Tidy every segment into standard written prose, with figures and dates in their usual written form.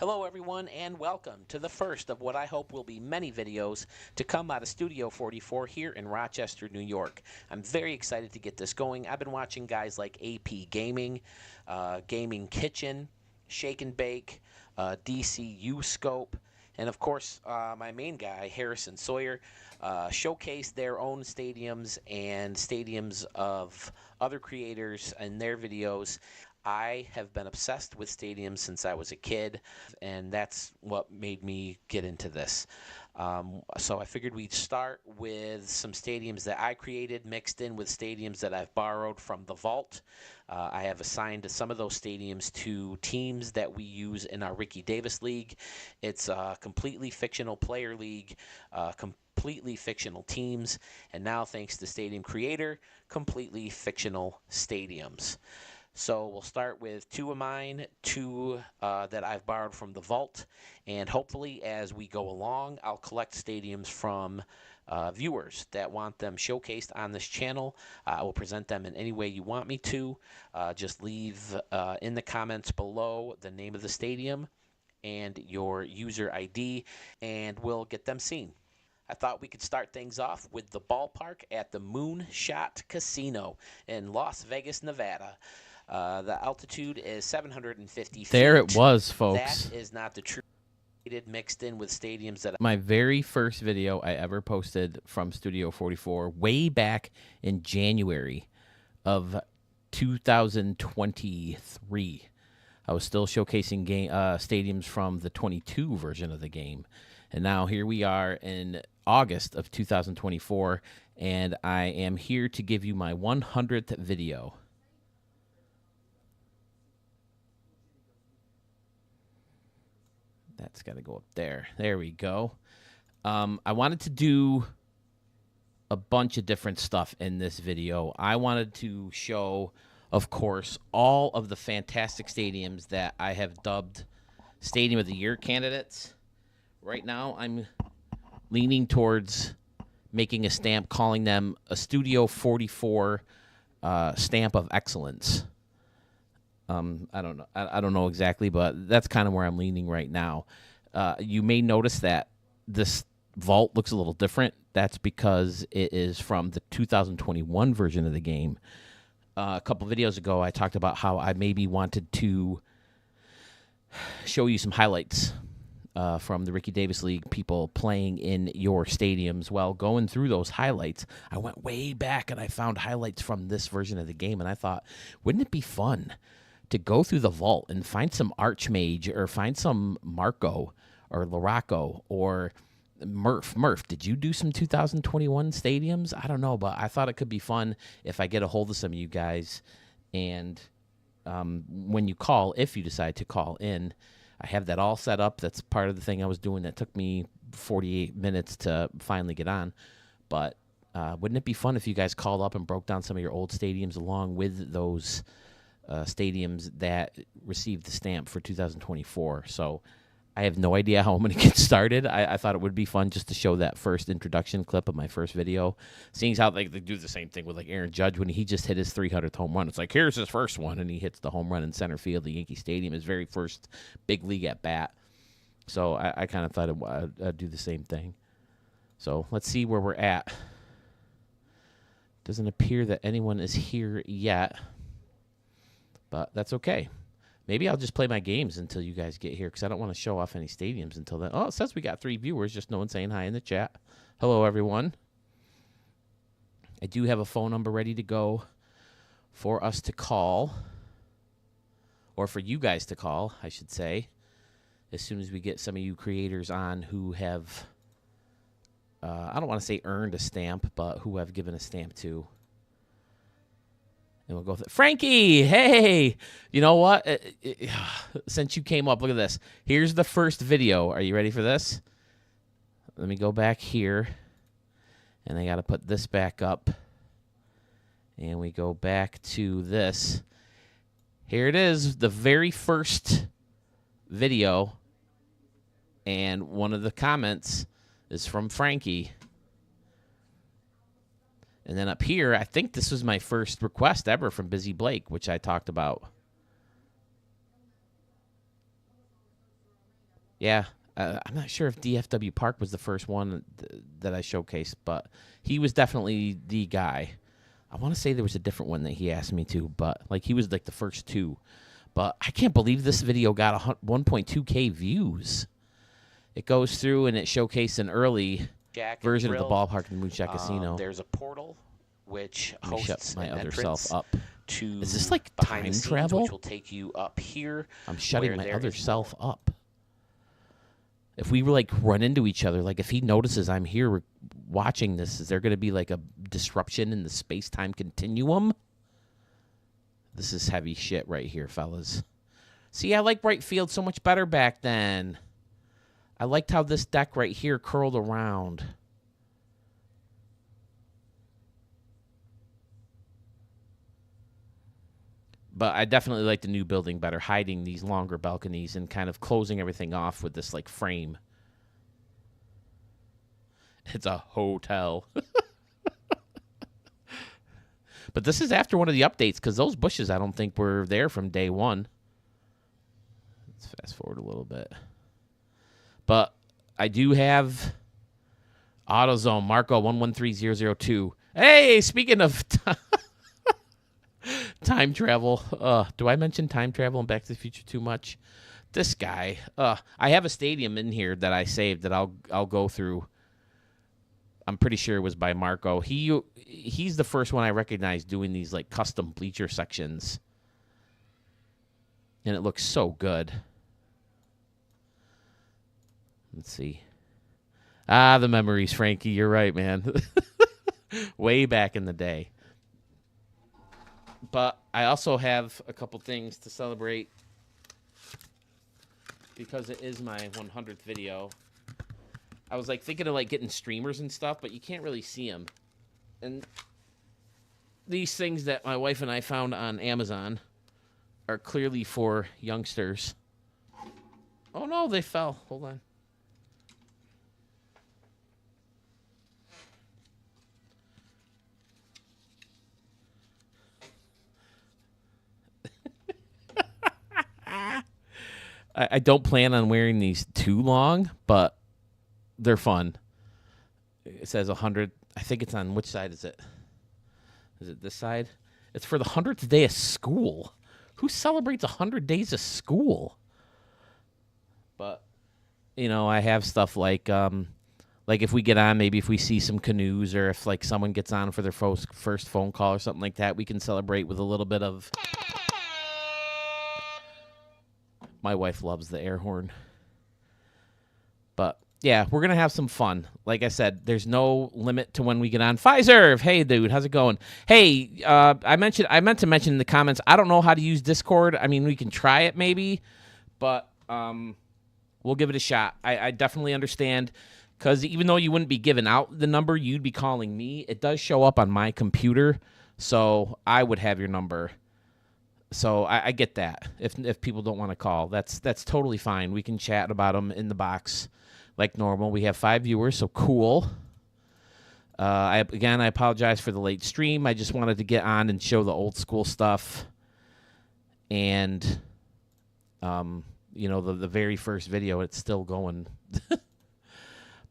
Hello, everyone, and welcome to the first of what I hope will be many videos to come out of Studio 44 here in Rochester, New York. I'm very excited to get this going. I've been watching guys like AP Gaming, Gaming Kitchen, Shake and Bake, DCU Scope, and of course, my main guy, Harrison Sawyer, showcase their own stadiums and stadiums of other creators and their videos. I have been obsessed with stadiums since I was a kid, and that's what made me get into this. So I figured we'd start with some stadiums that I created, mixed in with stadiums that I've borrowed from the vault. I have assigned some of those stadiums to teams that we use in our Ricky Davis League. It's a completely fictional player league, completely fictional teams, and now, thanks to Stadium Creator, completely fictional stadiums. So we'll start with two of mine, two that I've borrowed from the vault, and hopefully as we go along, I'll collect stadiums from viewers that want them showcased on this channel. I will present them in any way you want me to. Just leave in the comments below the name of the stadium and your user ID, and we'll get them seen. I thought we could start things off with the ballpark at the Moonshot Casino in Las Vegas, Nevada. The altitude is 750 feet. There it was, folks. That is not the true mixed in with stadiums that my very first video I ever posted from Studio 44 way back in January of 2023. I was still showcasing stadiums from the 22 version of the game. And now here we are in August of 2024, and I am here to give you my 100th video. That's got to go up there. There we go. I wanted to do a bunch of different stuff in this video. I wanted to show, of course, all of the fantastic stadiums that I have dubbed Stadium of the Year candidates. Right now, I'm leaning towards making a stamp, calling them a Studio 44 stamp of excellence. I don't know. I don't know exactly, but that's kind of where I'm leaning right now. You may notice that this vault looks a little different. That's because it is from the 2021 version of the game. A couple videos ago, I talked about how I maybe wanted to show you some highlights from the Ricky Davis League, people playing in your stadiums. Well, going through those highlights, I went way back and I found highlights from this version of the game, and I thought, wouldn't it be fun to go through the vault and find some Archmage or find some Marco or Laraco or Murf. Murf, did you do some 2021 stadiums? I don't know, but I thought it could be fun if I get a hold of some of you guys. And when you call, if you decide to call in, I have that all set up. That's part of the thing I was doing that took me 48 minutes to finally get on. But wouldn't it be fun if you guys called up and broke down some of your old stadiums along with those stadiums that received the stamp for 2024. So I have no idea how I'm going to get started. I thought it would be fun just to show that first introduction clip of my first video. Seeing how they do the same thing with like Aaron Judge when he just hit his 300th home run. It's like, here's his first one, and he hits the home run in center field of Yankee Stadium, his very first big league at bat. So I kind of thought I'd do the same thing. So let's see where we're at. Doesn't appear that anyone is here yet. But that's okay. Maybe I'll just play my games until you guys get here because I don't want to show off any stadiums until then. Oh, it says we got 3 viewers, just no one saying hi in the chat. Hello, everyone. I do have a phone number ready to go for us to call, or for you guys to call, I should say, as soon as we get some of you creators on who have, I don't want to say earned a stamp, but who I've given a stamp to. And we'll go with it. Frankie, hey, you know what? Since you came up, look at this. Here's the first video. Are you ready for this? Let me go back here. And I got to put this back up. And we go back to this. Here it is, the very first video. And one of the comments is from Frankie. And then up here, I think this was my first request ever from Busy Blake, which I talked about. Yeah. I'm not sure if DFW Park was the first one that I showcased, but he was definitely the guy. I want to say there was a different one that he asked me to, but like he was like the first two. But I can't believe this video got 1.2K views. It goes through and it showcased an early version of the Ballpark and Moonshot Casino. There's a portal which Let me hosts shut my an other entrance self up. to Is this like behind time the scenes, travel? which will take you up here. I'm shutting where my there other is self up. If we like run into each other, like if he notices I'm here watching this, is there going to be like a disruption in the space-time continuum? This is heavy shit right here, fellas. See, I like right field so much better back then. I liked how this deck right here curled around. But I definitely like the new building better, hiding these longer balconies and kind of closing everything off with this like frame. It's a hotel. But this is after one of the updates because those bushes I don't think were there from day one. Let's fast forward a little bit. But I do have AutoZone Marco 113002. Hey, speaking of time travel. Do I mention time travel and Back to the Future too much? This guy. I have a stadium in here that I saved that I'll go through. I'm pretty sure it was by Marco. He's the first one I recognized doing these like custom bleacher sections. And it looks so good. Let's see. The memories, Frankie. You're right, man. Way back in the day. But I also have a couple things to celebrate because it is my 100th video. I was like thinking of like getting streamers and stuff, but you can't really see them. And these things that my wife and I found on Amazon are clearly for youngsters. Oh no, they fell. Hold on. I don't plan on wearing these too long, but they're fun. It says 100. I think it's on which side is it? Is it this side? It's for the 100th day of school. Who celebrates 100 days of school? But, you know, I have stuff like if we get on, maybe if we see some canoes or if, like, someone gets on for their first phone call or something like that, we can celebrate with a little bit of... My wife loves the air horn. But, yeah, we're going to have some fun. Like I said, there's no limit to when we get on. Pfizer! Hey, dude, how's it going? Hey, I meant to mention in the comments, I don't know how to use Discord. I mean, we can try it maybe, but we'll give it a shot. I definitely understand, because even though you wouldn't be giving out the number, you'd be calling me. It does show up on my computer, so I would have your number. So I get that. If people don't want to call, that's totally fine. We can chat about them in the box like normal. We have 5 viewers, so cool. I apologize for the late stream. I just wanted to get on and show the old school stuff. And, you know, the very first video, it's still going.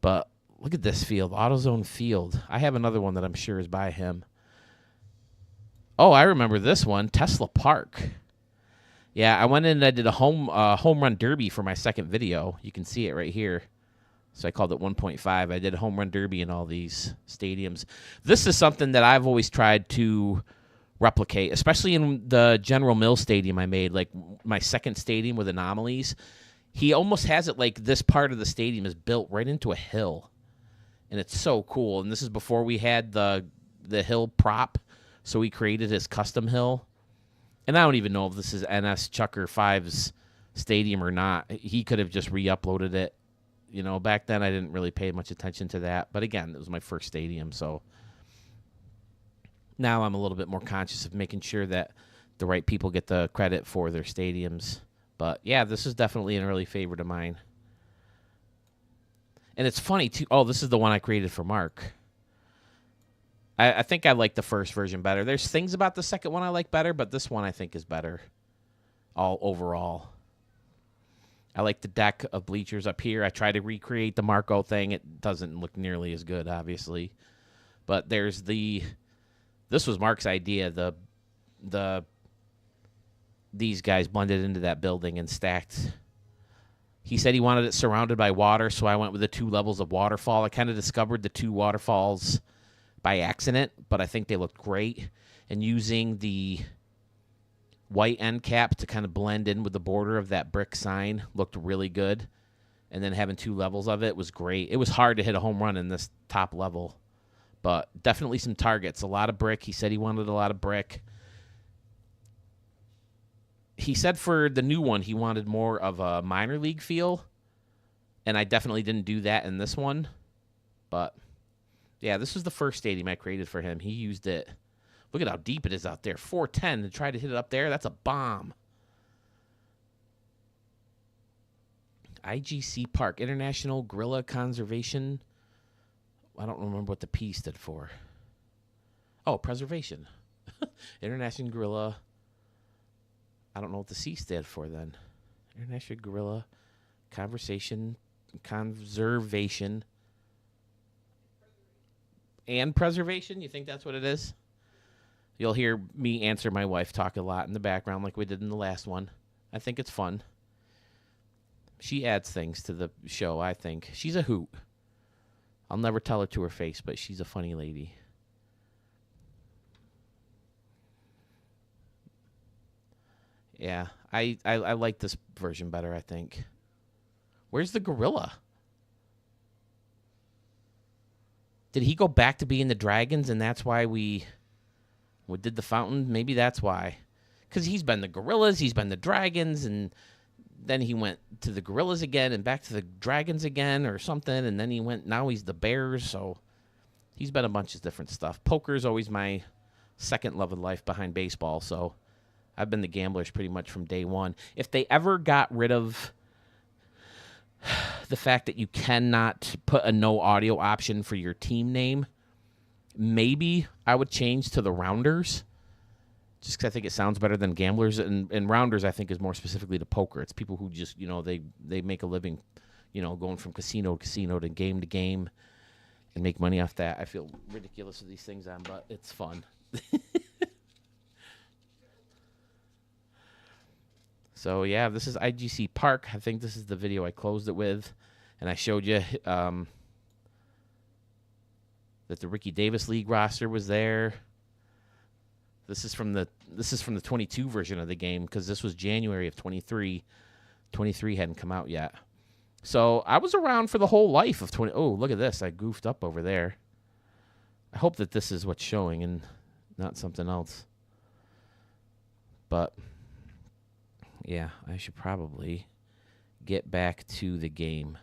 But look at this field, AutoZone Field. I have another one that I'm sure is by him. Oh, I remember this one, Tesla Park. Yeah, I went in and I did a home run derby for my second video. You can see it right here. So I called it 1.5. I did a home run derby in all these stadiums. This is something that I've always tried to replicate, especially in the General Mills Stadium I made, like my second stadium with anomalies. He almost has it like this part of the stadium is built right into a hill. And it's so cool. And this is before we had the hill prop. So he created his custom hill. And I don't even know if this is NS Chucker 5's stadium or not. He could have just re-uploaded it. You know, back then I didn't really pay much attention to that. But again, it was my first stadium. So now I'm a little bit more conscious of making sure that the right people get the credit for their stadiums. But yeah, this is definitely an early favorite of mine. And it's funny, too. Oh, this is the one I created for Mark. I think I like the first version better. There's things about the second one I like better, but this one I think is better all overall. I like the deck of bleachers up here. I try to recreate the Marco thing. It doesn't look nearly as good, obviously. But there's this was Mark's idea. These guys blended into that building and stacked. He said he wanted it surrounded by water, so I went with the 2 levels of waterfall. I kind of discovered the 2 waterfalls by accident, but I think they looked great. And using the white end cap to kind of blend in with the border of that brick sign looked really good. And then having 2 levels of it was great. It was hard to hit a home run in this top level, but definitely some targets. A lot of brick. He said he wanted a lot of brick. He said for the new one, he wanted more of a minor league feel, and I definitely didn't do that in this one. But, yeah, this was the first stadium I created for him. He used it. Look at how deep it is out there. 410 to try to hit it up there. That's a bomb. IGC Park, International Gorilla Conservation. I don't remember what the P stood for. Oh, preservation. International Gorilla. I don't know what the C stood for then. International Gorilla Conservation and Preservation. You think that's what it is? You'll hear me answer my wife talk a lot in the background like we did in the last one. I think it's fun. She adds things to the show, I think. She's a hoot. I'll never tell her to her face, but she's a funny lady. Yeah, I like this version better, I think. Where's the gorilla? Did he go back to being the dragons, and that's why we did the fountain? Maybe that's why. Because he's been the gorillas, he's been the dragons, and then he went to the gorillas again and back to the dragons again or something, and then now he's the bears, so he's been a bunch of different stuff. Poker's always my second love of life behind baseball, so I've been the gamblers pretty much from day one. If they ever got rid of the fact that you cannot put a no audio option for your team name, maybe I would change to the Rounders, just because I think it sounds better than Gamblers. And Rounders, I think, is more specifically to poker. It's people who just, they make a living, going from casino to casino to game and make money off that. I feel ridiculous with these things on, but it's fun. So, yeah, this is IGC Park. I think this is the video I closed it with. And I showed you that the Ricky Davis League roster was there. This is from the 22 version of the game because this was January of 23. 23 hadn't come out yet. So I was around for the whole life of 20. Oh, look at this. I goofed up over there. I hope that this is what's showing and not something else. But, yeah, I should probably get back to the game.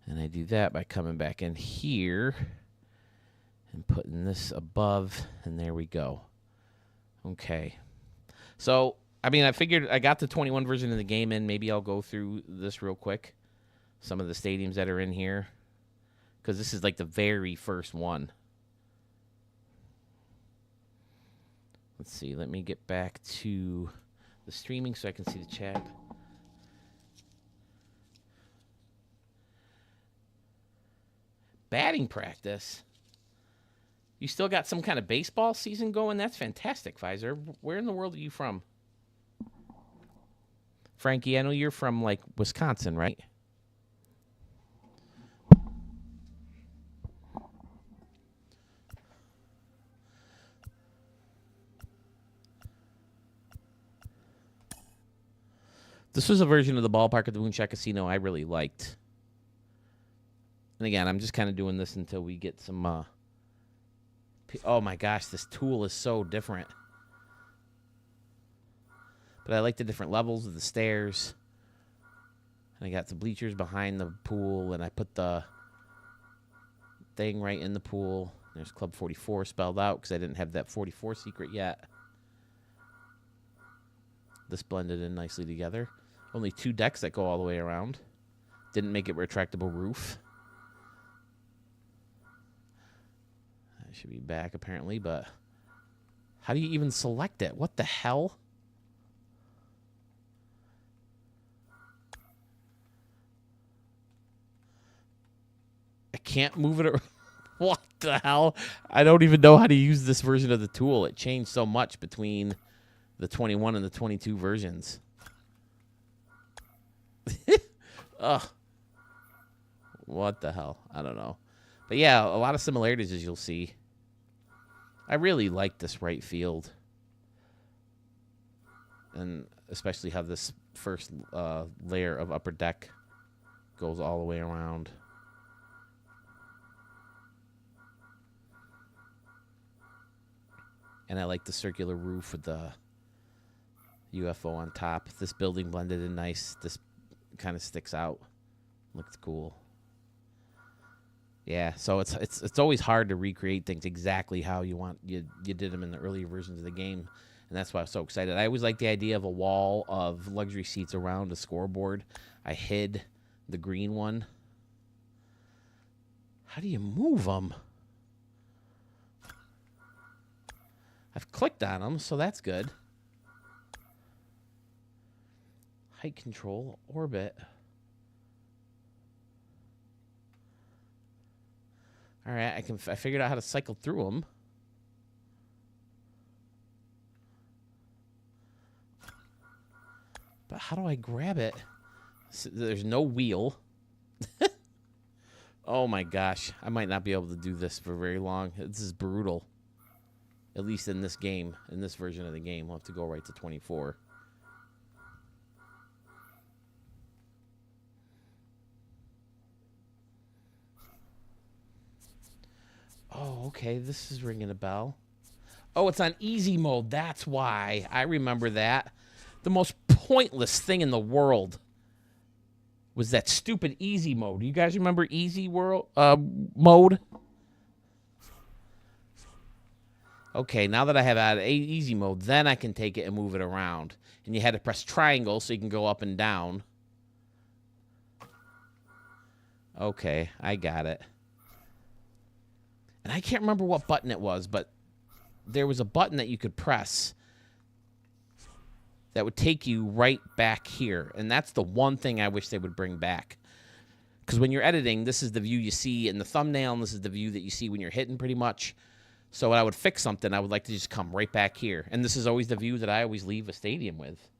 And I do that by coming back in here and putting this above, and there we go. Okay. So, I figured I got the 21 version of the game in. Maybe I'll go through this real quick. Some of the stadiums that are in here. Because this is like the very first one. Let's see. Let me get back to the streaming so I can see the chat. Batting practice. You still got some kind of baseball season going? That's fantastic, Pfizer. Where in the world are you from? Frankie, I know you're from, like, Wisconsin, right? This was a version of the ballpark at the Moonshot Casino I really liked. And again, I'm just kind of doing this until we get some... oh my gosh, this tool is so different. But I like the different levels of the stairs. And I got the bleachers behind the pool, and I put the thing right in the pool. There's Club 44 spelled out because I didn't have that 44 secret yet. This blended in nicely together. Only 2 decks that go all the way around. Didn't make it retractable roof. I should be back apparently, but how do you even select it? What the hell? can't move it. What the hell? I don't even know how to use this version of the tool. It changed so much between the 21 and the 22 versions. Ugh. What the hell? I don't know. But yeah, a lot of similarities as you'll see. I really like this right field. And especially how this first layer of upper deck goes all the way around. And I like the circular roof with the UFO on top. This building blended in nice. This kind of sticks out. Looks cool. Yeah, so it's always hard to recreate things exactly how you did them in the earlier versions of the game. And that's why I'm so excited. I always like the idea of a wall of luxury seats around a scoreboard. I hid the green one. How do you move them? I've clicked on them, so that's good. Height control, orbit. All right, I figured out how to cycle through them. But how do I grab it? So there's no wheel. Oh my gosh, I might not be able to do this for very long. This is brutal. At least in this game, in this version of the game. We'll have to go right to 24. Oh, okay, this is ringing a bell. Oh, it's on easy mode. That's why. I remember that. The most pointless thing in the world was that stupid easy mode. You guys remember easy mode? Okay, now that I have out easy mode, then I can take it and move it around. And you had to press triangle so you can go up and down. Okay, I got it. And I can't remember what button it was, but there was a button that you could press that would take you right back here. And that's the one thing I wish they would bring back. Because when you're editing, this is the view you see in the thumbnail, and this is the view that you see when you're hitting pretty much. So when I would fix something, I would like to just come right back here. And this is always the view that I always leave a stadium with.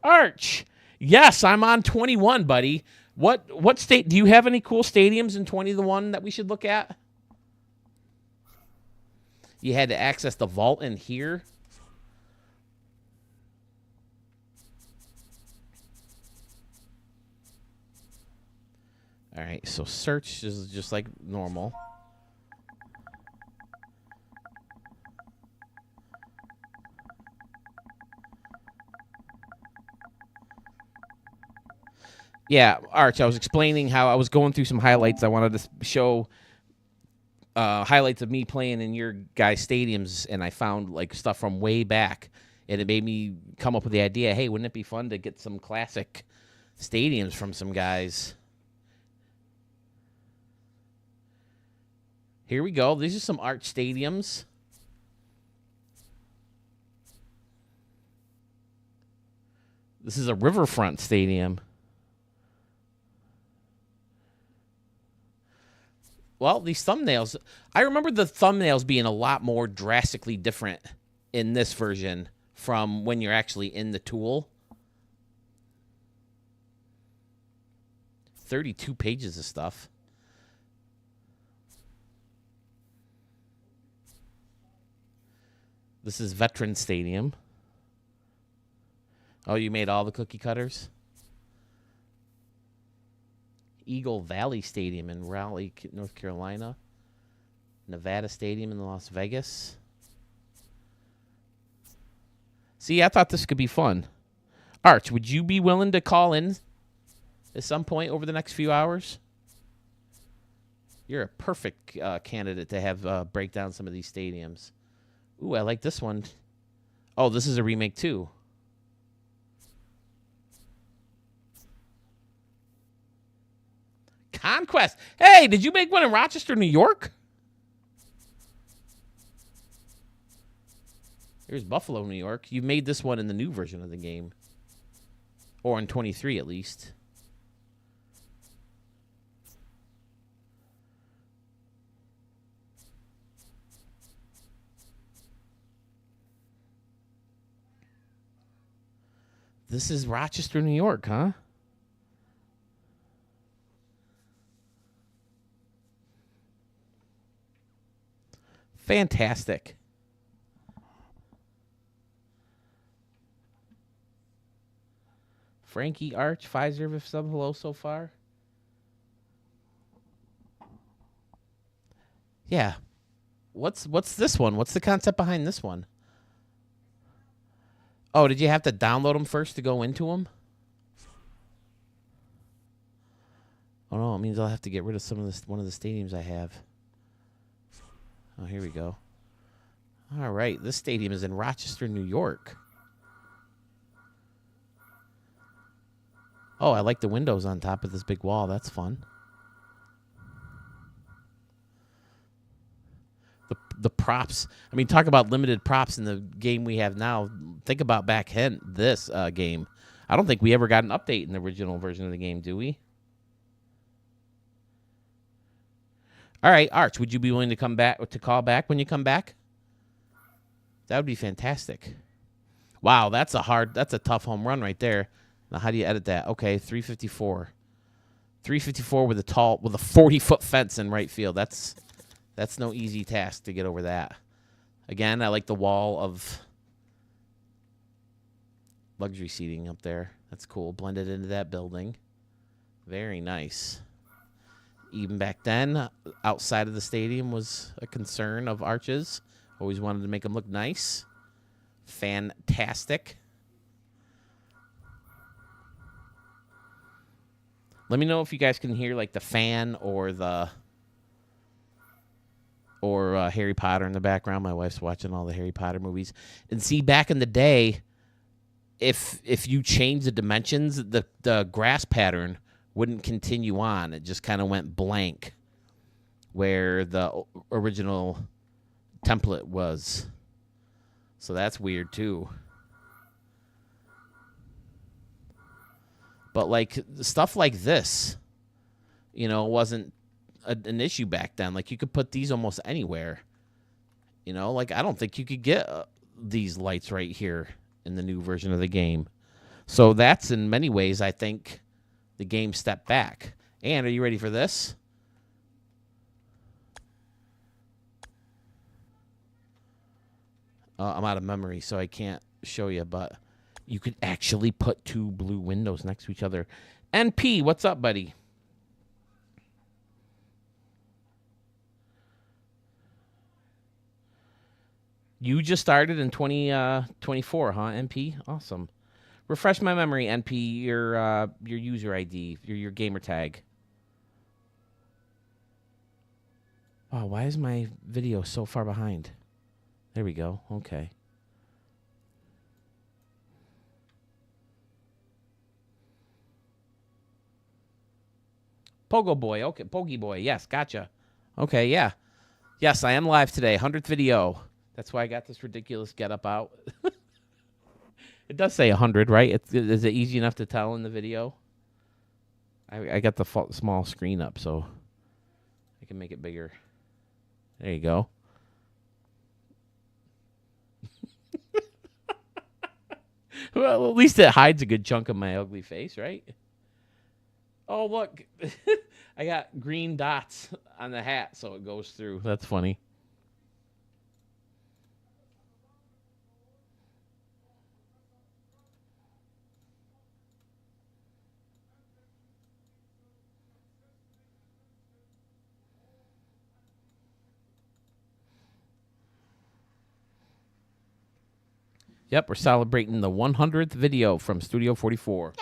Arch! Yes, I'm on 21, buddy. What state? Do you have any cool stadiums in 21 that we should look at? You had to access the vault in here. All right, so search is just like normal. Yeah, Arch, I was explaining how I was going through some highlights. I wanted to show highlights of me playing in your guys' stadiums, and I found like stuff from way back, and it made me come up with the idea, hey, wouldn't it be fun to get some classic stadiums from some guys? Here we go. These are some Arch stadiums. This is a riverfront stadium. Well, these thumbnails, I remember the thumbnails being a lot more drastically different in this version from when you're actually in the tool. 32 pages of stuff. This is Veteran Stadium. Oh, you made all the cookie cutters? Eagle Valley Stadium in Raleigh, North Carolina. Nevada Stadium in Las Vegas. See, I thought this could be fun. Arch, would you be willing to call in at some point over the next few hours? You're a perfect candidate to have break down some of these stadiums. Ooh, I like this one. Oh, this is a remake too. Conquest. Hey, did you make one in Rochester, New York? Here's Buffalo, New York. You made this one in the new version of the game. Or in 23, at least. This is Rochester, New York, huh? Fantastic. Frankie Arch, Pfizer, if sub hello so far. Yeah. What's this one? What's the concept behind this one? Oh, did you have to download them first to go into them? Oh no, it means I'll have to get rid of some of one of the stadiums I have. Oh, here we go. All right, this stadium is in Rochester, New York. Oh, I like the windows on top of this big wall. That's fun. The props. I mean, talk about limited props in the game we have now. Think about back then, this game. I don't think we ever got an update in the original version of the game, do we? All right, Arch, would you be willing to come back, to call back when you come back? That would be fantastic. Wow, that's a tough home run right there. Now, how do you edit that? Okay, 354. 354 with a 40-foot fence in right field. That's no easy task to get over that. Again, I like the wall of luxury seating up there. That's cool. Blended into that building. Very nice. Even back then, outside of the stadium was a concern of Arches. Always wanted to make them look nice. Fantastic. Let me know if you guys can hear like the fan or Harry Potter in the background. My wife's watching all the Harry Potter movies. And see, back in the day, if you change the dimensions, the grass pattern wouldn't continue on. It just kind of went blank where the original template was. So that's weird too. But like stuff like this, wasn't an issue back then. Like you could put these almost anywhere. Like I don't think you could get these lights right here in the new version of the game. So that's in many ways, I think, the game stepped back. And are you ready for this? I'm out of memory, so I can't show you, but you could actually put two blue windows next to each other. NP, what's up, buddy? You just started in 2024, huh, NP? Awesome. Refresh my memory, NP, your user ID, your gamer tag. Wow, why is my video so far behind? There we go. Okay. Pogo Boy. Okay, Pogi Boy. Yes, gotcha. Okay, yeah. Yes, I am live today. 100th video. That's why I got this ridiculous getup out. It does say 100, right? Is it easy enough to tell in the video? I got the small screen up, so I can make it bigger. There you go. Well, at least it hides a good chunk of my ugly face, right? Oh, look. I got green dots on the hat, so it goes through. That's funny. Yep, we're celebrating the 100th video from Studio 44.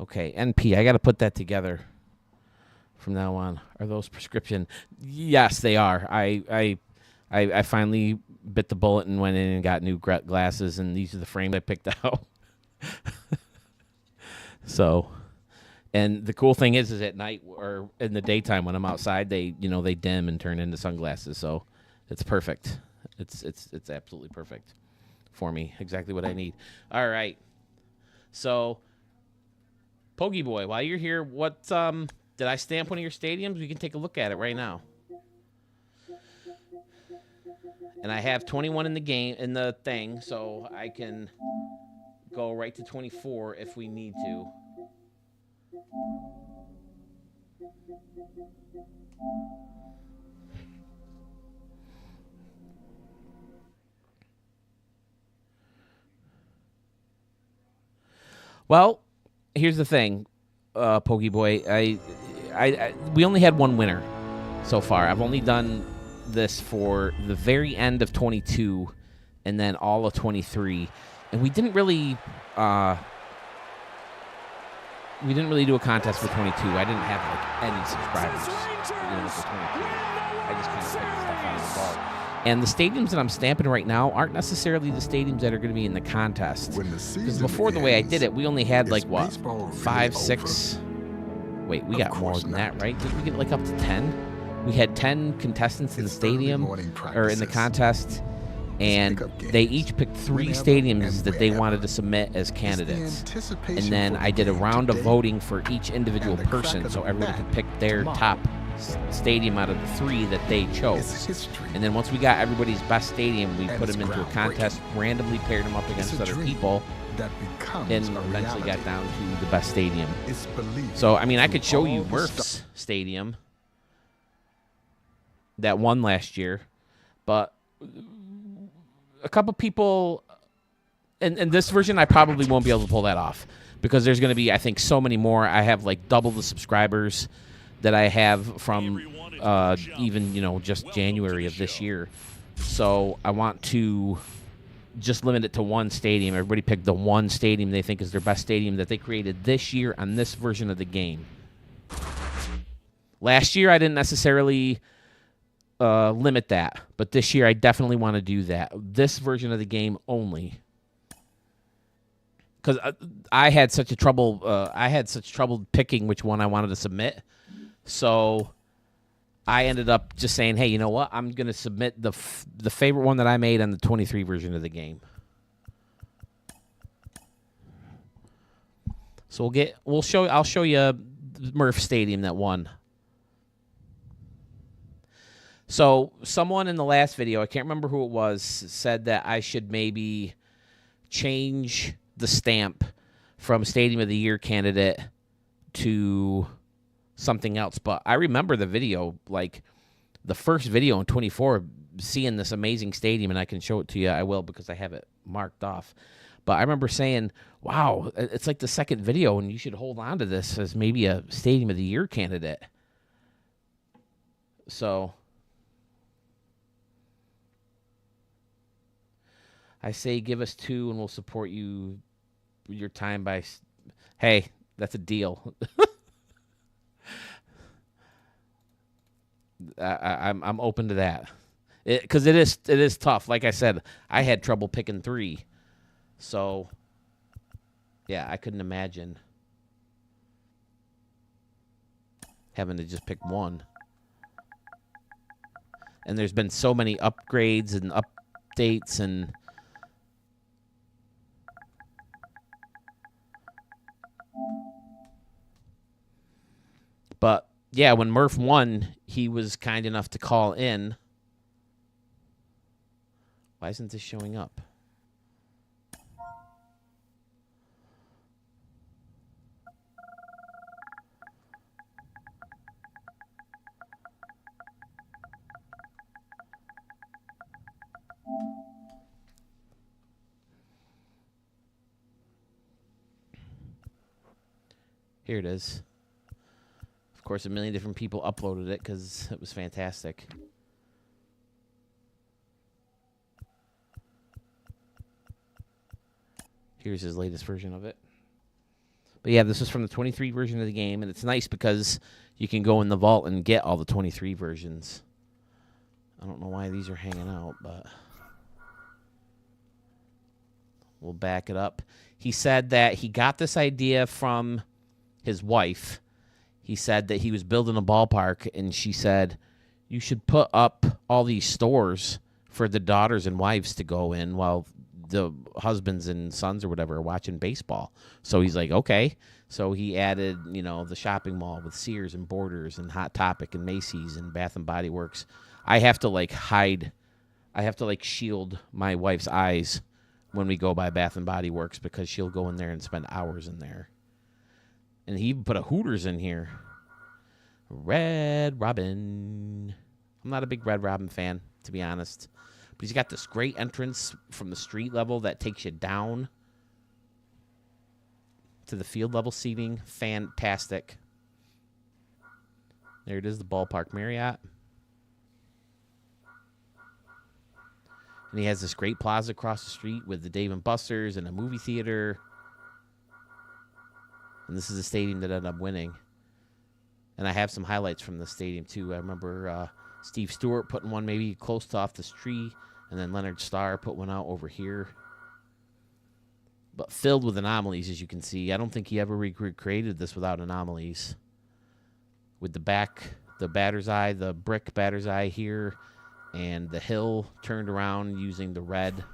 Okay, NP, I got to put that together from now on. Are those prescription? Yes, they are. I finally bit the bullet and went in and got new glasses, and these are the frames I picked out. So, and the cool thing is at night or in the daytime when I'm outside, they dim and turn into sunglasses. So it's perfect. It's absolutely perfect for me. Exactly what I need. All right. So Poggy Boy, while you're here, what did I stamp one of your stadiums? We can take a look at it right now. And I have 21 in the game in the thing, so I can go right to 24 if we need to. Well, here's the thing, Pokey Boy. We only had one winner so far. I've only done this for the very end of 22 and then all of 23, and we didn't really do a contest for 22. I didn't have like any subscribers, for 22. I just kind of picked stuff out of the ball. And the stadiums that I'm stamping right now aren't necessarily the stadiums that are going to be in the contest. Because before, the way I did it, we only had like, what, 5, 6... Wait, we got more than that, right? Did we get like up to 10? We had 10 contestants in the stadium, or in the contest, and they each picked 3 stadiums that they wanted to submit as candidates. And then I did a round of voting for each individual person, so everyone could pick their top stadium out of the 3 that they chose. And then once we got everybody's best stadium, we put them into a contest, randomly paired them up against other people, and eventually got down to the best stadium. So, I mean, I could show you Murf's stadium that won last year, but a couple people, and this version I probably won't be able to pull that off, because there's going to be, I think, so many more. I have like double the subscribers that I have from even, just January of this year. So I want to just limit it to one stadium. Everybody pick the one stadium they think is their best stadium that they created this year on this version of the game. Last year I didn't necessarily limit that, but this year I definitely want to do that. This version of the game only. Because I had such trouble picking which one I wanted to submit. So I ended up just saying, hey, you know what? I'm going to submit the favorite one that I made on the 23 version of the game. So I'll show you Murf Stadium that won. So someone in the last video, I can't remember who it was, said that I should maybe change the stamp from Stadium of the Year candidate to something else. But I remember the video, like the first video in 24, seeing this amazing stadium, and I can show it to you. I will, because I have it marked off. But I remember saying, wow, it's like the second video, and you should hold on to this as maybe a Stadium of the Year candidate. So I say give us 2 and we'll support your time by... Hey, that's a deal. I'm open to that, because it is tough. Like I said, I had trouble picking 3, so yeah, I couldn't imagine having to just pick 1. And there's been so many upgrades and updates, and but yeah, when Murf won, he was kind enough to call in. Why isn't this showing up? Here it is. Of course, a million different people uploaded it because it was fantastic. Here's his latest version of it. But yeah, this is from the 23 version of the game, and it's nice because you can go in the vault and get all the 23 versions. I don't know why these are hanging out, but we'll back it up. He said that he got this idea from his wife. He said that he was building a ballpark, and she said, you should put up all these stores for the daughters and wives to go in while the husbands and sons or whatever are watching baseball. So he's like, okay. So he added, the shopping mall with Sears and Borders and Hot Topic and Macy's and Bath and Body Works. I have to shield my wife's eyes when we go by Bath and Body Works because she'll go in there and spend hours in there. And he even put a Hooters in here. Red Robin. I'm not a big Red Robin fan, to be honest. But he's got this great entrance from the street level that takes you down to the field level seating. Fantastic. There it is, the Ballpark Marriott. And he has this great plaza across the street with the Dave & Buster's and a movie theater. And this is a stadium that ended up winning. And I have some highlights from the stadium, too. I remember Steve Stewart putting one maybe close to off this tree, and then Leonard Starr put one out over here. But filled with anomalies, as you can see. I don't think he ever recreated this without anomalies. With the batter's eye, the brick batter's eye here, and the hill turned around using the red.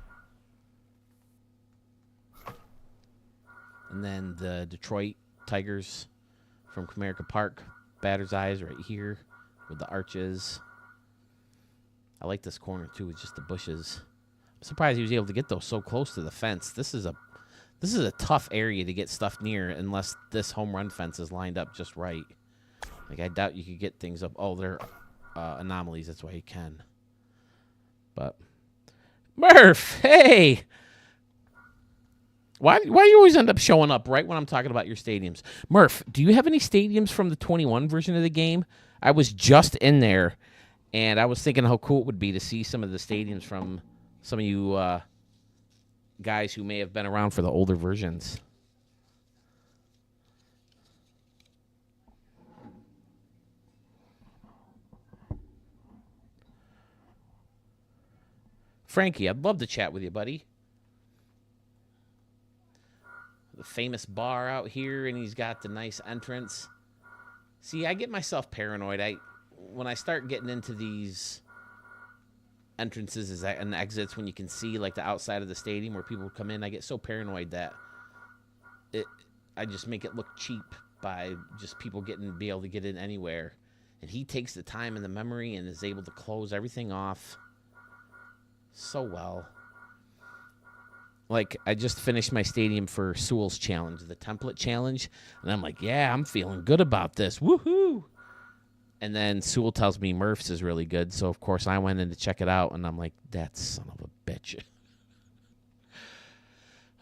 And then the Detroit Tigers from Comerica Park. Batter's eyes right here with the arches. I like this corner, too, with just the bushes. I'm surprised he was able to get those so close to the fence. This is a tough area to get stuff near unless this home run fence is lined up just right. Like, I doubt you could get things up. Oh, they're anomalies. That's why you can. But Murf, hey! Why do you always end up showing up right when I'm talking about your stadiums? Murf, do you have any stadiums from the 21 version of the game? I was just in there, and I was thinking how cool it would be to see some of the stadiums from some of you guys who may have been around for the older versions. Frankie, I'd love to chat with you, buddy. The famous bar out here, and he's got the nice entrance. See, I get myself paranoid. When I start getting into these entrances and exits, when you can see like the outside of the stadium where people come in, I get so paranoid that I just make it look cheap by just people be able to get in anywhere. And he takes the time and the memory and is able to close everything off so well. Like, I just finished my stadium for Sewell's challenge, the template challenge, and I'm like, yeah, I'm feeling good about this. Woohoo! And then Sewell tells me Murf's is really good, so of course I went in to check it out, and I'm like, that son of a bitch.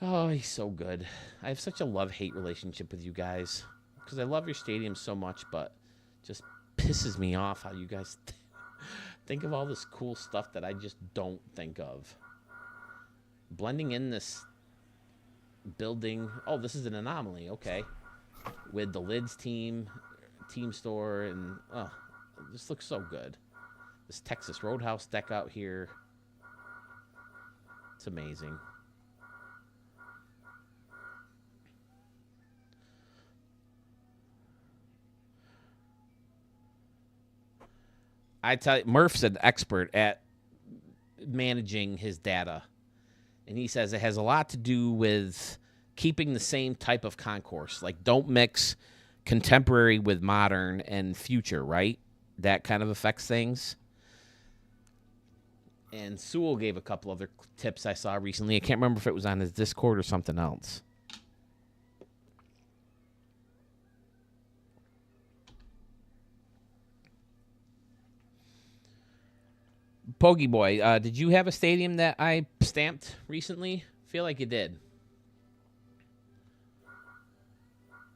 Oh, he's so good. I have such a love-hate relationship with you guys because I love your stadium so much, but it just pisses me off how you guys think of all this cool stuff that I just don't think of. Blending in this building. Oh, this is an anomaly. Okay. With the Lids team store, and this looks so good. This Texas Roadhouse deck out here. It's amazing. I tell you, Murf's an expert at managing his data. And he says it has a lot to do with keeping the same type of concourse. Like, don't mix contemporary with modern and future, right? That kind of affects things. And Sewell gave a couple other tips I saw recently. I can't remember if it was on his Discord or something else. Poggy Boy, did you have a stadium that I stamped recently? Feel like you did.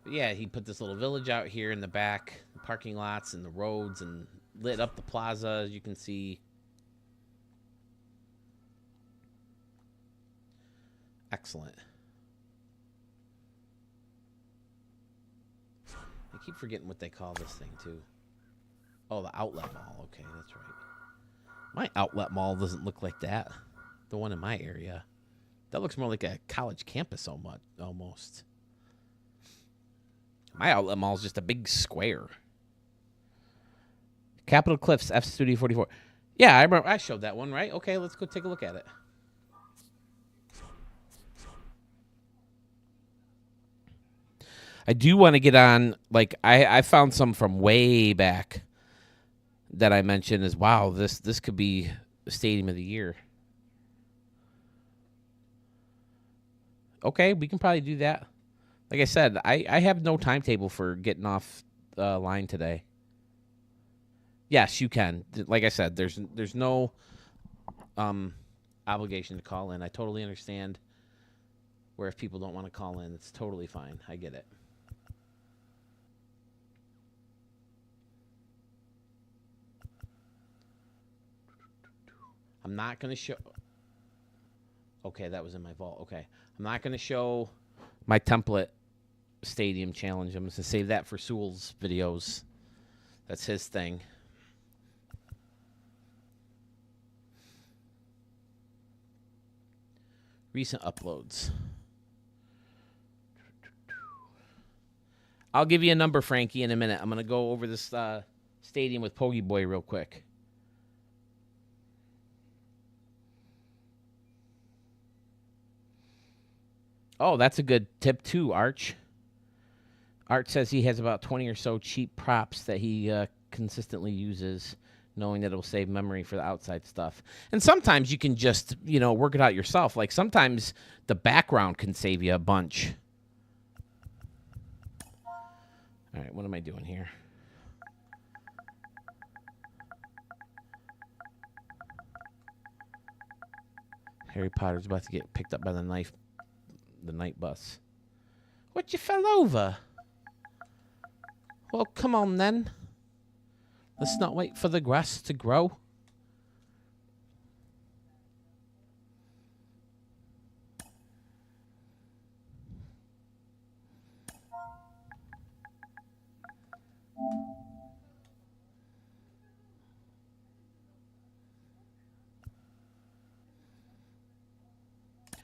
But yeah, he put this little village out here in the back, the parking lots and the roads, and lit up the plaza, as you can see. Excellent. I keep forgetting what they call this thing, too. Oh, the outlet mall. Okay, that's right. My outlet mall doesn't look like that. The one in my area. That looks more like a college campus almost. My outlet mall is just a big square. Capitol Cliffs, F Studio 44. Yeah, I remember I showed that one, right? Okay, let's go take a look at it. I do want to get on, like, I found some from way back that I mentioned as, wow, this could be the Stadium of the Year. Okay, we can probably do that. Like I said, I have no timetable for getting off the line today. Yes, you can. Like I said, there's no obligation to call in. I totally understand where if people don't want to call in, it's totally fine. I get it. I'm not going to show... Okay, that was in my vault. Okay. I'm not going to show my template stadium challenge. I'm going to save that for Sewell's videos. That's his thing. Recent uploads. I'll give you a number, Frankie, in a minute. I'm going to go over this stadium with Pogie Boy real quick. Oh, that's a good tip, too, Arch. Arch says he has about 20 or so cheap props that he consistently uses, knowing that it'll save memory for the outside stuff. And sometimes you can just, work it out yourself. Like, sometimes the background can save you a bunch. All right, what am I doing here? Harry Potter's about to get picked up by the night bus. What, you fell over? Well, come on then. Let's not wait for the grass to grow.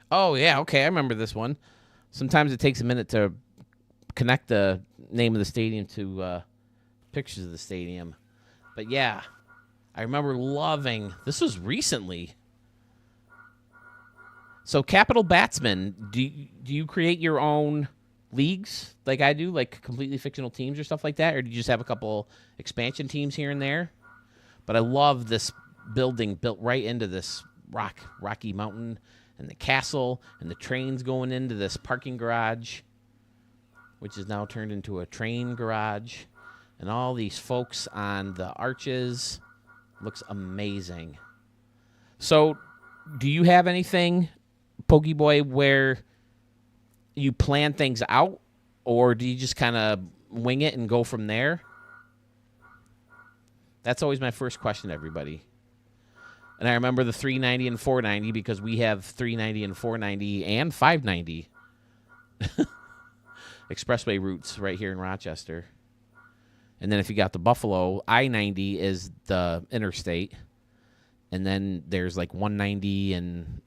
Oh, yeah, okay, I remember this one. Sometimes it takes a minute to connect the name of the stadium to pictures of the stadium. But, yeah, I remember loving... This was recently. So, Capital Batsman, do you create your own leagues like I do, like completely fictional teams or stuff like that? Or do you just have a couple expansion teams here and there? But I love this building built right into this rocky mountain, and the castle, and the trains going into this parking garage, which is now turned into a train garage, and all these folks on the arches. Looks amazing. So, do you have anything, Pokey Boy, where you plan things out, or do you just kind of wing it and go from there? That's always my first question to everybody. And I remember the 390 and 490 because we have 390 and 490 and 590 expressway routes right here in Rochester. And then if you got the Buffalo, I-90 is the interstate. And then there's like 190 and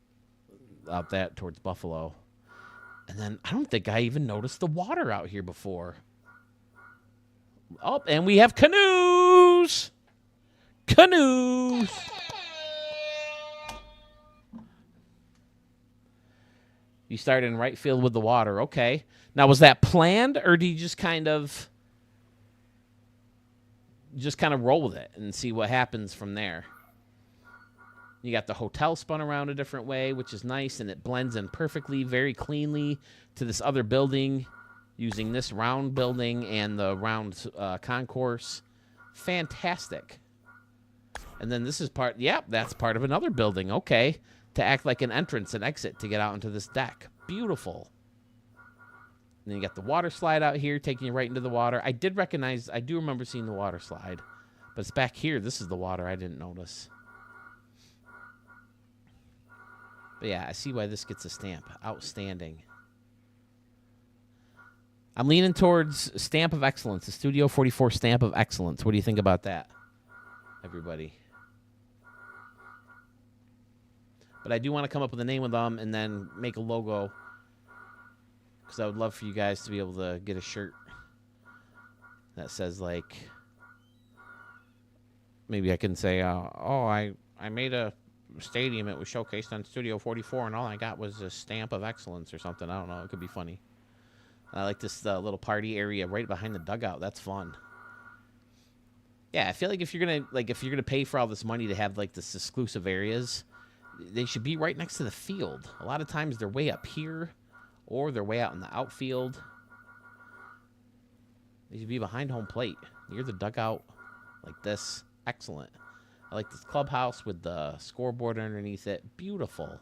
out that towards Buffalo. And then I don't think I even noticed the water out here before. Oh, and we have canoes. Canoes. You started in right field with the water. Okay. Now, was that planned, or do you just kind of roll with it and see what happens from there? You got the hotel spun around a different way, which is nice, and it blends in perfectly, very cleanly to this other building using this round building and the round concourse. Fantastic. And then this is part, that's part of another building. Okay. To act like an entrance and exit to get out into this deck. Beautiful. And then you got the water slide out here, taking you right into the water. I do remember seeing the water slide. But it's back here. This is the water I didn't notice. But yeah, I see why this gets a stamp. Outstanding. I'm leaning towards Stamp of Excellence, the Studio 44 Stamp of Excellence. What do you think about that, everybody? But I do want to come up with a name with them and then make a logo, because I would love for you guys to be able to get a shirt that says, like, maybe I can say, I made a stadium. It was showcased on Studio 44, and all I got was a Stamp of Excellence or something. I don't know. It could be funny. I like this little party area right behind the dugout. That's fun. Yeah, I feel like if you're gonna pay for all this money to have like this exclusive areas, they should be right next to the field. A lot of times they're way up here, or they're way out in the outfield. They should be behind home plate, near the dugout, like this. Excellent. I like this clubhouse with the scoreboard underneath it. Beautiful.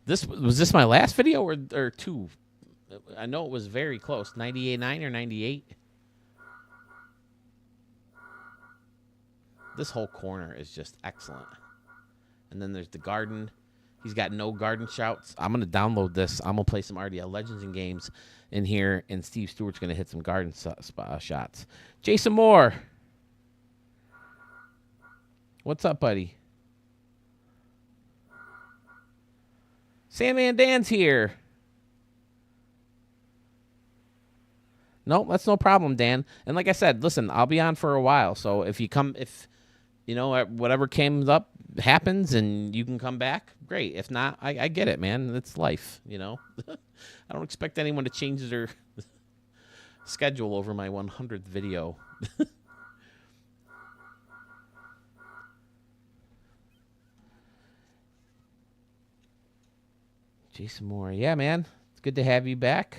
Was this my last video or two? I know it was very close. 98.9 or 98. This whole corner is just excellent. And then there's the garden. He's got no garden shouts. I'm going to download this. I'm going to play some RDL Legends and games in here, and Steve Stewart's going to hit some garden shots. Jason Moore. What's up, buddy? Sandman Dan's here. No, that's no problem, Dan. And like I said, listen, I'll be on for a while. So if you know, whatever comes up happens and you can come back, great. If not, I get it, man. It's life, you know. I don't expect anyone to change their schedule over my 100th video. Jason Moore. Yeah, man. It's good to have you back.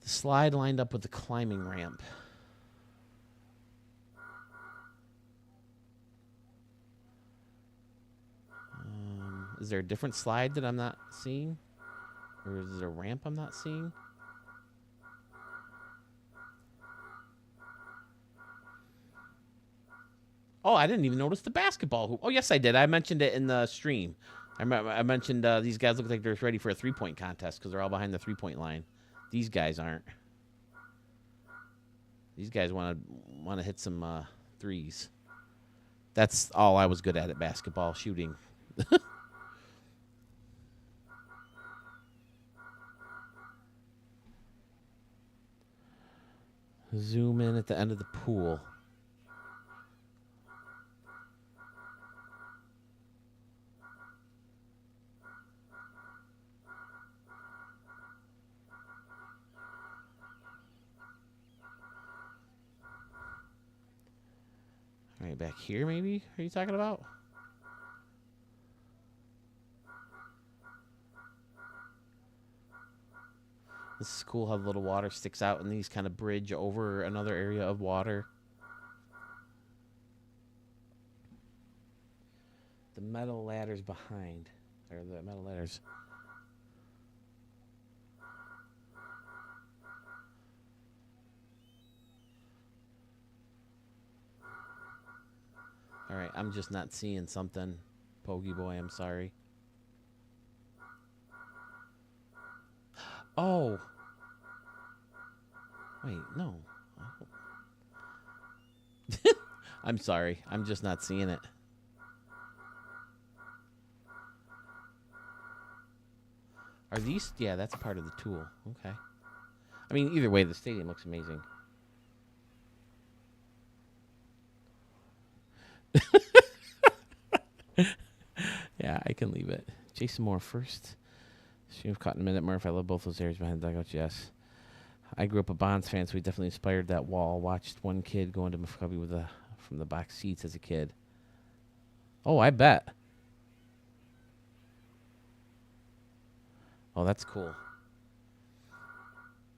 The slide lined up with the climbing ramp. Is there a different slide that I'm not seeing? Or is there a ramp I'm not seeing? Oh, I didn't even notice the basketball hoop. Oh, yes, I did. I mentioned it in the stream. I mentioned these guys look like they're ready for a three-point contest because they're all behind the three-point line. These guys aren't. These guys want to hit some threes. That's all I was good at basketball, shooting. Zoom in at the end of the pool. All right, back here maybe? Are you talking about? This is cool how the little water sticks out and these kind of bridge over another area of water. The metal ladders behind. Or the metal ladders. All right, I'm just not seeing something. Pogey boy, I'm sorry. Oh. Wait, no. I'm sorry. I'm just not seeing it. Are these? Yeah, that's part of the tool. Okay. I mean, either way, the stadium looks amazing. Yeah, I can leave it. Jason Moore first. Stream of Cotton Minute, Murf. I love both those areas behind the dugouts, yes. I grew up a Bonds fan, so we definitely inspired that wall. Watched one kid go into Mufcubby from the box seats as a kid. Oh, I bet. Oh, that's cool.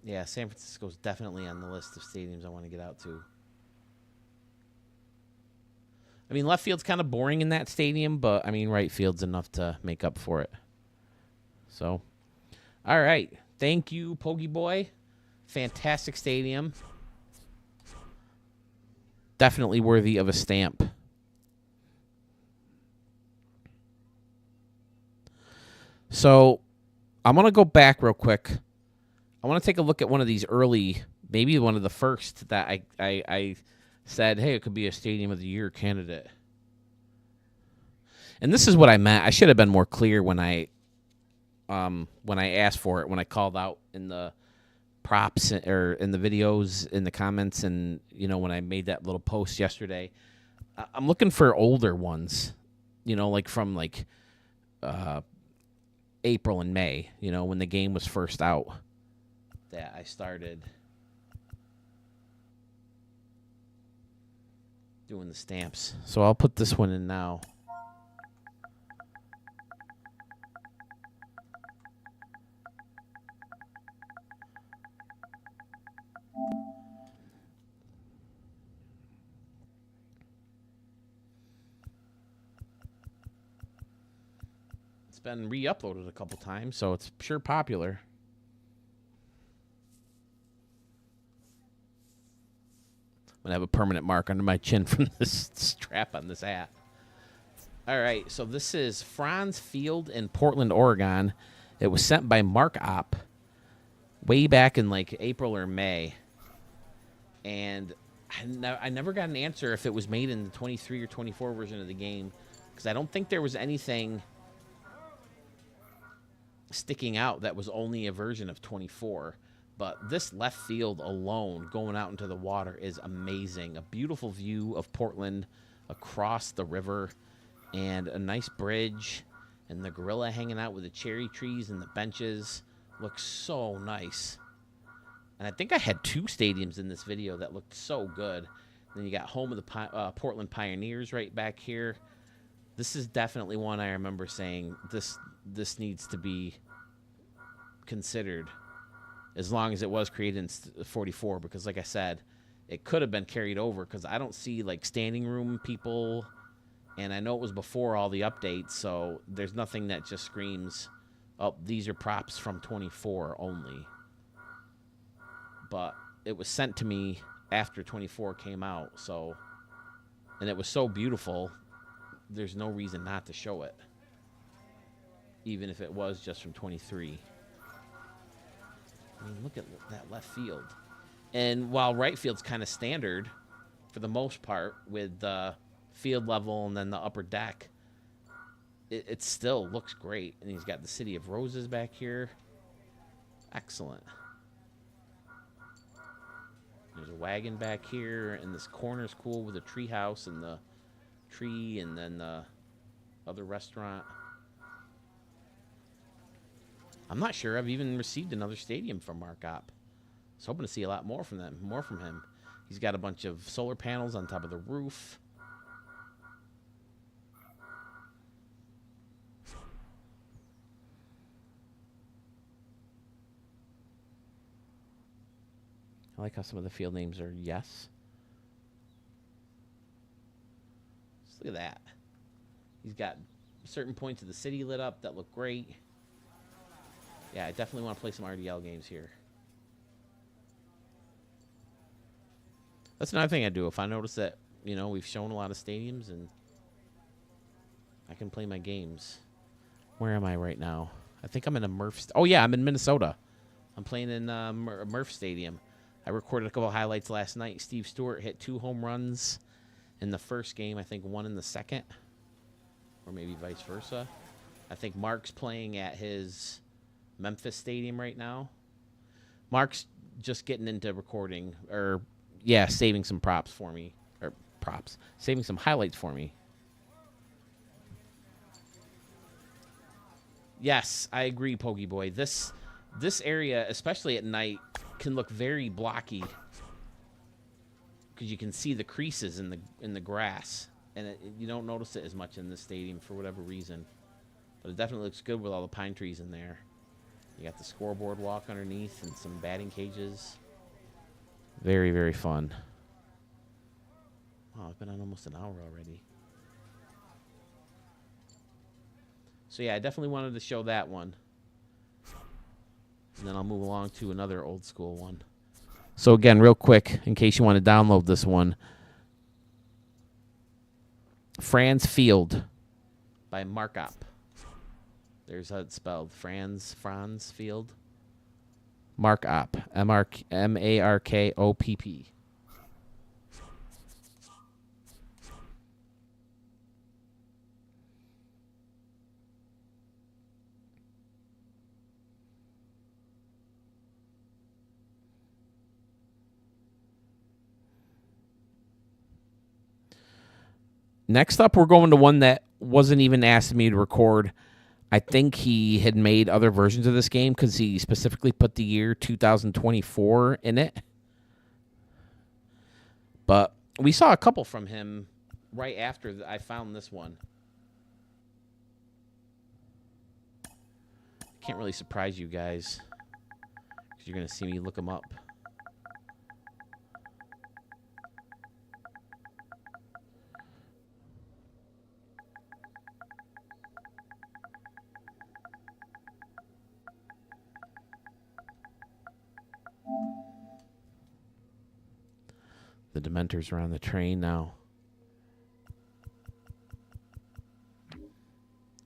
Yeah, San Francisco's definitely on the list of stadiums I want to get out to. I mean, left field's kind of boring in that stadium, but, I mean, right field's enough to make up for it. So, all right. Thank you, Pogey Boy. Fantastic stadium. Definitely worthy of a stamp. So, I'm going to go back real quick. I want to take a look at one of these early, maybe one of the first that I said, hey, it could be a Stadium of the Year candidate. And this is what I meant. I should have been more clear when I asked for it, when I called out in the props or in the videos, in the comments, and, you know, when I made that little post yesterday. I'm looking for older ones, like from like April and May, when the game was first out, that I started doing the stamps. So I'll put this one in now. It's been re-uploaded a couple times, so it's sure popular. I'm going to have a permanent mark under my chin from this strap on this hat. All right, so this is Franz Field in Portland, Oregon. It was sent by Mark Opp way back in like April or May. And I never got an answer if it was made in the 23 or 24 version of the game, because I don't think there was anything sticking out that was only a version of 24. But this left field alone, going out into the water, is amazing. A beautiful view of Portland across the river, and a nice bridge, and the gorilla hanging out with the cherry trees and the benches. Looks so nice. And I think I had 2 stadiums in this video that looked so good. Then you got home of the Portland Pioneers right back here. This is definitely one I remember saying this needs to be considered, as long as it was created in 44, because like I said, it could have been carried over, because I don't see like standing room people, and I know it was before all the updates, so there's nothing that just screams, oh, these are props from 24 only. But it was sent to me after 24 came out, so, and it was so beautiful, there's no reason not to show it, even if it was just from 23. I mean, look at that left field. And while right field's kind of standard for the most part, with the field level and then the upper deck, it still looks great. And he's got the City of Roses back here. Excellent. There's a wagon back here, and this corner's cool with a tree house and the tree, and then the other restaurant. I'm not sure I've even received another stadium from Mark Opp. I was hoping to see a lot more from him. He's got a bunch of solar panels on top of the roof. I like how some of the field names are yes. Just look at that. He's got certain points of the city lit up that look great. Yeah, I definitely want to play some RDL games here. That's another thing I do. If I notice that, we've shown a lot of stadiums and I can play my games. Where am I right now? I think I'm in a Murf. Oh, yeah, I'm in Minnesota. I'm playing in Murf Stadium. I recorded a couple highlights last night. Steve Stewart hit 2 home runs in the first game. I think 1 in the second, or maybe vice versa. I think Mark's playing at his Memphis Stadium right now. Mark's just getting into recording, or saving some props for me, saving some highlights for me. Yes, I agree, Pokey Boy. This area, especially at night, can look very blocky because you can see the creases in the grass, and you don't notice it as much in this stadium for whatever reason. But it definitely looks good with all the pine trees in there. You got the scoreboard walk underneath and some batting cages. Very, very fun. Wow, I've been on almost an hour already. So yeah, I definitely wanted to show that one. And then I'll move along to another old school one. So again, real quick, in case you want to download this one, Franz Field by Mark Opp. There's how it's spelled. Franz Field. Mark Opp. M-A-R-K-O-P-P. Next up, we're going to one that wasn't even asked me to record. I think he had made other versions of this game because he specifically put the year 2024 in it. But we saw a couple from him right after I found this one. Can't really surprise you guys because you're going to see me look them up. The Dementors are on the train now.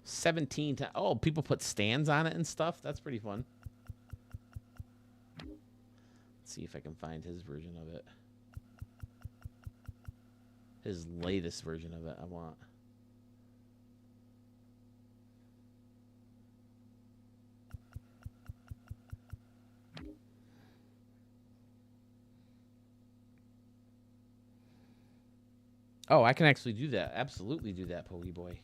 17 times. Oh, people put stands on it and stuff. That's pretty fun. Let's see if I can find his version of it. His latest version of it, I want. Oh, I can actually do that. Absolutely do that, Pokey Boy.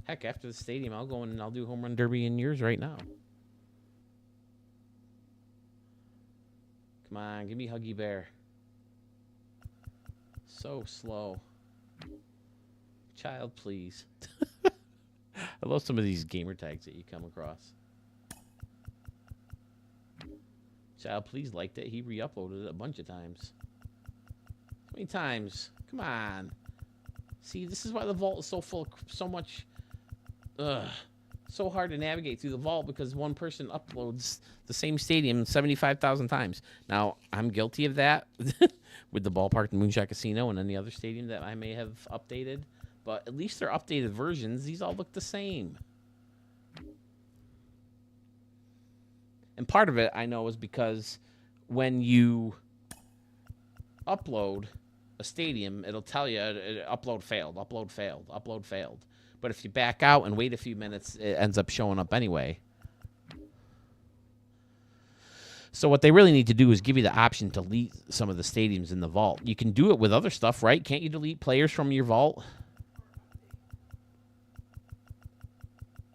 Heck, after the stadium, I'll go in and I'll do Home Run Derby in yours right now. Come on, give me Huggy Bear. So slow. Child, please. I love some of these gamer tags that you come across. Child, please liked it. He re-uploaded it a bunch of times. How many times? Come on. See, this is why the vault is so full, so much... so hard to navigate through the vault because one person uploads the same stadium 75,000 times. Now, I'm guilty of that with the Ballpark and Moonshot Casino and any other stadium that I may have updated. But at least they're updated versions. These all look the same. And part of it, I know, is because when you upload a stadium, it'll tell you upload failed, upload failed, upload failed. But if you back out and wait a few minutes, it ends up showing up anyway. So what they really need to do is give you the option to delete some of the stadiums in the vault. You can do it with other stuff, right? Can't you delete players from your vault?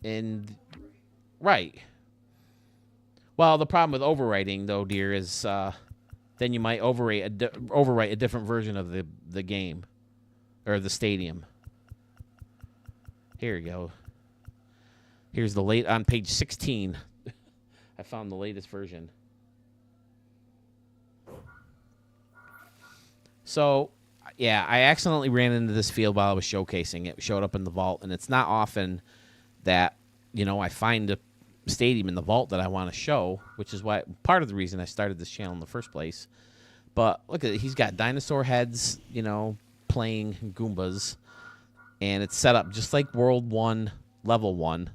And right. Well, the problem with overwriting, though, dear, is then you might overwrite a different version of the game or the stadium. Here we go. Here's the late on page 16. I found the latest version. So, yeah, I accidentally ran into this field while I was showcasing it. It showed up in the vault, and it's not often that, you know, I find a stadium in the vault that I want to show, which is why part of the reason I started this channel in the first place. But look at it. He's got dinosaur heads, you know, playing Goombas. And it's set up just like World 1, Level 1.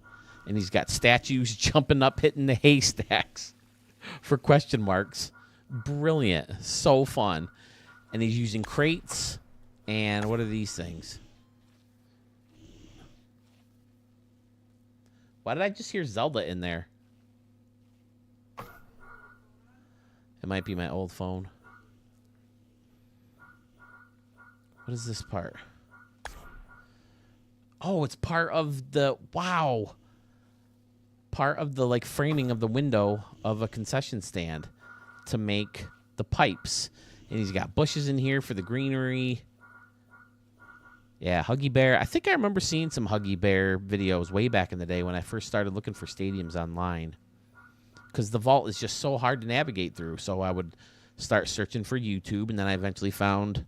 And he's got statues jumping up, hitting the haystacks for question marks. Brilliant. So fun. And he's using crates. And what are these things? Why did I just hear Zelda in there? It might be my old phone. What is this part? Oh, it's part of the... Wow. Part of the, like, framing of the window of a concession stand to make the pipes. And he's got bushes in here for the greenery. Yeah, Huggy Bear. I think I remember seeing some Huggy Bear videos way back in the day when I first started looking for stadiums online. Because the vault is just so hard to navigate through. So I would start searching for YouTube, and then I eventually found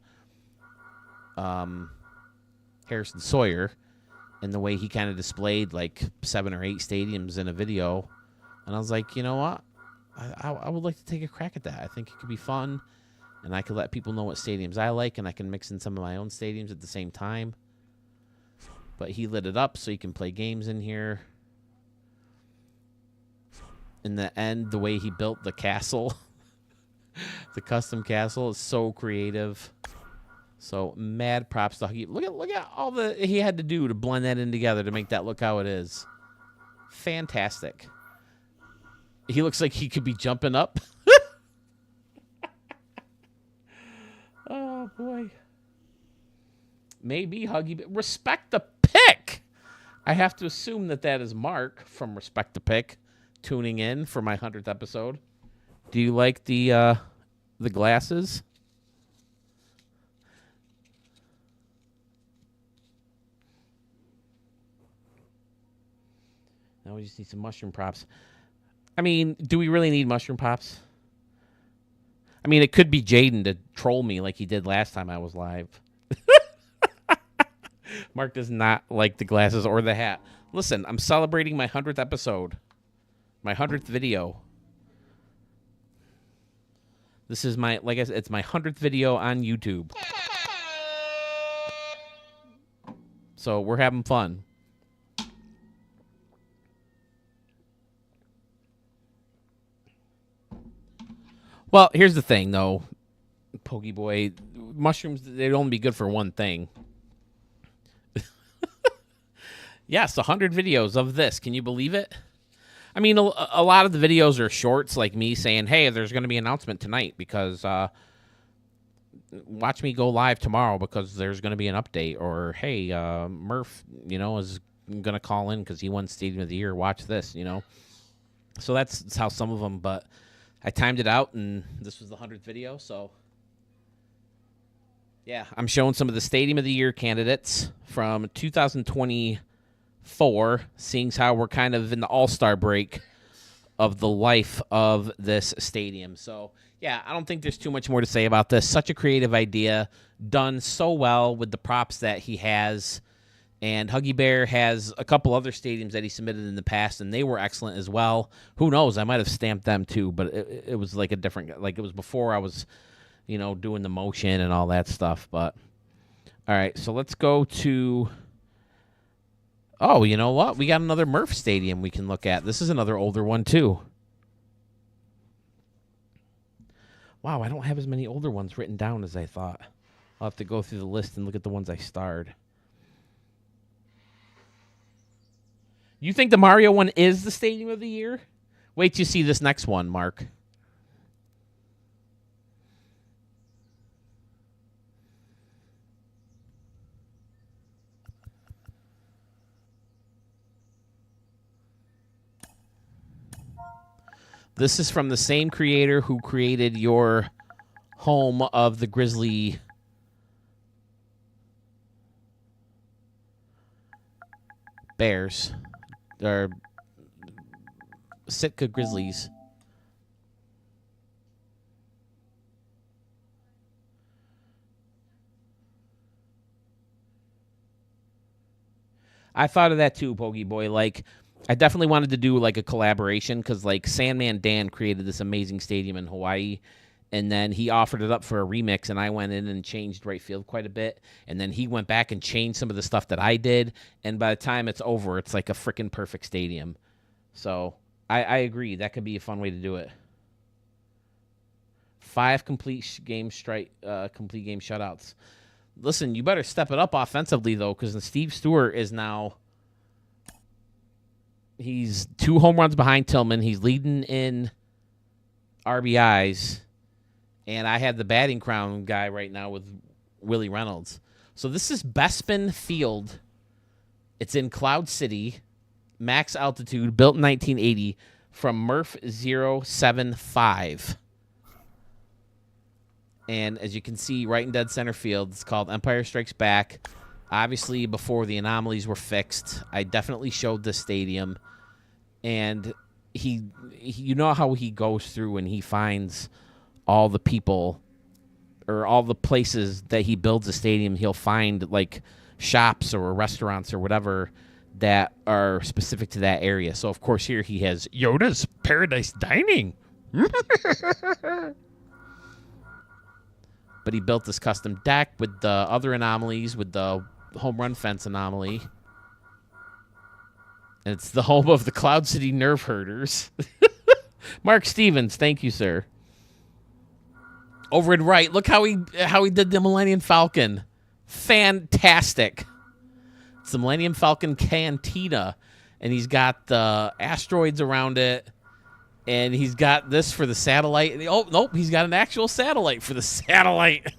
Harrison Sawyer and the way he kind of displayed like 7 or 8 stadiums in a video. And I was like, you know what? I would like to take a crack at that. I think it could be fun. And I could let people know what stadiums I like, and I can mix in some of my own stadiums at the same time. But he lit it up so you can play games in here. In the end, the way he built the castle, the custom castle, is so creative. So mad props to Huggy. Look at all the he had to do to blend that in together to make that look how it is. Fantastic. He looks like he could be jumping up. Maybe Huggy. Respect the Pick. I have to assume that is Mark from Respect the Pick tuning in for my 100th episode. Do you like the glasses? Now we just need some mushroom props. I mean, do we really need mushroom pops? I mean, it could be Jaden to troll me like he did last time I was live. Mark does not like the glasses or the hat. Listen, I'm celebrating my 100th episode. My 100th video. This is my, like I said, it's my 100th video on YouTube. So we're having fun. Well, here's the thing, though, Pokey Boy. Mushrooms, they'd only be good for one thing. Yes, 100 videos of this. Can you believe it? I mean, a lot of the videos are shorts, like me saying, hey, there's going to be an announcement tonight because watch me go live tomorrow because there's going to be an update. Or, hey, Murf, is going to call in because he won Stadium of the Year. Watch this, So that's how some of them, but I timed it out, and this was the 100th video, so yeah, I'm showing some of the Stadium of the Year candidates from 2024, seeing how we're kind of in the all-star break of the life of this stadium. So, yeah, I don't think there's too much more to say about this. Such a creative idea, done so well with the props that he has. And Huggy Bear has a couple other stadiums that he submitted in the past, and they were excellent as well. Who knows? I might have stamped them too, but it was like a different, like it was before I was, doing the motion and all that stuff. But all right, so let's go to. Oh, you know what? We got another Murf stadium we can look at. This is another older one too. Wow, I don't have as many older ones written down as I thought. I'll have to go through the list and look at the ones I starred. You think the Mario one is the Stadium of the Year? Wait till you see this next one, Mark. This is from the same creator who created your home of the Grizzly Bears. Or Sitka Grizzlies. I thought of that too, Pokey Boy. Like, I definitely wanted to do like a collaboration because like Sandman Dan created this amazing stadium in Hawaii. And then he offered it up for a remix, and I went in and changed right field quite a bit. And then he went back and changed some of the stuff that I did. And by the time it's over, it's like a freaking perfect stadium. So I agree. That could be a fun way to do it. 5 complete game shutouts. Listen, you better step it up offensively, though, because Steve Stewart is now... He's 2 home runs behind Tillman. He's leading in RBIs. And I have the batting crown guy right now with Willie Reynolds. So this is Bespin Field. It's in Cloud City. Max altitude, built in 1980 from Murf 075. And as you can see, right in dead center field, it's called Empire Strikes Back. Obviously, before the anomalies were fixed, I definitely showed this stadium. And he you know how he goes through and he finds all the people or all the places that he builds a stadium. He'll find like shops or restaurants or whatever that are specific to that area. So, of course, here he has Yoda's Paradise Dining. But he built this custom deck with the other anomalies, with the home run fence anomaly. And it's the home of the Cloud City Nerve Herders. Mark Stevens, thank you, sir. Over and right, look how he did the Millennium Falcon. Fantastic. It's the Millennium Falcon Cantina, and he's got the asteroids around it, and he's got this for the satellite. Oh, nope, he's got an actual satellite for the satellite.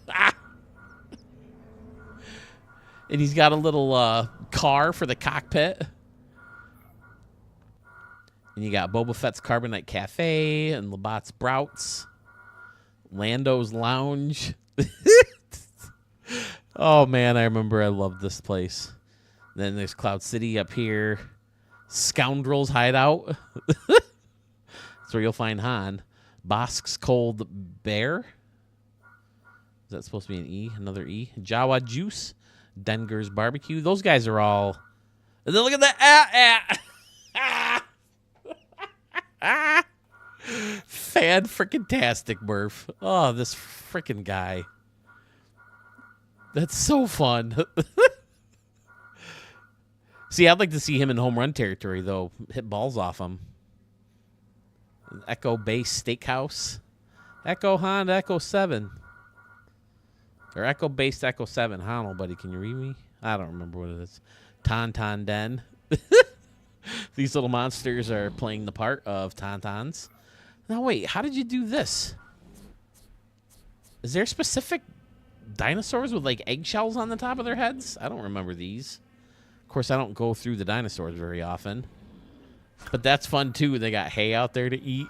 And he's got a little car for the cockpit. And you got Boba Fett's Carbonite Cafe and Labatt's Brouts. Lando's Lounge. Oh, man, I remember I loved this place. Then there's Cloud City up here. Scoundrel's Hideout. That's where you'll find Han. Bosk's Cold Bear. Is that supposed to be an E? Another E. Jawa Juice. Denger's Barbecue. Those guys are all... And then look at that. Fan-frickin-tastic, Murf. Oh, this frickin' guy. That's so fun. See, I'd like to see him in home run territory, though. Hit balls off him. Echo Base Steakhouse. Echo Honda Echo 7. Or Echo Base Echo 7. I don't know, buddy. Can you read me? I don't remember what it is. Tauntaun Den. These little monsters are playing the part of Tauntauns. Now, wait. How did you do this? Is there specific dinosaurs with, like, eggshells on the top of their heads? I don't remember these. Of course, I don't go through the dinosaurs very often. But that's fun, too. They got hay out there to eat.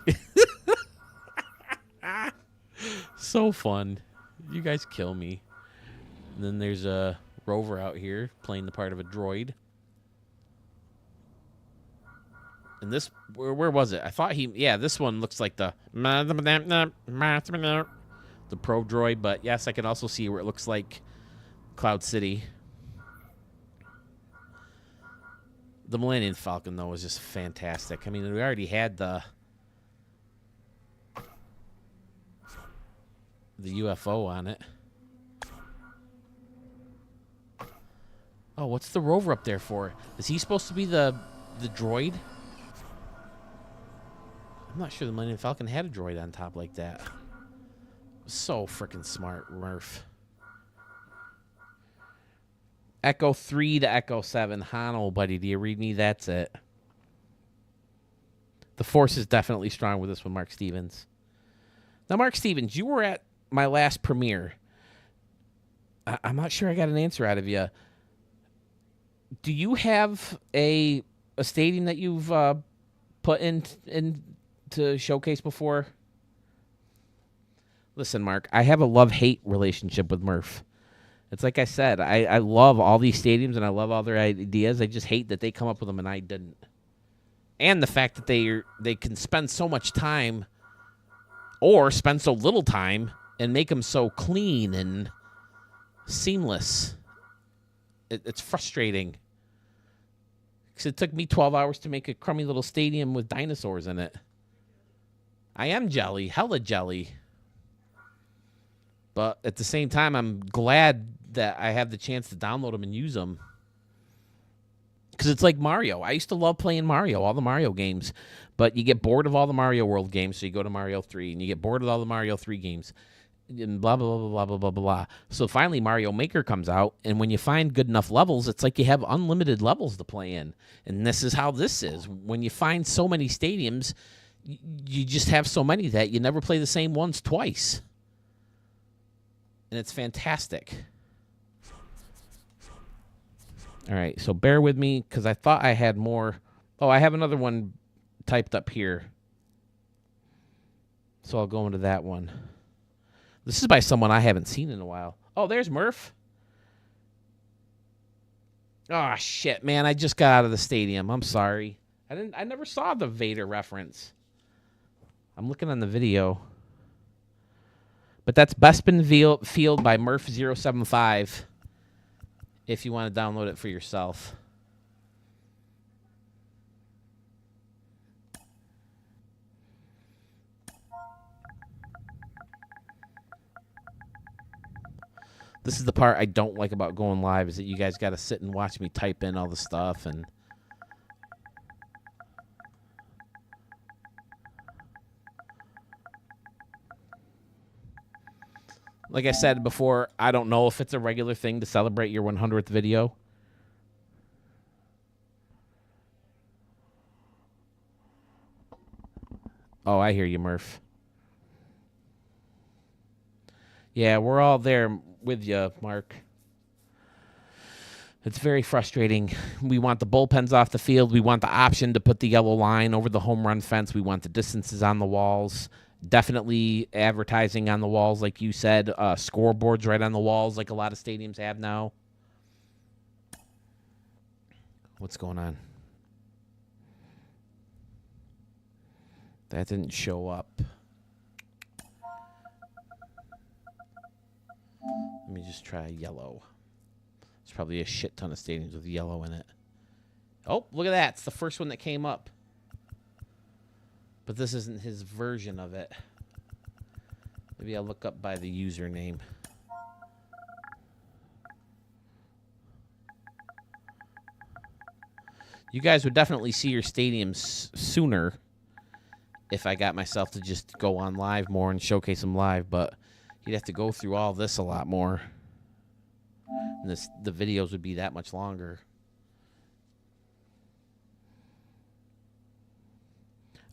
So fun. You guys kill me. And then there's a rover out here playing the part of a droid. And this, where was it? I thought this one looks like the pro droid. But yes, I can also see where it looks like Cloud City. The Millennium Falcon, though, was just fantastic. I mean, we already had the UFO on it. Oh, what's the rover up there for? Is he supposed to be the droid? I'm not sure the Millennium Falcon had a droid on top like that. So freaking smart, Murf. Echo 3 to Echo 7. Han, old buddy, do you read me? That's it. The Force is definitely strong with this one, Mark Stevens. Now, Mark Stevens, you were at my last premiere. I'm not sure I got an answer out of you. Do you have a stadium that you've put in to showcase before? Listen, Mark, I have a love-hate relationship with Murf. It's like I said, I love all these stadiums and I love all their ideas. I just hate that they come up with them and I didn't. And the fact that they can spend so much time or spend so little time and make them so clean and seamless. It's frustrating. Because it took me 12 hours to make a crummy little stadium with dinosaurs in it. I am jelly, hella jelly. But at the same time, I'm glad that I have the chance to download them and use them. Because it's like Mario. I used to love playing Mario, all the Mario games. But you get bored of all the Mario World games, so you go to Mario 3. And you get bored of all the Mario 3 games. And blah, blah, blah, blah, blah, blah, blah. So finally Mario Maker comes out. And when you find good enough levels, it's like you have unlimited levels to play in. And this is how this is. When you find so many stadiums, you just have so many that you never play the same ones twice. And it's fantastic. All right, so bear with me because I thought I had more. Oh, I have another one typed up here. So I'll go into that one. This is by someone I haven't seen in a while. Oh, there's Murf. Oh, shit, man. I just got out of the stadium. I'm sorry. I never saw the Vader reference. I'm looking on the video. But that's Basin Field by Murf075 if you want to download it for yourself. This is the part I don't like about going live is that you guys got to sit and watch me type in all the stuff and... Like I said before, I don't know if it's a regular thing to celebrate your 100th video. Oh, I hear you, Murf. Yeah, we're all there with you, Mark. It's very frustrating. We want the bullpens off the field. We want the option to put the yellow line over the home run fence. We want the distances on the walls. Definitely advertising on the walls, like you said. Scoreboards right on the walls, like a lot of stadiums have now. What's going on? That didn't show up. Let me just try yellow. There's probably a shit ton of stadiums with yellow in it. Oh, look at that. It's the first one that came up. But this isn't his version of it. Maybe I'll look up by the username. You guys would definitely see your stadiums sooner if I got myself to just go on live more and showcase them live, but you'd have to go through all this a lot more. And the videos would be that much longer.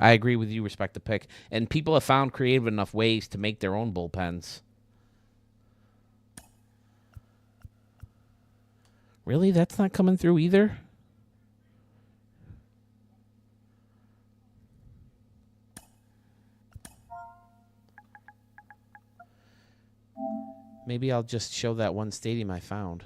I agree with you, respect the pick. And people have found creative enough ways to make their own bullpens. Really? That's not coming through either? Maybe I'll just show that one stadium I found.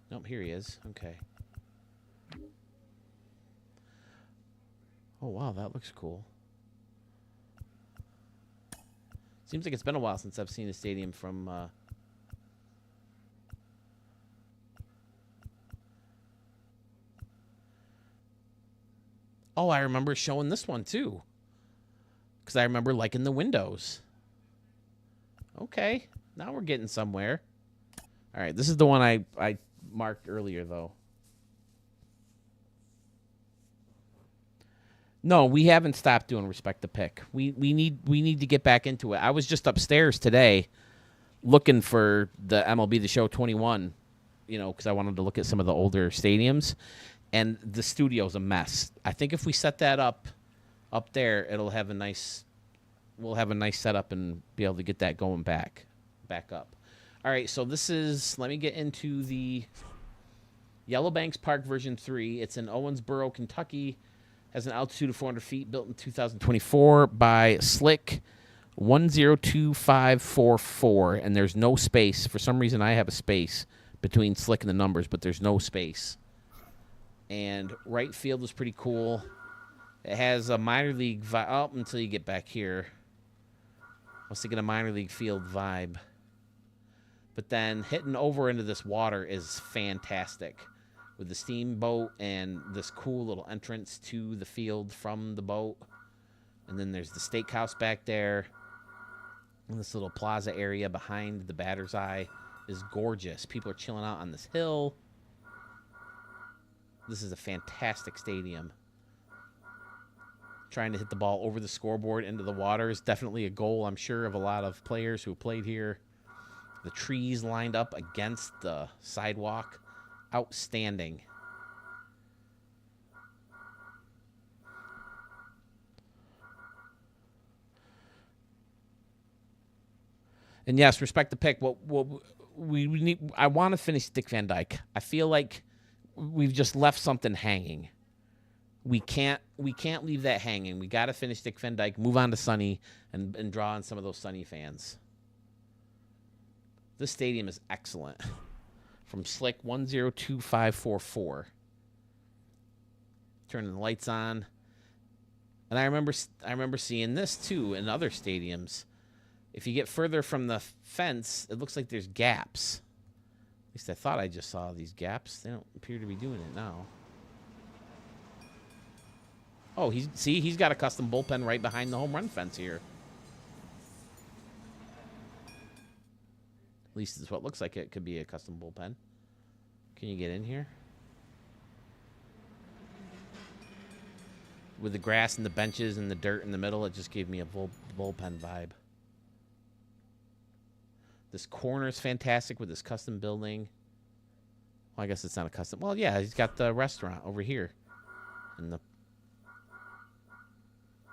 Nope, here he is. Okay. Oh, wow, that looks cool. Seems like it's been a while since I've seen a stadium from... Oh, I remember showing this one, too. Because I remember liking the windows. Okay. Now we're getting somewhere. All right. This is the one I marked earlier, though. No, we haven't stopped doing Respect the Pick. We need to get back into it. I was just upstairs today looking for the MLB The Show 21, you know, because I wanted to look at some of the older stadiums. And the studio's a mess. I think if we set that up there, it'll have a nice, we'll have a nice setup and be able to get that going back up. All right, so this is, let me get into the Yellow Banks Park version 3. It's in Owensboro, Kentucky. Has an altitude of 400 feet, built in 2024 by Slick 102544. And there's no space. For some reason, I have a space between Slick and the numbers, but there's no space. And right field is pretty cool. It has a minor league vibe. Oh, until you get back here. I was thinking a minor league field vibe. But then hitting over into this water is fantastic. With the steamboat and this cool little entrance to the field from the boat. And then there's the steakhouse back there. And this little plaza area behind the batter's eye is gorgeous. People are chilling out on this hill. This is a fantastic stadium. Trying to hit the ball over the scoreboard into the water is definitely a goal, I'm sure, of a lot of players who played here. The trees lined up against the sidewalk. Outstanding. And yes, respect the pick. What we need. I want to finish Dick Van Dyke. I feel like we've just left something hanging. We can't leave that hanging. We got to finish Dick Van Dyke, move on to Sonny, and draw on some of those Sonny fans. This stadium is excellent. From Slick 102544. Turning the lights on. And I remember seeing this too in other stadiums. If you get further from the fence, it looks like there's gaps. At least I thought I just saw these gaps. They don't appear to be doing it now. Oh, he's got a custom bullpen right behind the home run fence here. At least it's what looks like it could be a custom bullpen. Can you get in here? With the grass and the benches and the dirt in the middle, it just gave me a bullpen vibe. This corner is fantastic with this custom building. Well, I guess it's not a custom. Well, yeah, he's got the restaurant over here. And the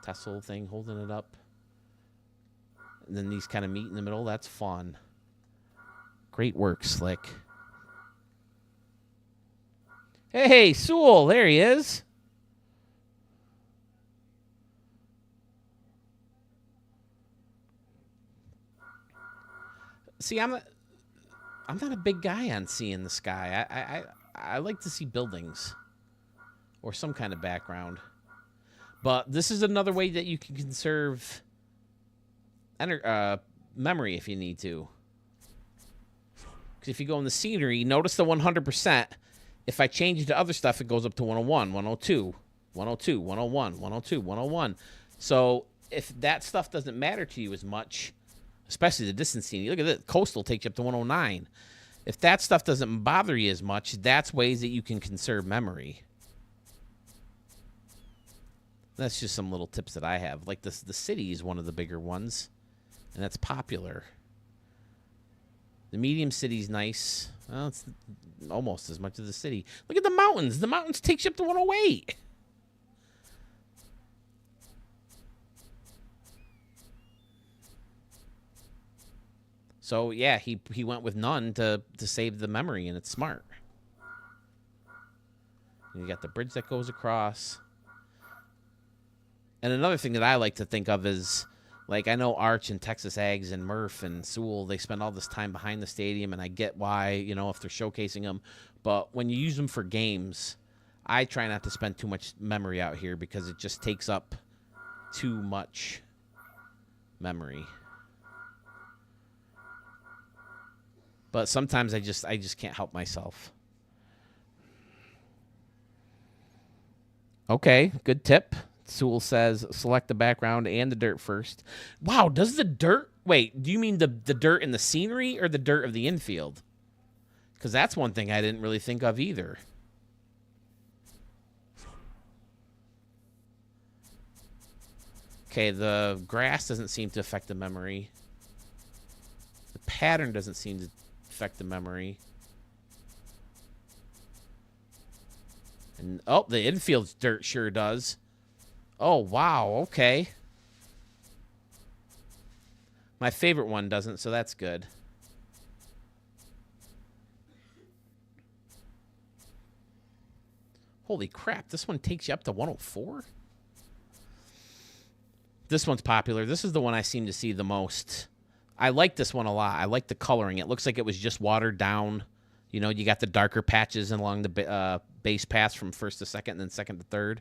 tassel thing holding it up. And then these kind of meet in the middle. That's fun. Great work, Slick. Hey, Sewell, there he is. See, I'm not a big guy on seeing the sky. I like to see buildings or some kind of background. But this is another way that you can conserve memory if you need to. Because if you go in the scenery, notice the 100%. If I change it to other stuff, it goes up to 101, 102, 102, 101, 102, 101. So if that stuff doesn't matter to you as much, especially the distance scene, look at it, coastal takes you up to 109. If that stuff doesn't bother you as much, that's ways that you can conserve memory. That's just some little tips that I have. Like the city is one of the bigger ones, and that's popular. The medium city's nice. Well, it's almost as much as the city. Look at the mountains. The mountains takes you up to 108. So, yeah, he went with none to save the memory, and it's smart. And you got the bridge that goes across. And another thing that I like to think of is, like, I know Arch and Texas Ags and Murf and Sewell, they spend all this time behind the stadium, and I get why, you know, if they're showcasing them. But when you use them for games, I try not to spend too much memory out here because it just takes up too much memory. But sometimes I just can't help myself. Okay, good tip. Sewell says, select the background and the dirt first. Wow, does the dirt... Wait, do you mean the dirt in the scenery or the dirt of the infield? Because that's one thing I didn't really think of either. Okay, the grass doesn't seem to affect the memory. The pattern doesn't seem to affect the memory. And, oh, the infield's dirt sure does. Oh, wow, okay. My favorite one doesn't, so that's good. Holy crap, this one takes you up to 104? This one's popular. This is the one I seem to see the most. I like this one a lot. I like the coloring. It looks like it was just watered down. You know, you got the darker patches along the base paths from first to second and then second to third.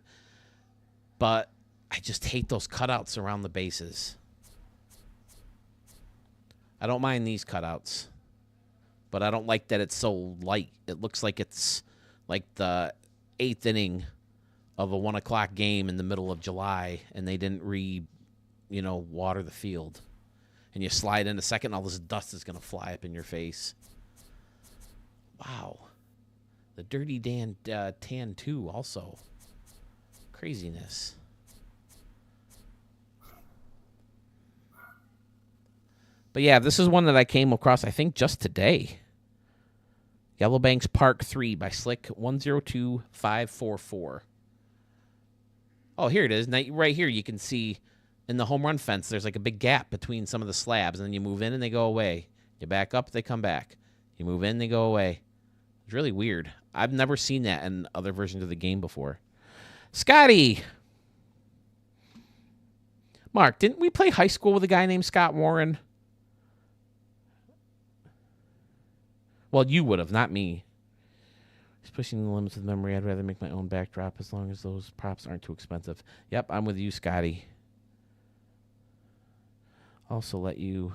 But I just hate those cutouts around the bases. I don't mind these cutouts. But I don't like that it's so light. It looks like it's like the 8th inning of a 1 o'clock game in the middle of July, and they didn't water the field. And you slide into second, and all this dust is going to fly up in your face. Wow. The Dirty Dan Tan 2 also. Craziness. But yeah, this is one that I came across, I think, just today. Yellowbanks Park 3 by Slick 102544. Oh, here it is. Now, right here you can see in the home run fence there's like a big gap between some of the slabs, and then you move in and they go away. You back up, they come back. You move in, they go away. It's really weird. I've never seen that in other versions of the game before. Scotty! Mark, didn't we play high school with a guy named Scott Warren? Well, you would have, not me. He's pushing the limits of memory. I'd rather make my own backdrop as long as those props aren't too expensive. Yep, I'm with you, Scotty. Also let you...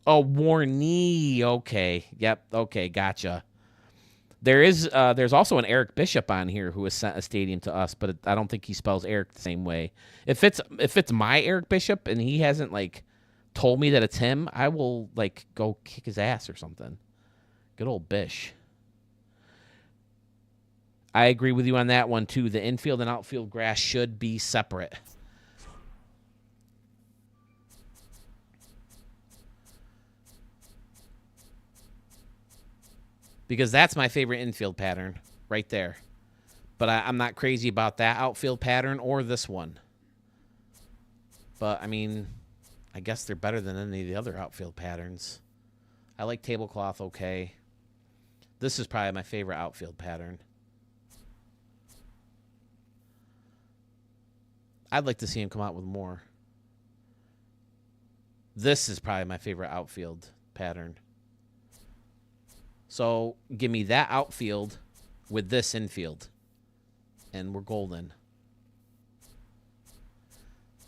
Oh, Warney. Okay. Yep. Okay, gotcha. There's also an Eric Bishop on here who has sent a stadium to us, but I don't think he spells Eric the same way. If it's my Eric Bishop and he hasn't told me that it's him, I will go kick his ass or something. Good old Bish. I agree with you on that one too. The infield and outfield grass should be separate. Because that's my favorite infield pattern right there. But I'm not crazy about that outfield pattern or this one. But, I mean, I guess they're better than any of the other outfield patterns. I like tablecloth okay. This is probably my favorite outfield pattern. I'd like to see him come out with more. This is probably my favorite outfield pattern. So give me that outfield with this infield. And we're golden.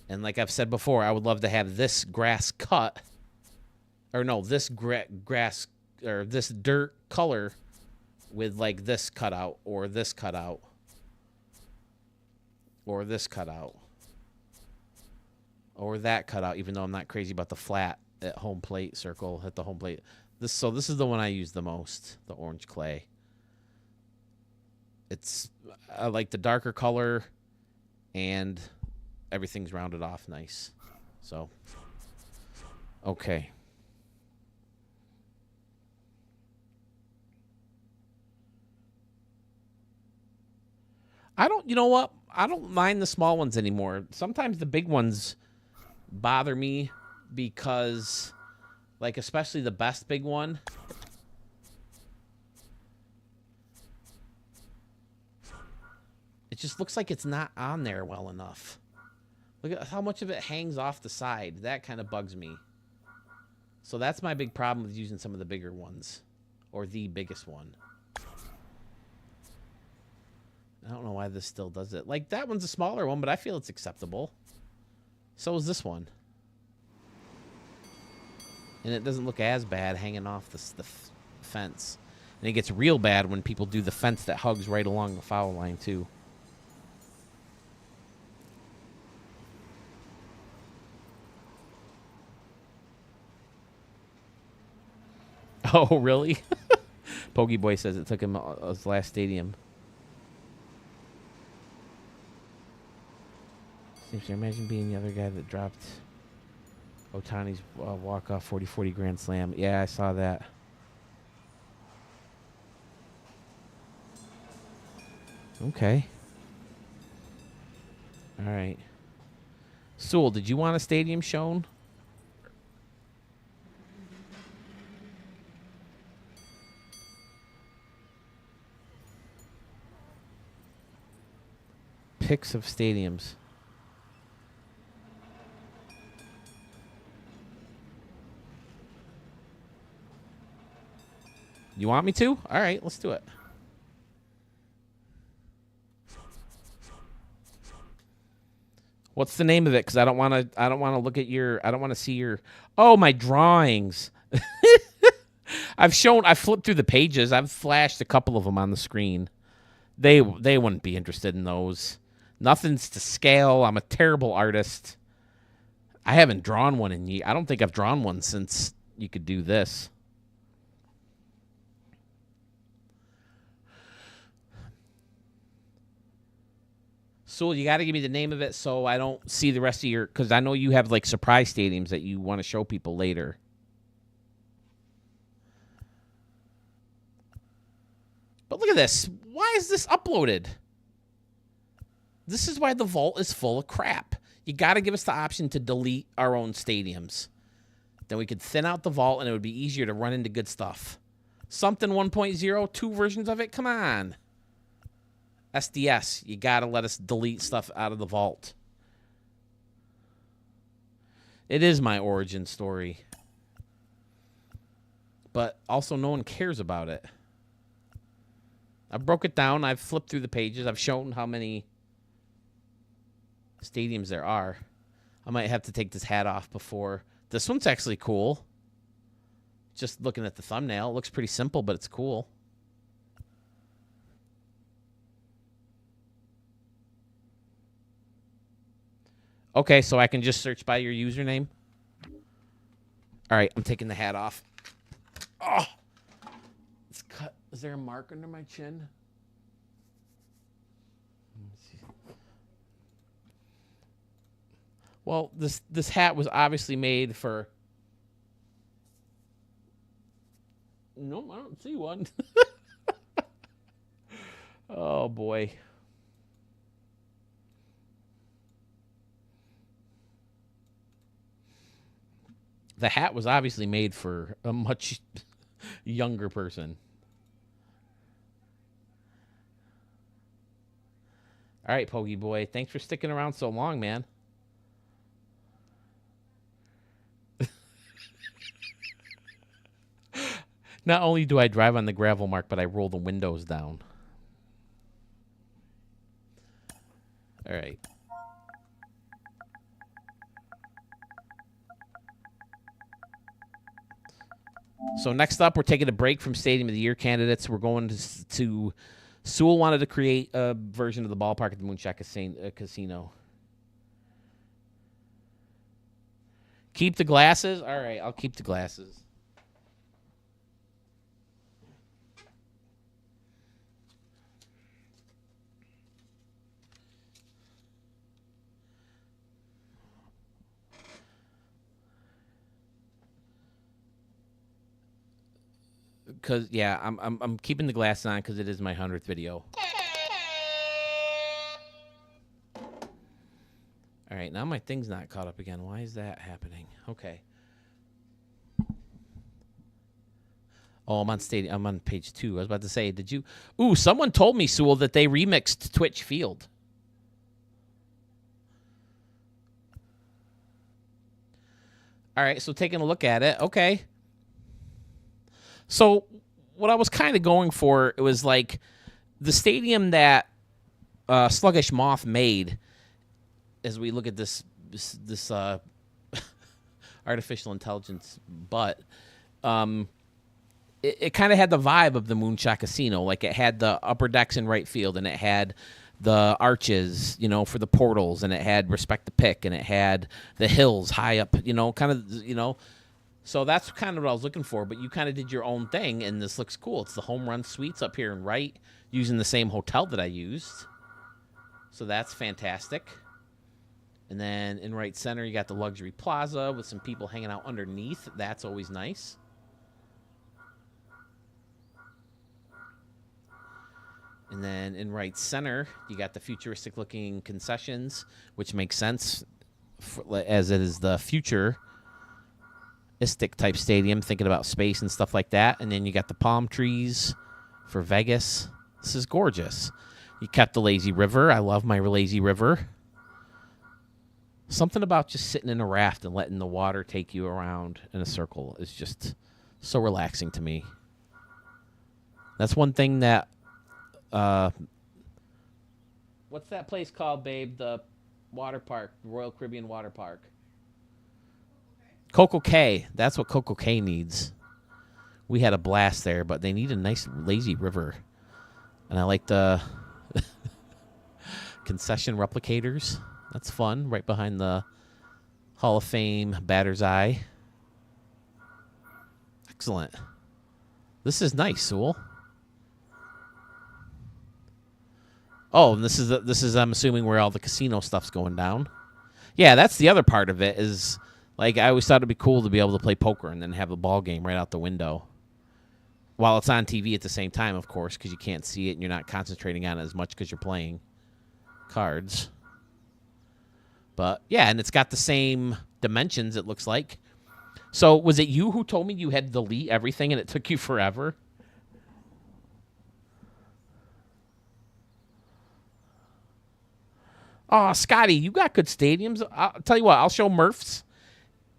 And like I've said before, I would love to have this grass cut. Or no, this grass or this dirt color with like this cutout or this cutout. Or this cutout. Or that cutout, even though I'm not crazy about the flat at home plate circle at the home plate. This is the one I use the most, the orange clay. I like the darker color, and everything's rounded off nice. So, okay. You know what? I don't mind the small ones anymore. Sometimes the big ones bother me because, like, especially the best big one. It just looks like it's not on there well enough. Look at how much of it hangs off the side. That kind of bugs me. So that's my big problem with using some of the bigger ones. Or the biggest one. I don't know why this still does it. Like, that one's a smaller one, but I feel it's acceptable. So is this one. And it doesn't look as bad hanging off the fence. And it gets real bad when people do the fence that hugs right along the foul line, too. Oh, really? Pokey Boy says it took him his last stadium. Imagine being the other guy that dropped Ohtani's walk-off 40-40 grand slam. Yeah, I saw that. Okay. All right. Sewell, did you want a stadium shown? Pics of stadiums. You want me to? All right, let's do it. What's the name of it? Because I don't want to look at your. I don't want to see your. Oh, my drawings. I've flipped through the pages. I've flashed a couple of them on the screen. They wouldn't be interested in those. Nothing's to scale. I'm a terrible artist. I haven't drawn one in years. I don't think I've drawn one since you could do this. So you got to give me the name of it so I don't see the rest of your... Because I know you have, like, surprise stadiums that you want to show people later. But look at this. Why is this uploaded? This is why the vault is full of crap. You got to give us the option to delete our own stadiums. Then we could thin out the vault, and it would be easier to run into good stuff. Something 1.0, 2 versions of it? Come on. SDS, you got to let us delete stuff out of the vault. It is my origin story. But also no one cares about it. I broke it down. I've flipped through the pages. I've shown how many stadiums there are. I might have to take this hat off before. This one's actually cool. Just looking at the thumbnail, it looks pretty simple, but it's cool. Okay, so I can just search by your username? All right, I'm taking the hat off. Oh! It's cut. Is there a mark under my chin? Let's see. Well, this hat was obviously made for... Nope, I don't see one. Oh, boy. The hat was obviously made for a much younger person. All right, Poggy Boy. Thanks for sticking around so long, man. Not only do I drive on the gravel mark, but I roll the windows down. All right. So next up, we're taking a break from Stadium of the Year candidates. We're going to Sewell wanted to create a version of the ballpark at the Moonshot Casino. Keep the glasses? All right, I'll keep the glasses. Because yeah, I'm keeping the glasses on because it is my 100th video. All right, now my thing's not caught up again. Why is that happening? Okay. Oh, I'm on page 2. I was about to say, did you? Ooh, someone told me, Sewell, that they remixed Twitch Field. All right, so taking a look at it, okay. So what I was kind of going for, it was like the stadium that Sluggish Moth made. As we look at this artificial intelligence butt, it kind of had the vibe of the Moonshot Casino. Like it had the upper decks in right field, and it had the arches, for the portals, and it had Respect the Pick, and it had the hills high up, kind of. So that's kind of what I was looking for, but you kind of did your own thing, and this looks cool. It's the home run suites up here in right, using the same hotel that I used. So that's fantastic. And then in right center, you got the luxury plaza with some people hanging out underneath. That's always nice. And then in right center, you got the futuristic-looking concessions, which makes sense as it is the future type stadium, thinking about space and stuff like that. And then you got the palm trees for Vegas. This is gorgeous. You kept the lazy river. I love my lazy river. Something about just sitting in a raft and letting the water take you around in a circle is just so relaxing to me. That's one thing that what's that place called, babe? The water park, Royal Caribbean Water Park. Coco Cay. That's what Coco Cay needs. We had a blast there, but they need a nice lazy river. And I like the concession replicators. That's fun. Right behind the Hall of Fame batter's eye. Excellent. This is nice, Sewell. Oh, and this is I'm assuming where all the casino stuff's going down. Yeah, that's the other part of it is, like, I always thought it'd be cool to be able to play poker and then have a ball game right out the window. While it's on TV at the same time, of course, because you can't see it and you're not concentrating on it as much because you're playing cards. But, yeah, and it's got the same dimensions, it looks like. So, was it you who told me you had to delete everything and it took you forever? Oh, Scotty, you got good stadiums. I'll tell you what, I'll show Murf's.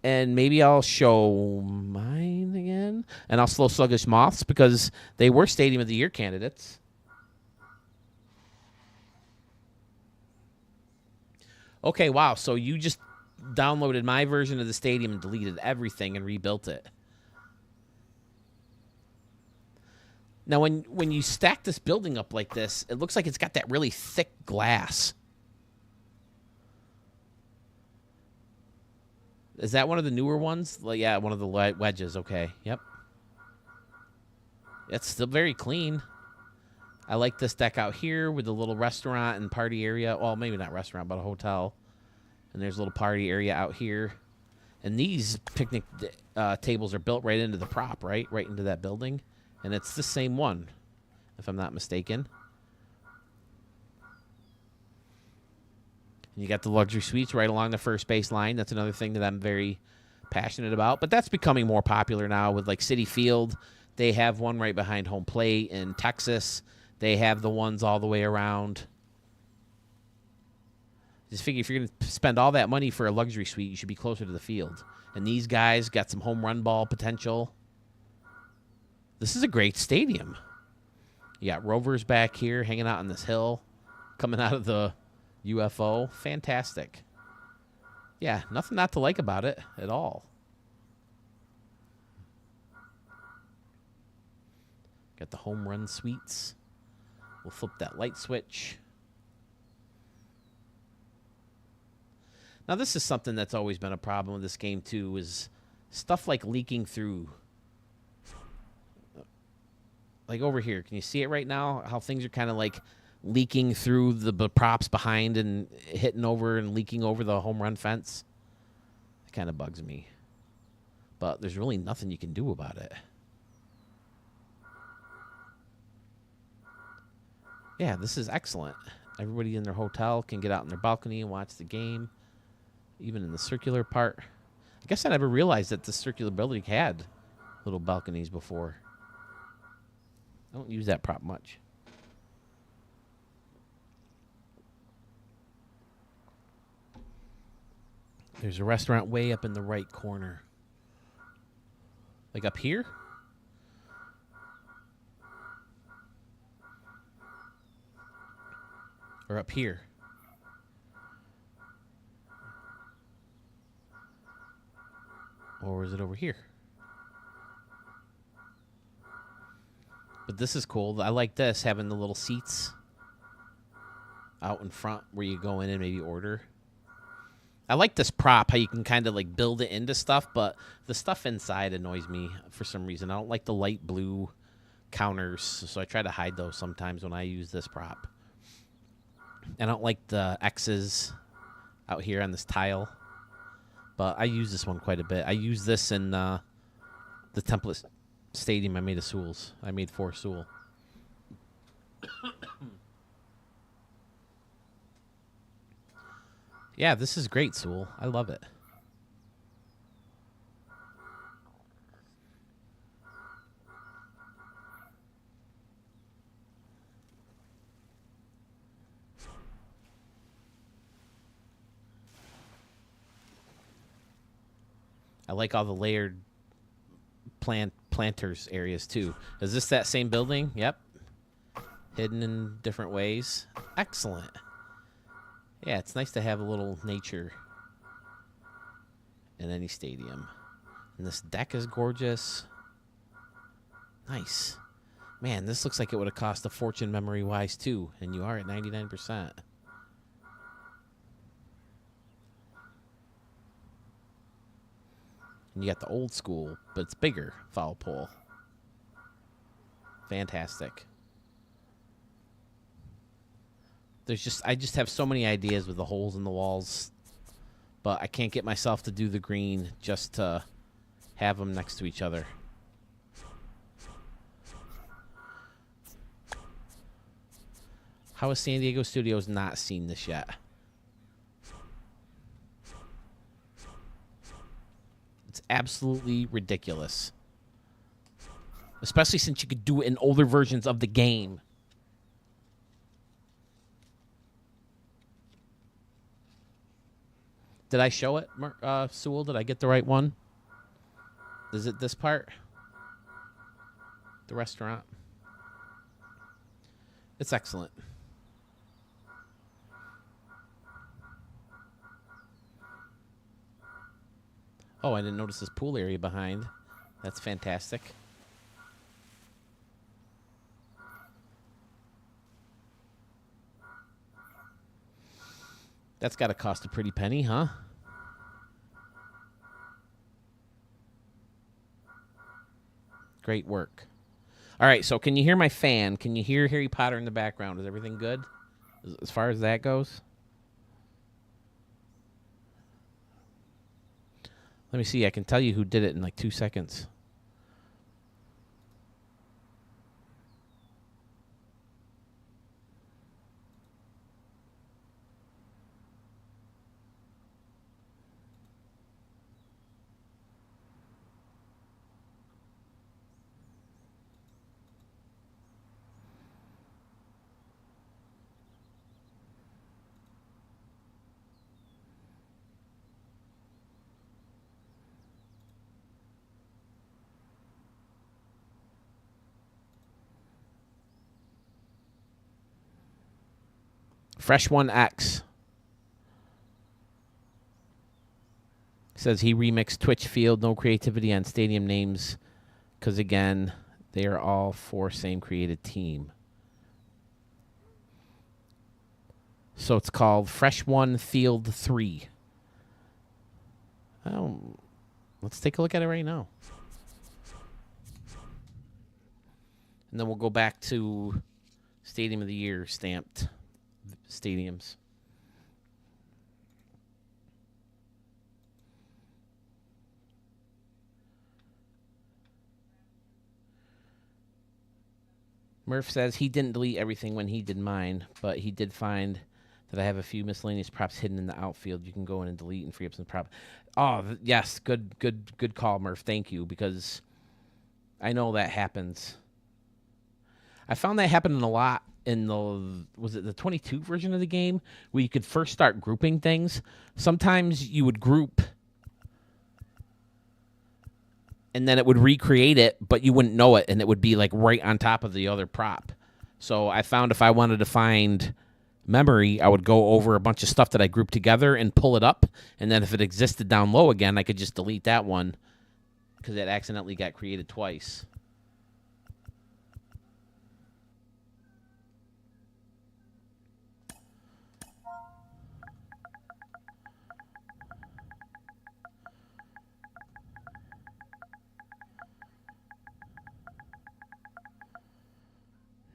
And maybe I'll show mine again. And I'll slow Sluggish Moths because they were Stadium of the Year candidates. Okay, wow. So you just downloaded my version of the stadium and deleted everything and rebuilt it. Now, when you stack this building up like this, it looks like it's got that really thick glass. Is that one of the newer ones? Like, yeah, one of the wedges. Okay, yep. It's still very clean. I like this deck out here with the little restaurant and party area. Well, maybe not restaurant, but a hotel. And there's a little party area out here. And these picnic tables are built right into the prop, right? Right into that building. And it's the same one, if I'm not mistaken. And you got the luxury suites right along the first base line. That's another thing that I'm very passionate about. But that's becoming more popular now with like Citi Field. They have one right behind home plate. In Texas, they have the ones all the way around. Just figure if you're going to spend all that money for a luxury suite, you should be closer to the field. And these guys got some home run ball potential. This is a great stadium. You got Rovers back here hanging out on this hill, coming out of the UFO. Fantastic. Yeah, nothing not to like about it at all. Got the home run suites. We'll flip that light switch. Now, this is something that's always been a problem with this game, too, is stuff like leaking through. Like over here. Can you see it right now? How things are kind of like leaking through the props behind and hitting over and leaking over the home run fence? It kind of bugs me. But there's really nothing you can do about it. Yeah, this is excellent. Everybody in their hotel can get out on their balcony and watch the game, even in the circular part. I guess I never realized that the circular building had little balconies before. I don't use that prop much. There's a restaurant way up in the right corner. Like up here? Or up here? Or is it over here? But this is cool. I like this, having the little seats out in front where you go in and maybe order. I like this prop, how you can kind of like build it into stuff, but the stuff inside annoys me for some reason. I don't like the light blue counters, so I try to hide those sometimes when I use this prop. I don't like the X's out here on this tile, but I use this one quite a bit. I use this in the template stadium I made of Sewell's. I made 4 Sewell. Yeah, this is great, Sewell. I love it. I like all the layered planters areas too. Is this that same building? Yep. Hidden in different ways. Excellent. Yeah, it's nice to have a little nature in any stadium. And this deck is gorgeous. Nice. Man, this looks like it would have cost a fortune memory-wise too, and you are at 99%. And you got the old school, but it's bigger foul pole. Fantastic. I just have so many ideas with the holes in the walls, but I can't get myself to do the green just to have them next to each other. How has San Diego Studios not seen this yet? It's absolutely ridiculous. Especially since you could do it in older versions of the game. Did I show it, Sewell? Did I get the right one? Is it this part? The restaurant? It's excellent. Oh, I didn't notice this pool area behind. That's fantastic. That's got to cost a pretty penny, huh? Great work. All right, so can you hear my fan? Can you hear Harry Potter in the background? Is everything good as far as that goes? Let me see. I can tell you who did it in like 2 seconds. Fresh One X says he remixed Twitch Field. No creativity on stadium names because, again, they are all for same created team. So it's called Fresh One Field 3. Oh, let's take a look at it right now. And then we'll go back to Stadium of the Year stamped stadiums. Murf says he didn't delete everything when he did mine, but he did find that I have a few miscellaneous props hidden in the outfield. You can go in and delete and free up some prop. Oh, yes, good call, Murf. Thank you, because I know that happens. I found that happening a lot in the, was it the 22 version of the game, where you could first start grouping things. Sometimes you would group, and then it would recreate it, but you wouldn't know it, and it would be like right on top of the other prop. So I found if I wanted to find memory, I would go over a bunch of stuff that I grouped together and pull it up, and then if it existed down low again, I could just delete that one because it accidentally got created twice.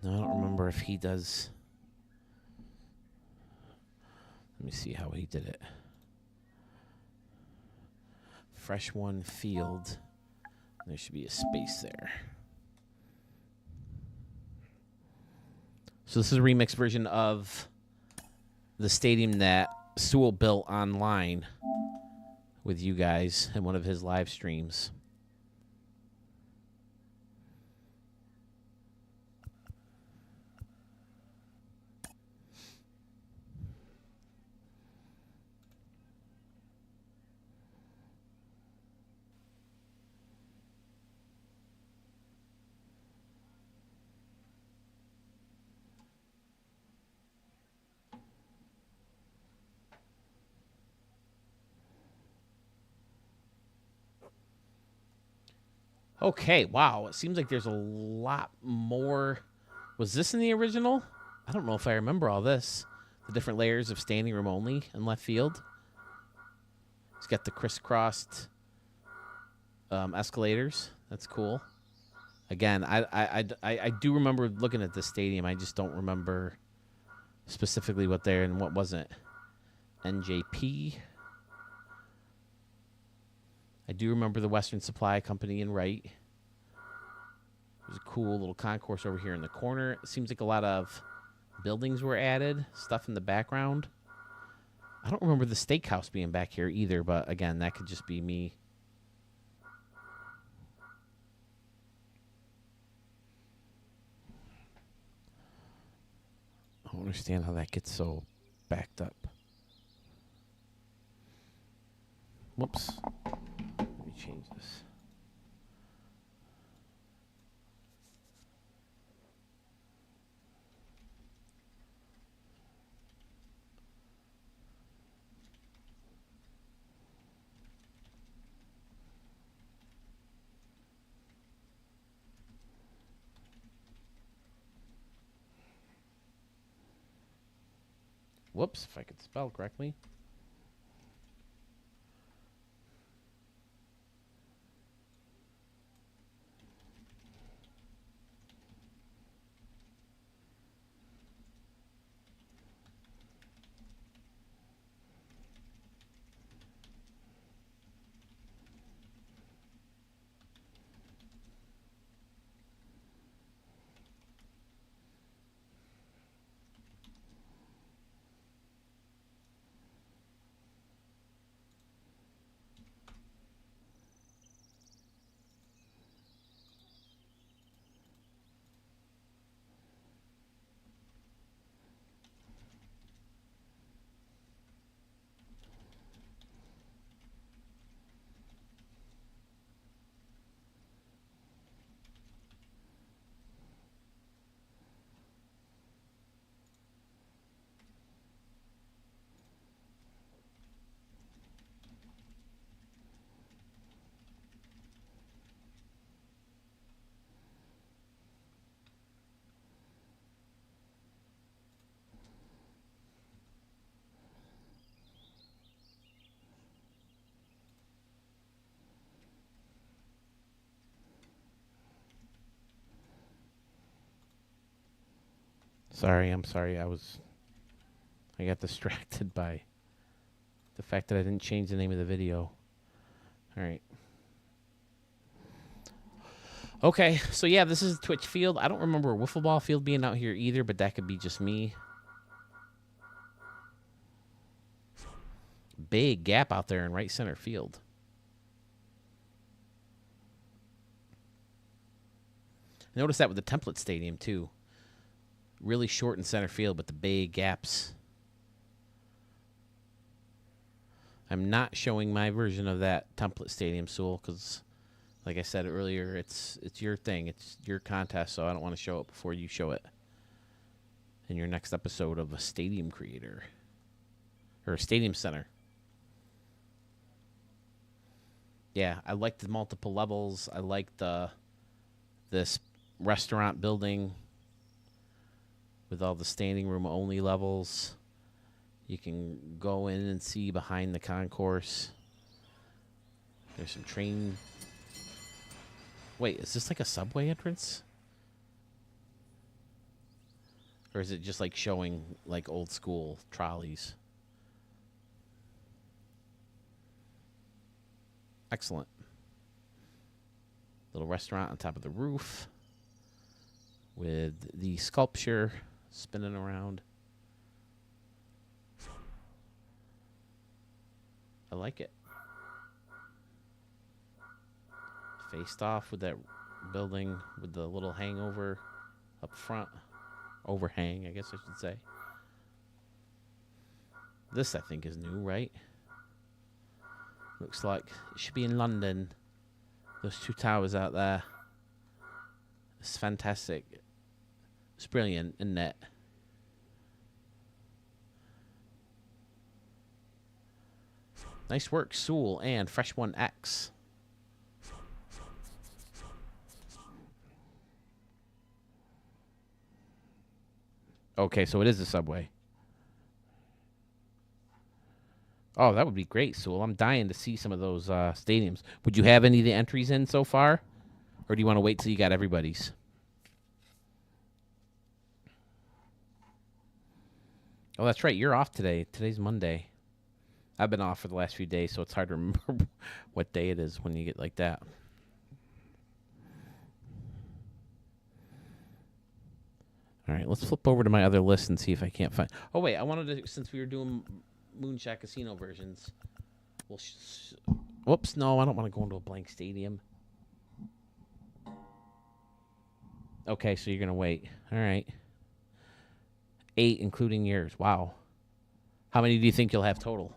No, I don't remember if he does. Let me see how he did it. Fresh One Field. There should be a space there. So this is a remix version of the stadium that Sewell built online with you guys in one of his live streams. Okay, wow. It seems like there's a lot more. Was this in the original? I don't know if I remember all this. The different layers of standing room only in left field. It's got the crisscrossed escalators. That's cool. Again, I do remember looking at this stadium. I just don't remember specifically what there and what wasn't. NJP. I do remember the Western Supply Company in Wright. There's a cool little concourse over here in the corner. It seems like a lot of buildings were added, stuff in the background. I don't remember the steakhouse being back here either, but again, that could just be me. I don't understand how that gets so backed up. Whoops. Let me change this. Whoops, if I could spell correctly. I'm sorry. I got distracted by the fact that I didn't change the name of the video. All right. Okay, so yeah, this is Twitch Field. I don't remember a wiffle ball field being out here either, but that could be just me. Big gap out there in right center field. Notice that with the template stadium, too. Really short in center field, but the big gaps. I'm not showing my version of that template stadium, Sewell, because, like I said earlier, it's your thing. It's your contest, so I don't want to show it before you show it in your next episode of a stadium creator or a stadium center. Yeah, I like the multiple levels. I like this restaurant building with all the standing room only levels. You can go in and see behind the concourse. There's some train. Wait, is this like a subway entrance? Or is it just like showing like old school trolleys? Excellent. Little restaurant on top of the roof with the sculpture spinning around. I like it. Faced off with that building with the little hangover up front. Overhang, I guess I should say. This, I think, is new, right? Looks like it should be in London. Those two towers out there. It's fantastic. It's brilliant, isn't it? Nice work, Sewell and Fresh One X. Okay, so it is the subway. Oh, that would be great, Sewell. I'm dying to see some of those stadiums. Would you have any of the entries in so far? Or do you want to wait till you got everybody's? Oh, that's right. You're off today. Today's Monday. I've been off for the last few days, so it's hard to remember what day it is when you get like that. All right, let's flip over to my other list and see if I can't find... Oh, wait, I wanted to... Since we were doing Moonshot Casino versions... Well, whoops, no, I don't want to go into a blank stadium. Okay, so you're going to wait. All right. 8, including yours. Wow. How many do you think you'll have total?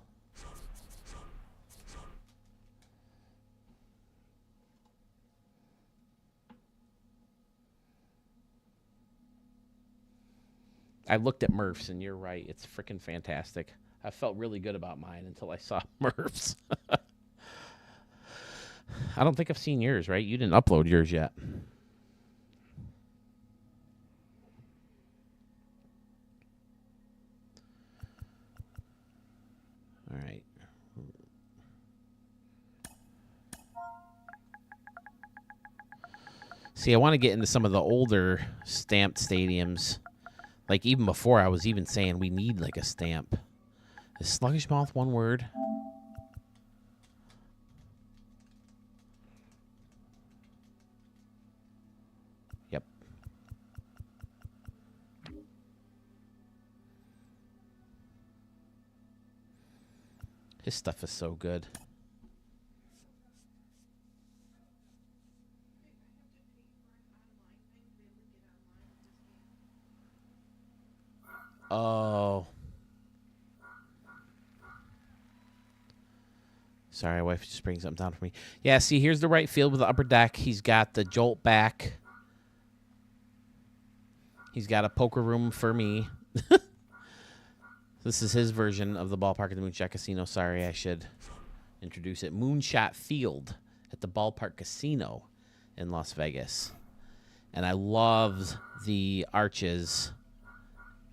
I looked at Murf's, and you're right. It's freaking fantastic. I felt really good about mine until I saw Murf's. I don't think I've seen yours, right? You didn't upload yours yet. All right. See, I want to get into some of the older stamped stadiums. Like, even before I was even saying we need, like, a stamp. Is sluggish mouth one word? Yep. His stuff is so good. Oh. Sorry, my wife just brings something down for me. Yeah, see, here's the right field with the upper deck. He's got the jolt back. He's got a poker room for me. This is his version of the ballpark at the Moonshot Casino. Sorry, I should introduce it. Moonshot Field at the Ballpark Casino in Las Vegas. And I love the arches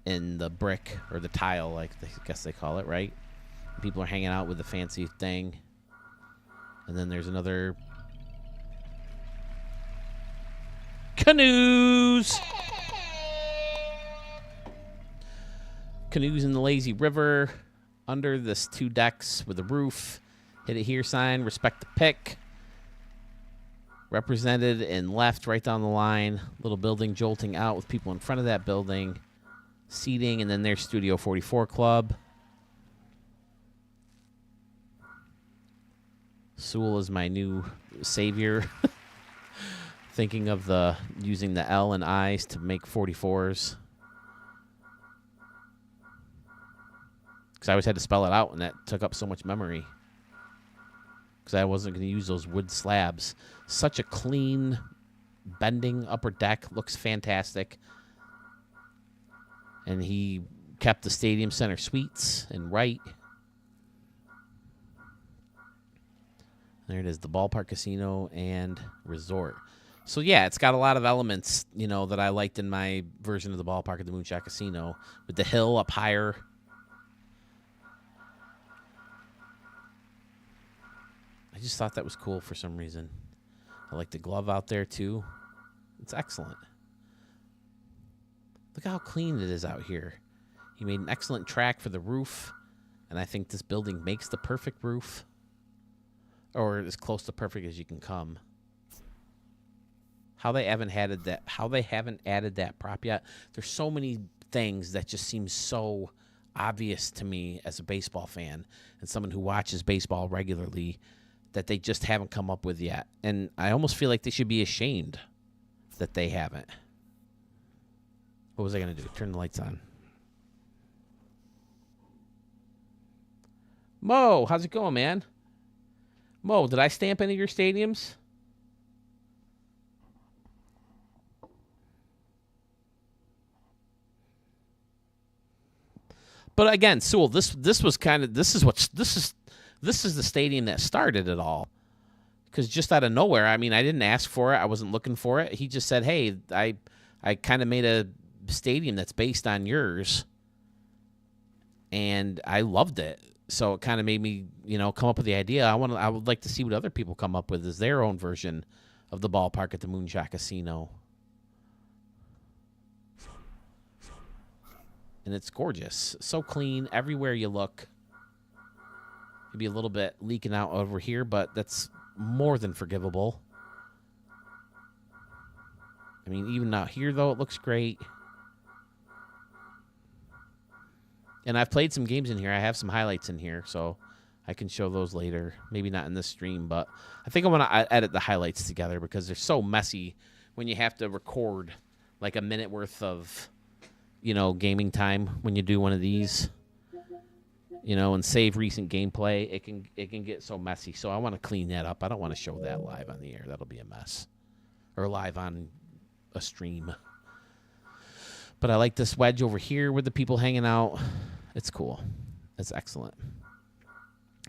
in the brick or the tile, like I guess they call it, right? People are hanging out with the fancy thing. And then there's another canoes. canoes in the lazy river under this 2 decks with a roof. Hit it here sign. Respect the pick. Represented in left, right down the line. Little building jolting out with people in front of that building. Seating, and then there's Studio 44 Club. Sewell is my new savior. Thinking of using the L and I's to make 44s. Because I always had to spell it out, and that took up so much memory. Because I wasn't going to use those wood slabs. Such a clean, bending upper deck. Looks fantastic. And he kept the Stadium Center suites and right. There it is, the Ballpark Casino and Resort. So, yeah, it's got a lot of elements, that I liked in my version of the Ballpark at the Moonshot Casino. With the hill up higher. I just thought that was cool for some reason. I like the glove out there, too. It's excellent. Look how clean it is out here. He made an excellent track for the roof, and I think this building makes the perfect roof, or as close to perfect as you can come. How they haven't added that prop yet. There's so many things that just seem so obvious to me as a baseball fan and someone who watches baseball regularly that they just haven't come up with yet. And I almost feel like they should be ashamed that they haven't. What was I going to do? Turn the lights on. Mo, how's it going, man? Mo, did I stamp any of your stadiums? But again, Sewell, this is the stadium that started it all. Because just out of nowhere, I mean, I didn't ask for it. I wasn't looking for it. He just said, hey, I kind of made a stadium that's based on yours. And I loved it. So it kind of made me, come up with the idea. I would like to see what other people come up with as their own version of the Ballpark at the Moonshot Casino. And it's gorgeous. So clean everywhere you look. Maybe a little bit leaking out over here, but that's more than forgivable. I mean, even out here, though, it looks great. And I've played some games in here. I have some highlights in here, so I can show those later. Maybe not in this stream, but I think I want to edit the highlights together because they're so messy when you have to record like a minute worth of, gaming time when you do one of these. And save recent gameplay. It can get so messy. So I want to clean that up. I don't want to show that live on the air. That'll be a mess. Or live on a stream. But I like this wedge over here with the people hanging out. It's cool. It's excellent.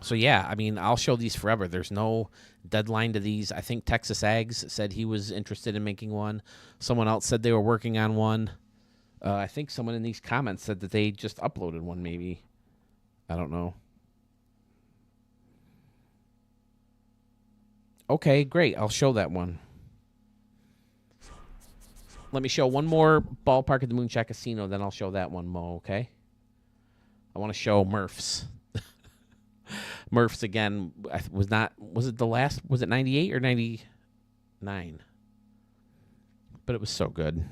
So, yeah, I mean, I'll show these forever. There's no deadline to these. I think Texas Ags said he was interested in making one. Someone else said they were working on one. I think someone in these comments said that they just uploaded one, maybe. I don't know. Okay, great. I'll show that one. Let me show one more Ballpark at the Moonshot Casino, then I'll show that one, Mo, okay? I want to show Murf's. Murf's, again, was it 98 or 99? But it was so good.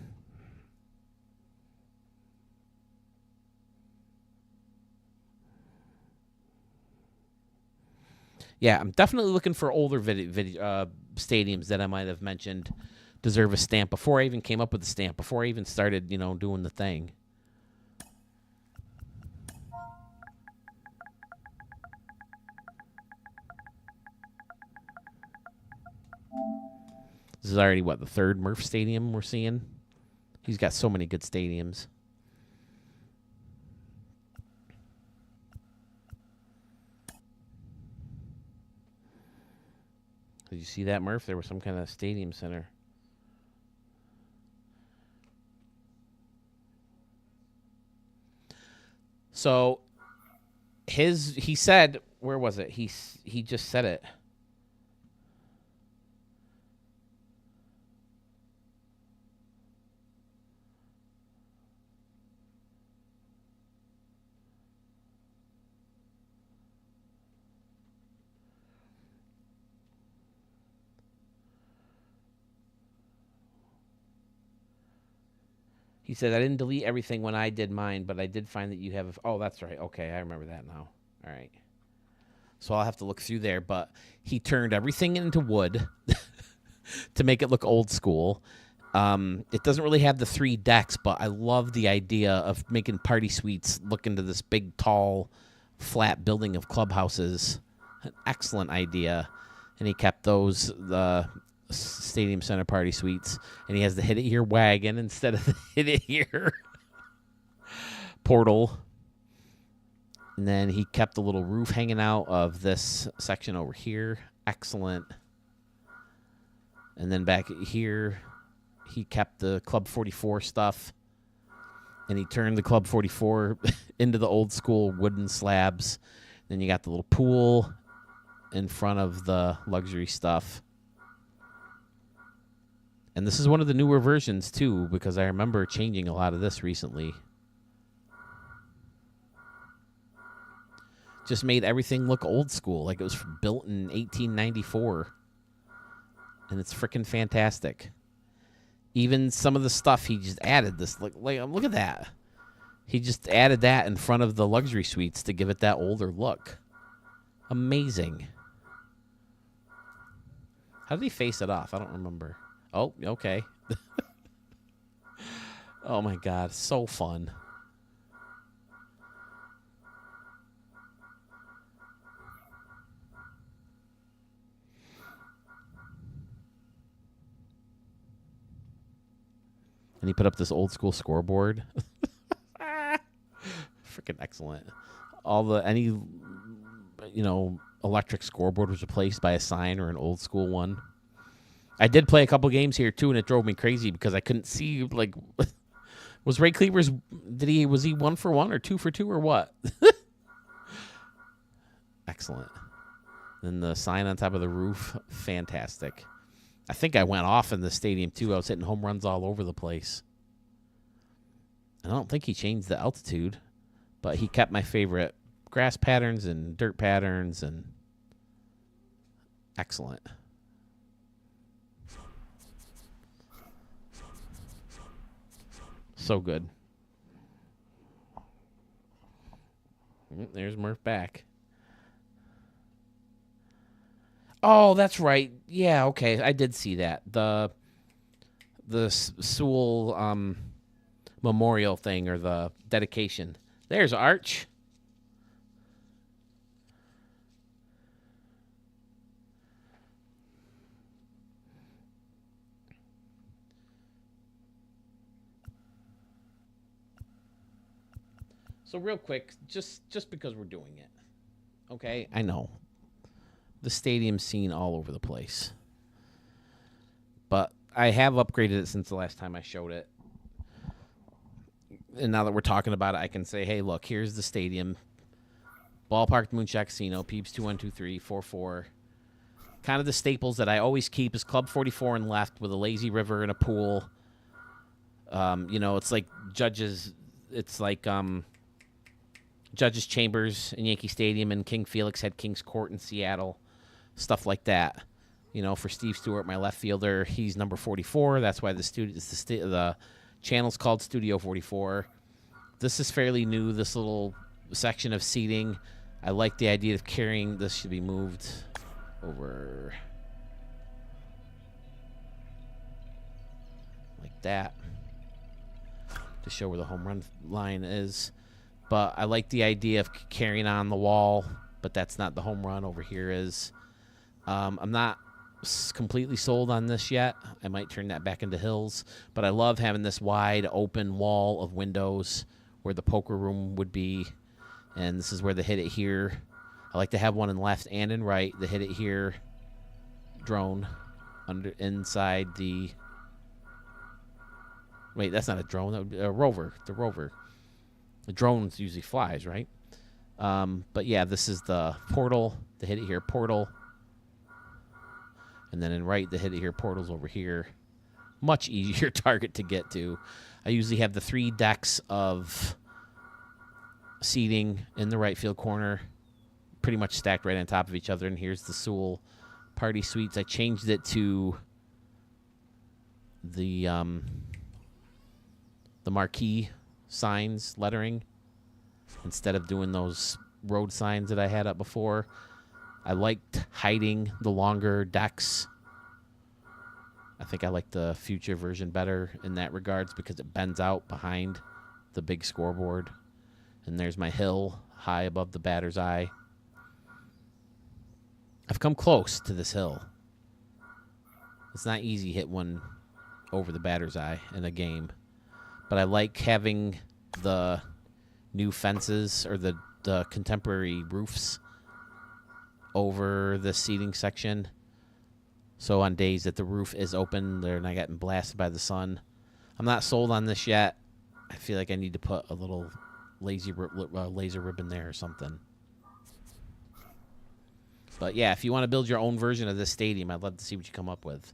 Yeah, I'm definitely looking for older stadiums that I might have mentioned deserve a stamp before I even came up with the stamp, before I even started, doing the thing. This is already, the third Murf stadium we're seeing? He's got so many good stadiums. Did you see that, Murf? There was some kind of stadium center. So he said, where was it? He just said it. He said, I didn't delete everything when I did mine, but I did find that you have... Oh, that's right. Okay, I remember that now. All right. So I'll have to look through there, but he turned everything into wood to make it look old school. It doesn't really have the 3 decks, but I love the idea of making party suites look into this big, tall, flat building of clubhouses. An excellent idea. And he kept those, the Stadium Center party suites. And he has the Hit It Here wagon instead of the Hit It Here portal. And then he kept the little roof hanging out of this section over here. Excellent. And then back here, he kept the Club 44 stuff. And he turned the Club 44 into the old school wooden slabs. Then you got the little pool in front of the luxury stuff. And this is one of the newer versions, too, because I remember changing a lot of this recently. Just made everything look old school, like it was built in 1894. And it's freaking fantastic. Even some of the stuff he just added this, look at that. He just added that in front of the luxury suites to give it that older look. Amazing. How did he face it off? I don't remember. Oh, okay. Oh my God, so fun. And he put up this old school scoreboard. Freaking excellent. Any electric scoreboard was replaced by a sign or an old school one. I did play a couple games here too, and it drove me crazy because I couldn't see, like, was Ray Cleaver's, was he 1 for 1 or 2 for 2 or what? Excellent. Then the sign on top of the roof, fantastic. I think I went off in the stadium, too. I was hitting home runs all over the place. I don't think he changed the altitude, but he kept my favorite grass patterns and dirt patterns, and excellent. So good. There's Murf back. Oh, that's right. Yeah, okay. I did see that. The Sewell memorial thing, or the dedication. There's Arch. So real quick, just because we're doing it. Okay, I know. The stadium's seen all over the place. But I have upgraded it since the last time I showed it. And now that we're talking about it, I can say, hey, look, here's the stadium. Ballpark, Moonshot Casino, Peeps 2123, 44. Kind of the staples that I always keep is Club 44 and left with a lazy river and a pool. It's like Judges Chambers in Yankee Stadium, and King Felix had King's Court in Seattle. Stuff like that. For Steve Stewart, my left fielder, he's number 44. That's why the channel's called Studio 44. This is fairly new, this little section of seating. I like the idea of carrying. This should be moved over like that to show where the home run line is. But I like the idea of carrying on the wall, but that's not the home run. Over here is. I'm not completely sold on this yet. I might turn that back into hills, but I love having this wide open wall of windows where the poker room would be, and this is where the Hit It Here. I like to have one in left and in right. The Hit It Here drone inside the. Wait, that's not a drone. That would be a rover. The rover. The drone usually flies, right? But yeah, this is the portal. The Hit It Here portal. And then in right, the Hit It Here portal's over here. Much easier target to get to. I usually have the 3 decks of seating in the right field corner, pretty much stacked right on top of each other. And here's the Sewell Party Suites. I changed it to the the marquee signs lettering instead of doing those road signs that I had up before. I liked hiding the longer decks. I think I like the future version better in that regards because it bends out behind the big scoreboard. And there's my hill high above the batter's eye. I've come close to this hill. It's not easy to hit one over the batter's eye in a game. But I like having the new fences or the contemporary roofs over the seating section. So on days that the roof is open, they're not getting blasted by the sun. I'm not sold on this yet. I feel like I need to put a little laser ribbon there or something. But yeah, if you want to build your own version of this stadium, I'd love to see what you come up with.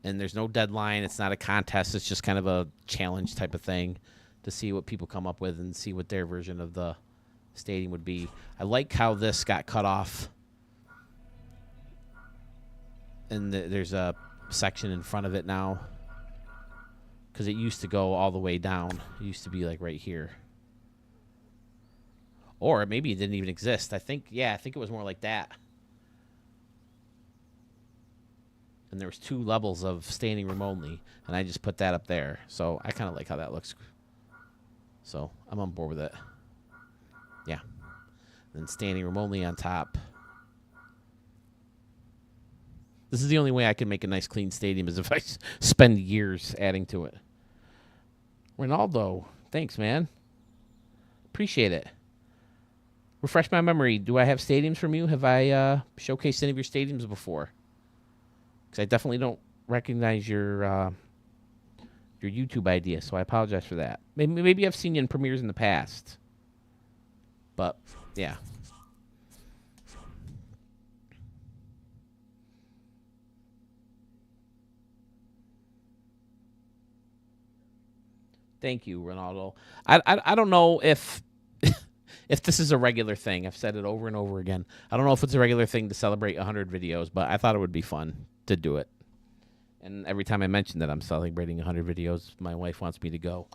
And there's no deadline. It's not a contest. It's just kind of a challenge type of thing to see what people come up with and see what their version of the stadium would be. I like how this got cut off. And there's a section in front of it now. Because it used to go all the way down. It used to be like right here. Or maybe it didn't even exist. I think it was more like that. And there was 2 levels of standing room only. And I just put that up there. So I kind of like how that looks. So I'm on board with it. Yeah. And then standing room only on top. This is the only way I can make a nice clean stadium is if I spend years adding to it. Ronaldo, thanks, man. Appreciate it. Refresh my memory. Do I have stadiums from you? Have I showcased any of your stadiums before? Because I definitely don't recognize your YouTube idea, so I apologize for that. Maybe I've seen you in premieres in the past. But, yeah. Thank you, Ronaldo. I don't know if if this is a regular thing. I've said it over and over again. I don't know if it's a regular thing to celebrate 100 videos, but I thought it would be fun to do it. And every time I mention that I'm celebrating 100 videos, my wife wants me to go.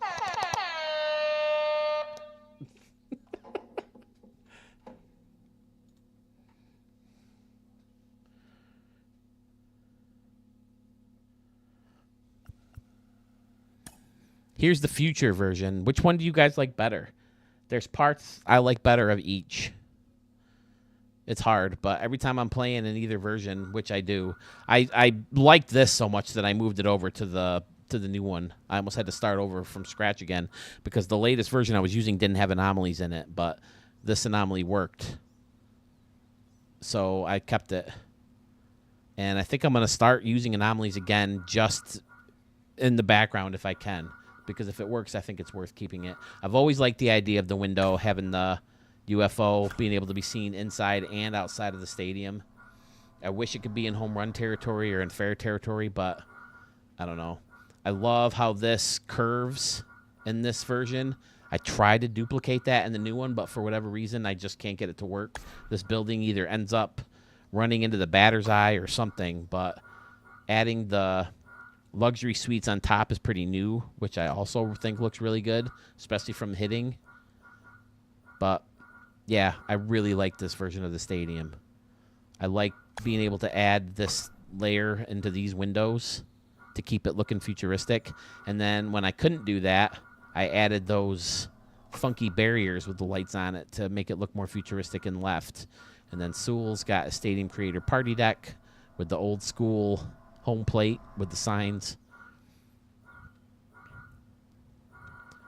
Here's the future version. Which one do you guys like better? There's parts I like better of each. It's hard, but every time I'm playing in either version, which I do, I liked this so much that I moved it over to the new one. I almost had to start over from scratch again because the latest version I was using didn't have anomalies in it, but this anomaly worked. So I kept it. And I think I'm going to start using anomalies again just in the background if I can. Because if it works, I think it's worth keeping it. I've always liked the idea of the window, having the UFO being able to be seen inside and outside of the stadium. I wish it could be in home run territory or in fair territory, but I don't know. I love how this curves in this version. I tried to duplicate that in the new one, but for whatever reason, I just can't get it to work. This building either ends up running into the batter's eye or something, but adding the luxury suites on top is pretty new, which I also think looks really good, especially from hitting. But, yeah, I really like this version of the stadium. I like being able to add this layer into these windows to keep it looking futuristic. And then when I couldn't do that, I added those funky barriers with the lights on it to make it look more futuristic and left. And then Sewell's got a Stadium Creator party deck with the old school home plate with the signs.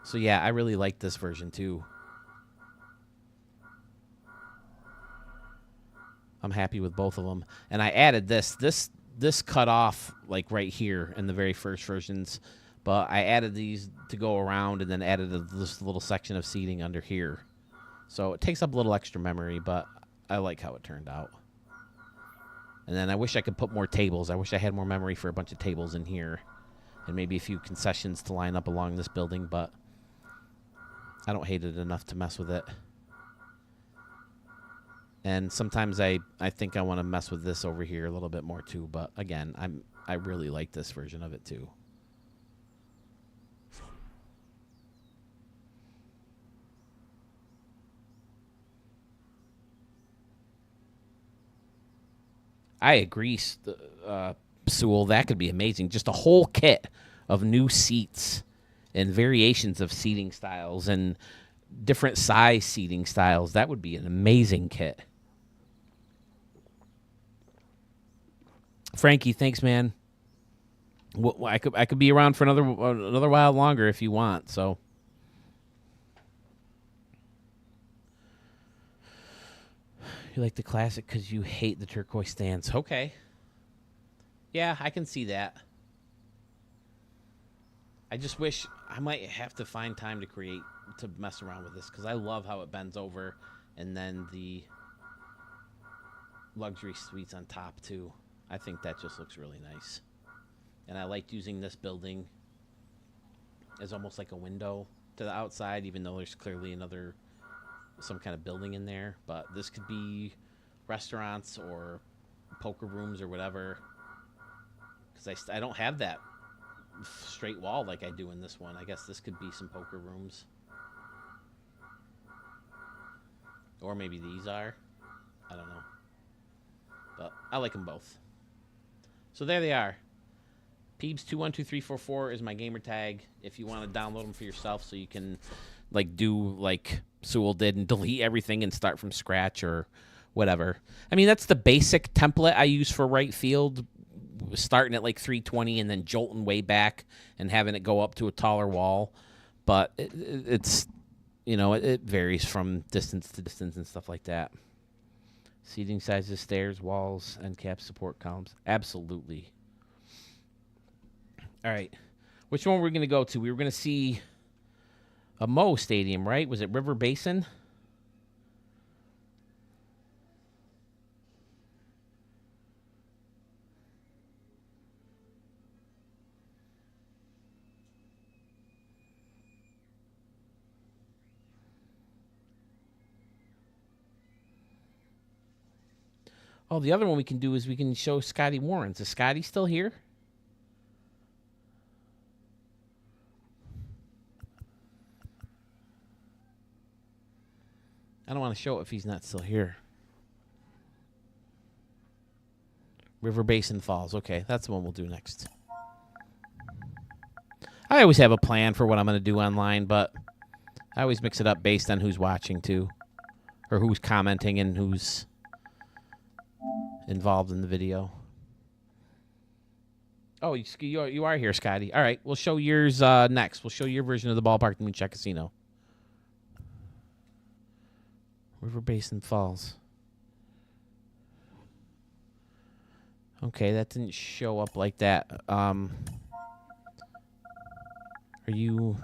So yeah, I really like this version too. I'm happy with both of them. And I added this cut off like right here in the very first versions, but I added these to go around and then added this little section of seating under here. So it takes up a little extra memory, but I like how it turned out. And then I wish I could put more tables. I wish I had more memory for a bunch of tables in here. And maybe a few concessions to line up along this building, but I don't hate it enough to mess with it. And sometimes I think I want to mess with this over here a little bit more too, but again, I really like this version of it too. I agree, Sewell. That could be amazing. Just a whole kit of new seats and variations of seating styles and different size seating styles. That would be an amazing kit. Frankie, thanks, man. Well, I could be around for another while longer if you want. So. You like the classic because you hate the turquoise stands. Okay. Yeah, I can see that. I just wish I might have to find time to mess around with this because I love how it bends over and then the luxury suites on top too. I think that just looks really nice. And I liked using this building as almost like a window to the outside, even though there's clearly some kind of building in there. But this could be restaurants or poker rooms or whatever. Because I don't have that straight wall like I do in this one. I guess this could be some poker rooms. Or maybe these are. I don't know. But I like them both. So there they are. Peebs212344 is my gamer tag. If you want to download them for yourself so you can do like Sewell did and delete everything and start from scratch or whatever. I mean, that's the basic template I use for right field, starting at like 320 and then jolting way back and having it go up to a taller wall. But it's, it varies from distance to distance and stuff like that. Seating sizes, stairs, walls, end caps, support columns. Absolutely. All right. Which one were we going to go to? We were going to see a Mo Stadium, right? Was it River Basin? Oh, the other one we can do is we can show Scotty Warren's. Is Scotty still here? I don't want to show it if he's not still here. River Basin Falls. Okay, that's the one we'll do next. I always have a plan for what I'm going to do online, but I always mix it up based on who's watching, too. Or who's commenting and who's involved in the video. Oh, you are here, Scotty. All right, we'll show yours next. We'll show your version of the Ballpark Moonshot Casino. River Basin Falls. Okay, that didn't show up like that. Are you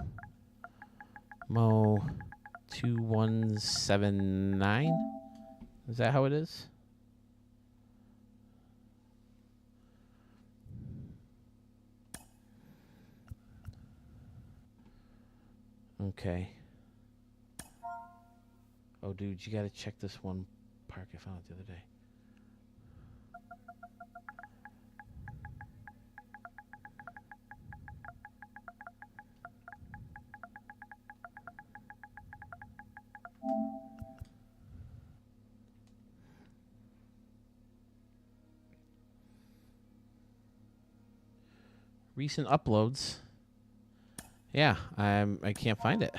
Mo 2179? Is that how it is? Okay. Oh, dude, you gotta check this one park I found the other day. Recent uploads. Yeah, I can't find it.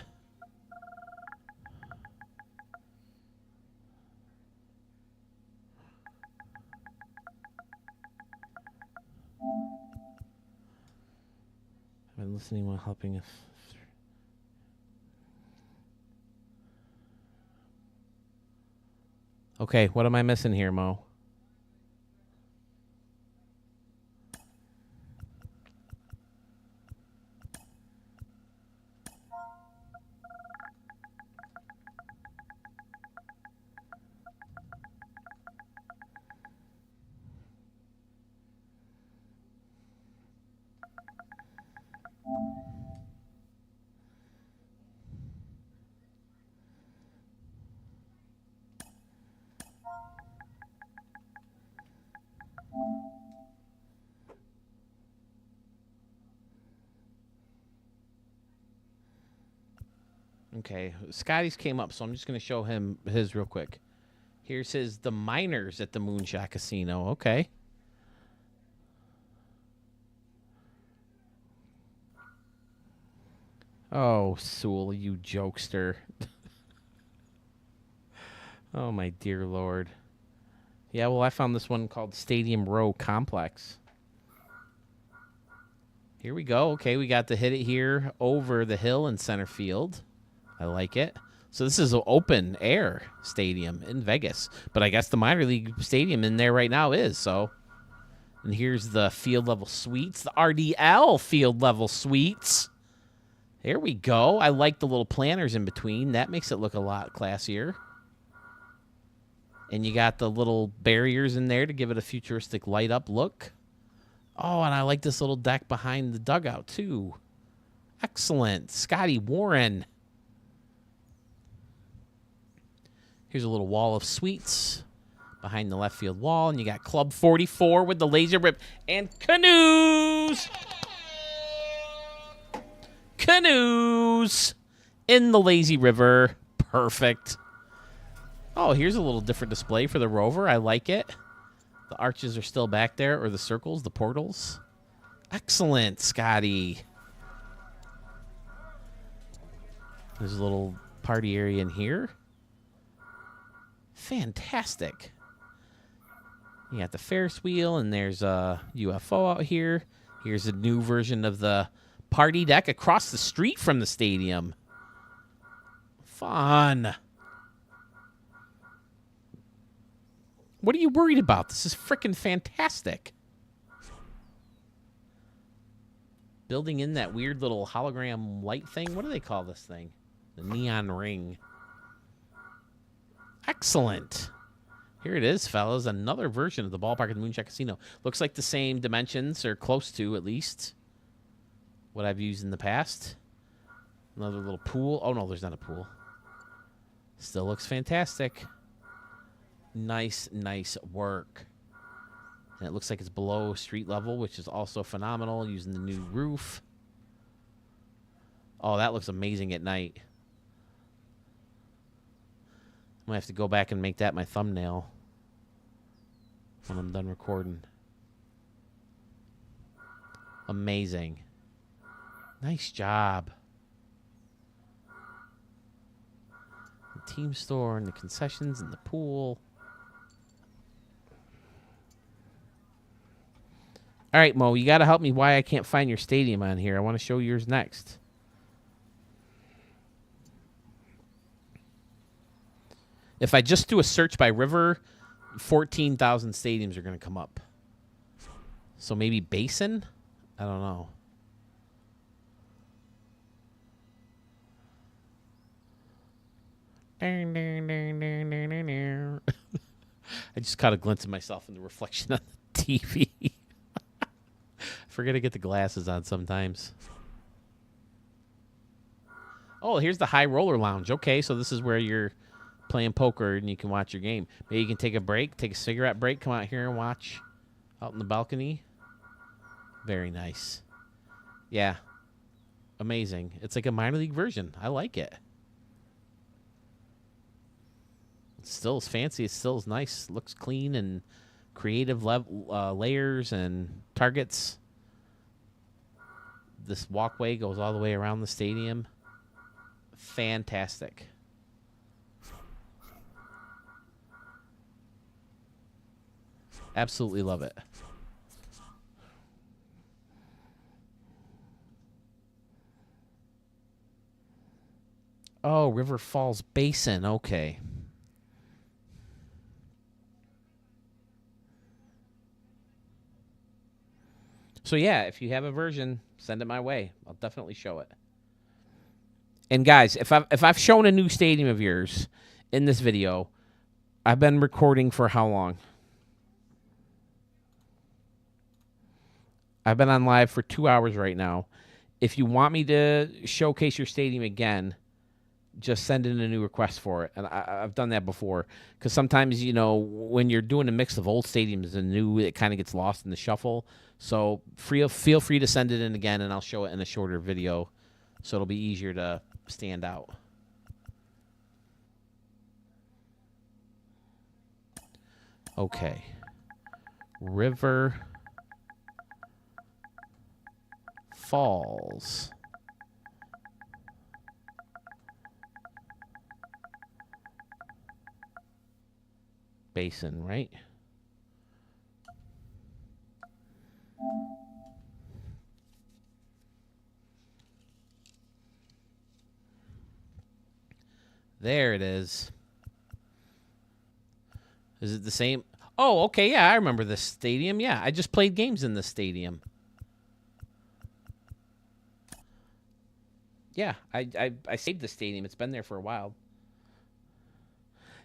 I've been listening while helping us. Okay, what am I missing here, Mo? Okay, Scotty's came up, so I'm just going to show him his real quick. Here's the miners at the Moonshot Casino. Okay. Oh, Sewell, you jokester. Oh, my dear Lord. Yeah, well, I found this one called Stadium Row Complex. Here we go. Okay, we got to hit it here over the hill in center field. I like it. So this is an open air stadium in Vegas. But I guess the minor league stadium in there right now is, so. And here's the field level suites, the RDL field level suites. There we go. I like the little planters in between. That makes it look a lot classier. And you got the little barriers in there to give it a futuristic light-up look. Oh, and I like this little deck behind the dugout, too. Excellent. Scotty Warren. Here's a little wall of suites behind the left field wall. And you got Club 44 with the laser rip and canoes. Canoes in the lazy river. Perfect. Oh, here's a little different display for the Rover. I like it. The arches are still back there, or the circles, the portals. Excellent, Scotty. There's a little party area in here. Fantastic. You got the Ferris wheel, and there's a UFO out here. Here's a new version of the party deck across the street from the stadium. Fun. What are you worried about? This is freaking fantastic. Building in that weird little hologram light thing. What do they call this thing? The neon ring. Excellent. Here it is, fellas. Another version of the Ballpark at the Moonshot Casino. Looks like the same dimensions, or close to, at least, what I've used in the past. Another little pool. Oh, no, there's not a pool. Still looks fantastic. Nice, nice work. And it looks like it's below street level, which is also phenomenal, using the new roof. Oh, that looks amazing at night. I'm going to have to go back and make that my thumbnail when I'm done recording. Amazing. Nice job. The team store and the concessions and the pool. All right, Mo, you got to help me why I can't find your stadium on here. I want to show yours next. If I just do a search by river, 14,000 stadiums are going to come up. So maybe Basin? I don't know. I just caught a glimpse of myself in the reflection on the TV. Forget to get the glasses on sometimes. Oh, here's the High Roller Lounge. Okay, so this is where you're playing poker and you can watch your game. Maybe you can take a break, take a cigarette break, come out here and watch out in the balcony. Very nice. Yeah. Amazing. It's like a minor league version. I like it. It's still as fancy. It's still as nice. Looks clean and creative layers and targets. This walkway goes all the way around the stadium. Fantastic. Absolutely love it. Oh, River Falls Basin. Okay. So yeah, if you have a version, send it my way. I'll definitely show it. And guys, if I've shown a new stadium of yours in this video, I've been recording for how long? I've been on live for 2 hours right now. If you want me to showcase your stadium again, just send in a new request for it. And I've done that before. Because sometimes, you know, when you're doing a mix of old stadiums and new, it kind of gets lost in the shuffle. So feel free to send it in again, and I'll show it in a shorter video. So it'll be easier to stand out. Okay. River Falls. Basin, right? There it is. Is it the same? Oh, okay, yeah, I remember this stadium. Yeah, I just played games in this stadium. Yeah, I saved the stadium. It's been there for a while.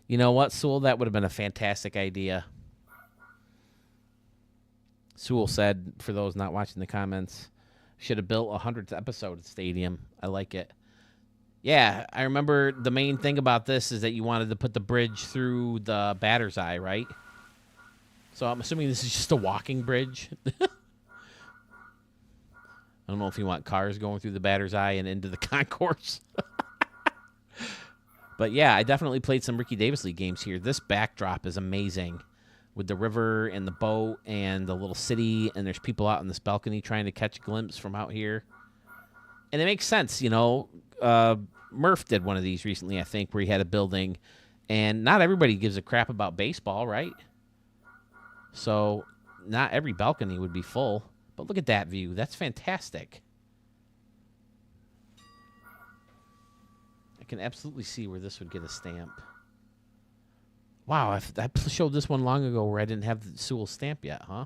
You know what, Sewell? That would have been a fantastic idea. Sewell said, for those not watching the comments, should have built a 100th episode stadium. I like it. Yeah, I remember the main thing about this is that you wanted to put the bridge through the batter's eye, right? So I'm assuming this is just a walking bridge. I don't know if you want cars going through the batter's eye and into the concourse. But yeah, I definitely played some Ricky Davis League games here. This backdrop is amazing with the river and the boat and the little city, and there's people out on this balcony trying to catch a glimpse from out here. And it makes sense, you know. Murf did one of these recently, I think, where he had a building, and not everybody gives a crap about baseball, right? So not every balcony would be full, but look at that view. That's fantastic. I can absolutely see where this would get a stamp. Wow, I showed this one long ago where I didn't have the Sewell stamp yet, huh?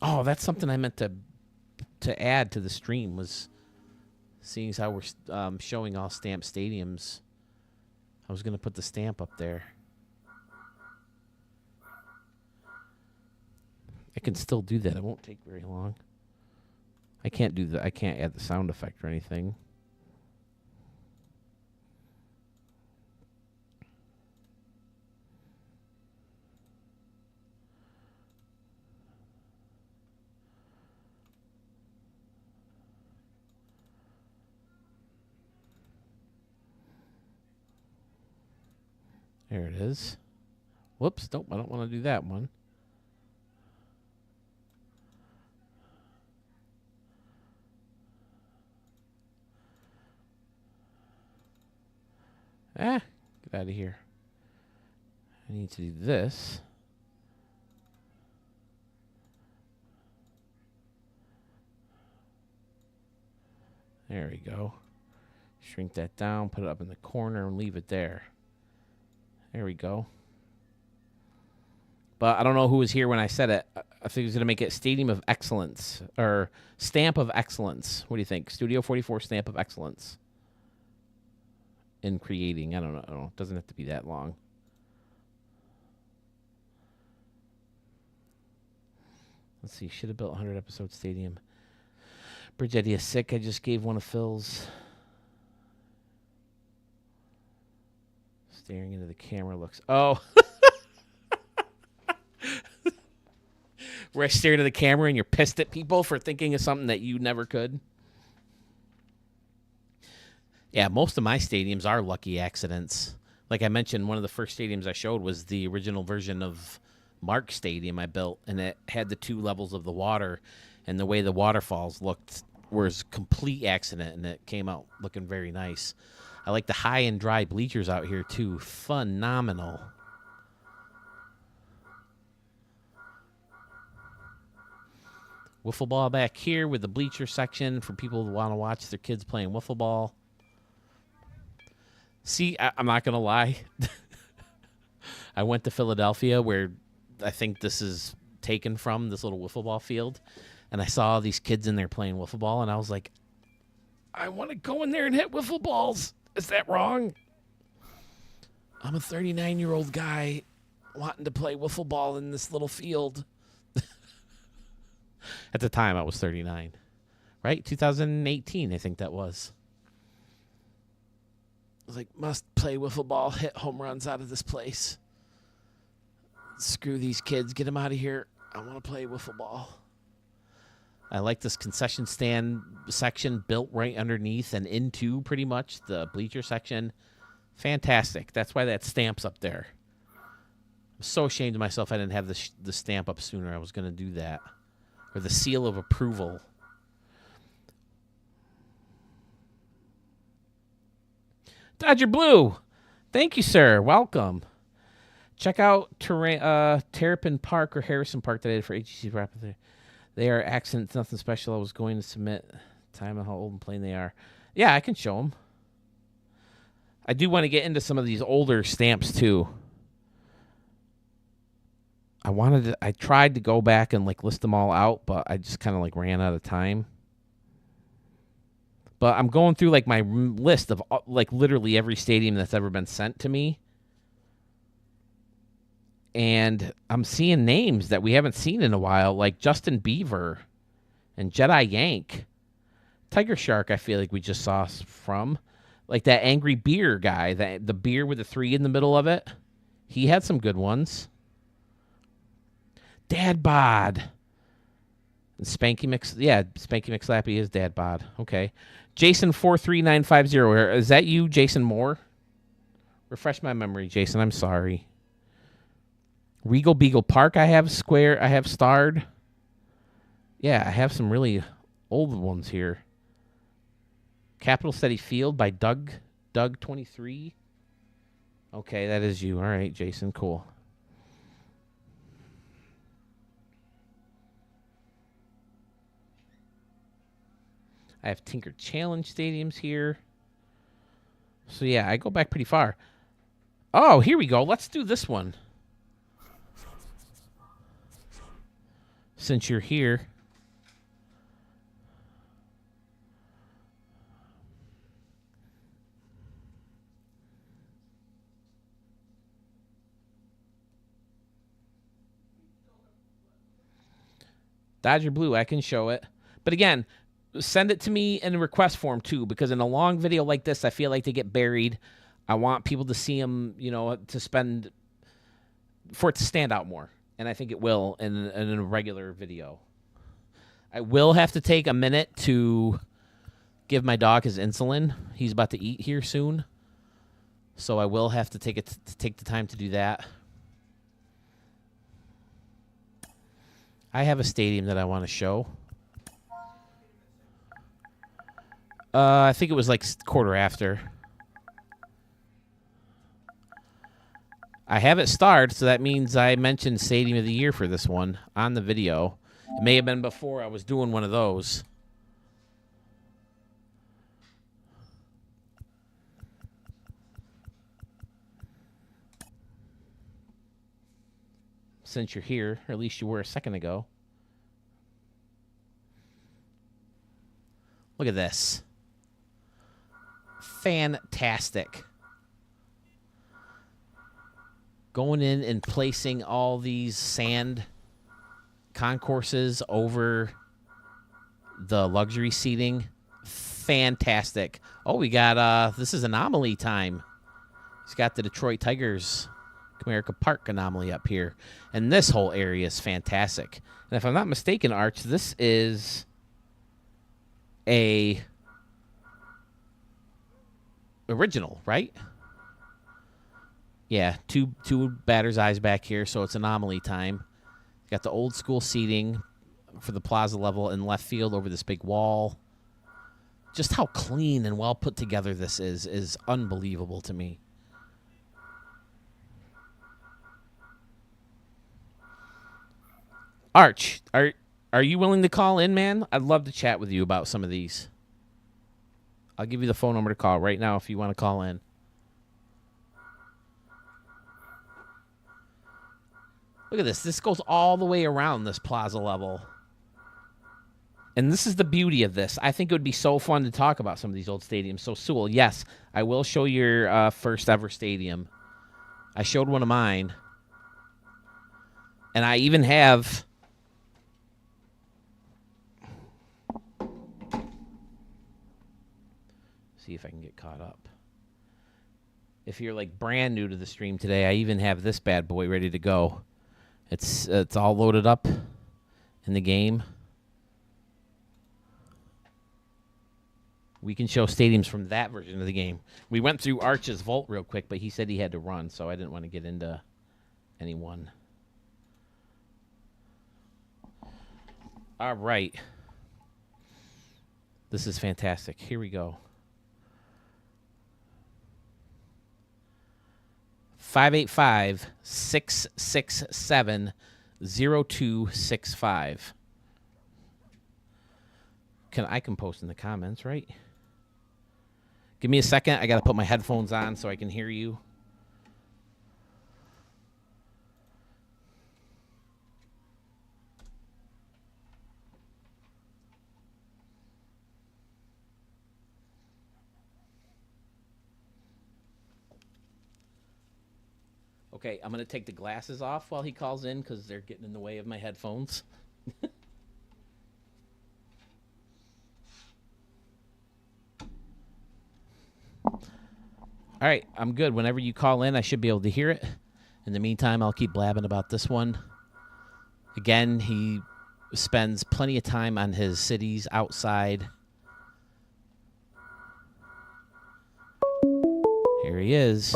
Oh, that's something I meant to add to the stream, was seeing as how we're showing all stamped stadiums. I was going to put the stamp up there. I can still do that. It won't take very long. I can't add the sound effect or anything. There it is. Whoops, nope, I don't want to do that one. Get out of here. I need to do this. There we go. Shrink that down, put it up in the corner, and leave it there. There we go. But I don't know who was here when I said it. I think it was going to make it Stadium of Excellence, or Stamp of Excellence. What do you think? Studio 44 Stamp of Excellence. In creating. I don't know. It doesn't have to be that long. Let's see. Should have built a 100-episode stadium. Bridge idea sick. I just gave one of Phil's. Staring into the camera looks... Oh. Where I stare into the camera and you're pissed at people for thinking of something that you never could. Yeah, most of my stadiums are lucky accidents. Like I mentioned, one of the first stadiums I showed was the original version of Mark Stadium I built, and it had the 2 levels of the water, and the way the waterfalls looked was complete accident, and it came out looking very nice. I like the high and dry bleachers out here, too. Phenomenal. Wiffle ball back here with the bleacher section for people who want to watch their kids playing wiffle ball. See, I'm not going to lie. I went to Philadelphia, where I think this is taken from, this little wiffle ball field, and I saw all these kids in there playing wiffle ball, and I was like, I want to go in there and hit wiffle balls. Is that wrong? I'm a 39-year-old guy wanting to play wiffle ball in this little field. At the time, I was 39. Right? 2018, I think that was. I was like, must play wiffle ball, hit home runs out of this place. Screw these kids. Get them out of here. I want to play wiffle ball. I like this concession stand section built right underneath and into pretty much the bleacher section. Fantastic. That's why that stamp's up there. I'm so ashamed of myself I didn't have the stamp up sooner. I was going to do that. Or the seal of approval. Dodger Blue. Thank you, sir. Welcome. Check out Terrapin Park or Harrison Park today for IGC Park. They are accents, nothing special. I was going to submit time and how old and plain they are. Yeah, I can show them. I do want to get into some of these older stamps too. I tried to go back and like list them all out, but I just kind of like ran out of time. But I'm going through like my list of like literally every stadium that's ever been sent to me. And I'm seeing names that we haven't seen in a while, like Justin Bieber and Jedi Yank. Tiger Shark, I feel like we just saw from. Like that Angry Beer guy, the beer with the 3 in the middle of it. He had some good ones. Dad Bod. And Spanky Mix. Yeah, Spanky McSlappy is Dad Bod. Okay. Jason 43950. Is that you, Jason Moore? Refresh my memory, Jason. I'm sorry. Regal Beagle Park, I have starred. Yeah, I have some really old ones here. Capital City Field by Doug 23. Okay, that is you. All right, Jason, cool. I have Tinker Challenge stadiums here. So yeah, I go back pretty far. Oh, here we go. Let's do this one. Since you're here. Dodger Blue, I can show it. But again, send it to me in a request form too, because in a long video like this, I feel like they get buried. I want people to see them, for it to stand out more. And I think it will in a regular video. I will have to take a minute to give my dog his insulin. He's about to eat here soon. So I will have to take the time to do that. I have a stadium that I want to show. I think it was like quarter after. I have it starred, so that means I mentioned Stadium of the Year for this one on the video. It may have been before I was doing one of those. Since you're here, or at least you were a second ago. Look at this. Fantastic. Going in and placing all these sand concourses over the luxury seating. Fantastic. Oh, we got, this is anomaly time. He's got the Detroit Tigers Comerica Park anomaly up here. And this whole area is fantastic. And if I'm not mistaken, Arch, this is a original, right? Yeah, two batter's eyes back here, so it's anomaly time. Got the old school seating for the plaza level in left field over this big wall. Just how clean and well put together this is unbelievable to me. Arch, are you willing to call in, man? I'd love to chat with you about some of these. I'll give you the phone number to call right now if you want to call in. Look at this. This goes all the way around this plaza level. And this is the beauty of this. I think it would be so fun to talk about some of these old stadiums. So, Sewell, yes, I will show your first ever stadium. I showed one of mine. And I even have... See if I can get caught up. If you're like brand new to the stream today, I even have this bad boy ready to go. It's all loaded up in the game. We can show stadiums from that version of the game. We went through Arch's vault real quick, but he said he had to run, so I didn't want to get into anyone. All right. This is fantastic. Here we go. 585-667-0265. I can post in the comments, right? Give me a second. I got to put my headphones on so I can hear you. Okay, I'm going to take the glasses off while he calls in because they're getting in the way of my headphones. All right, I'm good. Whenever you call in, I should be able to hear it. In the meantime, I'll keep blabbing about this one. Again, he spends plenty of time on his cities outside. Here he is.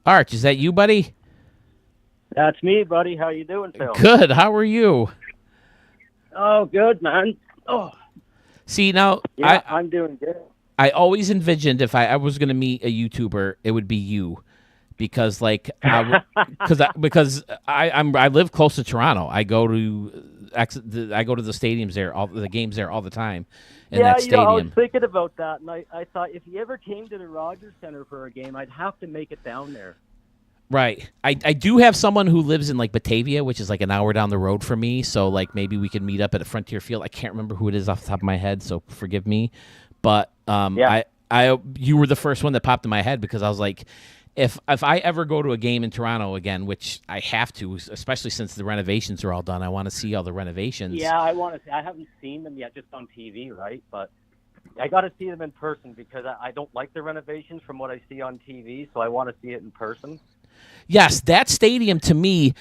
Arch, is that you, buddy? That's me, buddy. How you doing, Phil? Good. How are you? Oh, good, man. Oh, see, now yeah, I'm doing good. I always envisioned if I was going to meet a YouTuber, it would be you, because like I live close to Toronto. I go to the stadiums there, all the games there all the time. In yeah, that stadium. I was thinking about that, and I thought if you ever came to the Rogers Center for a game, I'd have to make it down there. Right. I do have someone who lives in like Batavia, which is like an hour down the road from me. So like maybe we could meet up at a Frontier Field. I can't remember who it is off the top of my head, so forgive me. But Yeah. you were the first one that popped in my head because I was like, if I ever go to a game in Toronto again, which I have to, especially since the renovations are all done, I want to see all the renovations. Yeah, I want to. I haven't seen them yet, just on TV, right? But I got to see them in person because I don't like the renovations from what I see on TV, so I want to see it in person. Yes, that stadium to me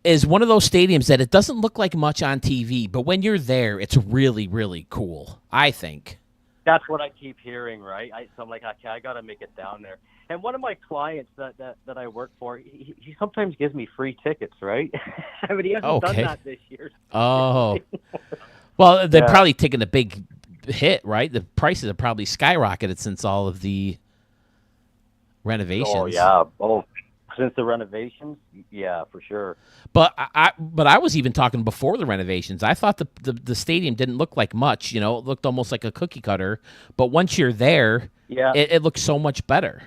is one of those stadiums that it doesn't look like much on TV, but when you're there, it's really, really cool, I think. That's what I keep hearing, right? So I'm like, okay, I got to make it down there. And one of my clients that I work for, he sometimes gives me free tickets, right? But he hasn't done that this year. Oh. Well, they're probably taking a big hit, right? The prices have probably skyrocketed since all of the renovations. Oh, yeah. Oh, since the renovations? Yeah, for sure. But I was even talking before the renovations. I thought the stadium didn't look like much. You know, it looked almost like a cookie cutter. But once you're there, it looks so much better.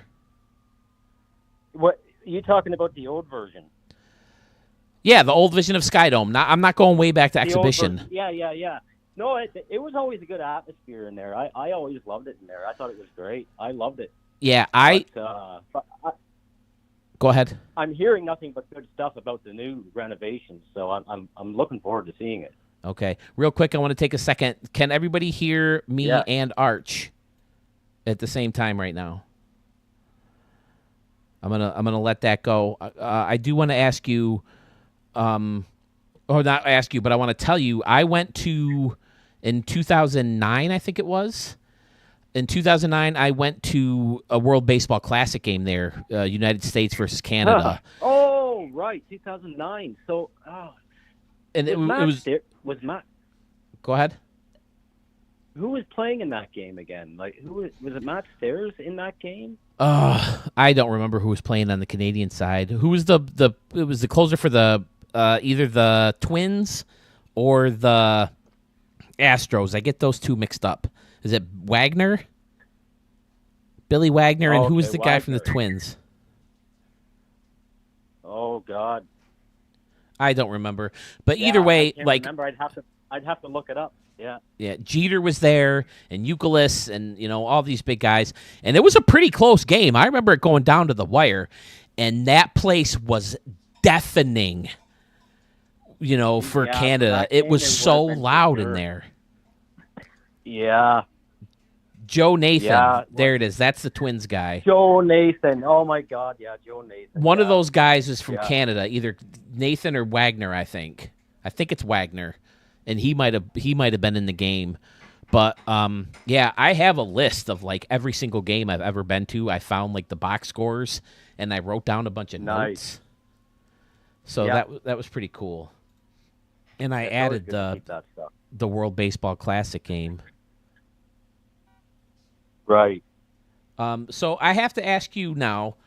What are you talking about? The old version? Yeah, the old version of Skydome. I'm not going way back to Exhibition. Yeah. No, it was always a good atmosphere in there. I always loved it in there. I thought it was great. I loved it. Yeah, go ahead. I'm hearing nothing but good stuff about the new renovations, so I'm looking forward to seeing it. Okay, real quick, I want to take a second. Can everybody hear me and Arch at the same time right now? I'm gonna let that go. I do want to ask you, or not ask you, but I want to tell you. I went to in 2009, I think it was. In 2009, I went to a World Baseball Classic game there, United States versus Canada. Oh, right, 2009. So, and it was Matt. Go ahead. Who was playing in that game again? Like, was it Matt Stairs in that game? I don't remember who was playing on the Canadian side. Who was it was the closer for the either the Twins or the Astros. I get those two mixed up. Is it Wagner? Billy Wagner, and who was the guy from the Twins? Oh God, I don't remember. But either way, like remember, I'd have to look it up. Yeah, Jeter was there, and Youkilis, and all these big guys, and it was a pretty close game. I remember it going down to the wire, and that place was deafening. For Canada, it was so loud in there. Yeah. Joe Nathan, there it is. That's the Twins guy. Joe Nathan. Oh my God, yeah, Joe Nathan. One of those guys is from Canada, either Nathan or Wagner. I think it's Wagner, and he might have been in the game. But yeah, I have a list of like every single game I've ever been to. I found like the box scores, and I wrote down a bunch of notes. So that was pretty cool. And I added the World Baseball Classic game. Right. So I have to ask you now,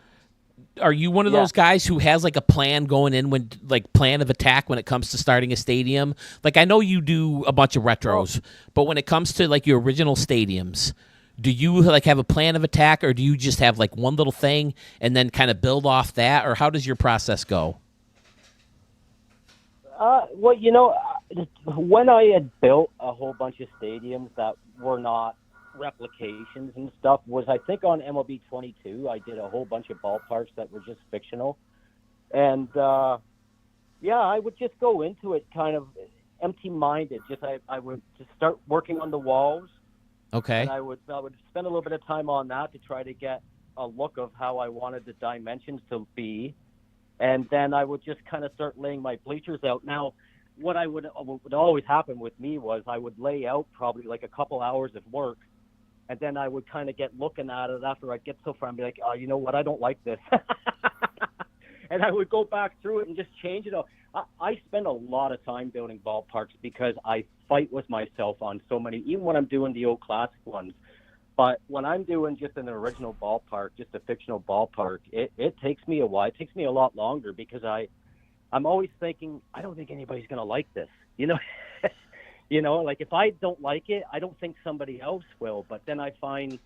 are you one of those guys who has like a plan going in, when like plan of attack when it comes to starting a stadium? Like, I know you do a bunch of retros, but when it comes to like your original stadiums, do you like have a plan of attack, or do you just have like one little thing and then kind of build off that, or how does your process go? Well, when I had built a whole bunch of stadiums that were not replications and stuff, was I think on MLB 22 I did a whole bunch of ballparks that were just fictional, and I would just go into it kind of empty-minded. I would just start working on the walls. Okay. And I would spend a little bit of time on that to try to get a look of how I wanted the dimensions to be, and then I would just kind of start laying my bleachers out. Now, what would always happen with me was I would lay out probably like a couple hours of work, and then I would kind of get looking at it after I'd get so far and be like, oh, you know what, I don't like this. And I would go back through it and just change it up. I spend a lot of time building ballparks because I fight with myself on so many, even when I'm doing the old classic ones. But when I'm doing just an original ballpark, just a fictional ballpark, it takes me a while. It takes me a lot longer because I'm always thinking, I don't think anybody's going to like this. Like if I don't like it, I don't think somebody else will. But then I find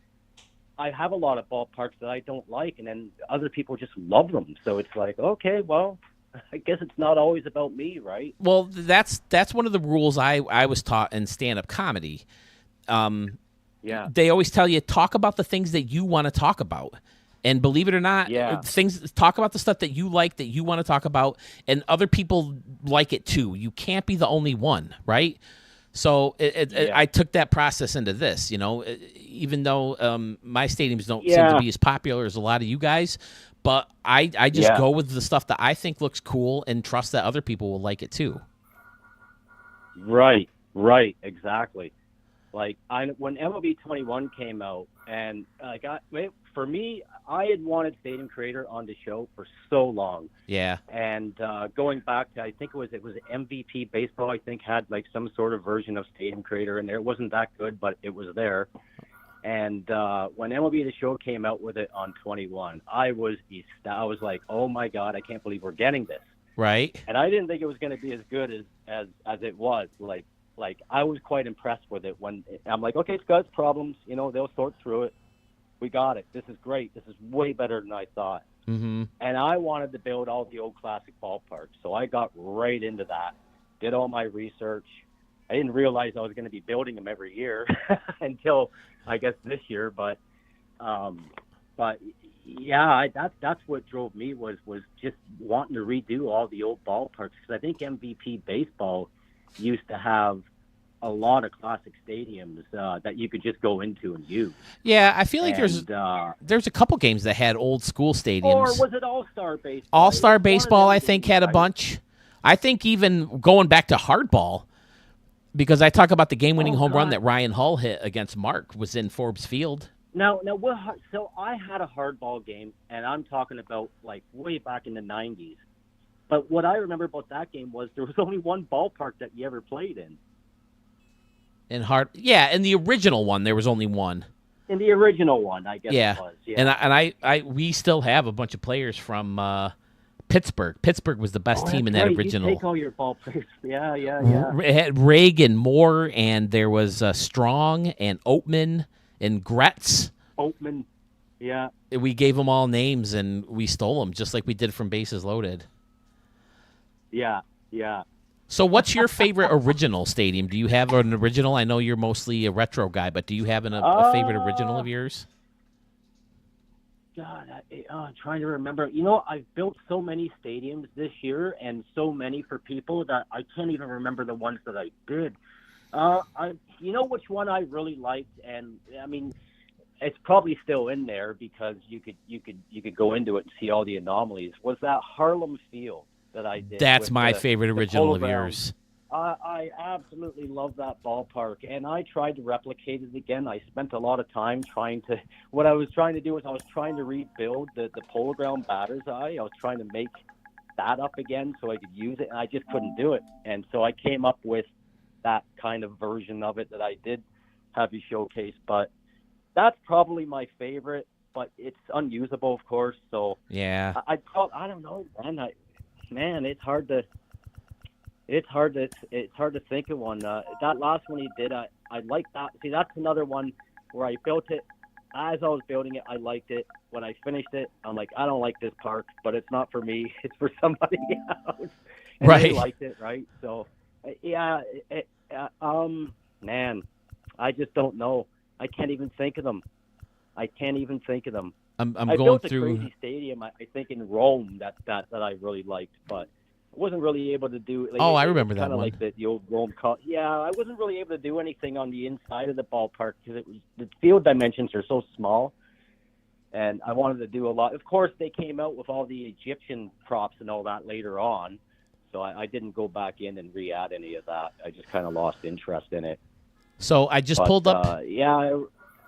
I have a lot of ballparks that I don't like, and then other people just love them. So it's like, okay, well, I guess it's not always about me, right? Well, that's one of the rules I was taught in stand-up comedy. They always tell you, talk about the things that you want to talk about. And believe it or not, talk about the stuff that you like, that you want to talk about, and other people like it too. You can't be the only one, right? So I took that process into this, even though my stadiums don't seem to be as popular as a lot of you guys, but I just go with the stuff that I think looks cool and trust that other people will like it too. Right, exactly. Like when MLB 21 came out, and for me, I had wanted Stadium Creator on the show for so long. Yeah. And going back to, I think it was MVP Baseball, I think, had like some sort of version of Stadium Creator in there. It wasn't that good, but it was there. And when MLB The Show came out with it on 21, I was like, oh my God, I can't believe we're getting this. Right. And I didn't think it was going to be as good as it was. Like I was quite impressed with it. When I'm like, okay, it's got its problems, they'll sort through it. We got it. This is great. This is way better than I thought. Mm-hmm. And I wanted to build all the old classic ballparks, so I got right into that. Did all my research. I didn't realize I was going to be building them every year until I guess this year. But yeah, that's what drove me was just wanting to redo all the old ballparks, because I think MVP Baseball used to have a lot of classic stadiums that you could just go into and use. Yeah, I feel like there's a couple games that had old school stadiums. Or was it All-Star Baseball? All-Star Baseball, I think, had a bunch. I think even going back to Hardball, because I talk about the game-winning home run that Ryan Hull hit against Mark was in Forbes Field. Now, so I had a Hardball game, and I'm talking about like way back in the 90s. But what I remember about that game was there was only one ballpark that you ever played in. In the original one, there was only one. In the original one, I guess it was. Yeah. We still have a bunch of players from Pittsburgh. Pittsburgh was the best team in that original. You take all your ball players. Yeah. It had Reagan, Moore, and there was Strong and Oatman and Gretz. Oatman, yeah. We gave them all names, and we stole them, just like we did from Bases Loaded. Yeah. So what's your favorite original stadium? Do you have an original? I know you're mostly a retro guy, but do you have a favorite original of yours? God, I'm trying to remember. I've built so many stadiums this year and so many for people that I can't even remember the ones that I did. Which one I really liked, and I mean, it's probably still in there because you could go into it and see all the anomalies. Was that Harlem Field that I did? That's my favorite original of yours. I absolutely love that ballpark, and I tried to replicate it again. I spent a lot of time trying to. What I was trying to do was I was trying to rebuild the polo ground batter's eye. I was trying to make that up again so I could use it, and I just couldn't do it. And so I came up with that kind of version of it that I did have you showcase. But that's probably my favorite. But it's unusable, of course. So yeah, I don't know, man. It's hard to. It's hard to think of one. That last one he did, I like that. See, that's another one where I built it. As I was building it, I liked it. When I finished it, I'm like, I don't like this park, but it's not for me. It's for somebody else. And right. They liked it, right? So, yeah. Man, I just don't know. I can't even think of them. I I'm I going built a through. crazy stadium, I think, in Rome that I really liked, but I wasn't really able to do. Like, I remember that one. one. Kind of like the old Rome. Yeah, I wasn't really able to do anything on the inside of the ballpark because the field dimensions are so small, and I wanted to do a lot. Of course, they came out with all the Egyptian props and all that later on, so I didn't go back in and re-add any of that. I just kind of lost interest in it. So I just pulled up. Yeah.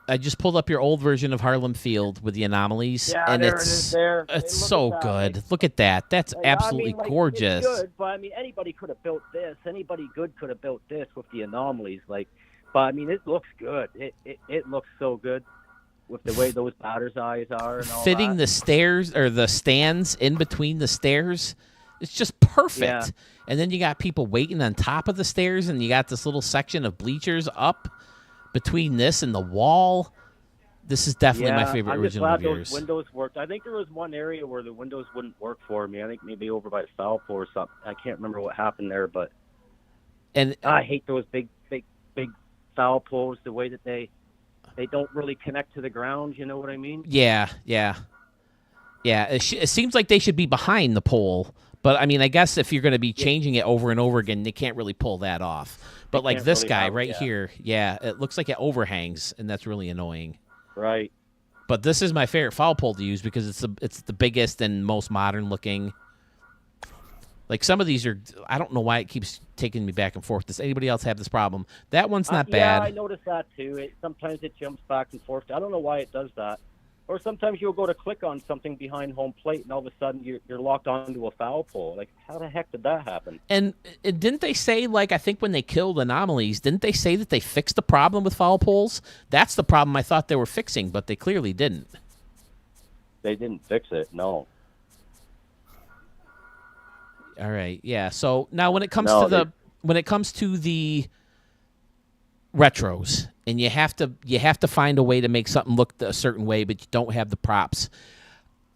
I just pulled up your old version of Harlem Field with the anomalies, Yeah, and there it's it is there. it's Look so at that. good. Look at that. That's absolutely gorgeous. It's good, but I mean, anybody could have built this. Anybody good could have built this with the anomalies. But I mean, it looks good. It looks so good with the way those batter's eyes are and all Fitting that. the stairs or the stands in between the stairs, it's just perfect. Yeah. And then you got people waiting on top of the stairs, and you got this little section of bleachers up between this and the wall. This is definitely my favorite original of yours. Those windows worked. I think there was one area where the windows wouldn't work for me. I think maybe over by the foul pole or something. I can't remember what happened there, but I hate those big foul poles. The way that they don't really connect to the ground. You know what I mean? Yeah. It seems like they should be behind the pole, but I mean, I guess if you're going to be changing it over and over again, they can't really pull that off. But like this guy right here, it looks like it overhangs, and that's really annoying. Right. But this is my favorite foul pole to use because it's the biggest and most modern looking. Like some of these are, I don't know why it keeps taking me back and forth. Does anybody else have this problem? That one's not bad. Yeah, I noticed that too. Sometimes it jumps back and forth. I don't know why it does that. Or sometimes you'll go to click on something behind home plate, and all of a sudden you're locked onto a foul pole. Like, how the heck did that happen? And didn't they say, like, I think when they killed anomalies, didn't they say that they fixed the problem with foul poles? That's the problem I thought they were fixing, but they clearly didn't. They didn't fix it, no. All right, yeah. So now when it comes to the retros, and you have to find a way to make something look a certain way, but you don't have the props.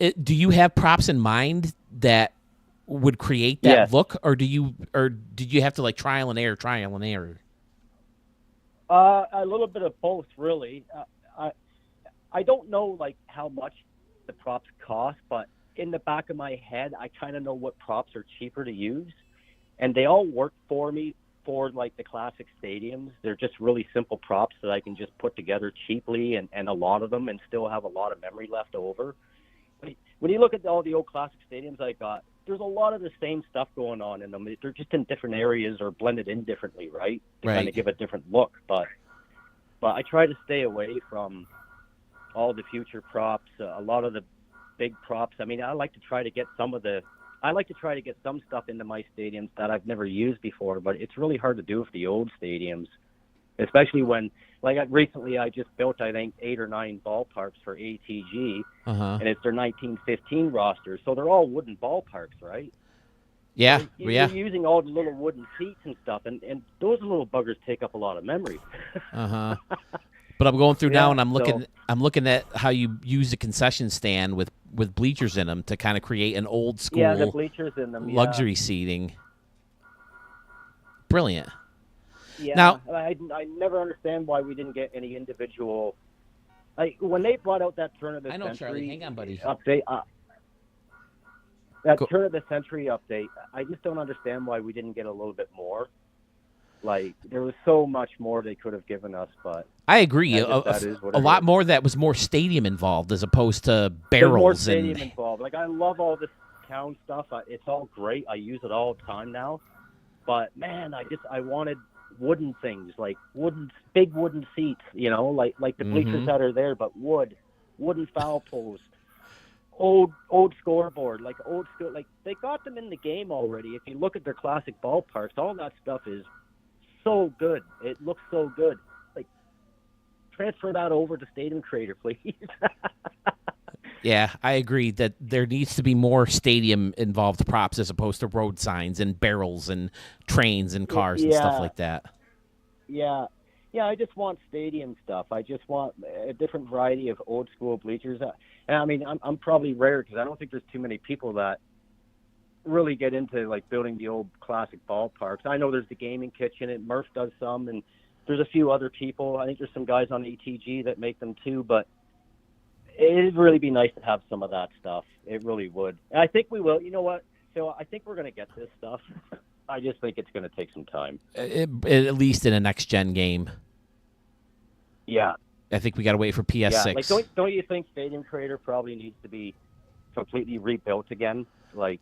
Do you have props in mind that would create that look, or did you have to like trial and error? A little bit of both, really. I don't know like how much the props cost, but in the back of my head, I kind of know what props are cheaper to use, and they all work for me. For like the classic stadiums, they're just really simple props that I can just put together cheaply and a lot of them and still have a lot of memory left over. When you look at all the old classic stadiums I got, there's a lot of the same stuff going on in them. They're just in different areas or blended in differently, right? To kind of give a different look. But I try to stay away from all the future props, a lot of the big props. I mean, I like to try to get some stuff into my stadiums that I've never used before, but it's really hard to do with the old stadiums, especially when, like recently I just built, I think, 8 or 9 ballparks for ATG, and it's their 1915 roster, so they're all wooden ballparks, right? Yeah, so you're using all the little wooden seats and stuff, and those little buggers take up a lot of memory. But I'm going through now, and I'm looking at how you use a concession stand with bleachers in them to kind of create an old school the bleachers in them, luxury seating. Brilliant. Yeah, now, I never understand why we didn't get any individual. Like when they brought out that turn of the century Charlie, hang on, buddy. Update, turn of the century update, I just don't understand why we didn't get a little bit more. Like there was so much more they could have given us, but I agree. A lot more that was more stadium involved as opposed to barrels. More stadium involved. Like I love all this town stuff. It's all great. I use it all the time now. But man, I wanted wooden things, like big wooden seats, like the bleachers that are there, but wooden foul posts, old scoreboard, like old school. Like they got them in the game already. If you look at their classic ballparks, all that stuff is so good. It looks so good. Like transfer that over to Stadium Creator, please. Yeah, I agree that there needs to be more stadium-involved props as opposed to road signs and barrels and trains and cars and stuff like that. Yeah, I just want stadium stuff. I just want a different variety of old school bleachers. And I mean, I'm probably rare because I don't think there's too many people that really get into like building the old classic ballparks. I know there's the gaming kitchen, and Murf does some, and there's a few other people. I think there's some guys on ATG that make them too, but it'd really be nice to have some of that stuff. It really would. And I think we will. You know what? So I think we're going to get this stuff. I just think it's going to take some time. At least in a next-gen game. Yeah. I think we got to wait for PS6. Yeah. Like, don't you think Stadium Creator probably needs to be completely rebuilt again? Like,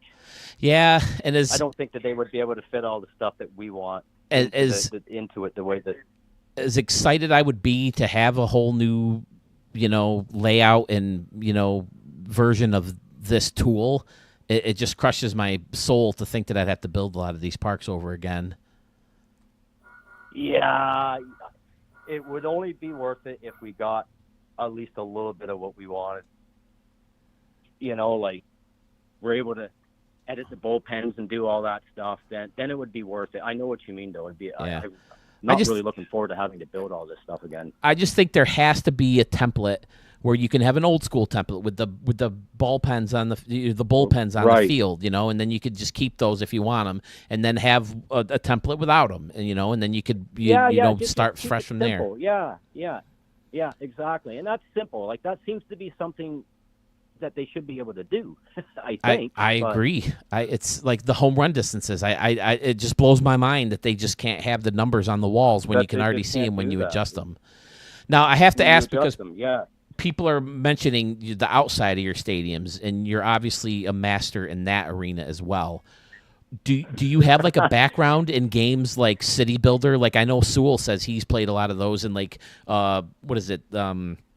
yeah, and I don't think that they would be able to fit all the stuff that we want into it the way that. As excited I would be to have a whole new, layout and version of this tool, it just crushes my soul to think that I'd have to build a lot of these parks over again. Yeah, it would only be worth it if we got at least a little bit of what we wanted. Like we're able to edit the bullpens and do all that stuff. Then it would be worth it. I know what you mean, though. It'd be. Yeah. I'm not really looking forward to having to build all this stuff again. I just think there has to be a template where you can have an old school template with the bullpens on the bullpens on the field, and then you could just keep those if you want them, and then have a template without them, and then you could start fresh from there. Yeah, exactly, and that's simple. Like that seems to be something that they should be able to do. I think. I agree. It's like the home run distances. It just blows my mind that they just can't have the numbers on the walls when you can already see them when you adjust them. Now I have to ask because people are mentioning the outside of your stadiums, and you're obviously a master in that arena as well. Do you have like a background in games like City Builder? Like I know Sewell says he's played a lot of those, and like what is it?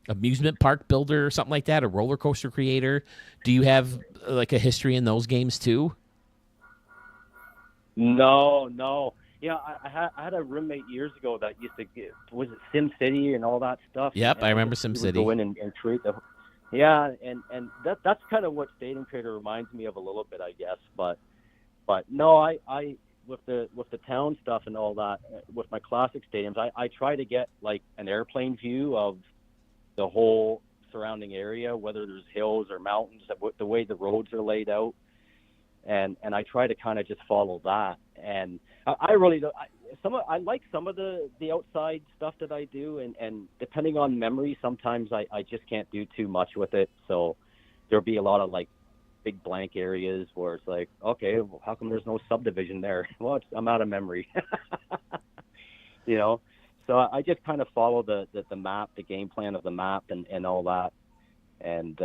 Amusement park builder or something like that, a roller coaster creator. Do you have like a history in those games too? No. Yeah, I had a roommate years ago that used to was it Sim City and all that stuff. Yep, and I remember Sim City. Go in and create the. Yeah, and that's kind of what Stadium Creator reminds me of a little bit, I guess. But no, I with the town stuff and all that, with my classic stadiums, I try to get like an airplane view of the whole surrounding area, whether there's hills or mountains, the way the roads are laid out, and I try to kind of just follow that. And I really don't. I like some of the outside stuff that I do, and depending on memory, sometimes I just can't do too much with it. So there'll be a lot of like big blank areas where it's like, okay, well, how come there's no subdivision there? Well, I'm out of memory. So I just kind of follow the map, the game plan of the map, and all that. And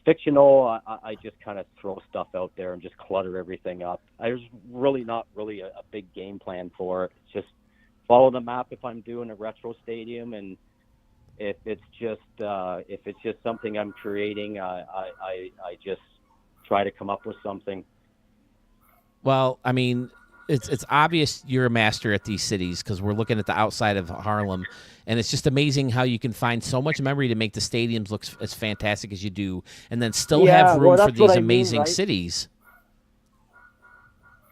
fictional, I just kind of throw stuff out there and just clutter everything up. There's really not really a big game plan for it. It's just follow the map if I'm doing a retro stadium, and if it's just something I'm creating, I just try to come up with something. Well, I mean, it's obvious you're a master at these cities because we're looking at the outside of Harlem, and it's just amazing how you can find so much memory to make the stadiums look as fantastic as you do, and then still have room for these amazing cities.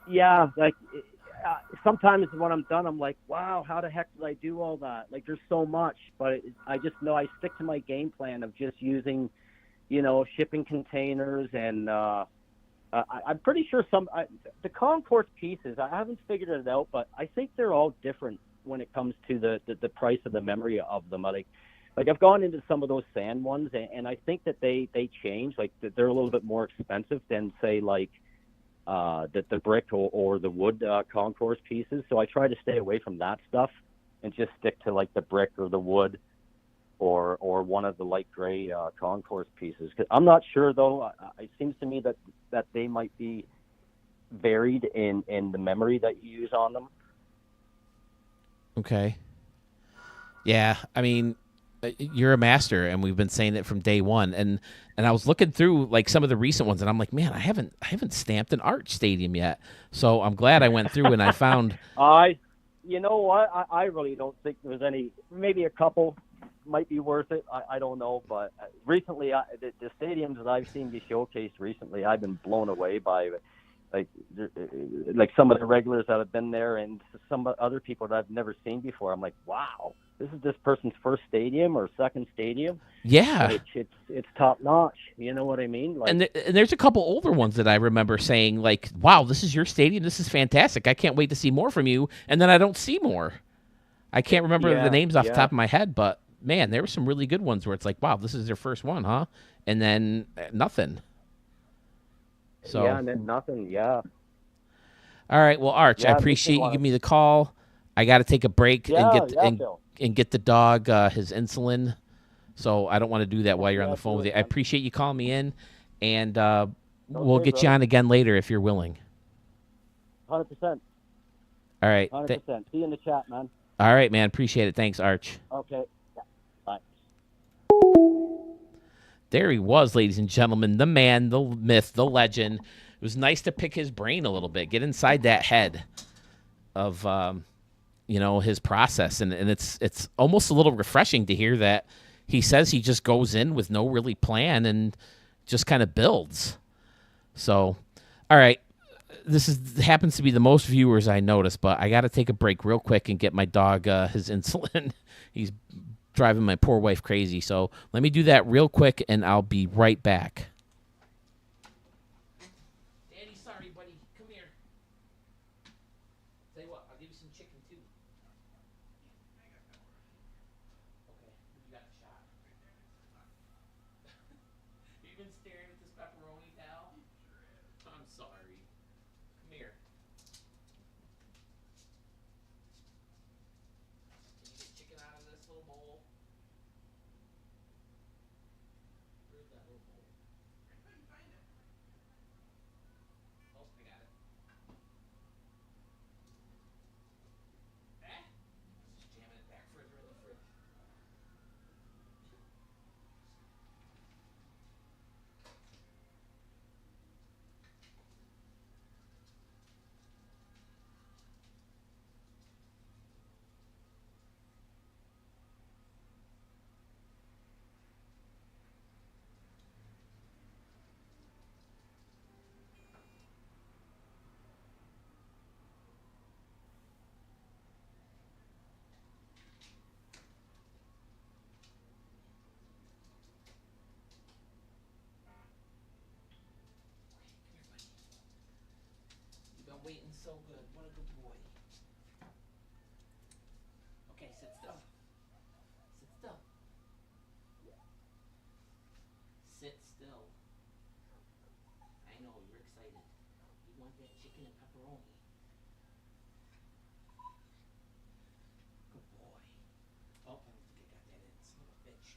Yeah, like sometimes when I'm done, I'm like, wow, how the heck did I do all that? Like, there's so much, but I just know I stick to my game plan of just using, shipping containers and. I'm pretty sure the concourse pieces, I haven't figured it out, but I think they're all different when it comes to the price of the memory of them. Like I've gone into some of those sand ones, and I think that they change. Like they're a little bit more expensive than say like the brick or the wood concourse pieces. So I try to stay away from that stuff and just stick to like the brick or the wood or one of the light gray concourse pieces. 'Cause I'm not sure though. It seems to me that they might be varied in the memory that you use on them. Okay. Yeah, I mean, you're a master, and we've been saying it from day one. And I was looking through like some of the recent ones, and I'm like, man, I haven't stamped an Arch Stadium yet. So I'm glad I went through and I found. You know what? I really don't think there's any. Maybe a couple might be worth it. I don't know, but recently, the stadiums that I've seen you showcase recently, I've been blown away by. Like some of the regulars that have been there, and some other people that I've never seen before. I'm like, wow, this is this person's first stadium or second stadium. Yeah, it's top notch. You know what I mean? Like, and there's a couple older ones that I remember saying like, wow, this is your stadium. This is fantastic. I can't wait to see more from you. And then I don't see more. I can't remember the names off the top of my head, but man, there were some really good ones where it's like, wow, this is their first one, huh? And then nothing. So, yeah, and then nothing. Yeah. All right. Well, Arch, I appreciate you giving me the call. I got to take a break and get the dog his insulin. So I don't want to do that while you're on the phone with you. I appreciate you calling me in, and we'll get you on again later if you're willing. 100%. All right. 100%. See you in the chat, man. All right, man. Appreciate it. Thanks, Arch. Okay. Bye. There he was, ladies and gentlemen, the man, the myth, the legend. It was nice to pick his brain a little bit, get inside that head of, his process. And it's almost a little refreshing to hear that he says he just goes in with no really plan and just kind of builds. So, all right, happens to be the most viewers I noticed, but I got to take a break real quick and get my dog his insulin. He's driving my poor wife crazy. So let me do that real quick, and I'll be right back. Daddy, sorry, buddy. Come here. Tell you what, I'll give you some chicken, too. Okay, you got the shot. You've been staring at this pepperoni, pal? I'm sorry. Come here. Can you get chicken out of this little bowl? Where's that little bowl? I couldn't find it. Oh, I got it. Just jamming it back further in the fridge. You've been waiting so good. What a good boy. Okay, sit still. Sit still. Sit still. I know, you're excited. You want that chicken and pepperoni. Good boy. Oh, I don't think I got that in. Son of a bitch.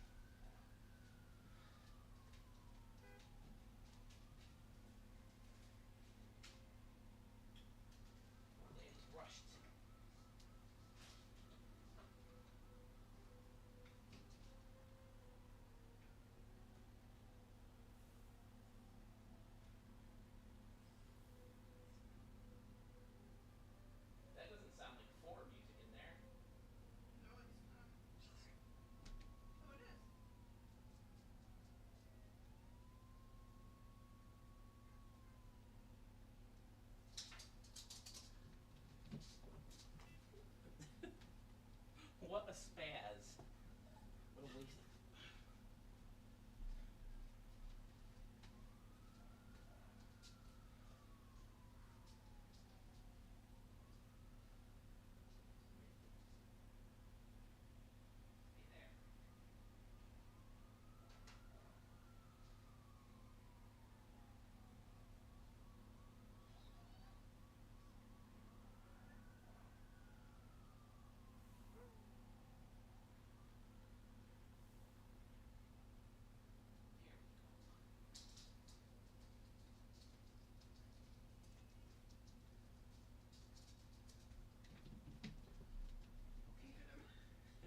It's rushed.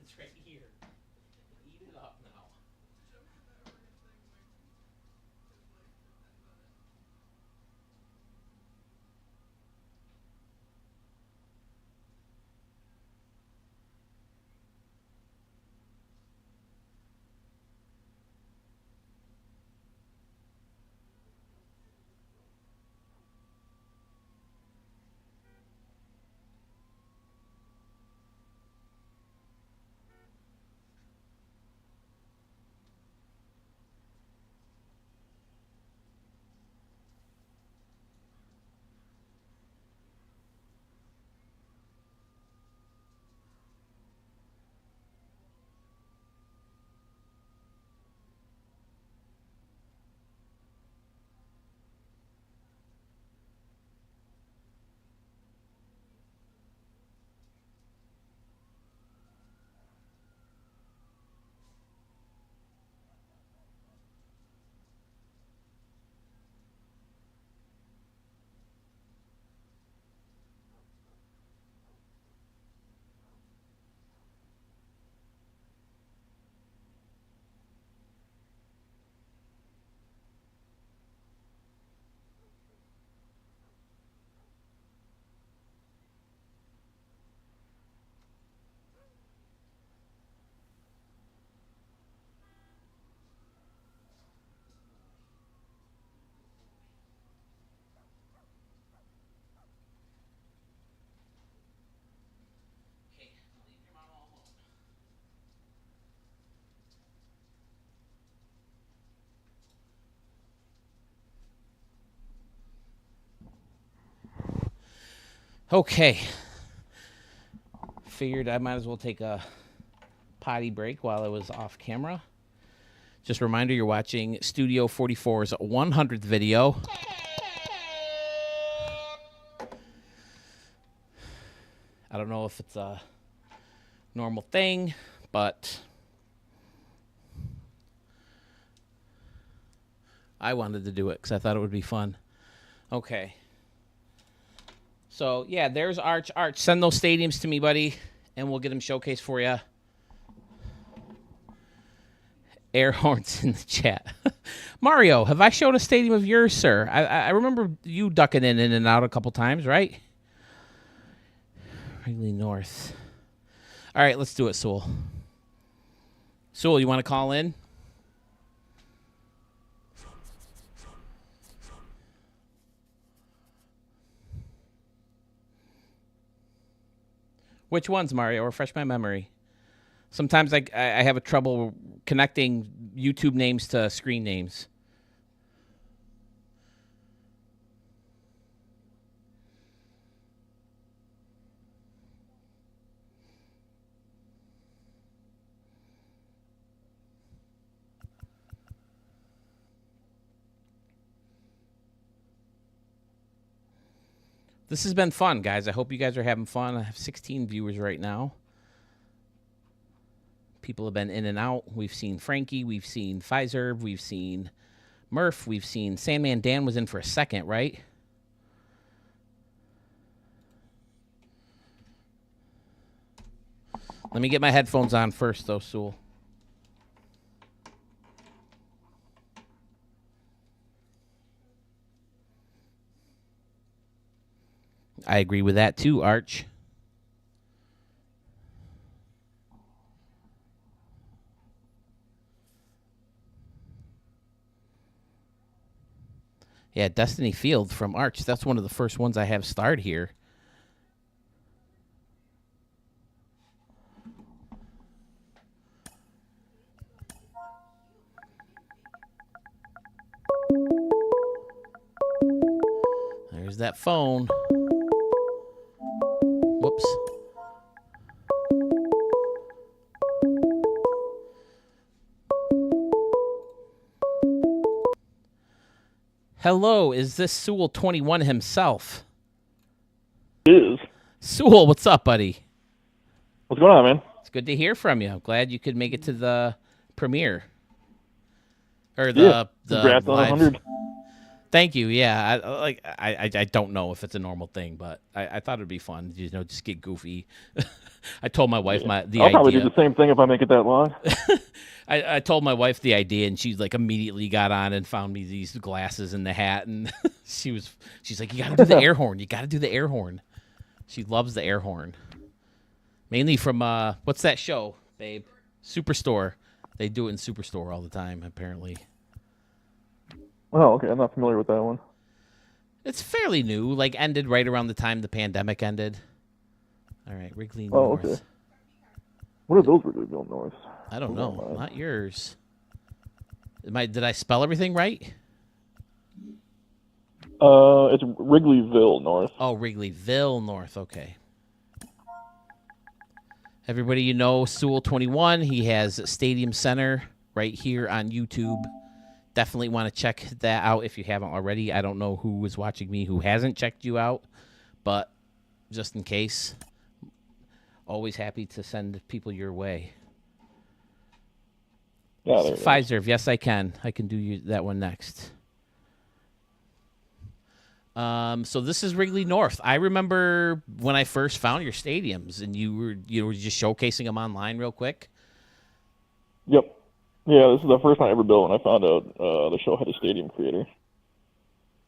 It's right here. Eat it up now. Okay, leave your mom all alone. Okay. Figured I might as well take a potty break while I was off camera. Just a reminder, you're watching Studio 44's 100th video. I don't know if it's a normal thing, but I wanted to do it because I thought it would be fun. Okay. So, yeah, there's Arch. Arch, send those stadiums to me, buddy, and we'll get them showcased for you. Air horns in the chat. Mario, have I showed a stadium of yours, sir? I remember you ducking in and out a couple times, right? Wrigleyville North. All right, let's do it, Sewell. Sewell, you want to call in? Which ones, Mario? Refresh my memory. Sometimes I have a trouble connecting YouTube names to screen names. This has been fun, guys. I hope you guys are having fun. I have 16 viewers right now. People have been in and out. We've seen Frankie. We've seen Pfizer. We've seen Murf. We've seen Sandman Dan was in for a second, right? Let me get my headphones on first, though, Sewell. I agree with that, too, Arch. Yeah, Destiny Field from Arch. That's one of the first ones I have starred here. There's that phone. Whoops. Hello, is this Sewell 21 himself? It is. Sewell, what's up, buddy? What's going on, man? It's good to hear from you. I'm glad you could make it to the premiere. Or the Congrats on live. 100. Thank you. Yeah, I don't know if it's a normal thing, but I thought it'd be fun. Just get goofy. I told my wife I'll idea. probably do the same thing if I make it that long. I told my wife the idea, and she like immediately got on and found me these glasses and the hat, and she's like, "You got to do the air horn. You got to do the air horn." She loves the air horn, mainly from what's that show, babe? Superstore. They do it in Superstore all the time, apparently. Oh, okay. I'm not familiar with that one. It's fairly new. Like ended right around the time the pandemic ended. All right, Wrigley North. Oh, okay. What are those Wrigleyville North? I don't know. Not yours. Did I spell everything right? It's Wrigleyville North. Oh, Wrigleyville North. Okay. Everybody, Sewell 21. He has Stadium Center right here on YouTube. Definitely want to check that out if you haven't already. I don't know who is watching me who hasn't checked you out, but just in case, always happy to send people your way. Yeah, Pfizer, yes, I can. I can do that one next. So this is Wrigley North. I remember when I first found your stadiums, and you were just showcasing them online real quick. Yep. Yeah, this is the first time I ever built when I found out the show had a stadium creator.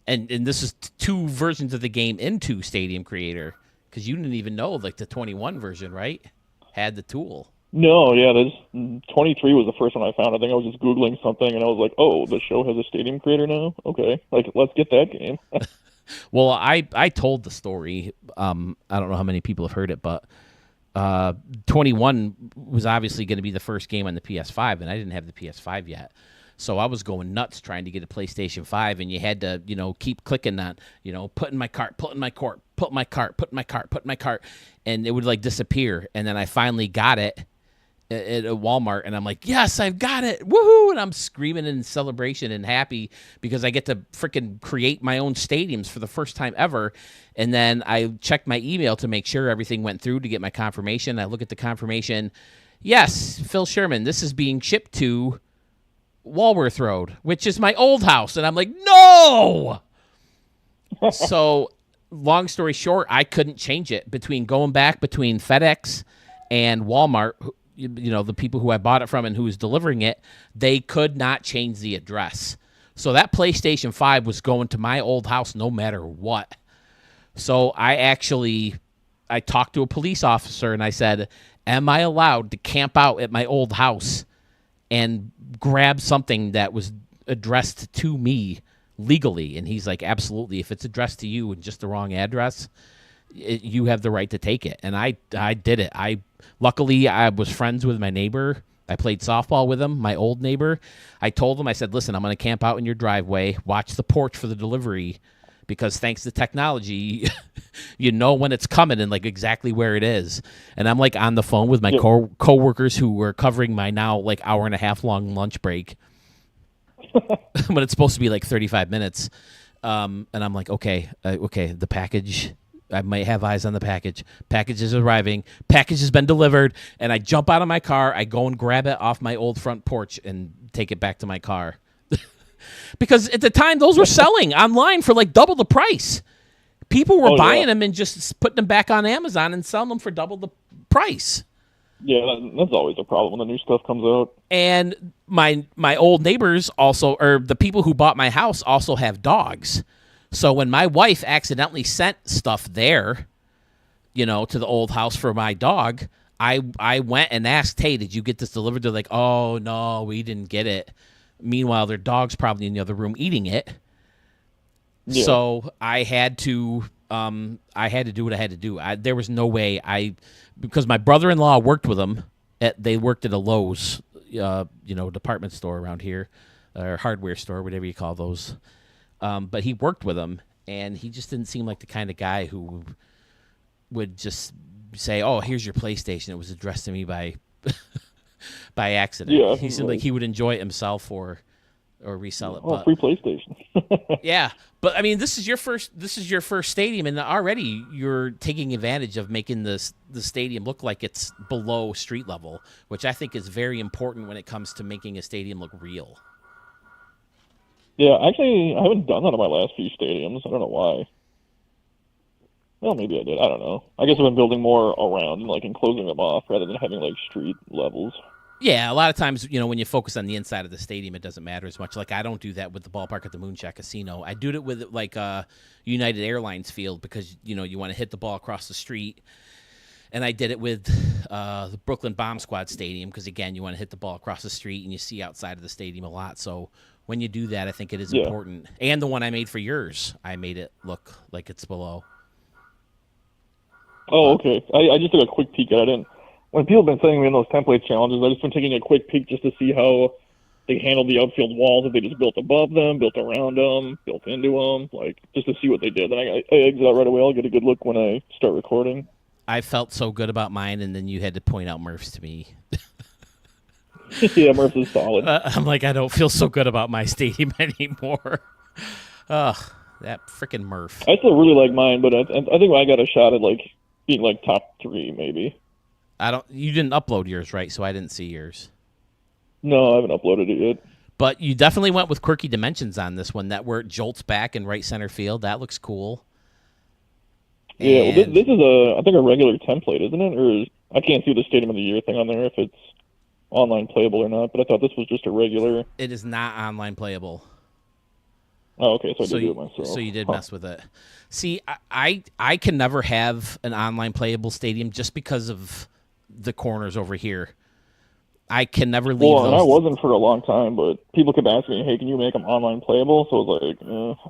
And this is two versions of the game into Stadium Creator, because you didn't even know like the 21 version, right? Had the tool. No, yeah, this 23 was the first one I found. I think I was just Googling something, and I was like, oh, the show has a stadium creator now? Okay, let's get that game. Well, I told the story. I don't know how many people have heard it, but 21 was obviously going to be the first game on the PS5, and I didn't have the PS5 yet. So I was going nuts trying to get a PlayStation 5, and you had to, keep clicking on, put in my cart, put in my cart, put in my cart, put in my cart, put in my cart, and it would like disappear. And then I finally got it at a Walmart, and I'm like, yes, I've got it, woohoo! And I'm screaming in celebration and happy because I get to freaking create my own stadiums for the first time ever. And then I checked my email to make sure everything went through to get my confirmation. I look at the confirmation. Yes, Phil Sherman, this is being shipped to Walworth Road, which is my old house. And I'm like, no! So, long story short, I couldn't change it between FedEx and Walmart. The people who I bought it from and who was delivering it, they could not change the address. So that PlayStation 5 was going to my old house no matter what. So I talked to a police officer and I said, am I allowed to camp out at my old house and grab something that was addressed to me legally? And he's like, absolutely. If it's addressed to you and just the wrong address, you have the right to take it. And I did it. Luckily, I was friends with my neighbor. I played softball with him, my old neighbor. I told him, I said, listen, I'm going to camp out in your driveway, watch the porch for the delivery, because thanks to technology, you know when it's coming and like exactly where it is. And I'm like on the phone with my coworkers who were covering my now like hour and a half long lunch break. But it's supposed to be like 35 minutes. And I'm like, okay, the package, I might have eyes on the package. Package is arriving. Package has been delivered. And I jump out of my car. I go and grab it off my old front porch and take it back to my car. Because at the time, those were selling online for like double the price. People were buying them and just putting them back on Amazon and selling them for double the price. Yeah, that's always a problem when the new stuff comes out. And my old neighbors also, or the people who bought my house, also have dogs. So when my wife accidentally sent stuff there, to the old house for my dog, I went and asked, hey, did you get this delivered? They're like, oh, no, we didn't get it. Meanwhile, their dog's probably in the other room eating it. Yeah. So I had to do what I had to do. There was no way because my brother-in-law worked with them. They worked at a Lowe's, department store around here, or hardware store, whatever you call those. But he worked with them, and he just didn't seem like the kind of guy who would just say, "Oh, here's your PlayStation." It was addressed to me by accident. Yeah, he seemed like he would enjoy it himself or resell it. Oh, free PlayStation. Yeah, but I mean, this is your first stadium, and already you're taking advantage of making the stadium look like it's below street level, which I think is very important when it comes to making a stadium look real. Yeah, actually, I haven't done that on my last few stadiums. I don't know why. Well, maybe I did. I don't know. I guess I've been building more around and like enclosing them off rather than having like street levels. Yeah, a lot of times, when you focus on the inside of the stadium, it doesn't matter as much. Like, I don't do that with the ballpark at the Moonshot Casino. I do it with, like, United Airlines field because, you want to hit the ball across the street. And I did it with the Brooklyn Bomb Squad Stadium because, again, you want to hit the ball across the street and you see outside of the stadium a lot. So when you do that, I think it is important. And the one I made for yours, I made it look like it's below. Oh, okay. I just took a quick peek at it. When people have been sending me in those template challenges, I've just been taking a quick peek just to see how they handled the outfield walls, if they just built above them, built around them, built into them, like, just to see what they did. Then I exit out right away. I'll get a good look when I start recording. I felt so good about mine, and then you had to point out Murf's to me. Yeah, Murf is solid. I'm like, I don't feel so good about my stadium anymore. Ugh, that freaking Murf. I still really like mine, but I think I got a shot at, like, being, like, top 3, maybe. You didn't upload yours, right? So I didn't see yours. No, I haven't uploaded it yet. But you definitely went with quirky dimensions on this one. That where it jolts back in right center field. That looks cool. Yeah, well, this is I think a regular template, isn't it? Or I can't see the Stadium of the Year thing on there if it's online playable or not. But I thought this was just a regular. It is not online playable. Oh, okay. So I did do it myself. So you did mess with it. See, I can never have an online playable stadium just because of the corners over here. I can never leave those. And I wasn't for a long time, but people kept asking me, hey, can you make them online playable? So I was like,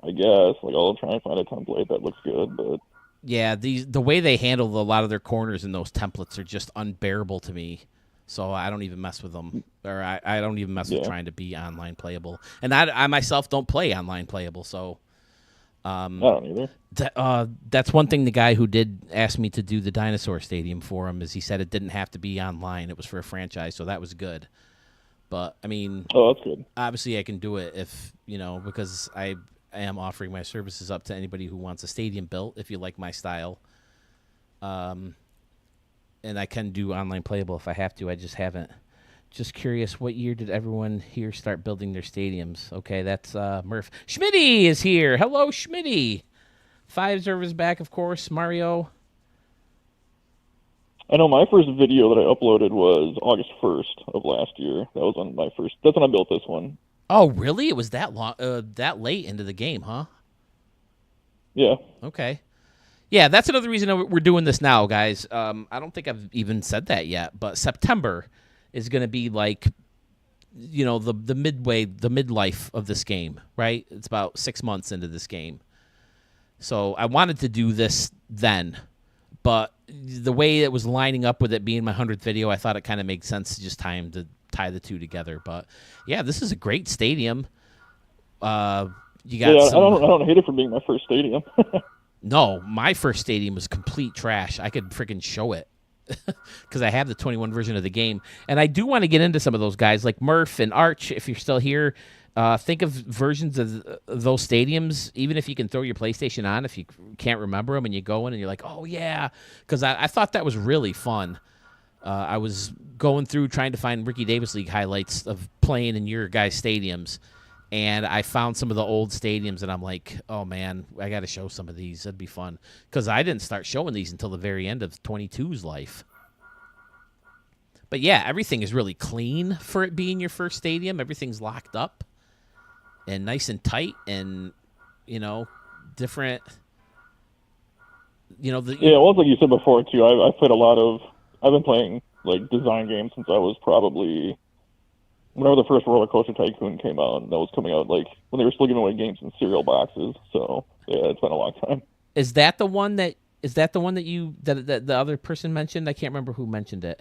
I guess. Like, I'll try and find a template that looks good. But yeah, the way they handle a lot of their corners in those templates are just unbearable to me. So I don't even mess with them, or I don't even mess with trying to be online playable. And I myself don't play online playable, so I don't either. That's one thing the guy who did ask me to do the dinosaur stadium for him is he said it didn't have to be online. It was for a franchise, so that was good. But, I mean, that's good. Obviously I can do it if, because I am offering my services up to anybody who wants a stadium built, if you like my style. And I can do online playable if I have to. I just haven't. Just curious, what year did everyone here start building their stadiums? Okay, that's Murf. Schmitty is here. Hello, Schmitty. Five servers back, of course. Mario. I know my first video that I uploaded was August 1st of last year. That was on my first. That's when I built this one. Oh, really? It was that long, that late into the game, huh? Yeah. Okay. Yeah, that's another reason we're doing this now, guys. I don't think I've even said that yet, but September is going to be like, the midlife of this game, right? It's about 6 months into this game. So I wanted to do this then, but the way it was lining up with it being my 100th video, I thought it kind of made sense to just tie the two together. But yeah, this is a great stadium. You got I don't hate it for being my first stadium. No, my first stadium was complete trash. I could freaking show it because I have the 21 version of the game. And I do want to get into some of those guys like Murf and Arch, if you're still here. Think of versions of those stadiums, even if you can throw your PlayStation on, if you can't remember them and you go in and you're like, oh, yeah, because I thought that was really fun. I was going through trying to find Ricky Davis League highlights of playing in your guys' stadiums. And I found some of the old stadiums, and I'm like, oh, man, I got to show some of these. That'd be fun. Because I didn't start showing these until the very end of 22's life. But, yeah, everything is really clean for it being your first stadium. Everything's locked up and nice and tight and, different. Yeah, well, like you said before, too, I've played I've been playing, like, design games since I was probably... Whenever the first Roller Coaster Tycoon came out, that was coming out like when they were still giving away games in cereal boxes. So yeah, it's been a long time. Is that the one that the other person mentioned? I can't remember who mentioned it.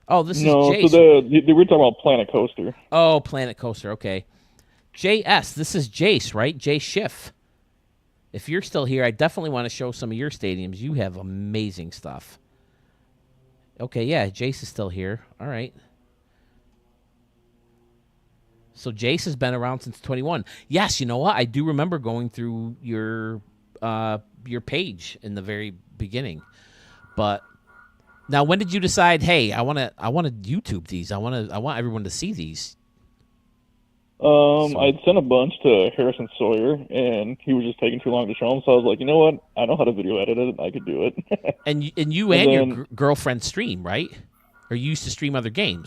Oh, this is Jace. So they were talking about Planet Coaster. Oh, Planet Coaster. Okay, JS. This is Jace, right? Jace Schiff. If you're still here, I definitely want to show some of your stadiums. You have amazing stuff. Okay, yeah, Jace is still here. All right. So Jace has been around since 21. Yes, you know what? I do remember going through your page in the very beginning. But now, when did you decide? Hey, I want to YouTube these. I want everyone to see these. I'd sent a bunch to Harrison Sawyer, and he was just taking too long to show him. So I was like, you know what? I know how to video edit it. I could do it. and you and your girlfriend stream, right? Or you used to stream other games?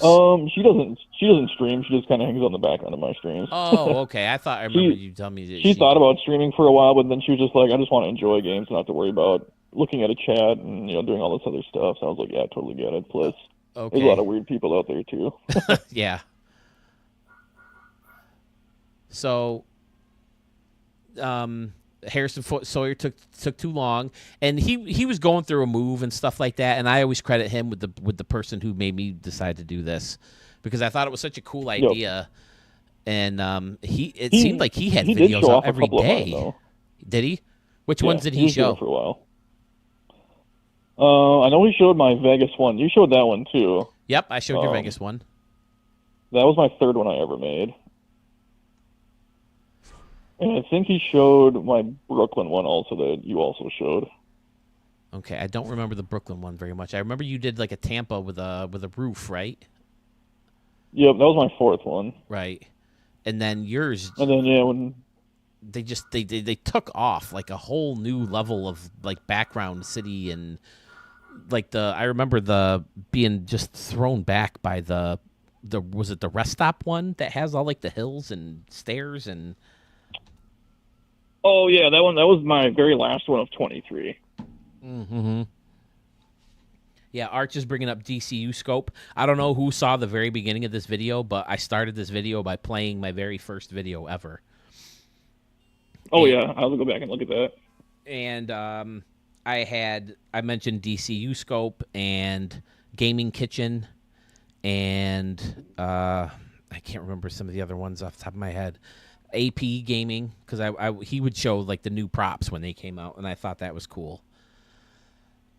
She doesn't stream. She just kind of hangs on the background of my streams. Oh, okay. I remember you telling me that she thought about streaming for a while, but then she was just like, I just want to enjoy games and not have to worry about looking at a chat and doing all this other stuff. So I was like, yeah, I totally get it. Plus, there's a lot of weird people out there too. Yeah. So, Harrison Sawyer took too long, and he was going through a move and stuff like that. And I always credit him with the person who made me decide to do this, because I thought it was such a cool idea. Yep. And it seemed like he had videos out every day. Did he? Which ones did he show? For a while. I know he showed my Vegas one. You showed that one too. Yep, I showed your Vegas one. That was my third one I ever made. And I think he showed my Brooklyn one also that you also showed. Okay, I don't remember the Brooklyn one very much. I remember you did like a Tampa with a roof, right? Yep, that was my fourth one. Right. And then yours. And then when they took off like a whole new level of like background city, and like I remember the being just thrown back by the was it the rest stop one that has all like the hills and stairs and. Oh yeah, that was my very last one of 23. Mm-hmm. Yeah, Arch is bringing up DCU scope. I don't know who saw the very beginning of this video, but I started this video by playing my very first video ever. Oh yeah, I'll go back and look at that. And I mentioned DCU scope and gaming kitchen, and I can't remember some of the other ones off the top of my head. AP gaming, because he would show like the new props when they came out, and I thought that was cool.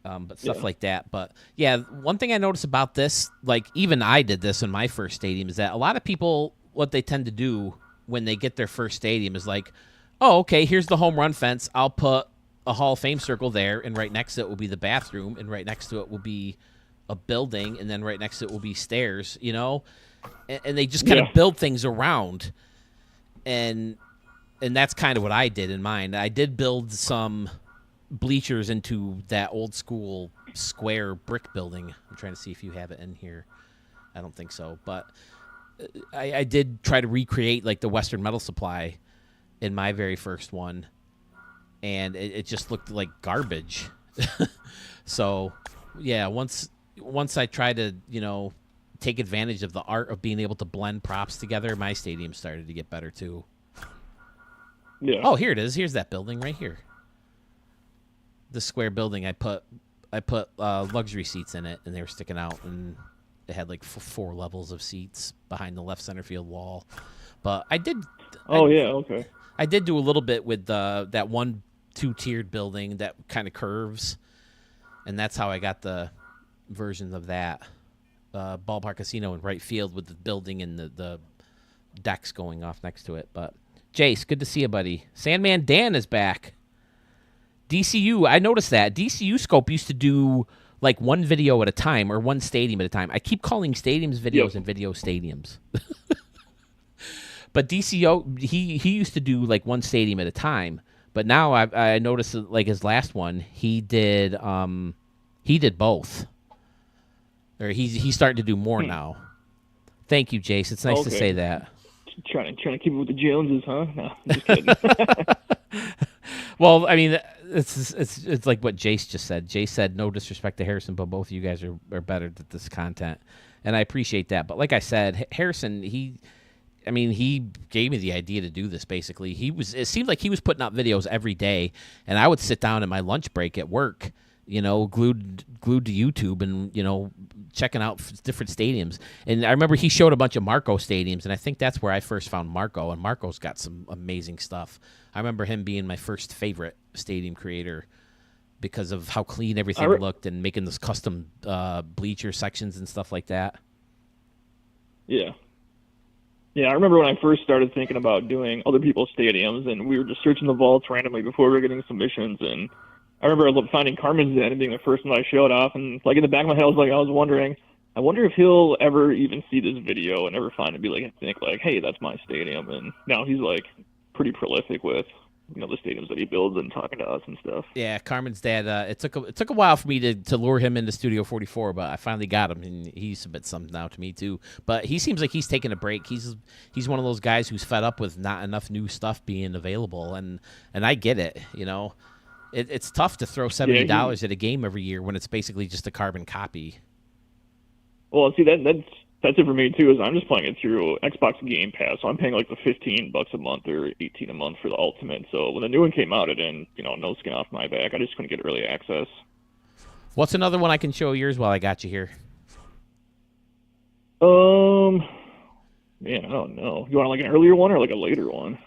But stuff like that. But yeah, one thing I noticed about this, like even I did this in my first stadium, is that a lot of people, what they tend to do when they get their first stadium is like, oh, okay, here's the home run fence. I'll put a Hall of Fame circle there, and right next to it will be the bathroom, and right next to it will be a building, and then right next to it will be stairs, and they just kind of build things around. And that's kind of what I did in mine. I did build some bleachers into that old school square brick building. I'm trying to see if you have it in here. I don't think so, but I did try to recreate like the Western Metal Supply in my very first one, and it just looked like garbage. So yeah, once I tried to take advantage of the art of being able to blend props together, my stadium started to get better too. Yeah. Oh, here it is. Here's that building right here. The square building. I put luxury seats in it, and they were sticking out, and it had like 4 levels of seats behind the left center field wall. But I did. Oh yeah. Okay. I did do a little bit with that 2-tiered building that kind of curves, and that's how I got the versions of that. Ballpark Casino in right field with the building and the decks going off next to it. But Jace, good to see you, buddy. Sandman Dan is back. DCU, I noticed that. DCU Scope used to do like one video at a time or one stadium at a time. I keep calling stadiums videos and video stadiums. But DCO, he used to do like one stadium at a time. But now I noticed like his last one, he did both. Or he's starting to do more now. Thank you, Jace. It's nice to say that. Trying to keep it with the Joneses, huh? No, just kidding. Well, I mean, it's like what Jace just said. Jace said, no disrespect to Harrison, but both of you guys are better at this content, and I appreciate that. But like I said, Harrison, he gave me the idea to do this. Basically, it seemed like he was putting out videos every day, and I would sit down in my lunch break at work, glued to YouTube and, checking out different stadiums. And I remember he showed a bunch of Marco stadiums, and I think that's where I first found Marco, and Marco's got some amazing stuff. I remember him being my first favorite stadium creator because of how clean everything looked and making those custom bleacher sections and stuff like that. Yeah. Yeah, I remember when I first started thinking about doing other people's stadiums, and we were just searching the vaults randomly before we were getting submissions, and I remember finding Carmen's Den and being the first one I showed off, and like in the back of my head, I was wondering, I wonder if he'll ever even see this video and ever find it, think like, hey, that's my stadium. And now he's like pretty prolific with the stadiums that he builds and talking to us and stuff. Yeah, Carmen's dad. It took a while for me to lure him into Studio 44, but I finally got him, and he submits some now to me too. But he seems like he's taking a break. He's one of those guys who's fed up with not enough new stuff being available, and I get it. It's tough to throw $70 at a game every year when it's basically just a carbon copy. Well, see, that's it for me too. Is I'm just playing it through Xbox Game Pass, so I'm paying like the $15 a month or $18 a month for the Ultimate. So when the new one came out, it didn't, no skin off my back. I just couldn't get early access. What's another one I can show yours while I got you here? Man, I don't know. You want like an earlier one or like a later one?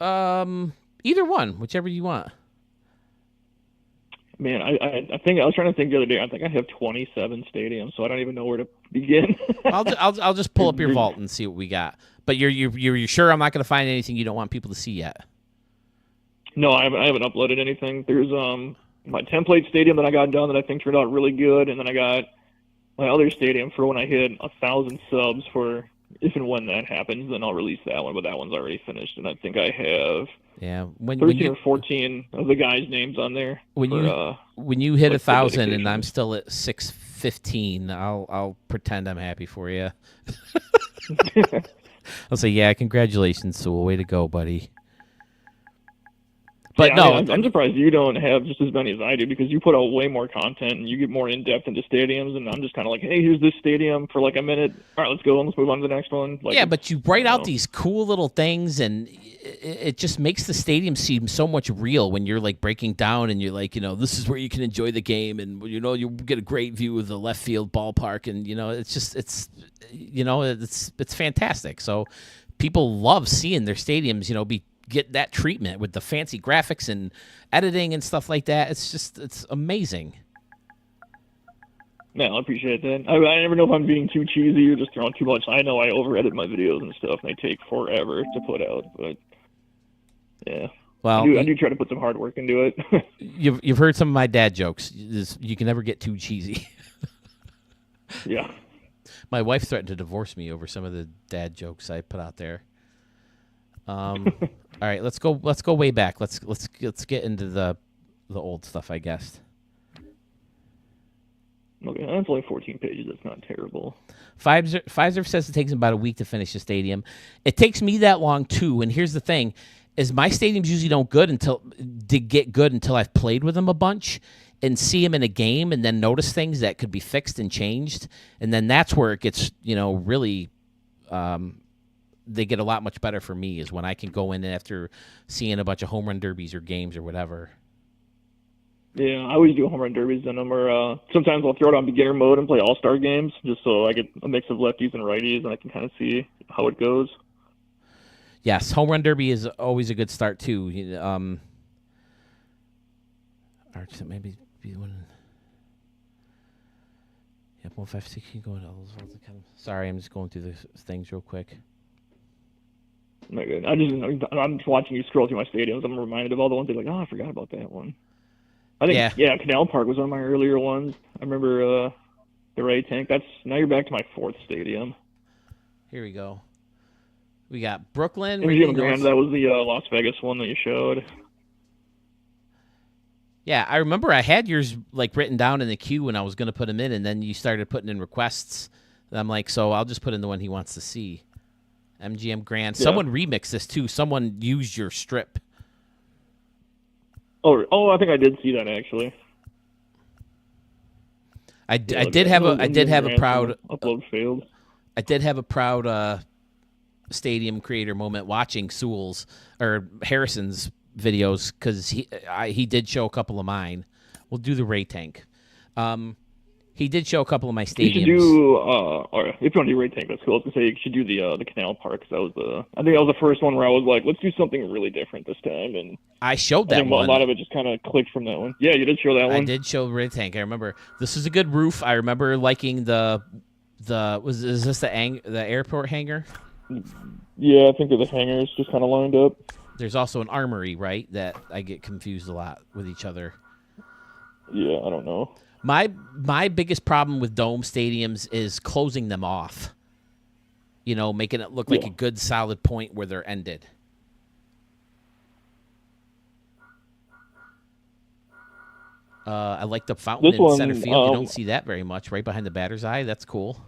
Either one, whichever you want. Man, I think I was trying to think the other day. I think I have 27 stadiums, so I don't even know where to begin. I'll just pull up your vault and see what we got. But you're sure I'm not going to find anything you don't want people to see yet? No, I haven't uploaded anything. There's my template stadium that I got done that I think turned out really good, and then I got my other stadium for when I hit 1,000 subs for if and when that happens. Then I'll release that one, but that one's already finished, and I think I have 13 or 14 of the guys' names on there. When you hit 1,000 and I'm still at 615, I'll pretend I'm happy for you. I'll say, yeah, congratulations, Sewell. Way to go, buddy. But yeah, I'm surprised you don't have just as many as I do, because you put out way more content and you get more in depth into stadiums, and I'm just kind of like, hey, here's this stadium for like a minute. All right, let's go and let's move on to the next one. Yeah, but you write out these cool little things, and it just makes the stadium seem so much real when you're like breaking down and you're like, this is where you can enjoy the game, and you get a great view of the left field ballpark, and it's fantastic. So people love seeing their stadiums, get that treatment with the fancy graphics and editing and stuff like that. It's amazing. No, I appreciate that. I never know if I'm being too cheesy or just throwing too much. I know I over-edit my videos and stuff, and they take forever to put out. But yeah, well, I do try to put some hard work into it. You've heard some of my dad jokes. You can never get too cheesy. Yeah. My wife threatened to divorce me over some of the dad jokes I put out there. All right, let's go way back. Let's get into the old stuff, I guess. Okay, that's only 14 pages. That's not terrible. Pfizer says it takes him about a week to finish the stadium. It takes me that long too. And here's the thing: is my stadiums usually don't get good until I've played with them a bunch and see them in a game, and then notice things that could be fixed and changed, and then that's where it gets really. They get a lot much better for me is when I can go in after seeing a bunch of home run derbies or games or whatever. Yeah, I always do home run derbies in them, or sometimes I'll throw it on beginner mode and play all-star games just so I get a mix of lefties and righties, and I can kind of see how it goes. Yes, home run derby is always a good start too. Maybe be one. Yeah, 156 going all those. Sorry, I'm just going through the things real quick. Not good. I'm just watching you scroll through my stadiums. I'm reminded of all the ones that are like, I forgot about that one. I think Canal Park was one of my earlier ones. I remember the Ray Tank. Now you're back to my 4th stadium. Here we go. We got Brooklyn. MGM Grand. That was the Las Vegas one that you showed. Yeah, I remember I had yours like written down in the queue when I was going to put them in, and then you started putting in requests. And I'm like, so I'll just put in the one he wants to see. MGM Grand. Yeah. Someone remixed this too. Someone used your strip. Oh, I think I did see that actually. I did have a proud upload failed. I did have a proud stadium creator moment watching Sewell's or Harrison's videos because he did show a couple of mine. We'll do the Ray Tank. He did show a couple of my stadiums. You should do, or if you want to do Ray Tank, that's cool. I was gonna say you should do the Canal Park. I think that was the first one where I was like, let's do something really different this time. And I showed that one. A lot of it just kind of clicked from that one. Yeah, you did show that one. I did show Ray Tank. I remember this is a good roof. I remember liking is this the airport hangar? Yeah, I think the hangars just kind of lined up. There's also an armory, right? That I get confused a lot with each other. Yeah, I don't know. My biggest problem with dome stadiums is closing them off. You know, making it look like a good solid point where they're ended. I like the fountain in center field. You don't see that very much, right behind the batter's eye. That's cool.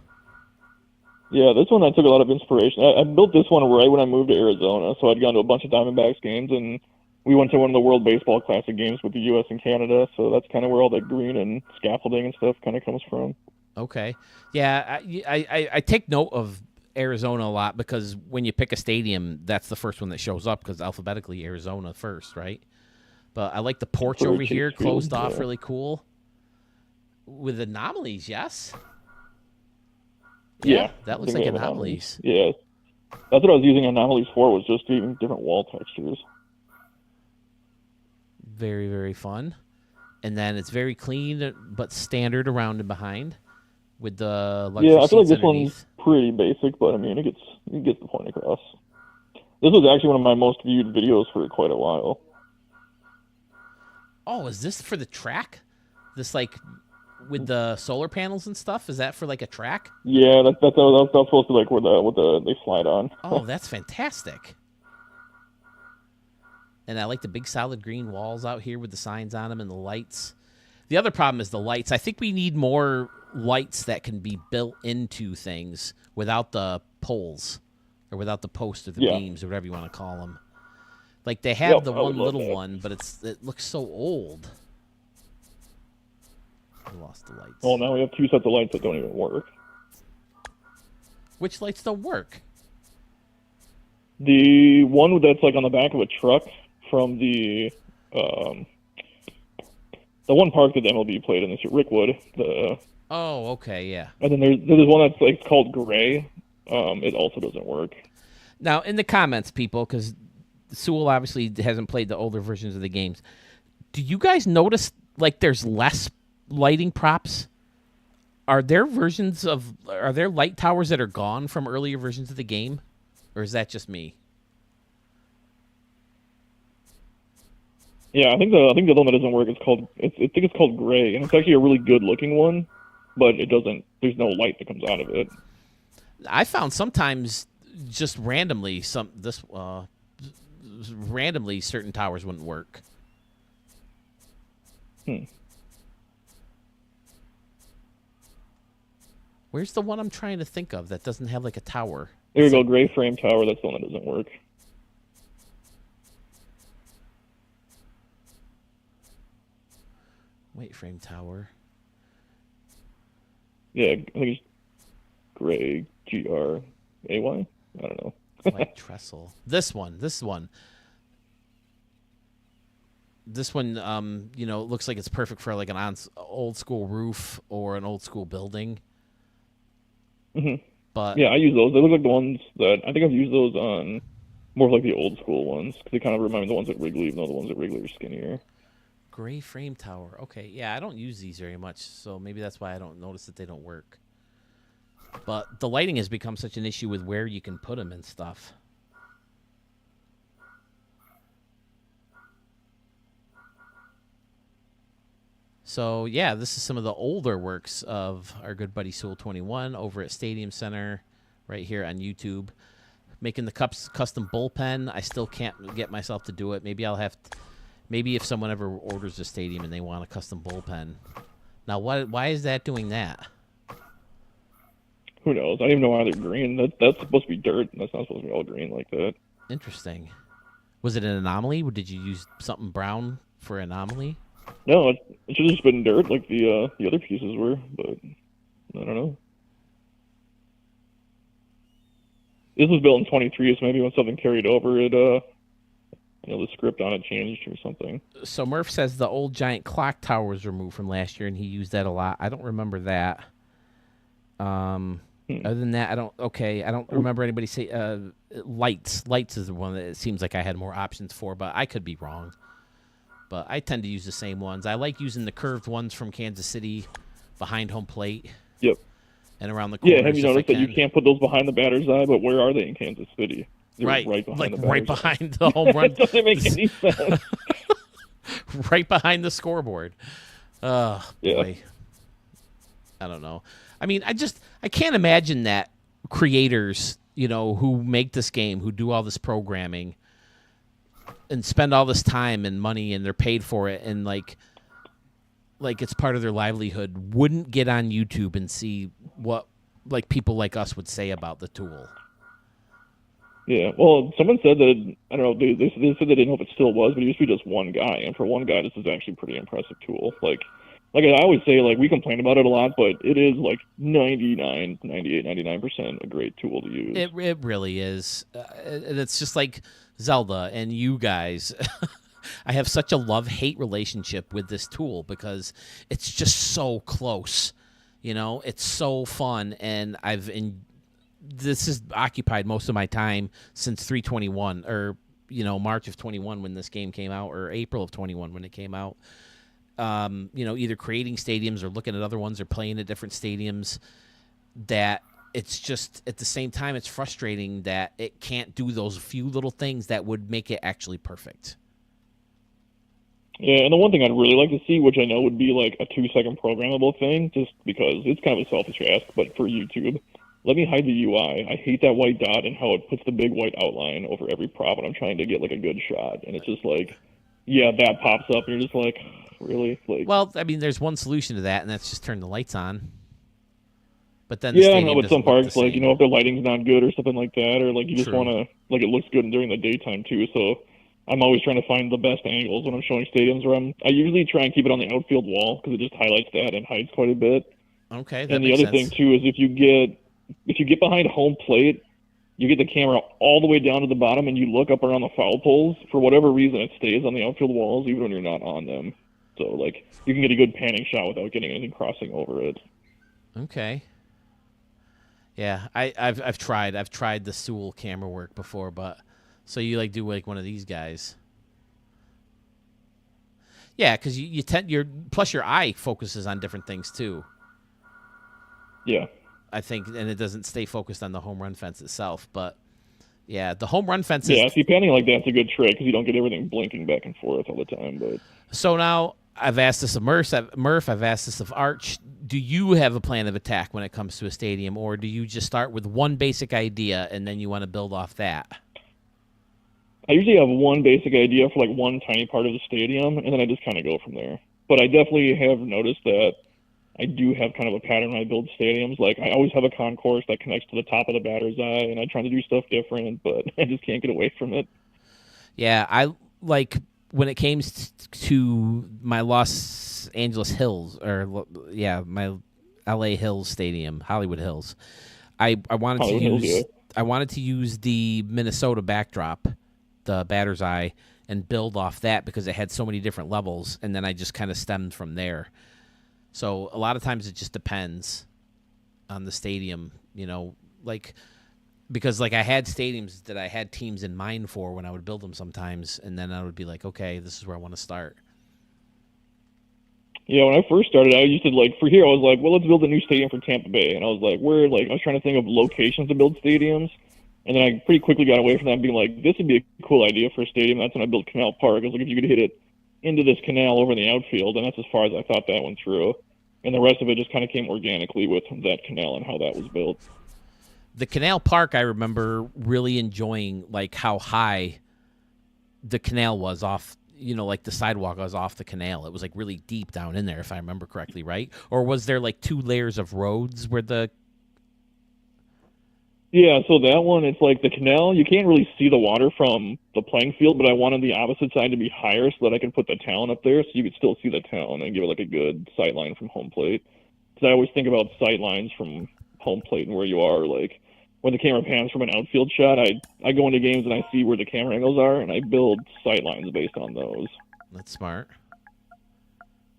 Yeah, this one I took a lot of inspiration. I built this one right when I moved to Arizona, so I'd gone to a bunch of Diamondbacks games, and we went to one of the World Baseball Classic games with the U.S. and Canada, so that's kind of where all that green and scaffolding and stuff kind of comes from. Okay. Yeah, I take note of Arizona a lot because when you pick a stadium, that's the first one that shows up because alphabetically Arizona first, right? But I like the porch over here, closed off, really cool. With anomalies, yes? Yeah. That looks like anomalies. Yeah. That's what I was using anomalies for, was just even different wall textures. Very, very fun. And then it's very clean, but standard around and behind with the luxury I feel like this underneath. One's pretty basic, but I mean, it gets the point across. This was actually one of my most viewed videos for quite a while. Oh, is this for the track? This, like, with the solar panels and stuff? Is that for, like, a track? Yeah, that's supposed to be, like, where they slide on. Oh, that's fantastic. And I like the big solid green walls out here with the signs on them and the lights. The other problem is the lights. I think we need more lights that can be built into things without the poles or without the posts or the beams or whatever you want to call them. Like, they have the one little one, but it looks so old. I lost the lights. Well, now we have two sets of lights that don't even work. Which lights don't work? The one that's, like, on the back of a truck from the one park that the MLB played in this year, Rickwood. Oh, okay, yeah. And then there's one that's, like, called Gray. It also doesn't work. Now, in the comments, people, because Sewell obviously hasn't played the older versions of the games. Do you guys notice, like, there's less lighting props? Are there light towers that are gone from earlier versions of the game? Or is that just me? Yeah, I think the other one that doesn't work is called, I think it's called Gray, and it's actually a really good looking one, but there's no light that comes out of it. I found sometimes just randomly certain towers wouldn't work. Where's the one I'm trying to think of that doesn't have like a tower? There we go, Gray Frame Tower, that's the one that doesn't work. White Frame Tower. Yeah, I think it's Gray, Gray. I don't know. White Trestle. This one. Looks like it's perfect for like an old school roof or an old school building. Mm-hmm. But yeah, I use those. They look like the ones that I think I've used those on more of like the old school ones because they kind of remind me of the ones at Wrigley, even though the ones at Wrigley are skinnier. Gray Frame Tower. Okay, yeah, I don't use these very much, so maybe that's why I don't notice that they don't work. But the lighting has become such an issue with where you can put them and stuff. So, yeah, this is some of the older works of our good buddy Sewell 21 over at Stadium Center right here on YouTube. Making the custom bullpen. I still can't get myself to do it. Maybe I'll have to, maybe if someone ever orders a stadium and they want a custom bullpen. Now, why is that doing that? Who knows? I don't even know why they're green. That's supposed to be dirt, and that's not supposed to be all green like that. Interesting. Was it an anomaly? Did you use something brown for anomaly? No, it should have just been dirt like the other pieces were, but I don't know. This was built in 23, so maybe when something carried over, the script on it changed or something. So Murf says the old giant clock tower was removed from last year, and he used that a lot. I don't remember that. Other than that, I don't remember anybody say lights. Lights is the one that it seems like I had more options for, but I could be wrong. But I tend to use the same ones. I like using the curved ones from Kansas City behind home plate. Yep. And around the corners. Yeah, have you noticed that you can't put those behind the batter's eye, but where are they in Kansas City? They're right behind right behind the home run. It doesn't make any sense. Right behind the scoreboard. Oh, boy. I don't know. I mean, I can't imagine that creators, who make this game, who do all this programming and spend all this time and money and they're paid for it and like it's part of their livelihood, wouldn't get on YouTube and see what like people like us would say about the tool. Yeah, well, someone said that, I don't know, they said they didn't know if it still was, but it used to be just one guy, and for one guy, this is actually a pretty impressive tool. Like I always say, like, we complain about it a lot, but it is, like, 99% a great tool to use. It really is. And it's just like Zelda and you guys. I have such a love-hate relationship with this tool because it's just so close. It's so fun, and this has occupied most of my time since 321 or March of 21 when this game came out, or April of 21 when it came out. Either creating stadiums or looking at other ones or playing at different stadiums, that it's just at the same time it's frustrating that it can't do those few little things that would make it actually perfect. Yeah, and the one thing I'd really like to see, which I know would be like a 2-second programmable thing, just because it's kind of a selfish ask, but for YouTube, let me hide the UI. I hate that white dot and how it puts the big white outline over every prop when I'm trying to get like a good shot. And it's just like, yeah, that pops up and you're just like, really? Like, well, I mean, there's one solution to that, and that's just turn the lights on. But then yeah, I know, but some parks, like, if the lighting's not good or something like that, or like you just want to, like, it looks good during the daytime too. So I'm always trying to find the best angles when I'm showing stadiums where I usually try and keep it on the outfield wall because it just highlights that and hides quite a bit. Okay. And the other thing too is if you get behind home plate, you get the camera all the way down to the bottom and you look up around the foul poles, for whatever reason it stays on the outfield walls even when you're not on them. So like you can get a good panning shot without getting anything crossing over it. Okay. Yeah, I've tried the Sewell camera work before, but so you like do like one of these guys. Yeah, because you tend plus your eye focuses on different things too. Yeah. I think, and it doesn't stay focused on the home run fence itself, but yeah, the home run fence. Yeah, see, panning like that's a good trick because you don't get everything blinking back and forth all the time. But so now I've asked this of Murf. I've asked this of Arch. Do you have a plan of attack when it comes to a stadium, or do you just start with one basic idea and then you want to build off that? I usually have one basic idea for like one tiny part of the stadium, and then I just kind of go from there. But I definitely have noticed that I do have kind of a pattern when I build stadiums. Like, I always have a concourse that connects to the top of the batter's eye, and I try to do stuff different, but I just can't get away from it. Yeah, I like when it came to my Los Angeles Hills, or my LA Hills Stadium, Hollywood Hills. I wanted to use the Minnesota backdrop, the batter's eye, and build off that because it had so many different levels, and then I just kind of stemmed from there. So a lot of times it just depends on the stadium, because like I had stadiums that I had teams in mind for when I would build them sometimes, and then I would be like, okay, this is where I want to start. Yeah, when I first started, I used to for here, I was like, well, let's build a new stadium for Tampa Bay, and I was like, I was trying to think of locations to build stadiums, and then I pretty quickly got away from that and being like, this would be a cool idea for a stadium. That's when I built Canal Park. I was like, if you could hit it into this canal over in the outfield, and that's as far as I thought that went through. And the rest of it just kind of came organically with that canal and how that was built. The Canal Park, I remember really enjoying like how high the canal was off, like the sidewalk was off the canal. It was like really deep down in there, if I remember correctly, right? Or was there like 2 layers of roads where the... Yeah, so that one, it's like the canal, you can't really see the water from the playing field, but I wanted the opposite side to be higher so that I could put the town up there so you could still see the town and give it like a good sight line from home plate. Because I always think about sight lines from home plate and where you are. Like when the camera pans from an outfield shot, I go into games and I see where the camera angles are and I build sight lines based on those. That's smart.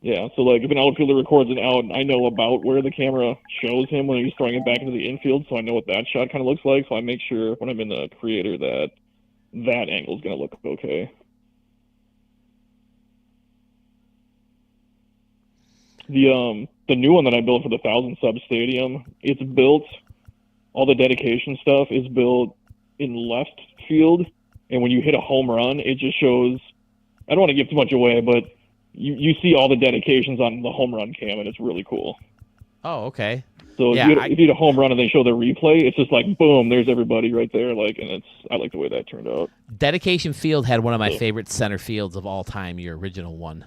Yeah, so like if an outfielder records an out, I know about where the camera shows him when he's throwing it back into the infield, so I know what that shot kind of looks like. So I make sure when I'm in the creator that angle is going to look okay. The new one that I built for the 1,000 sub stadium, it's built. All the dedication stuff is built in left field, and when you hit a home run, it just shows. I don't want to give too much away, but you see all the dedications on the home run cam, and it's really cool. Oh, okay. So Yeah, if you hit a home run and they show the replay, it's just like boom, there's everybody right there. Like, and I like the way that turned out. Dedication Field had one of my favorite center fields of all time. Your original one.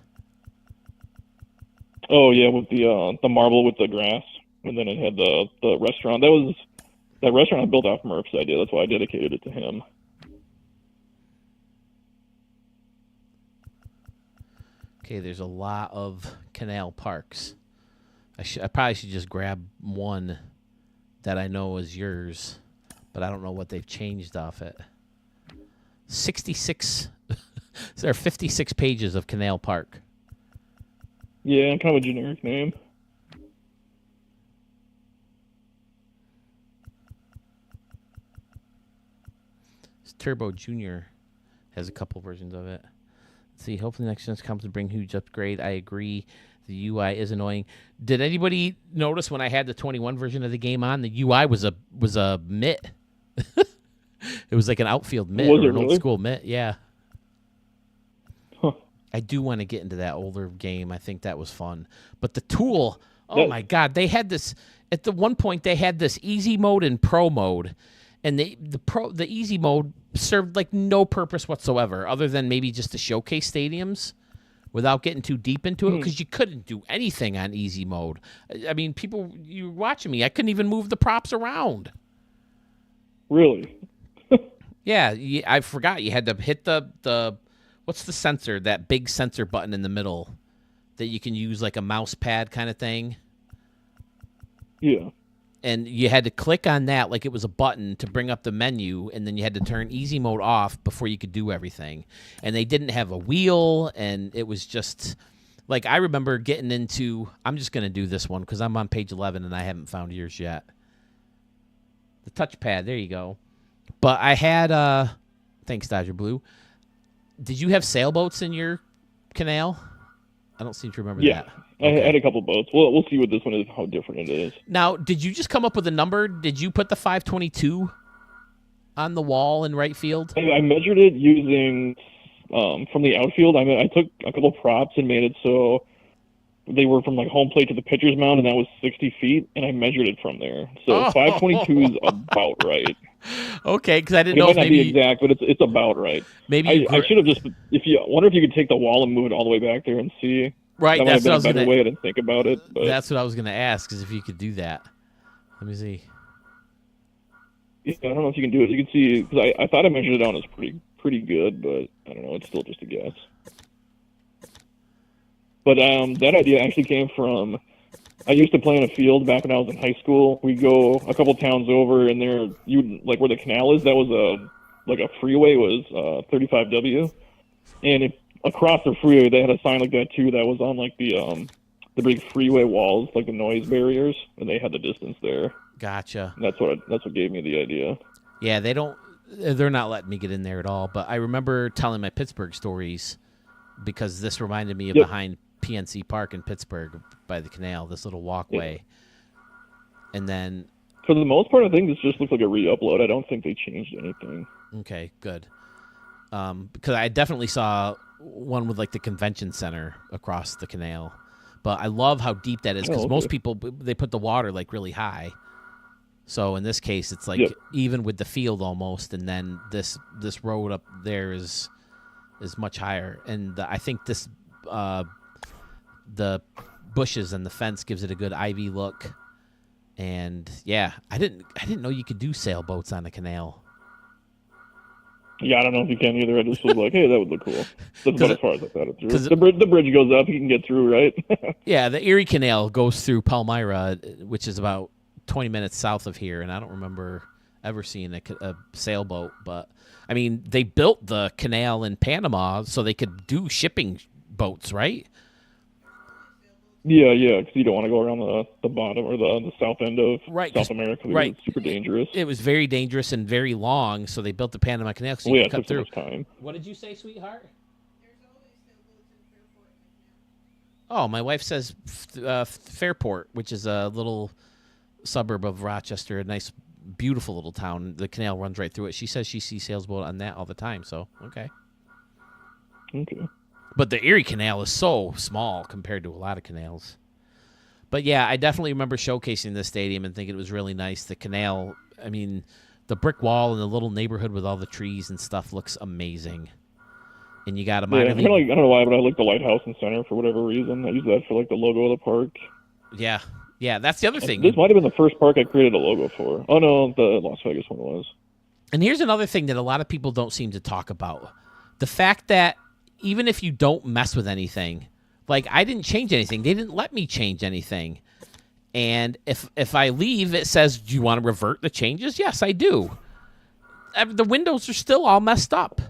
Oh yeah, with the marble with the grass, and then it had the restaurant. That restaurant I built off Murf's idea. That's why I dedicated it to him. Okay, there's a lot of canal parks. I probably should just grab one that I know is yours, but I don't know what they've changed off it. 66. There are 56 pages of Canal Park. Yeah, kind of a generic name. Turbo Junior has a couple versions of it. Let's see, hopefully next gen comes to bring huge upgrade. I agree. The UI is annoying. Did anybody notice when I had the 21 version of the game on, the UI was a mitt? It was like an outfield mitt or an old school mitt. Yeah. Huh. I do want to get into that older game. I think that was fun. But the tool, my God, they had this at the one point. They had this easy mode and pro mode, and the easy mode served like no purpose whatsoever, other than maybe just to showcase stadiums. Without getting too deep into it, because you couldn't do anything on easy mode. I mean, you were watching me. I couldn't even move the props around. Really? Yeah, I forgot. You had to hit the what's the sensor? That big sensor button in the middle that you can use like a mouse pad kind of thing. Yeah. And you had to click on that like it was a button to bring up the menu, and then you had to turn easy mode off before you could do everything. And they didn't have a wheel, and it was just like I remember getting into. I'm just going to do this one because I'm on page 11 and I haven't found yours yet. The touchpad, there you go. But I had thanks Dodger Blue. Did you have sailboats in your canal? I don't seem to remember that. Okay. I had a couple boats. We'll see what this one is, how different it is. Now, did you just come up with a number? Did you put the 522 on the wall in right field? I measured it using from the outfield. I took a couple props and made it so they were from like home plate to the pitcher's mound, and that was 60 feet, and I measured it from there. So 522 is about right. Okay, because I didn't know it if might maybe not be exact, but it's about right. Maybe I should have just. Wonder if you could take the wall and move it all the way back there and see. Right, that that's might what I have was been a better gonna. way to think about it. But. That's what I was going to ask, is if you could do that. Let me see. Yeah, I don't know if you can do it. You can see because I thought I measured it down as pretty good, but I don't know. It's still just a guess. But that idea actually came from. I used to play in a field back when I was in high school. We go a couple towns over, and there, like where the canal is. That was a freeway was 35W, and across the freeway they had a sign like that too. That was on like the big freeway walls, like the noise barriers, and they had the distance there. Gotcha. And that's what gave me the idea. Yeah, they're not letting me get in there at all. But I remember telling my Pittsburgh stories because this reminded me of behind PNC Park in Pittsburgh by the canal, this little walkway. Yeah. And then for the most part, I think this just looks like a re-upload. I don't think they changed anything. Okay, good. Because I definitely saw one with like the convention center across the canal. But I love how deep that is because most people, they put the water like really high. So in this case, it's like even with the field almost, and then this road up there is much higher. And I think this the bushes and the fence gives it a good ivy look. And yeah, I didn't know you could do sailboats on a canal. Yeah, I don't know if you can either. I just was like, hey, that would look cool. That's about as far as I thought it through. The bridge goes up, you can get through, right? Yeah, the Erie Canal goes through Palmyra, which is about 20 minutes south of here, and I don't remember ever seeing a sailboat. But, I mean, they built the canal in Panama so they could do shipping boats, right? Yeah, because you don't want to go around the bottom or the south end of South America. Right. It's super dangerous. It was very dangerous and very long, so they built the Panama Canal so you could cut through. Time. What did you say, sweetheart? There's always sailboats in Fairport. Oh, my wife says Fairport, which is a little suburb of Rochester, a nice, beautiful little town. The canal runs right through it. She says she sees sailboat on that all the time, so okay. Okay. But the Erie Canal is so small compared to a lot of canals. But yeah, I definitely remember showcasing this stadium and thinking it was really nice. The canal, I mean, the brick wall and the little neighborhood with all the trees and stuff looks amazing. And you got a minor league. I don't know why, but I like the lighthouse in center for whatever reason. I use that for like the logo of the park. Yeah, that's the other thing. This might have been the first park I created a logo for. Oh no, the Las Vegas one was. And here's another thing that a lot of people don't seem to talk about: the fact that even if you don't mess with anything, like I didn't change anything, they didn't let me change anything. And if I leave, it says, "Do you want to revert the changes?" Yes, I do. The windows are still all messed up.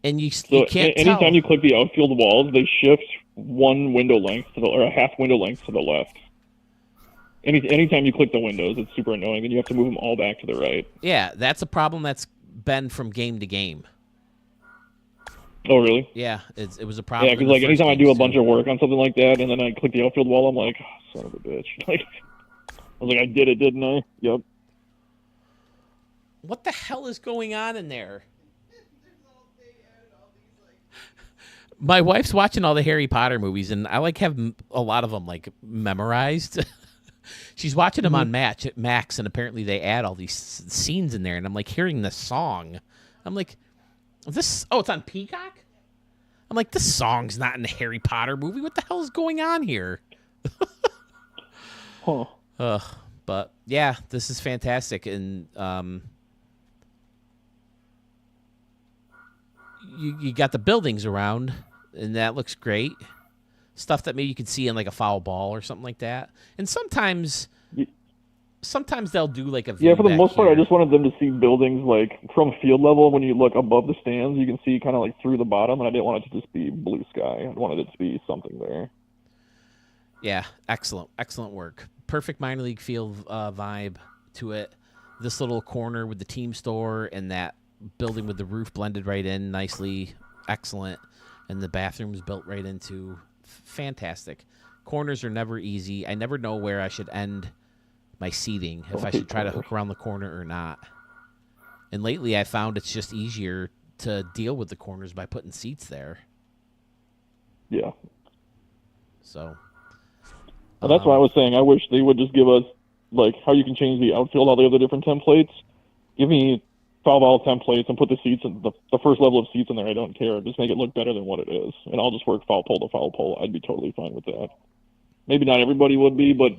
And you can't anytime tell. you click the outfield walls, they shift one window length or a half window length to the left. Anytime you click the windows, it's super annoying, and you have to move them all back to the right. Yeah, that's a problem that's been from game to game. Oh, really? Yeah, it was a problem. Yeah, because like anytime I do a bunch of work on something like that, and then I click the outfield wall, I'm like, oh, son of a bitch. Like, I was like, I did it, didn't I? Yep. What the hell is going on in there? My wife's watching all the Harry Potter movies, and I like have a lot of them like memorized. She's watching them on Max, and apparently they add all these scenes in there, and I'm like hearing the song. I'm like, this? Oh, it's on Peacock? I'm like, this song's not in the Harry Potter movie. What the hell is going on here? Huh. But yeah, this is fantastic, and you got the buildings around, and that looks great. Stuff that maybe you could see in like a foul ball or something like that. And sometimes they'll do like a view. Yeah, for the most part, here. I just wanted them to see buildings like from field level. When you look above the stands, you can see kind of like through the bottom, and I didn't want it to just be blue sky. I wanted it to be something there. Yeah, excellent work. Perfect minor league field vibe to it. This little corner with the team store and that building with the roof blended right in nicely. Excellent. And the bathroom's built right into. Fantastic. Corners are never easy. I never know where I should end my seating, if I should try to hook around the corner or not. And lately I found it's just easier to deal with the corners by putting seats there. Yeah. So. And that's why I was saying I wish they would just give us, like, how you can change the outfield, all the other different templates. Give me foul ball templates and put the seats in the first level of seats in there. I don't care. Just make it look better than what it is. And I'll just work foul pole to foul pole. I'd be totally fine with that. Maybe not everybody would be, but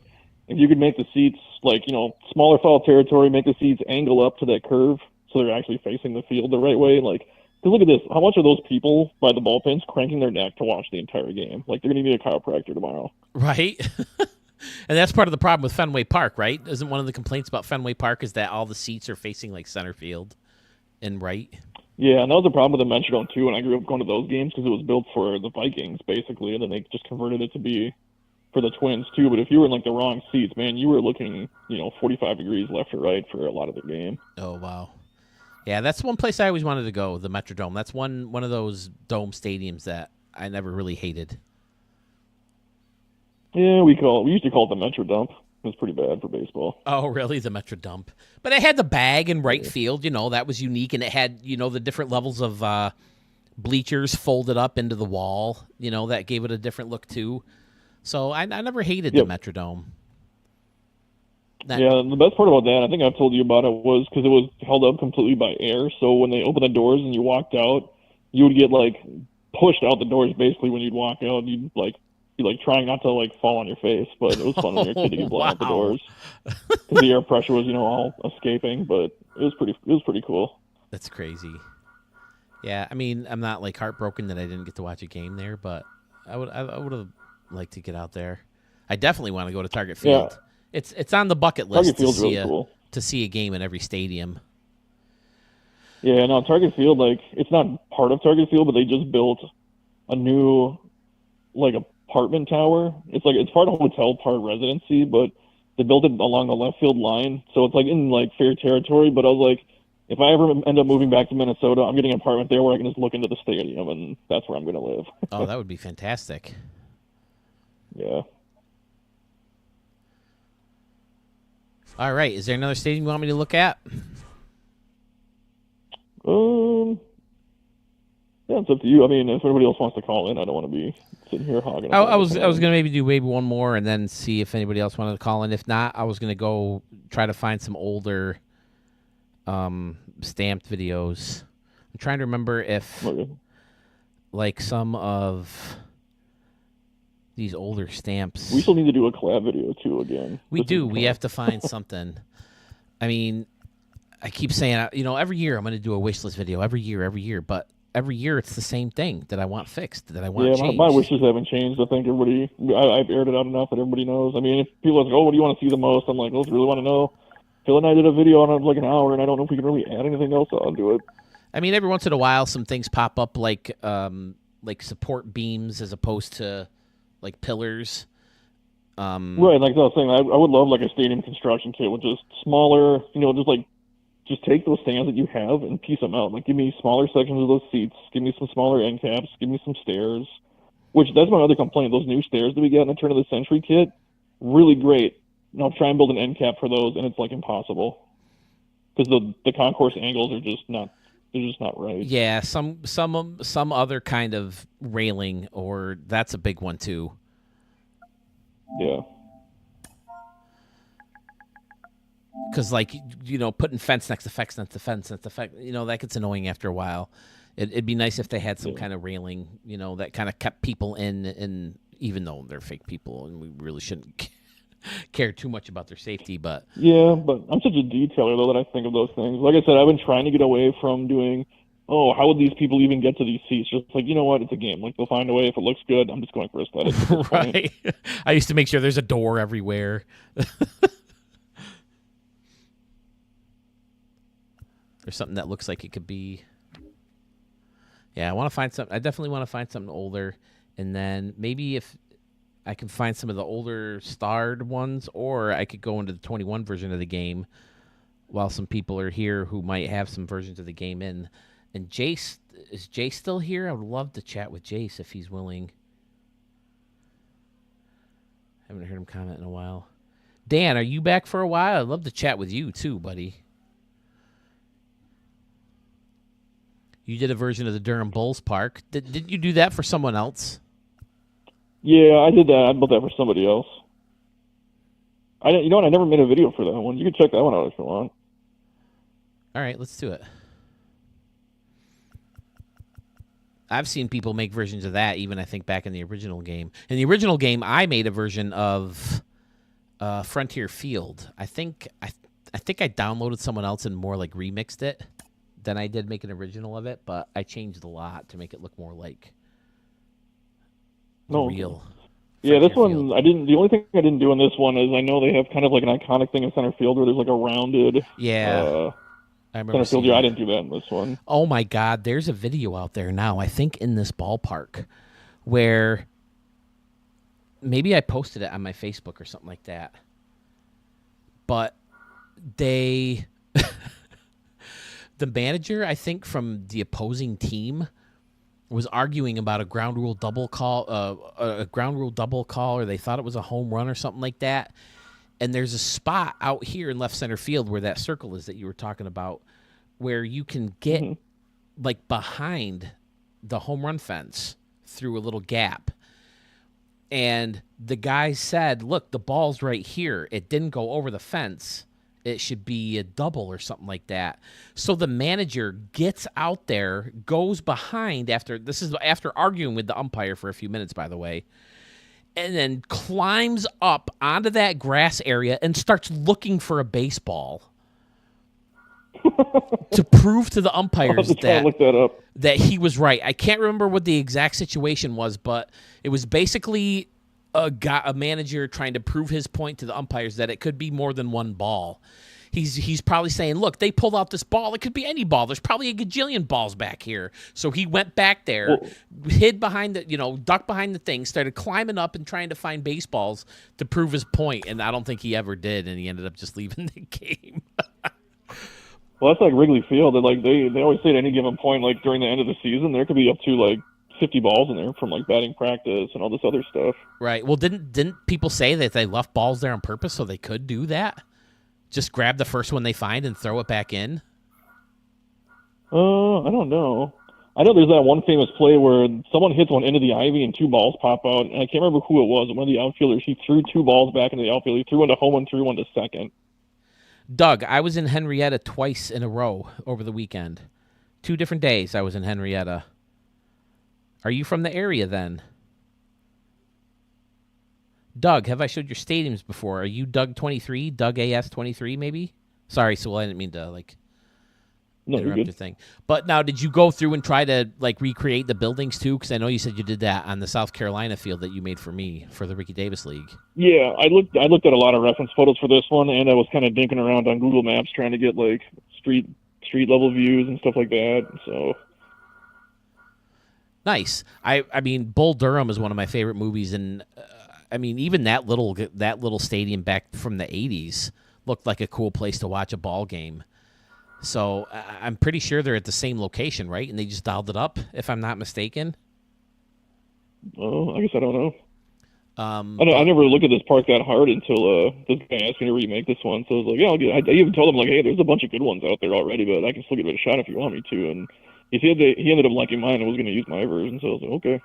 if you could make the seats, like, smaller foul territory, make the seats angle up to that curve so they're actually facing the field the right way. Like, because look at this. How much are those people by the ballpens cranking their neck to watch the entire game? Like, they're going to need a chiropractor tomorrow. Right. And that's part of the problem with Fenway Park, right? Isn't one of the complaints about Fenway Park is that all the seats are facing like center field and right? Yeah, and that was the problem with the Metrodome too. And I grew up going to those games because it was built for the Vikings basically, and then they just converted it to be for the Twins too. But if you were in like the wrong seats, man, you were looking 45 degrees left or right for a lot of the game. Oh wow. Yeah, that's one place I always wanted to go, the Metrodome. That's one of those dome stadiums that I never really hated. Yeah, we used to call it the Metro Dump. It was pretty bad for baseball. Oh, really? The Metro Dump. But it had the bag in right field, that was unique, and it had, the different levels of bleachers folded up into the wall, that gave it a different look too. So I never hated the Metrodome. Yeah, the best part about that, I think I've told you about it, was because it was held up completely by air. So when they opened the doors and you walked out, you would get like pushed out the doors basically when you'd walk out. You'd be trying not to fall on your face, but it was fun when you're a kid to get blown out the doors. Because the air pressure was all escaping, but it was pretty cool. That's crazy. Yeah, I mean, I'm not heartbroken that I didn't get to watch a game there, but I would have liked to get out there. I definitely want to go to Target Field. Yeah. It's on the bucket list to see a game in every stadium. Yeah, no, Target Field, it's not part of Target Field, but they just built a new apartment tower. It's part of hotel, part residency, but they built it along the left field line, so it's in fair territory. But I was like, if I ever end up moving back to Minnesota, I'm getting an apartment there where I can just look into the stadium, and that's where I'm going to live. Oh, that would be fantastic. Yeah. All right. Is there another stadium you want me to look at? Yeah, it's up to you. I mean, if anybody else wants to call in, I don't want to be sitting here hogging. I was gonna maybe do one more and then see if anybody else wanted to call in. If not, I was gonna go try to find some older stamped videos. I'm trying to remember if like some of these older stamps. We still need to do a collab video too again. We have to find something. I mean, I keep saying, every year I'm going to do a wishlist video every year, but every year it's the same thing that I want fixed, that I want changed. My wishes haven't changed. I think I've aired it out enough that everybody knows. I mean, if people are like, what do you want to see the most? I'm like, I really want to know. Phil and I did a video on it like an hour, and I don't know if we can really add anything else onto it. I mean, every once in a while, some things pop up like support beams as opposed to like pillars. Right, like I was saying, I would love like a stadium construction kit with just smaller, just take those stands that you have and piece them out. Like, give me smaller sections of those seats. Give me some smaller end caps. Give me some stairs. Which, that's my other complaint. Those new stairs that we got in the Turn of the Century kit, really great. And I'll try and build an end cap for those, and it's, like, impossible. Because the concourse angles are just not, they're just not right. Yeah, some other kind of railing, or that's a big one, too. Yeah. Because, putting fence next to fence next to fence next to fence, that gets annoying after a while. It'd be nice if they had some kind of railing, that kind of kept people in, and even though they're fake people, and we really shouldn't care too much about their safety, but... Yeah, but I'm such a detailer, though, that I think of those things. Like I said, I've been trying to get away from doing, how would these people even get to these seats? Just like, you know what, it's a game. Like, they'll find a way. If it looks good, I'm just going for aesthetics. Right. I used to make sure there's a door everywhere. Or something that looks like it could be. Yeah, I definitely want to find something older, and then maybe if I can find some of the older starred ones, or I could go into the 21 version of the game while some people are here who might have some versions of the game in. And Jace, is Jace still here? I would love to chat with Jace if he's willing. Haven't heard him comment in a while. Dan, are you back for a while? I'd love to chat with you too, buddy. You did a version of the Durham Bulls Park. Did you do that for someone else? Yeah, I did that. I built that for somebody else. You know what? I never made a video for that one. You can check that one out if you want. All right, let's do it. I've seen people make versions of that, even I think back in the original game. In the original game, I made a version of Frontier Field. I think I downloaded someone else and more like remixed it than I did make an original of it, but I changed a lot to make it look more like real. Yeah, this one I didn't. The only thing I didn't do in this one is I know they have kind of like an iconic thing in center field where there's like a rounded. Yeah. I remember center field. Yeah, I didn't do that in this one. Oh my God, there's a video out there now. I think in this ballpark where maybe I posted it on my Facebook or something like that, but they. The manager, I think, from the opposing team was arguing about a ground rule double call, or they thought it was a home run or something like that. And there's a spot out here in left center field where that circle is that you were talking about, where you can get like behind the home run fence through a little gap. And the guy said, "Look, the ball's right here. It didn't go over the fence. It should be a double or something like that." So the manager gets out there, goes behind after arguing with the umpire for a few minutes, by the way, and then climbs up onto that grass area and starts looking for a baseball to prove to the umpires that he was right. I can't remember what the exact situation was, but it was basically a manager trying to prove his point to the umpires that it could be more than one ball. He's probably saying, "Look, they pulled out this ball. It could be any ball. There's probably a gajillion balls back here." So he went back there, hid behind ducked behind the thing, started climbing up and trying to find baseballs to prove his point. And I don't think he ever did, and he ended up just leaving the game. Well, that's like Wrigley Field. They always say at any given point, like during the end of the season, there could be up to like 50 balls in there from like batting practice and all this other stuff. Right. Well, didn't people say that they left balls there on purpose so they could do that? Just grab the first one they find and throw it back in? I don't know. I know there's that one famous play where someone hits one into the ivy and 2 balls pop out, and I can't remember who it was. One of the outfielders, he threw 2 balls back into the outfield. He threw one to home and threw one to second. Doug, I was in Henrietta twice in a row over the weekend. 2 different days I was in Henrietta. Are you from the area then? Doug, have I showed your stadiums before? Are you Doug 23? Doug AS 23 maybe? Sorry, Sewell, I didn't mean to interrupt your thing. But now, did you go through and try to recreate the buildings too? Because I know you said you did that on the South Carolina field that you made for me for the Ricky Davis League. Yeah, I looked at a lot of reference photos for this one, and I was kind of dinking around on Google Maps trying to get street level views and stuff like that. So nice. I mean, Bull Durham is one of my favorite movies, and I mean, even that little stadium back from the '80s looked like a cool place to watch a ball game. So I'm pretty sure they're at the same location, right? And they just dialed it up, if I'm not mistaken. Oh, I guess I don't know. I never looked at this park that hard until this guy asked me to remake this one. So I was like, yeah, I even told him, hey, there's a bunch of good ones out there already, but I can still give it a shot if you want me to. And he ended up liking mine and was going to use my version. So I was like, okay.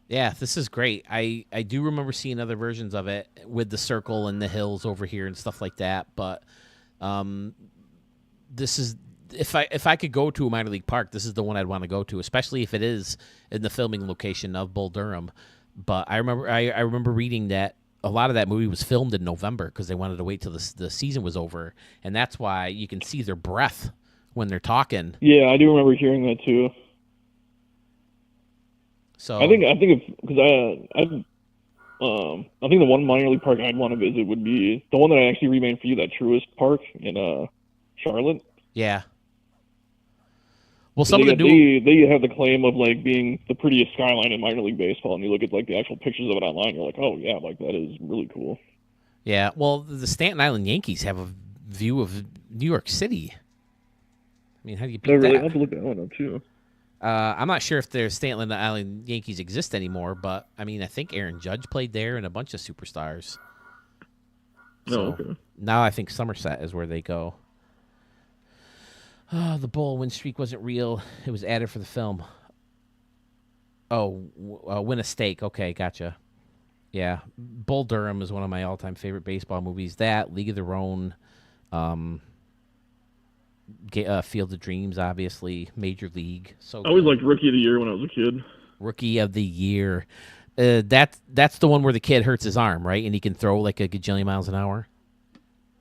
Yeah, this is great. I do remember seeing other versions of it with the circle and the hills over here and stuff like that. But this is if I could go to a minor league park, this is the one I'd want to go to, especially if it is in the filming location of Bull Durham. But I remember reading that a lot of that movie was filmed in November because they wanted to wait till the season was over, and that's why you can see their breath when they're talking. Yeah, I do remember hearing that too. So I think because I think the one minor league park I'd want to visit would be the one that I actually renamed for you, that Truist Park in Charlotte. Yeah. Well, they have the claim of being the prettiest skyline in minor league baseball, and you look at the actual pictures of it online, you're like, oh yeah, that is really cool. Yeah. Well, the Staten Island Yankees have a view of New York City. I mean, how do you beat that? I have to look that one up too. I'm not sure if the Staten Island Yankees exist anymore, but I mean, I think Aaron Judge played there and a bunch of superstars. So okay. Now I think Somerset is where they go. Oh, the Bull win streak wasn't real. It was added for the film. Oh, win a stake. Okay, gotcha. Yeah, Bull Durham is one of my all-time favorite baseball movies. That, League of Their Own, Field of Dreams, obviously, Major League. So I always liked Rookie of the Year when I was a kid. Rookie of the Year. That's the one where the kid hurts his arm, right? And he can throw a gajillion miles an hour.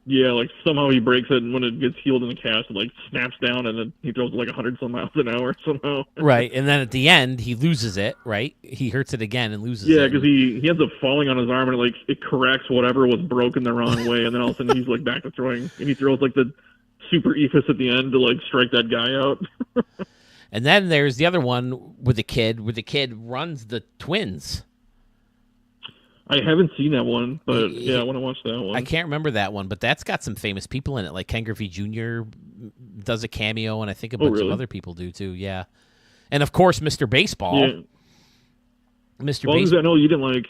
Yeah, somehow he breaks it, and when it gets healed in the cast, it snaps down, and then he throws 100 some miles an hour somehow. Right, and then at the end he loses it. Right, he hurts it again and loses. Yeah, it. because he ends up falling on his arm, and it corrects whatever was broken the wrong way, and then all of a sudden he's back to throwing, and he throws the super ephus at the end to strike that guy out. And then there's the other one with the kid, where the kid runs the Twins. I haven't seen that one, but yeah, I want to watch that one. I can't remember that one, but that's got some famous people in it. Ken Griffey Jr. does a cameo, and I think a bunch of other people do too. Yeah, and of course, Mr. Baseball. Yeah. Mr. Baseball. I know you didn't like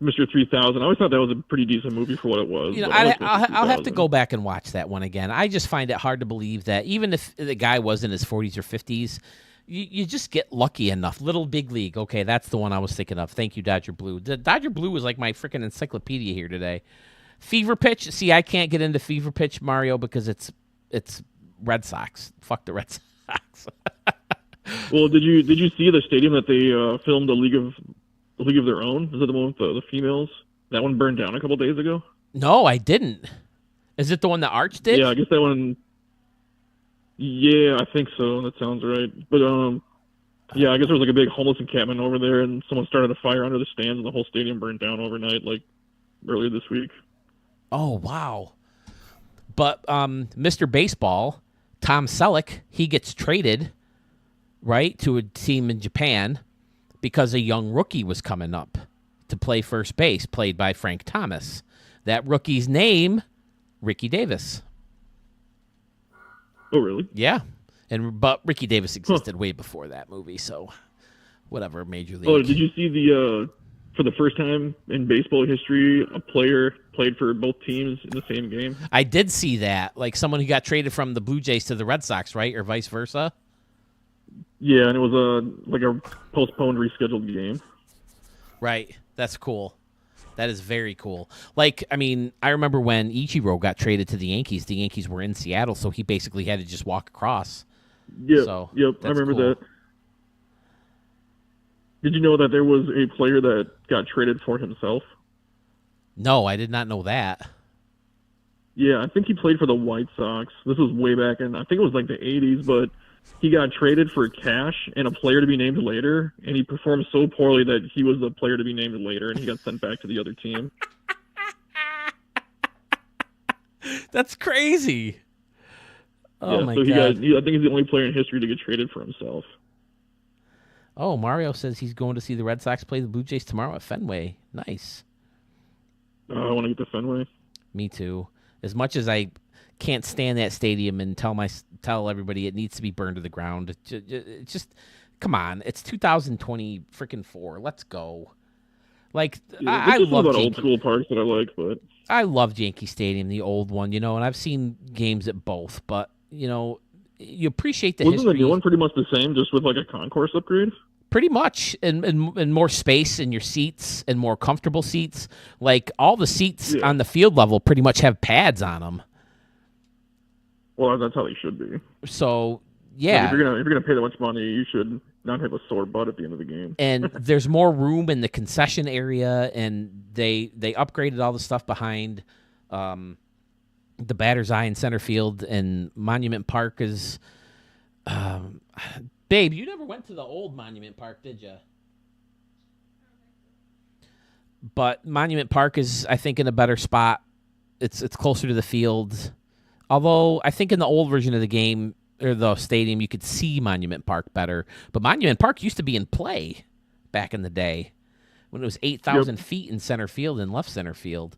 Mr. 3000. I always thought that was a pretty decent movie for what it was. I'll have to go back and watch that one again. I just find it hard to believe that even if the guy was in his 40s or 50s. You just get lucky enough. Little Big League. Okay, that's the one I was thinking of. Thank you, Dodger Blue. The Dodger Blue was my freaking encyclopedia here today. Fever Pitch. See, I can't get into Fever Pitch, Mario, because it's Red Sox. Fuck the Red Sox. Well, did you see the stadium that they filmed a League of Their Own? Is it the one with the females? That one burned down a couple days ago. No, I didn't. Is it the one that Arch did? Yeah, I guess that one. Yeah, I think so. That sounds right. But yeah, I guess there was a big homeless encampment over there, and someone started a fire under the stands, and the whole stadium burned down overnight, earlier this week. Oh wow! But Mr. Baseball, Tom Selleck, he gets traded, right, to a team in Japan because a young rookie was coming up to play first base, played by Frank Thomas. That rookie's name, Ricky Davis. Oh, really? Yeah. But Ricky Davis existed way before that movie, so whatever, Major League. Oh, did you see for the first time in baseball history, a player played for both teams in the same game? I did see that. Someone who got traded from the Blue Jays to the Red Sox, right? Or vice versa? Yeah, and it was a postponed, rescheduled game. Right. That's cool. That is very cool. Like, I mean, I remember when Ichiro got traded to the Yankees. The Yankees were in Seattle, so he basically had to just walk across. Yep, So, yep, I remember cool. that. Did you know that there was a player that got traded for himself? No, I did not know that. Yeah, I think he played for the White Sox. This was way back in, I think it was like the 80s, but he got traded for cash and a player to be named later, and he performed so poorly that he was the player to be named later, and he got sent back to the other team. That's crazy. Oh, yeah, my so God. I think he's the only player in history to get traded for himself. Oh, Mario says he's going to see the Red Sox play the Blue Jays tomorrow at Fenway. Nice. I want to get to Fenway. Me too. As much as I can't stand that stadium and tell everybody it needs to be burned to the ground, it's just come on. It's 2020 freaking 4. Let's go. Like Yeah, I love about old school parks that I like, but I loved Yankee Stadium, the old one, and I've seen games at both, but you appreciate the Wasn't history. the new one pretty much the same, just with like a concourse upgrade? Pretty much, and more space in your seats and more comfortable seats. Like all the seats on the field level pretty much have pads on them. Well, that's how they should be. So yeah, if you're gonna pay that much money, you should not have a sore butt at the end of the game. And there's more room in the concession area, and they upgraded all the stuff behind the batter's eye in center field, and Monument Park is. Babe, you never went to the old Monument Park, did you? But Monument Park is, I think, in a better spot. It's closer to the field. Although I think in the old version of the game or the stadium, you could see Monument Park better. But Monument Park used to be in play back in the day when it was 8,000 feet in center field and left center field.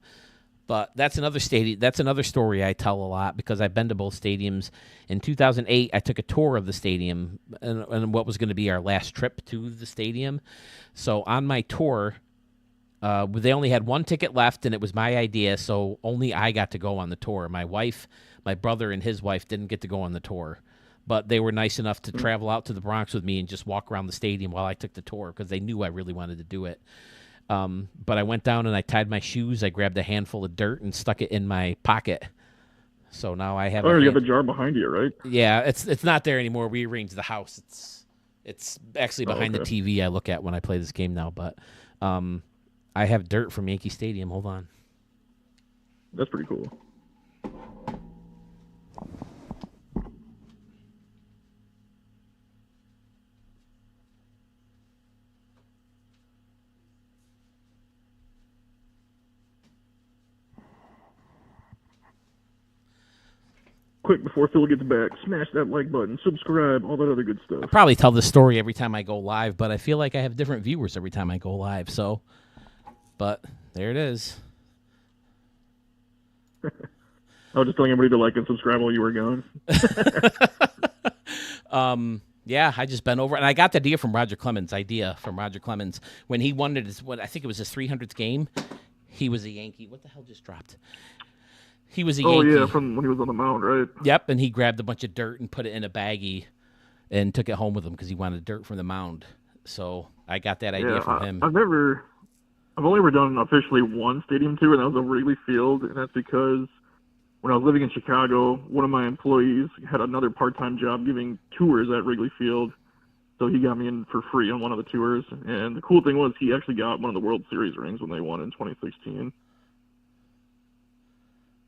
But that's another stadium. That's another story I tell a lot because I've been to both stadiums. In 2008, I took a tour of the stadium and what was going to be our last trip to the stadium. So on my tour, they only had one ticket left, and it was my idea, so only I got to go on the tour. My wife, my brother, and his wife didn't get to go on the tour. But they were nice enough to travel out to the Bronx with me and just walk around the stadium while I took the tour because they knew I really wanted to do it. But I went down and I tied my shoes. I grabbed a handful of dirt and stuck it in my pocket. So now I have. Oh, you have the jar behind you, right? Yeah, it's not there anymore. We arranged the house. It's actually behind the TV I look at when I play this game now. But I have dirt from Yankee Stadium. Hold on. That's pretty cool. Quick, before Phil gets back, smash that like button, subscribe, all that other good stuff. I probably tell this story every time I go live, but I feel like I have different viewers every time I go live. So, but there it is. I was just telling everybody to like and subscribe while you were gone. Yeah, I just bent over, and I got the idea from Roger Clemens. When he wanted I think it was his 300th game. He was a Yankee. What the hell just dropped? He was a Yankee. Oh, yeah, from when he was on the mound, right? Yep, and he grabbed a bunch of dirt and put it in a baggie and took it home with him because he wanted dirt from the mound. So I got that idea from him. I've only ever done officially one stadium tour, and that was at Wrigley Field, and that's because when I was living in Chicago, one of my employees had another part-time job giving tours at Wrigley Field, so he got me in for free on one of the tours. And the cool thing was he actually got one of the World Series rings when they won in 2016.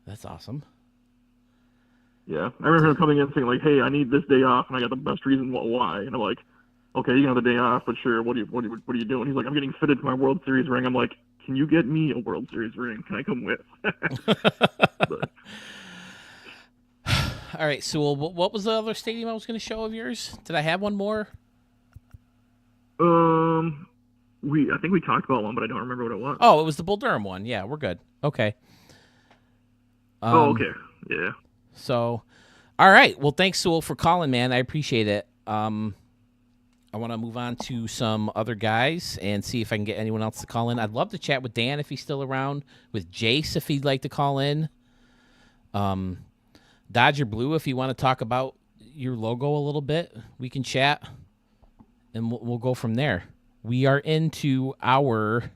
That's awesome. Yeah, I remember him coming in saying, like, hey, I need this day off, and I got the best reason why. And I'm like, okay, you can have the day off, but sure, what are you doing? He's like, I'm getting fitted to my World Series ring. I'm like, can you get me a World Series ring? Can I come with? All right, so what was the other stadium I was going to show of yours? Did I have one more? I think we talked about one, but I don't remember what it was. Oh, it was the Bull Durham one. Yeah, we're good. Okay. Okay. Yeah. So, all right. Well, thanks, Sewell, for calling, man. I appreciate it. I want to move on to some other guys and see if I can get anyone else to call in. I'd love to chat with Dan if he's still around, with Jace if he'd like to call in. Dodger Blue, if you want to talk about your logo a little bit, we can chat. and we'll go from there. We are into hour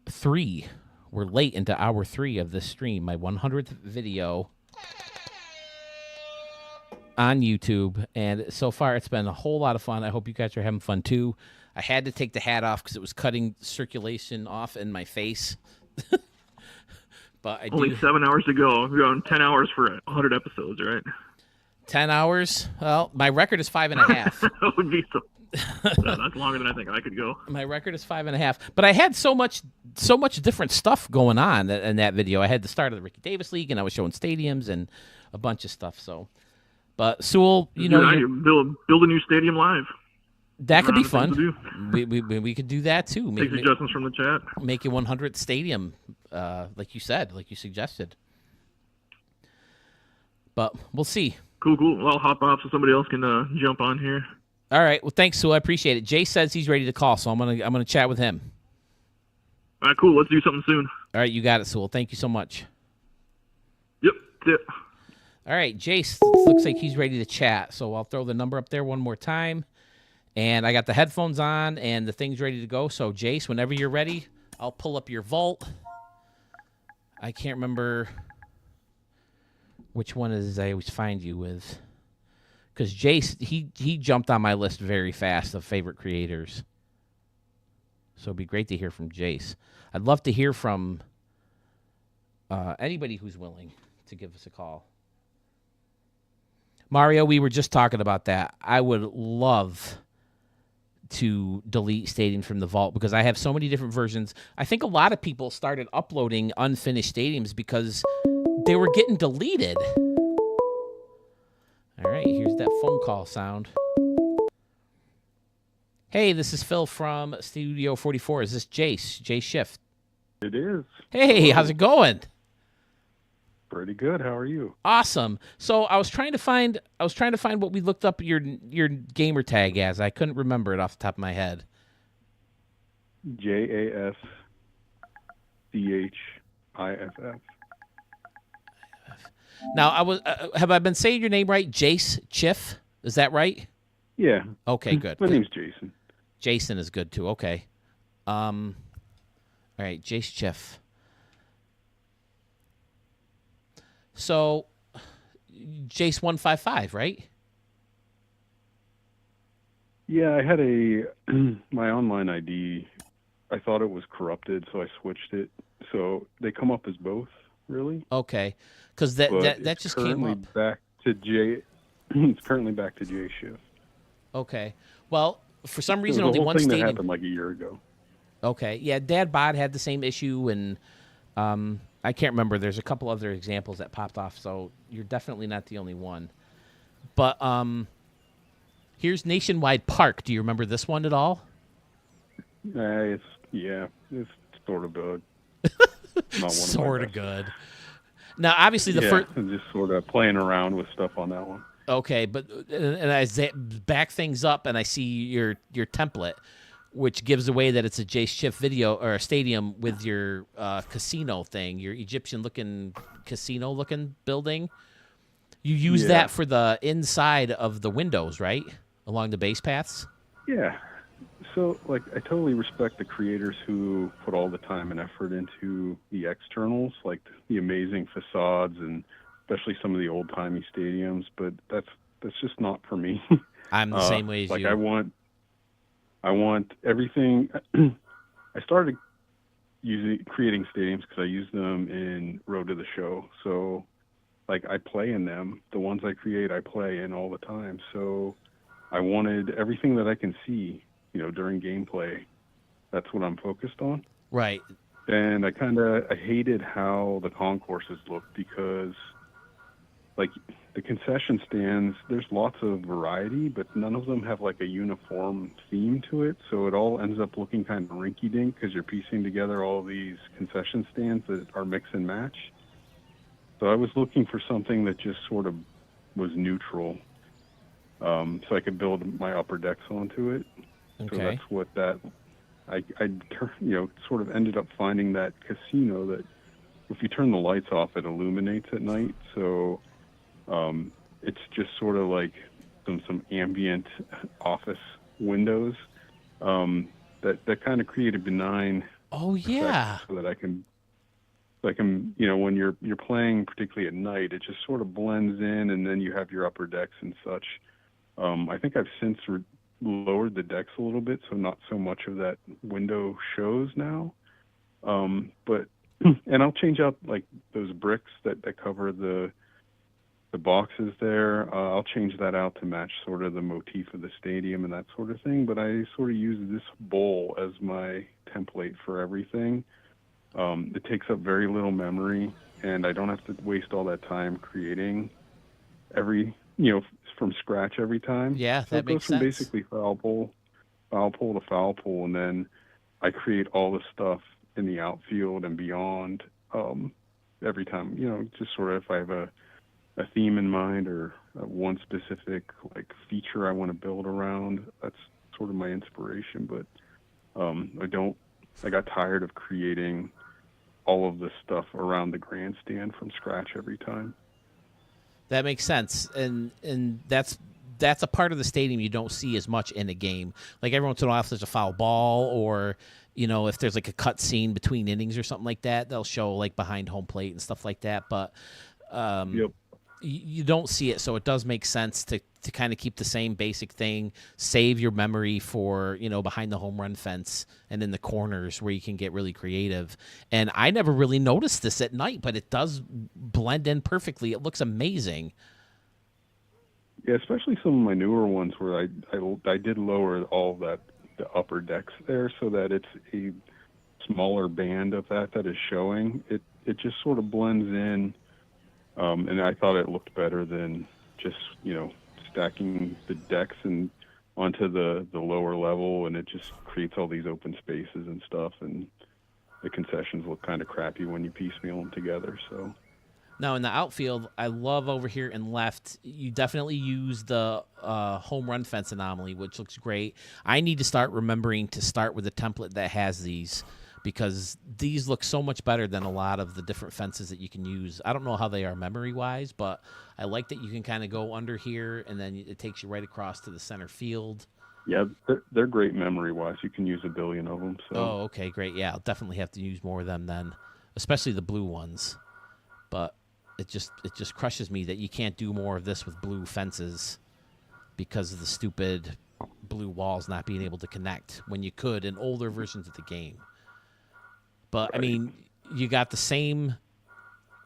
3. We're late into hour 3 of this stream. My 100th video on YouTube, and so far it's been a whole lot of fun. I hope you guys are having fun too. I had to take the hat off because it was cutting circulation off in my face. But I only 7 hours to go. We're on 10 hours for 100 episodes, right? 10 hours? Well, my record is 5.5. That would be that's longer than I think I could go. My record is 5.5. But I had so much different stuff going on in that video. I had the start of the Ricky Davis League, and I was showing stadiums and a bunch of stuff. So, but Sewell, you know, build a new stadium live. That could be fun. We could do that too. Take suggestions from the chat. Make a 100th stadium, like you said, like you suggested. But we'll see. Cool. Well, I'll hop off so somebody else can jump on here. All right. Well, thanks, Sewell. I appreciate it. Jace says he's ready to call, so I'm gonna chat with him. All right, cool. Let's do something soon. All right, you got it, Sewell. Thank you so much. Yep. All right, Jace looks like he's ready to chat, so I'll throw the number up there one more time. And I got the headphones on and the thing's ready to go. So, Jace, whenever you're ready, I'll pull up your vault. I can't remember which one is I always find you with. Because Jace, he jumped on my list very fast of favorite creators. So it'd be great to hear from Jace. I'd love to hear from anybody who's willing to give us a call. Mario, we were just talking about that. I would love to delete stadiums from the vault because I have so many different versions. I think a lot of people started uploading unfinished stadiums because they were getting deleted. All right, here's that phone call sound. Hey, this is Phil from Studio 44. Is this Jace? Jace Schiff. It is. Hey, how's it going? Pretty good. How are you? Awesome. So I was trying to find what we looked up your gamer tag as. I couldn't remember it off the top of my head. JASCHIFF. Now have I been saying your name right? Jace Chiff? Is that right? Yeah. Okay, good. My name's Jason. Jason is good too. Okay. All right, Jace Chiff. So, Jace 155, right? Yeah, I had my online ID. I thought it was corrupted, so I switched it. So they come up as both, really. Okay, because that just came up. It's currently back to J Schiff. Okay. Well, for some reason, only one stadium. That happened like a year ago. Okay. Yeah, Dad Bod had the same issue, and I can't remember. There's a couple other examples that popped off, so you're definitely not the only one. But here's Nationwide Park. Do you remember this one at all? It's sort of good. Sort of good. Now, obviously, the first. I'm just sort of playing around with stuff on that one. Okay, but and I back things up and I see your template, which gives away that it's a Jace Schiff video or a stadium with your casino thing, your Egyptian-looking casino-looking building. You use that for the inside of the windows, right? Along the base paths? Yeah. So, I totally respect the creators who put all the time and effort into the externals, like the amazing facades and especially some of the old-timey stadiums, but that's just not for me. I'm the same way as you. I want everything. I started creating stadiums because I use them in Road to the Show. So, I play in them. The ones I create, I play in all the time. So, I wanted everything that I can see, during gameplay. That's what I'm focused on. Right. And I hated how the concourses looked because, the concession stands, there's lots of variety, but none of them have a uniform theme to it. So it all ends up looking kind of rinky-dink because you're piecing together all these concession stands that are mix and match. So I was looking for something that just sort of was neutral, so I could build my upper decks onto it. Okay. So that's what I sort of ended up finding that casino that if you turn the lights off, it illuminates at night. So it's just sort of some ambient office windows that kind of create a benign Oh yeah. so that I can when you're playing particularly at night, it just sort of blends in, and then you have your upper decks and such. I think I've since lowered the decks a little bit, so not so much of that window shows now. But and I'll change out like those bricks that cover the boxes there. I'll change that out to match sort of the motif of the stadium and that sort of thing. But I sort of use this bowl as my template for everything. It takes up very little memory, and I don't have to waste all that time creating from scratch every time. Yeah, so that makes sense. It goes from basically foul pole to foul pole, and then I create all the stuff in the outfield and beyond every time. Just sort of if I have a theme in mind or one specific like feature I want to build around, that's sort of my inspiration. But I got tired of creating all of the stuff around the grandstand from scratch every time. That makes sense, and that's a part of the stadium you don't see as much in a game. Like every once in a while, if there's a foul ball, or if there's like a cut scene between innings or something like that, they'll show like behind home plate and stuff like that. But Yep. you don't see it, so it does make sense to kind of keep the same basic thing, save your memory for behind the home run fence and in the corners where you can get really creative. And I never really noticed this at night, but it does blend in perfectly. It looks amazing. Yeah, especially some of my newer ones where I did lower all of the upper decks there so that it's a smaller band of that is showing. It just sort of blends in. And I thought it looked better than just, stacking the decks and onto the lower level, and it just creates all these open spaces and stuff, and the concessions look kind of crappy when you piecemeal them together. So now in the outfield, I love over here in left, you definitely use the home run fence anomaly, which looks great. I need to start remembering to start with a template that has these, because these look so much better than a lot of the different fences that you can use. I don't know how they are memory-wise, but I like that you can kind of go under here, and then it takes you right across to the center field. Yeah, they're great memory-wise. You can use a billion of them. So. Oh, okay, great. Yeah, I'll definitely have to use more of them then, especially the blue ones. But it just crushes me that you can't do more of this with blue fences because of the stupid blue walls not being able to connect when you could in older versions of the game. But I mean, you got the same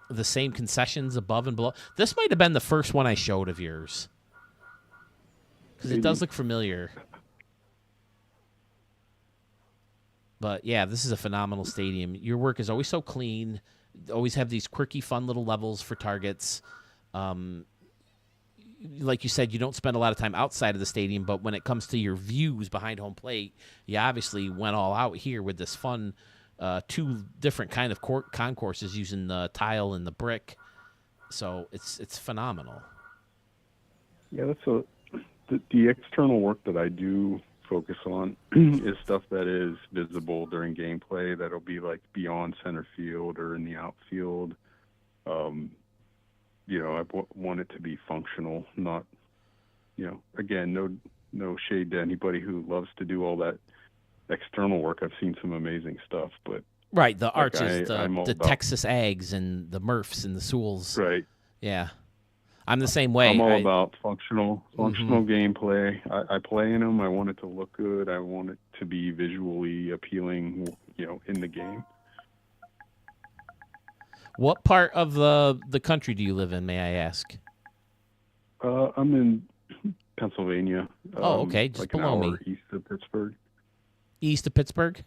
concessions above and below. This might have been the first one I showed of yours, because it does look familiar. But yeah, this is a phenomenal stadium. Your work is always so clean. Always have these quirky, fun little levels for targets. Like you said, you don't spend a lot of time outside of the stadium, but when it comes to your views behind home plate, you obviously went all out here with this fun. Two different kind of concourses using the tile and the brick, so it's phenomenal. Yeah, that's the external work that I do focus on is stuff that is visible during gameplay. That'll be like beyond center field or in the outfield. I want it to be functional, not, again, no shade to anybody who loves to do all that external work. I've seen some amazing stuff, but right, the arches, the about Texas Ags and the Murfs and the Sewells. Right. Yeah, I'm the same way. I'm all about functional gameplay. I play in them. I want it to look good. I want it to be visually appealing, in the game. What part of the country do you live in, may I ask? I'm in Pennsylvania. Oh, okay, just like below an hour me. east of Pittsburgh. East of Pittsburgh?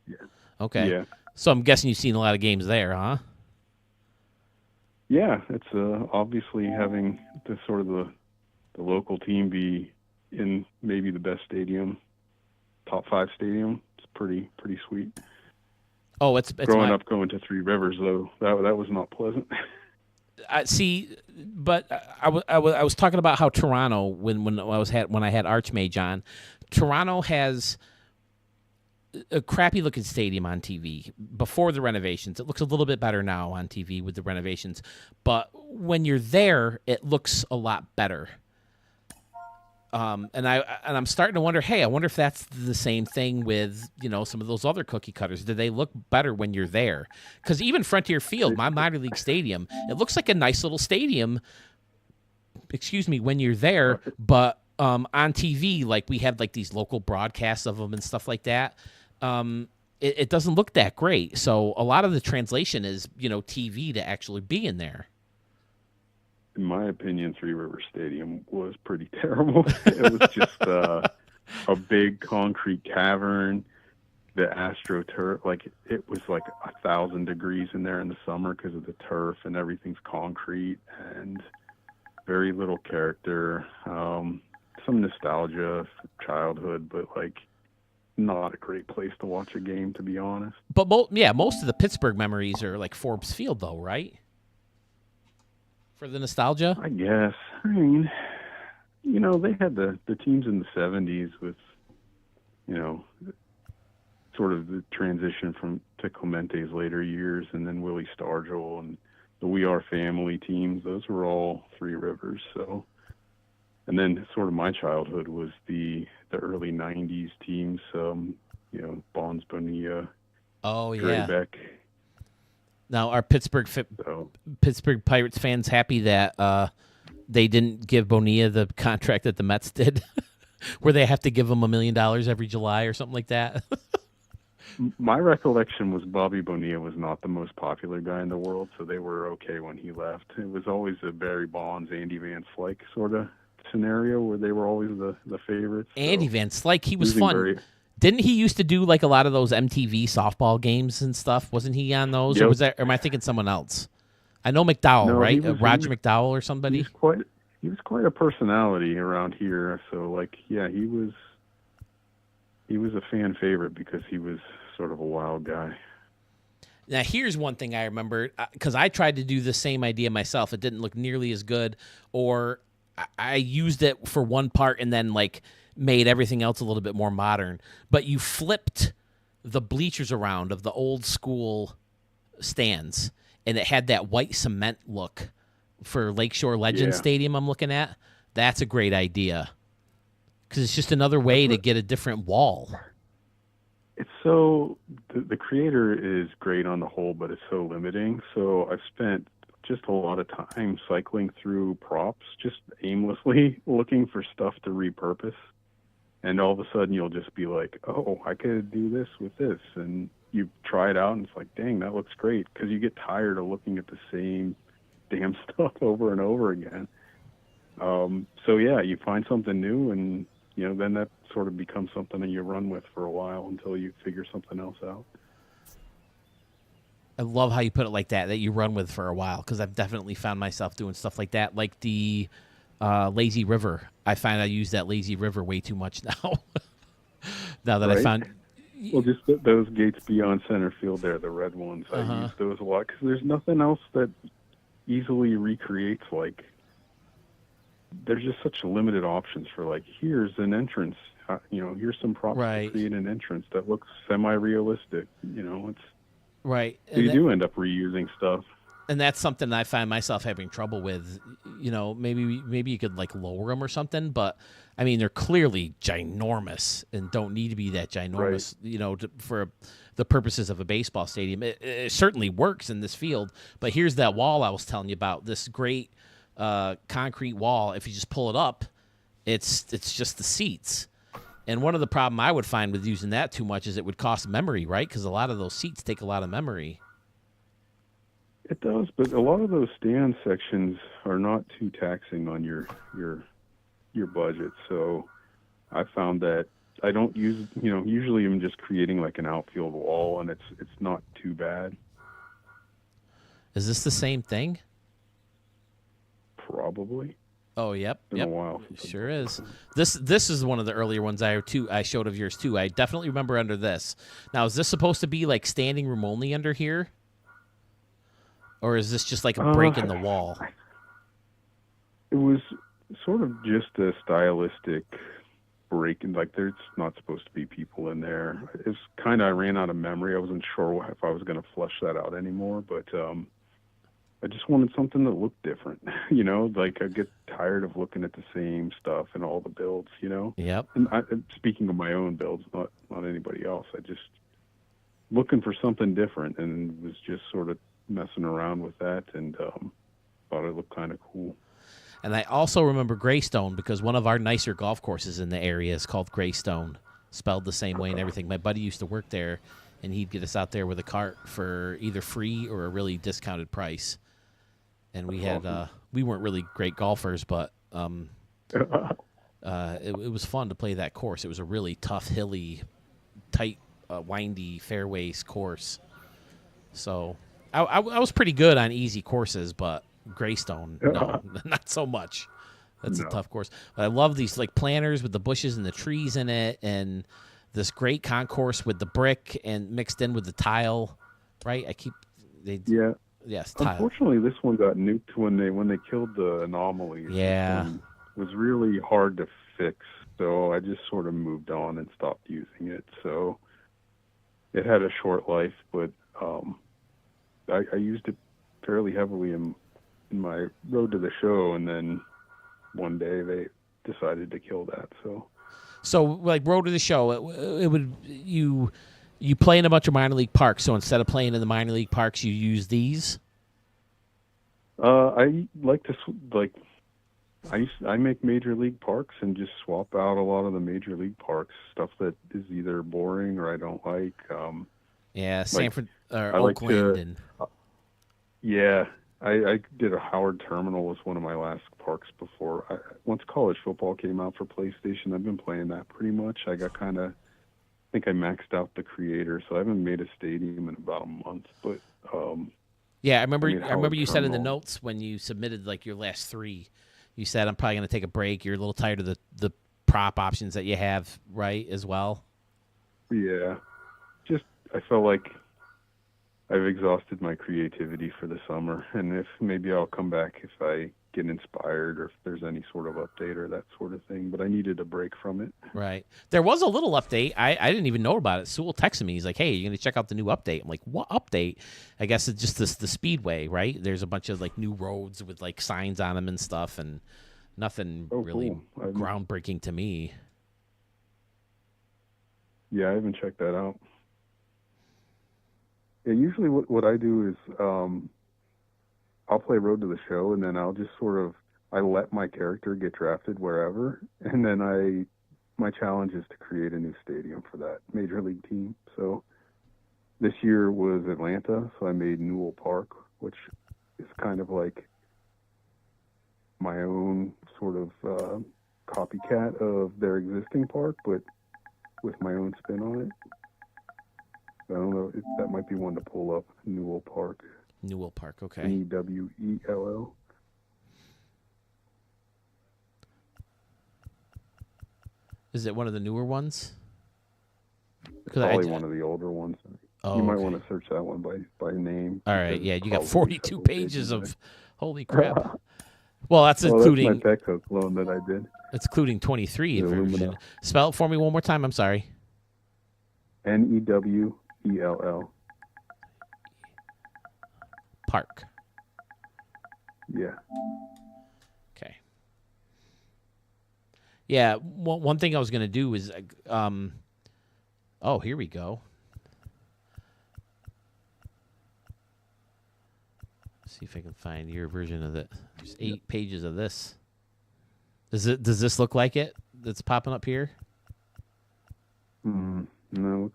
Yeah. Okay. Yeah. So I'm guessing you've seen a lot of games there, huh? Yeah, it's obviously having the sort of the local team be in maybe the best stadium, top 5 stadium. It's pretty sweet. Oh, it's growing up going to Three Rivers though. That was not pleasant. See, but I was talking about how Toronto when I had Archmage on, Toronto has a crappy looking stadium on TV before the renovations. It looks a little bit better now on TV with the renovations, but when you're there, it looks a lot better. And I'm starting to wonder, hey, I wonder if that's the same thing with, some of those other cookie cutters. Do they look better when you're there? Because even Frontier Field, my minor league stadium, it looks like a nice little stadium, when you're there, but on TV, like we have like these local broadcasts of them and stuff like that. It doesn't look that great. So a lot of the translation is, TV to actually be in there. In my opinion, Three Rivers Stadium was pretty terrible. It was just a big concrete cavern. The AstroTurf, like it was like 1,000 degrees in there in the summer because of the turf, and everything's concrete and very little character. Some nostalgia for childhood, but like not a great place to watch a game, to be honest. But most of the Pittsburgh memories are like Forbes Field, though, right? For the nostalgia? I guess. I mean, they had the teams in the 70s with, sort of the transition to Clemente's later years, and then Willie Stargell and the We Are Family teams. Those were all Three Rivers. So, and then sort of my childhood was the early 90s teams, Bonds, Bonilla, Draybeck. Now, are Pittsburgh Pirates fans happy that they didn't give Bonilla the contract that the Mets did, where they have to give him $1 million every July or something like that? My recollection was Bobby Bonilla was not the most popular guy in the world, so they were okay when he left. It was always a Barry Bonds, Andy Van Slyke sort of scenario where they were always the favorites. Andy Van Slyke, he was fun. Didn't he used to do like a lot of those MTV softball games and stuff? Wasn't he on those? Yep. Or am I thinking someone else? I know McDowell, right? Roger McDowell or somebody? He was quite a personality around here. So like, yeah, he was a fan favorite because he was sort of a wild guy. Now, here's one thing I remember, because I tried to do the same idea myself. It didn't look nearly as good, or I used it for one part and then like made everything else a little bit more modern. But you flipped the bleachers around of the old school stands, and it had that white cement look for Lakeshore Legends Stadium I'm looking at. That's a great idea, because it's just another way to get a different wall. It's so, the creator is great on the whole, but it's so limiting. So I've spent just a lot of time cycling through props, just aimlessly looking for stuff to repurpose. And all of a sudden you'll just be like, oh, I could do this with this. And you try it out and it's like, dang, that looks great. Because you get tired of looking at the same damn stuff over and over again. So yeah, you find something new, and then that sort of becomes something that you run with for a while until you figure something else out. I love how you put it like that you run with for a while, because I've definitely found myself doing stuff like that, like the Lazy River. I find I use that Lazy River way too much now. Now that I found... Well, just those gates beyond center field there, the red ones, I use those a lot, because there's nothing else that easily recreates, like, there's just such limited options for, like, here's an entrance, here's some props to create an entrance that looks semi-realistic, it's... Right. So you do end up reusing stuff. And that's something I find myself having trouble with. Maybe you could like lower them or something, but I mean, they're clearly ginormous and don't need to be that ginormous, for the purposes of a baseball stadium. It certainly works in this field, but here's that wall I was telling you about, this great concrete wall. If you just pull it up, it's just the seats. And one of the problem I would find with using that too much is it would cost memory, right? Because a lot of those seats take a lot of memory. It does, but a lot of those stand sections are not too taxing on your budget. So I found that I don't use, usually I'm just creating like an outfield wall, and it's not too bad. Is this the same thing? Probably. Oh, yep. It's been a while. Sure is. This is one of the earlier ones I showed of yours too. I definitely remember under this. Now, is this supposed to be like standing room only under here? Or is this just like a break in the wall? It was sort of just a stylistic break, and like there's not supposed to be people in there. It's kind of, I ran out of memory. I wasn't sure if I was going to flesh that out anymore, but I just wanted something that looked different. You know, like I get tired of looking at the same stuff and all the builds. You know. Yep. And speaking of my own builds, not anybody else. I just looking for something different, and was just sort of messing around with that, and thought it looked kind of cool. And I also remember Greystone because one of our nicer golf courses in the area is called Greystone, spelled the same way and everything. My buddy used to work there, and he'd get us out there with a cart for either free or a really discounted price. And we had we weren't really great golfers, but it was fun to play that course. It was a really tough, hilly, tight, windy fairways course. So I was pretty good on easy courses, but Greystone, no, not so much. That's a tough course. But I love these like planters with the bushes and the trees in it, and this great concourse with the brick and mixed in with the tile. Right? Yes, tile. Unfortunately, this one got nuked when they killed the anomalies. Yeah, it was really hard to fix. So I just sort of moved on and stopped using it. So it had a short life, but I used it fairly heavily in my road to the show, and then one day they decided to kill that. So like road to the show, it would you play in a bunch of minor league parks. So instead of playing in the minor league parks, you use these. I like to I make major league parks and just swap out a lot of the major league parks stuff that is either boring or I don't like. Yeah, Sanford or Oakland. Yeah, I did a Howard Terminal was one of my last parks before. Once college football came out for PlayStation, I've been playing that pretty much. I think I maxed out the creator, so I haven't made a stadium in about a month. But yeah, I remember you said in the Terminal. notes when you submitted like your last three, you said I'm probably going to take a break. You're a little tired of the prop options that you have, right, as well. Yeah, just I felt like I've exhausted my creativity for the summer, and if maybe I'll come back if I get inspired or if there's any sort of update or that sort of thing. But I needed a break from it. Right. There was a little update. I didn't even know about it. Sewell texted me. He's like, "Hey, you're going to check out the new update." I'm like, "What update?" I guess it's just the speedway, right? There's a bunch of like new roads with like signs on them and stuff, and nothing really Cool. groundbreaking to me. Yeah, I haven't checked that out. Yeah, usually what I do is I'll play Road to the Show, and then I'll just I let my character get drafted wherever, and then my challenge is to create a new stadium for that major league team. So this year was Atlanta, so I made Newell Park, which is kind of like my own sort of copycat of their existing park, but with my own spin on it. I don't know if that might be one to pull up. Newell Park. Newell Park, okay. Newell. Is it one of the newer ones? Probably one of the older ones. Oh, you might okay. want to search that one by name. All right, yeah, you got Probably 42 several pages in of there. holy crap. Well, that's That's including my Petco clone that I did. it's including 23 The version. Illumina. Spell it for me one more time. I'm sorry. Newell. Park. Yeah. Okay. Yeah, one thing I was going to do is oh, here we go. Let's see if I can find your version of it. There's 8 pages of this. Does this look like it that's popping up here? No.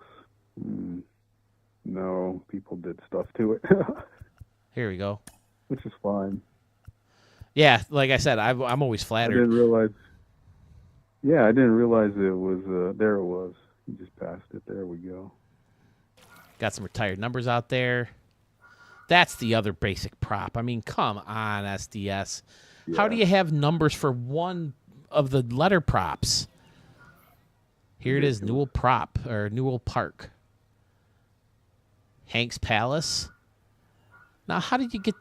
No, people did stuff to it. Here we go. Which is fine. Yeah, like I said, I'm always I flattered. didn't realize. Yeah, I didn't realize it was. There it was. You just passed it. There we go. Got some retired numbers out there. That's the other basic prop. I mean, come on, SDS. Yeah. How do you have numbers for one of the letter props? Here it is, Newell Prop or Newell Park. Hank's Palace. Now, how did you get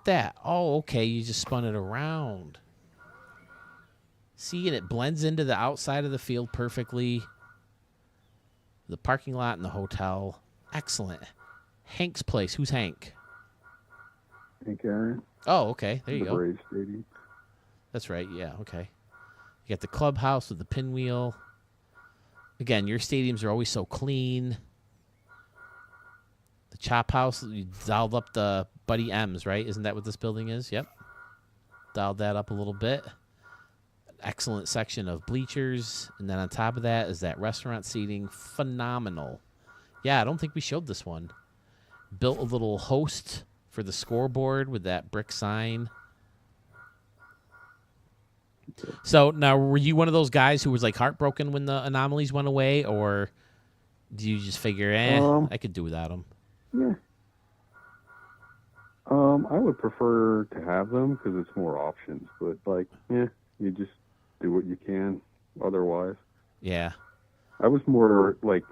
that? Oh, okay, you just spun it around. See, and it blends into the outside of the field perfectly. The parking lot and the hotel. Excellent. Hank's place. Who's Hank? Hank Aaron. Oh, okay. There you the go. Braves Stadium. That's right. Yeah, okay. You got the clubhouse with the pinwheel. Again, your stadiums are always so clean. The chop house, you dialed up the Buddy M's, right? Isn't that what this building is? Yep. Dialed that up a little bit. Excellent section of bleachers. And then on top of that is that restaurant seating. Phenomenal. Yeah, I don't think we showed this one. Built a little host for the scoreboard with that brick sign. So now, were you one of those guys who was like heartbroken when the anomalies went away, or do you just figure, I could do without them? Yeah. I would prefer to have them because it's more options, but like, you just do what you can otherwise. Yeah. I was more like,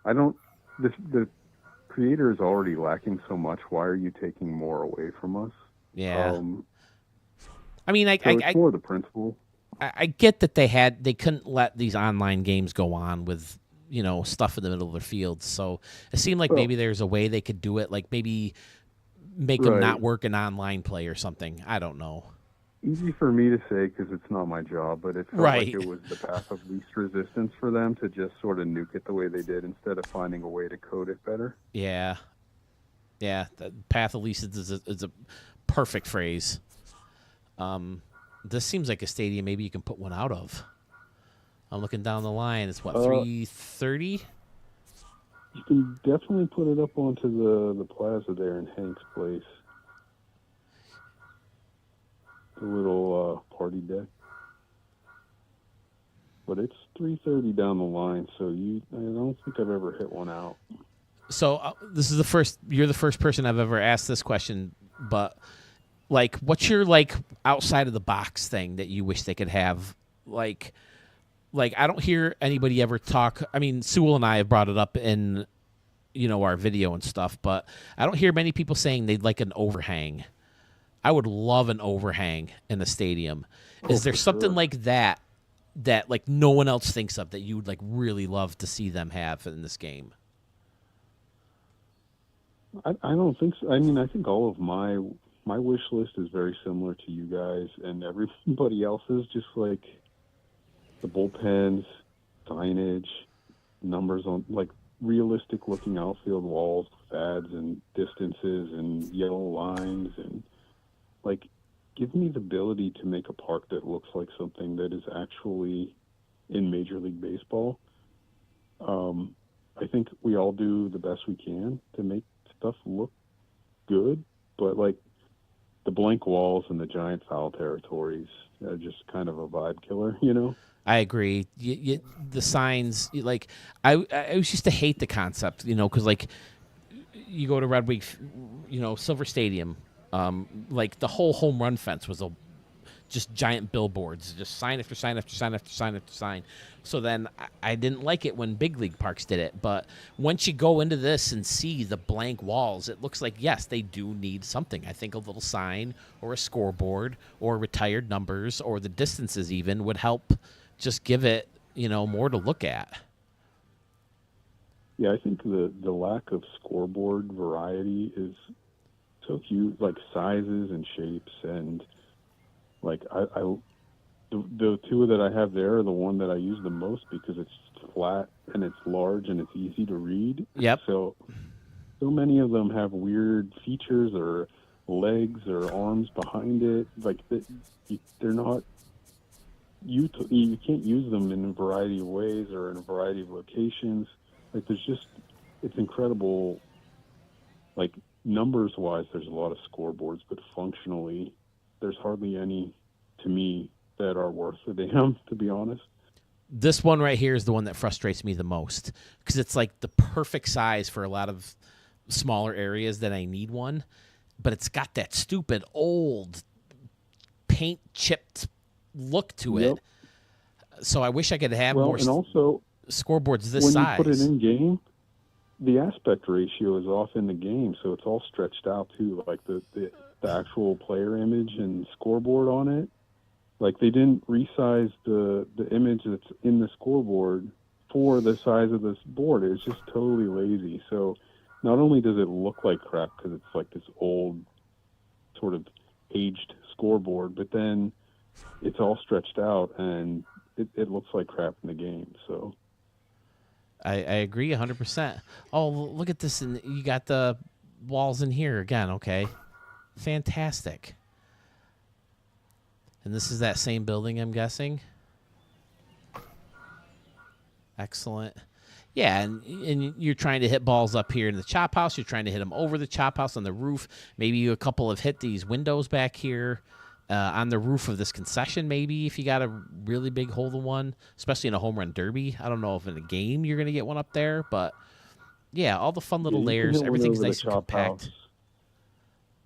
the creator is already lacking so much. Why are you taking more away from us? Yeah. I mean, it's more the principle. I get that they couldn't let these online games go on with, stuff in the middle of their fields. So it seemed like maybe there's a way they could do it, like maybe make them not work in online play or something. I don't know. Easy for me to say because it's not my job, but it felt like it was the path of least resistance for them to just sort of nuke it the way they did instead of finding a way to code it better. Yeah. Yeah, the path of least is a perfect phrase. This seems like a stadium maybe you can put one out of. I'm looking down the line. It's what, 330? You can definitely put it up onto the plaza there in Hank's place. The little party deck. But it's 330 down the line, so I don't think I've ever hit one out. So this is you're the first person I've ever asked this question, but like, what's your like outside of the box thing that you wish they could have? Like I don't hear anybody ever talk. I mean, Sewell and I have brought it up in, our video and stuff, but I don't hear many people saying they'd like an overhang. I would love an overhang in the stadium. Is there something like that like no one else thinks of that you would like really love to see them have in this game? I don't think so. I mean, I think all of my wish list is very similar to you guys and everybody else's, just like the bullpens, signage, numbers on like realistic looking outfield walls with ads and distances and yellow lines, and like give me the ability to make a park that looks like something that is actually in Major League Baseball. I think we all do the best we can to make stuff look good, but like the blank walls and the giant foul territories are just kind of a vibe killer, I agree. The signs, like I used to hate the concept, because like you go to Red Wing, Silver Stadium, like the whole home run fence was just giant billboards, just sign after sign after sign after sign after sign. So then I didn't like it when big league parks did it. But once you go into this and see the blank walls, it looks like, yes, they do need something. I think a little sign or a scoreboard or retired numbers or the distances even would help just give it, more to look at. Yeah, I think the lack of scoreboard variety is so huge, like sizes and shapes, and like the two that I have there are the one that I use the most because it's flat and it's large and it's easy to read. Yep. So many of them have weird features or legs or arms behind it. Like they're not. You can't use them in a variety of ways or in a variety of locations. Like it's incredible. Like numbers wise, there's a lot of scoreboards, but functionally, there's hardly any to me that are worth a damn, to be honest. This one right here is the one that frustrates me the most because it's like the perfect size for a lot of smaller areas that I need one, but it's got that stupid old paint chipped look to it. So I wish I could have more and also, scoreboards this when size. You put it in game, the aspect ratio is off in the game, so it's all stretched out too, like the actual player image and scoreboard on it. Like they didn't resize the image that's in the scoreboard for the size of this board. It's just totally lazy. So not only does it look like crap because it's like this old, sort of aged scoreboard, but then it's all stretched out and it looks like crap in the game. So I agree 100%. Oh, look at this. And you got the walls in here again. Okay. Fantastic. And this is that same building, I'm guessing. Excellent. Yeah, and you're trying to hit balls up here in the chop house. You're trying to hit them over the chop house on the roof. Maybe a couple have hit these windows back here on the roof of this concession, maybe, if you got a really big hole-in-one, especially in a home run derby. I don't know if in a game you're going to get one up there, but, yeah, all the fun little layers. Everything's nice and compact. House.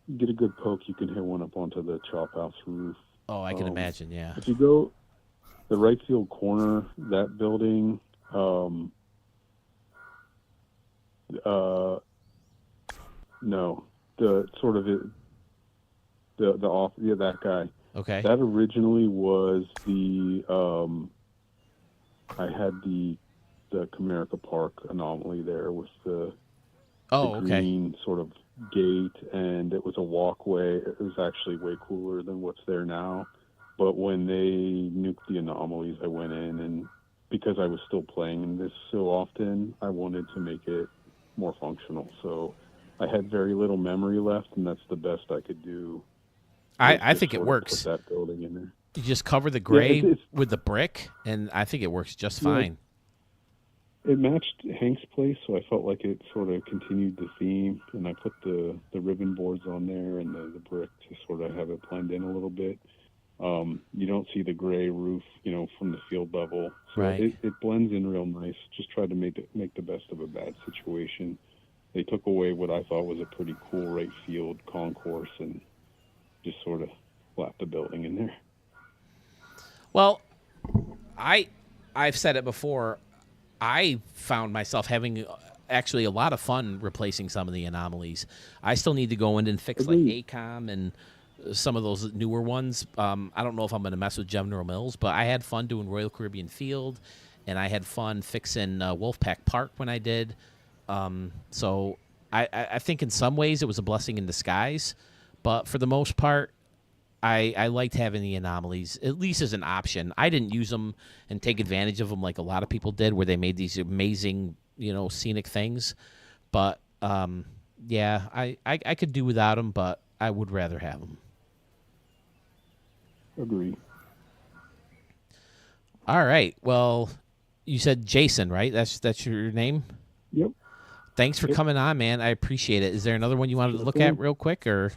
You get a good poke, you can hit one up onto the chop house roof. Oh, I can imagine, yeah. If you go the right field corner, that building, no, the sort of the off, yeah, that guy. Okay. That originally was the I had the Comerica Park anomaly there with the green sort of gate, and it was a walkway. It was actually way cooler than what's there now. But when they nuked the anomalies, I went in, and because I was still playing this so often, I wanted to make it more functional. So I had very little memory left, and that's the best I could do. I think it works. Put that building in there. You just cover the gray with the brick, and I think it works just fine. It matched Hank's place, so I felt like it sort of continued the theme, and I put the ribbon boards on there and the brick to sort of have it blend in a little bit. You don't see the gray roof, from the field level. So right. It blends in real nice. Just tried to make the best of a bad situation. They took away what I thought was a pretty cool right field concourse and just sort of slapped the building in there. Well, I've said it before. I found myself having actually a lot of fun replacing some of the anomalies. I still need to go in and fix like ACOM and some of those newer ones. I don't know if I'm going to mess with General Mills, but I had fun doing Royal Caribbean Field, and I had fun fixing Wolfpack Park when I did. So I think in some ways it was a blessing in disguise, but for the most part, I liked having the anomalies, at least as an option. I didn't use them and take advantage of them like a lot of people did, where they made these amazing, scenic things. But, yeah, I could do without them, but I would rather have them. Agree. All right. Well, you said Jason, right? That's your name? Yep. Thanks for coming on, man. I appreciate it. Is there another one you wanted to look at real quick, or?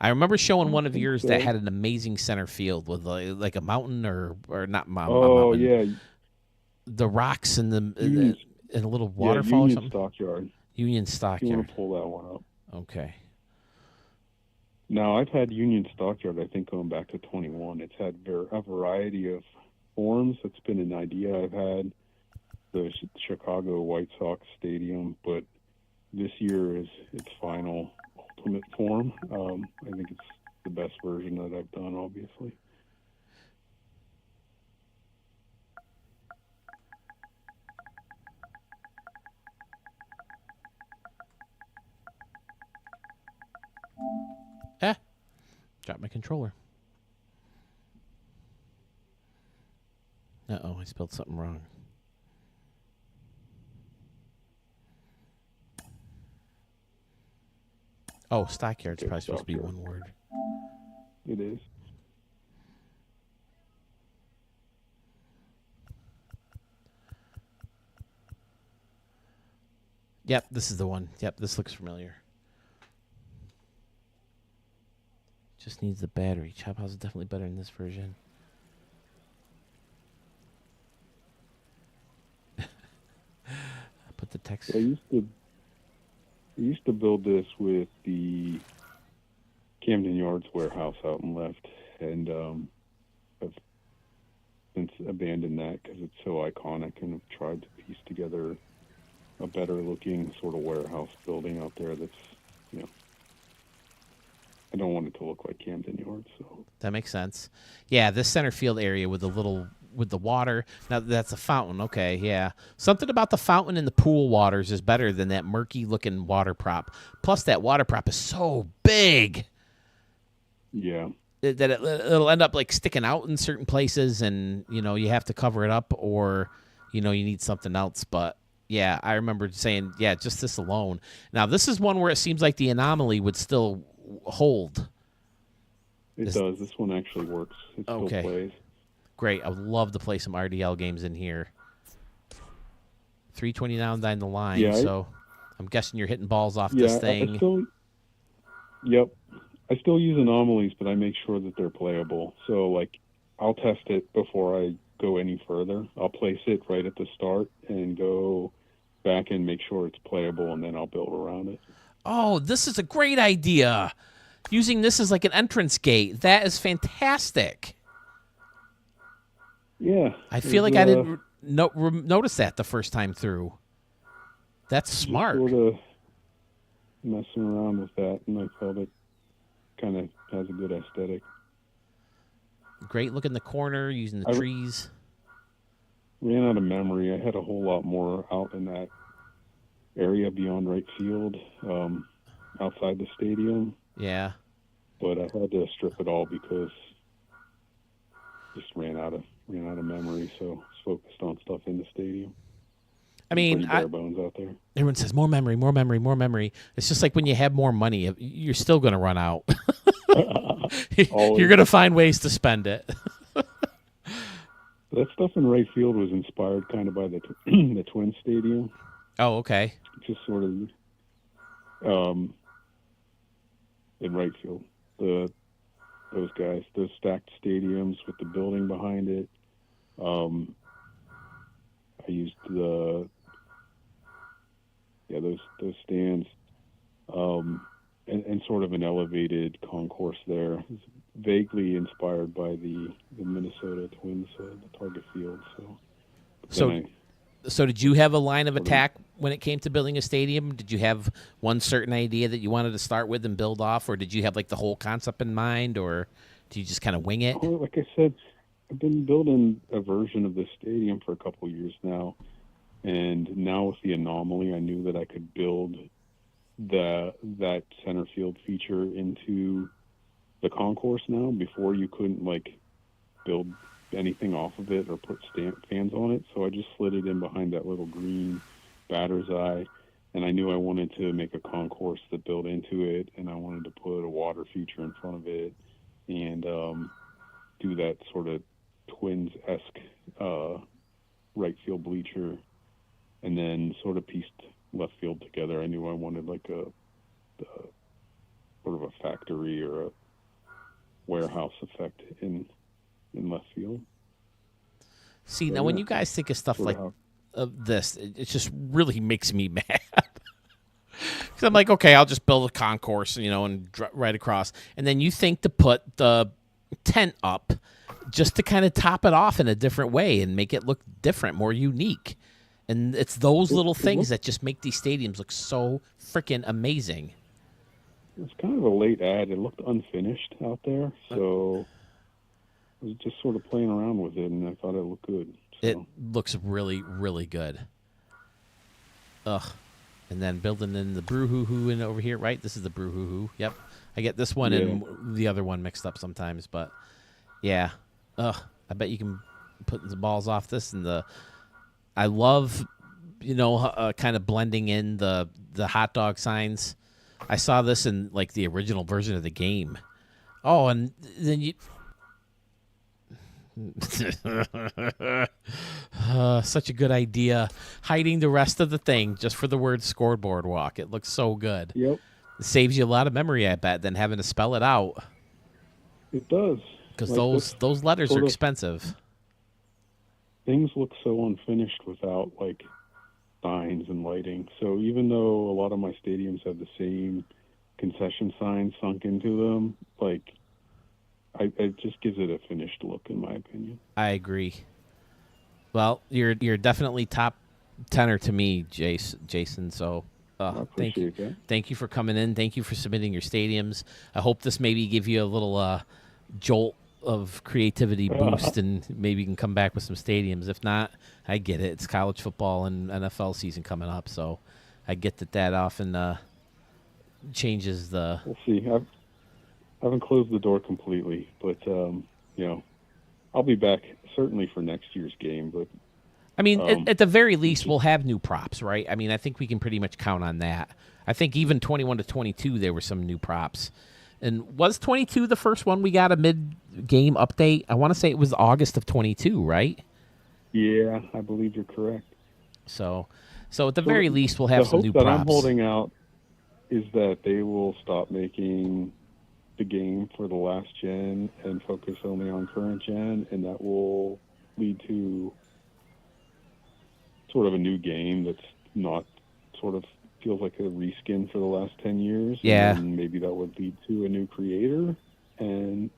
I remember showing one of yours that had an amazing center field with like a mountain or not mountain. Oh, yeah. The rocks and and a little waterfall or something. Stockyard. Union Stockyard. You want to pull that one up. Okay. Now, I've had Union Stockyard, I think, going back to 21. It's had a variety of forms. It's been an idea I've had. The Chicago White Sox Stadium, but this year is its final ultimate form. I think it's the best version that I've done, obviously. Dropped my controller. Uh-oh, I spelled something wrong. Oh, Stockyard's probably supposed to be one word. It is. Yep, this is the one. Yep, this looks familiar. Just needs the battery. Chop House is definitely better in this version. Put the text. I used to build this with the Camden Yards warehouse out and left, and I've since abandoned that because it's so iconic, and have tried to piece together a better looking sort of warehouse building out there that's, I don't want it to look like Camden Yards. So that makes sense. Yeah, this center field area with the little with the water. Now that's a fountain. Okay, yeah. Something about the fountain and the pool waters is better than that murky looking water prop. Plus, that water prop is so big. Yeah. That it'll end up like sticking out in certain places, and you have to cover it up, or you need something else. But yeah, I remember saying, yeah, just this alone. Now this is one where it seems like the anomaly would still hold. It does. This one actually works. It still plays. Great. I would love to play some RDL games in here. 329 down the line, yeah, so I'm guessing you're hitting balls off this thing. Yep. I still use anomalies, but I make sure that they're playable. So, like, I'll test it before I go any further. I'll place it right at the start and go back and make sure it's playable, and then I'll build around it. Oh, this is a great idea. Using this as like an entrance gate. That is fantastic. Yeah. I feel like I didn't notice that the first time through. That's smart. Sort of messing around with that, and I felt it kind of has a good aesthetic. Great look in the corner, using the trees. Ran out of memory. I had a whole lot more out in that area beyond right field, outside the stadium. Yeah. But I had to strip it all because just ran out of memory, so I was focused on stuff in the stadium. I mean, bare bones out there. Everyone says more memory, more memory, more memory. It's just like when you have more money, you're still going to run out. You're going to find ways to spend it. That stuff in right field was inspired kind of by the the Twin Stadium. Oh, okay. Just sort of in right field, those guys, those stacked stadiums with the building behind it. I used those stands, and sort of an elevated concourse there. It's vaguely inspired by the Minnesota Twins, the target field. So did you have a line of attack when it came to building a stadium? Did you have one certain idea that you wanted to start with and build off, or did you have like the whole concept in mind, or do you just kind of wing it? Well, like I said, I've been building a version of this stadium for a couple of years now, and now with the anomaly, I knew that I could build that center field feature into the concourse now. Before, you couldn't like build anything off of it or put fans on it, so I just slid it in behind that little green batter's eye, and I knew I wanted to make a concourse that built into it, and I wanted to put a water feature in front of it and do that sort of Twins-esque right field bleacher, and then sort of pieced left field together. I knew I wanted like a sort of a factory or a warehouse effect in left field. See, now when you guys think of stuff like this, it just really makes me mad. Because I'm like, okay, I'll just build a concourse, and right across. And then you think to put the tent up just to kind of top it off in a different way and make it look different, more unique. And it's those little things that just make these stadiums look so freaking amazing. It's kind of a late ad. It looked unfinished out there, so I was just sort of playing around with it, and I thought it looked good. So. It looks really, really good. Ugh. And then building in the Brew-hoo-hoo in over here, right? This is the Brew-hoo-hoo. Yep. I get this one and the other one mixed up sometimes, but yeah. Ugh. I bet you can put the balls off this, and I love, kind of blending in the hot dog signs. I saw this in like the original version of the game. Oh, and then you. Such a good idea. Hiding the rest of the thing just for the word scoreboard walk. It looks so good. Yep. It saves you a lot of memory, I bet, than having to spell it out. It does. Because those letters are expensive. Things look so unfinished without like signs and lighting. So even though a lot of my stadiums have the same concession signs sunk into them, like it just gives it a finished look, in my opinion. I agree. Well, you're definitely top tenor to me, Jason. So thank you. That. Thank you for coming in. Thank you for submitting your stadiums. I hope this maybe give you a little jolt of creativity boost, and maybe you can come back with some stadiums. If not, I get it. It's college football and NFL season coming up, so I get that often changes the. We'll see. I haven't closed the door completely, but I'll be back certainly for next year's game. But I mean, at the very least, we'll have new props, right? I mean, I think we can pretty much count on that. I think even 21 to 22, there were some new props. And was 22 the first one we got a mid-game update? I want to say it was August of 22, right? Yeah, I believe you're correct. So at the very least, we'll have some new props. The props. hope that I'm holding out is that they will stop making the game for the last gen and focus only on current gen, and that will lead to sort of a new game that's not sort of feels like a reskin for the last 10 years. Yeah. And maybe that would lead to a new creator. And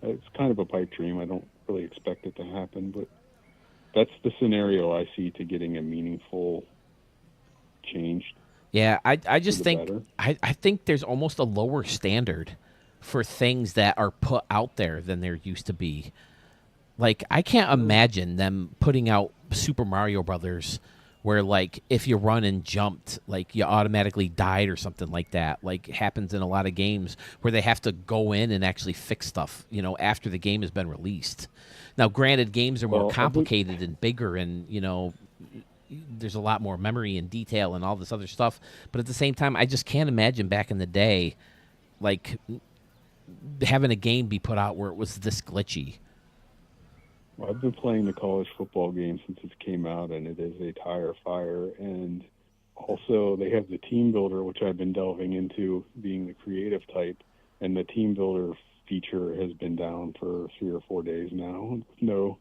it's kind of a pipe dream. I don't really expect it to happen, but that's the scenario I see to getting a meaningful change. Yeah, I just think I think there's almost a lower standard for things that are put out there than there used to be. Like, I can't imagine them putting out Super Mario Brothers where, like, if you run and jumped, like, you automatically died or something like that. Like, happens in a lot of games where they have to go in and actually fix stuff, after the game has been released. Now, granted, games are more complicated and bigger and, there's a lot more memory and detail and all this other stuff. But at the same time, I just can't imagine back in the day, like, having a game be put out where it was this glitchy. Well, I've been playing the college football game since it came out, and it is a tire fire. And also, they have the team builder, which I've been delving into, being the creative type. And the team builder feature has been down for 3 or 4 days now. No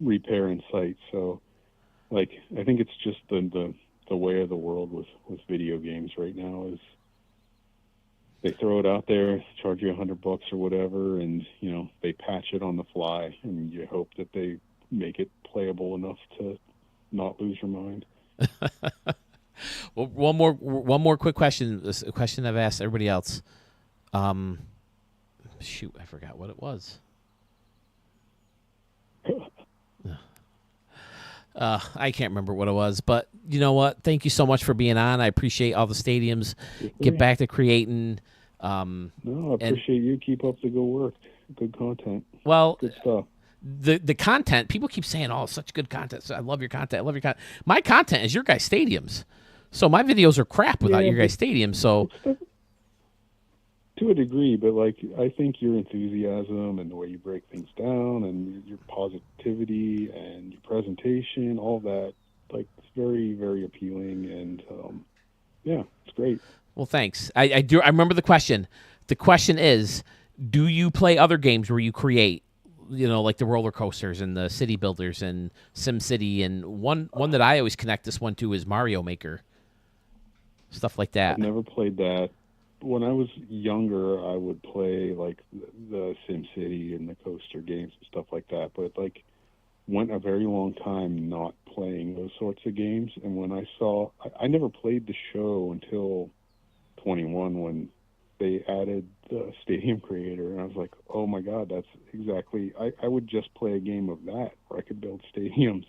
repair in sight. So, like, I think it's just the way of the world with video games right now is they throw it out there, charge you $100 or whatever, and they patch it on the fly, and you hope that they make it playable enough to not lose your mind. Well, one more quick question. This a question I've asked everybody else. Shoot, I forgot what it was. I can't remember what it was, but you know what? Thank you so much for being on. I appreciate all the stadiums. Get back to creating. No, I appreciate you. Keep up the good work. Good content. Well, good stuff. The content, people keep saying, oh, such good content. So I love your content. I love your content. My content is your guys' stadiums. So my videos are crap without your guys' stadiums. So to a degree, but like I think your enthusiasm and the way you break things down and your positivity and your presentation, all that, like, it's very, very appealing, and yeah, it's great. Well, thanks. I do. I remember the question. The question is, do you play other games where you create, like the roller coasters and the city builders and SimCity, and one that I always connect this one to is Mario Maker, stuff like that. I've never played that. When I was younger, I would play like the SimCity and the coaster games and stuff like that, but like went a very long time not playing those sorts of games. And when I never played the show until 21 when they added the Stadium Creator, and I was like, oh my God, that's exactly, I would just play a game of that where I could build stadiums,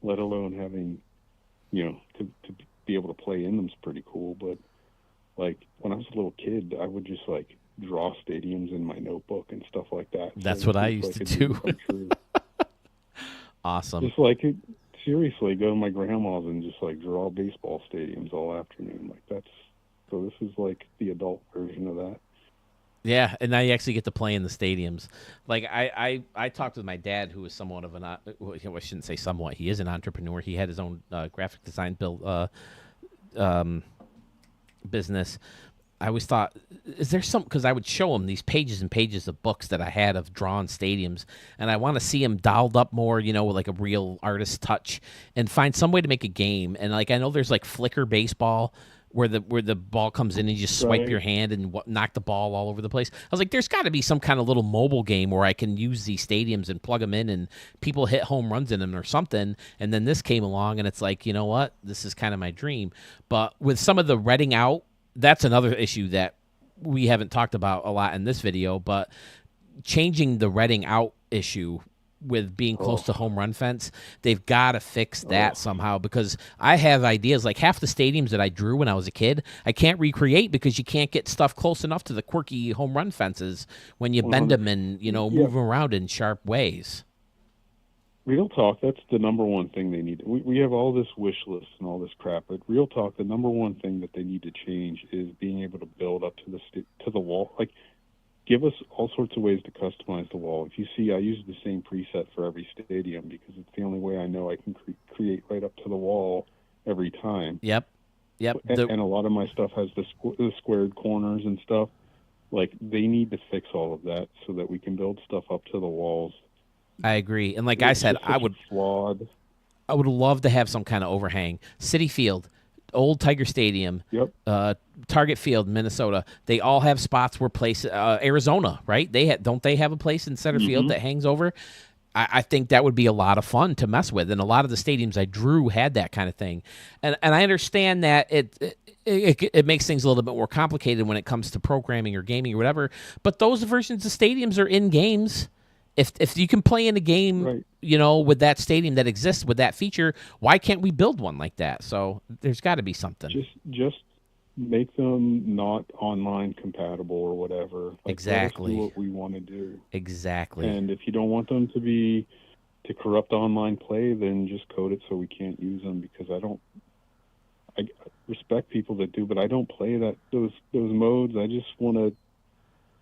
let alone having, to be able to play in them's pretty cool. But like when I was a little kid, I would just like draw stadiums in my notebook and stuff like that. That's what I used to do. Awesome. Just like seriously, go to my grandma's and just like draw baseball stadiums all afternoon. Like so this is like the adult version of that. Yeah, and now you actually get to play in the stadiums. Like I talked with my dad, who is somewhat of I shouldn't say somewhat. He is an entrepreneur. He had his own graphic design build business. I always thought, is there some, because I would show him these pages and pages of books that I had of drawn stadiums, and I want to see them dialed up more, with like a real artist touch, and find some way to make a game. And like I know there's like Flicker Baseball, where the ball comes in and you just swipe your hand and knock the ball all over the place. I was like, there's got to be some kind of little mobile game where I can use these stadiums and plug them in and people hit home runs in them or something. And then this came along and it's like, you know what? This is kind of my dream. But with some of the redding out, that's another issue that we haven't talked about a lot in this video. But changing the Reading out issue with being close to home run fence. They've got to fix that somehow, because I have ideas like half the stadiums that I drew when I was a kid, I can't recreate because you can't get stuff close enough to the quirky home run fences when you bend them and, move them around in sharp ways. Real talk, that's the number one thing they need. We have all this wish list and all this crap, but real talk, the number one thing that they need to change is being able to build up to the wall. Like, give us all sorts of ways to customize the wall. If you see, I use the same preset for every stadium because it's the only way I know I can create right up to the wall every time. Yep. And a lot of my stuff has the squared corners and stuff. Like, they need to fix all of that so that we can build stuff up to the walls. I agree. And like I said, I would love to have some kind of overhang. Citi Field, old Tiger Stadium, Target Field, Minnesota. They all have spots where Arizona, right? Don't they have a place in center field that hangs over? I think that would be a lot of fun to mess with. And a lot of the stadiums I drew had that kind of thing. And I understand that it makes things a little bit more complicated when it comes to programming or gaming or whatever. But those versions of stadiums are in games. If you can play in a game, with that stadium that exists with that feature, why can't we build one like that? So there's got to be something. Just make them not online compatible or whatever. Like, exactly. Let us do what we want to do. Exactly. And if you don't want them to corrupt online play, then just code it so we can't use them, because I respect people that do, but I don't play those modes. I just want to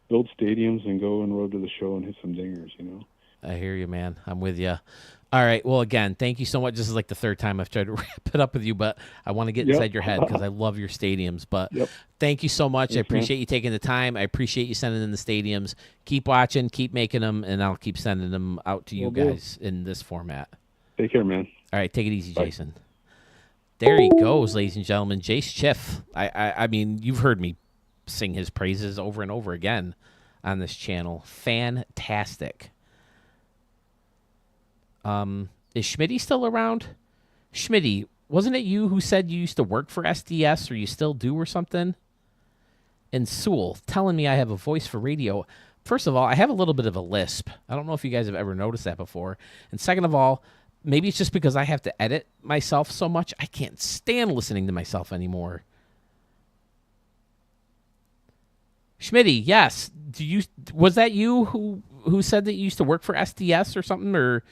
build stadiums and go and road to the show and hit some dingers, I hear you, man. I'm with you. All right. Well, again, thank you so much. This is like the third time I've tried to wrap it up with you, but I want to get inside your head because I love your stadiums. But thank you so much. Thanks, I appreciate you taking the time. I appreciate you sending in the stadiums. Keep watching, keep making them, and I'll keep sending them out to you guys in this format. Take care, man. All right. Take it easy, Bye. Jason. There he goes, ladies and gentlemen. Jace Schiff. I mean, you've heard me sing his praises over and over again on this channel. Fantastic. Is Schmitty still around? Schmitty, wasn't it you who said you used to work for SDS, or you still do or something? And Sewell telling me I have a voice for radio. First of all, I have a little bit of a lisp. I don't know if you guys have ever noticed that before. And second of all, maybe it's just because I have to edit myself so much. I can't stand listening to myself anymore. Schmitty, yes. Was that you who said that you used to work for SDS or something, or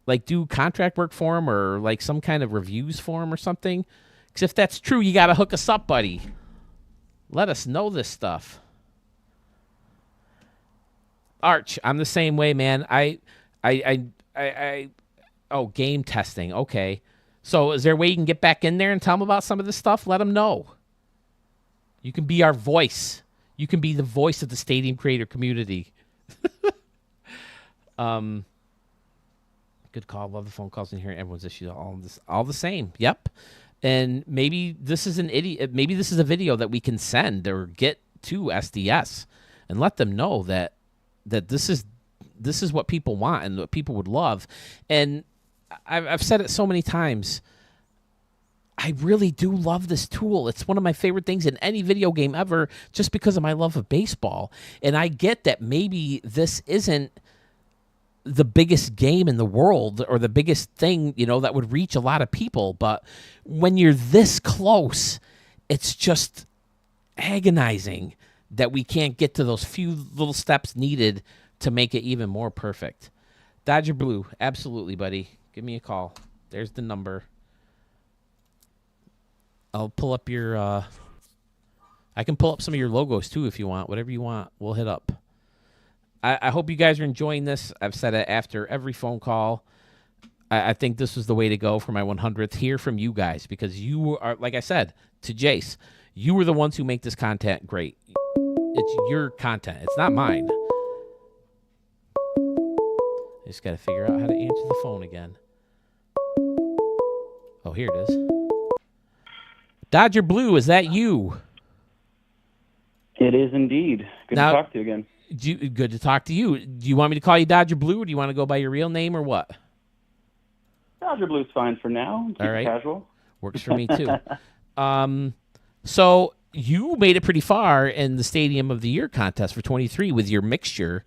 like do contract work for him, or like some kind of reviews for him or something? Because if that's true, you got to hook us up, buddy. Let us know this stuff. Arch, I'm the same way, man. Oh, game testing. Okay. So is there a way you can get back in there and tell them about some of this stuff? Let them know. You can be our voice. You can be the voice of the stadium creator community. Good call. Love the phone calls in here. Everyone's issues all the same. Yep. And maybe this is maybe this is a video that we can send or get to SDS and let them know that this is what people want and what people would love. And I've said it so many times. I really do love this tool. It's one of my favorite things in any video game ever, just because of my love of baseball. And I get that maybe this isn't the biggest game in the world or the biggest thing, that would reach a lot of people. But when you're this close, it's just agonizing that we can't get to those few little steps needed to make it even more perfect. Dodger Blue, absolutely, buddy. Give me a call. There's the number. I'll pull up your, I can pull up some of your logos too if you want. Whatever you want, we'll hit up. I hope you guys are enjoying this. I've said it after every phone call. I think this was the way to go for my 100th. Hear from you guys, because you are, like I said to Jace, you were the ones who make this content great. It's your content. It's not mine. I just got to figure out how to answer the phone again. Oh, here it is. Dodger Blue, is that you? It is indeed. Good to talk to you again. Good to talk to you. Do you want me to call you Dodger Blue, or do you want to go by your real name, or what? Dodger Blue's fine for now. Keep all right. It casual. Works for me, too. So you made it pretty far in the Stadium of the Year contest for 23 with your mixture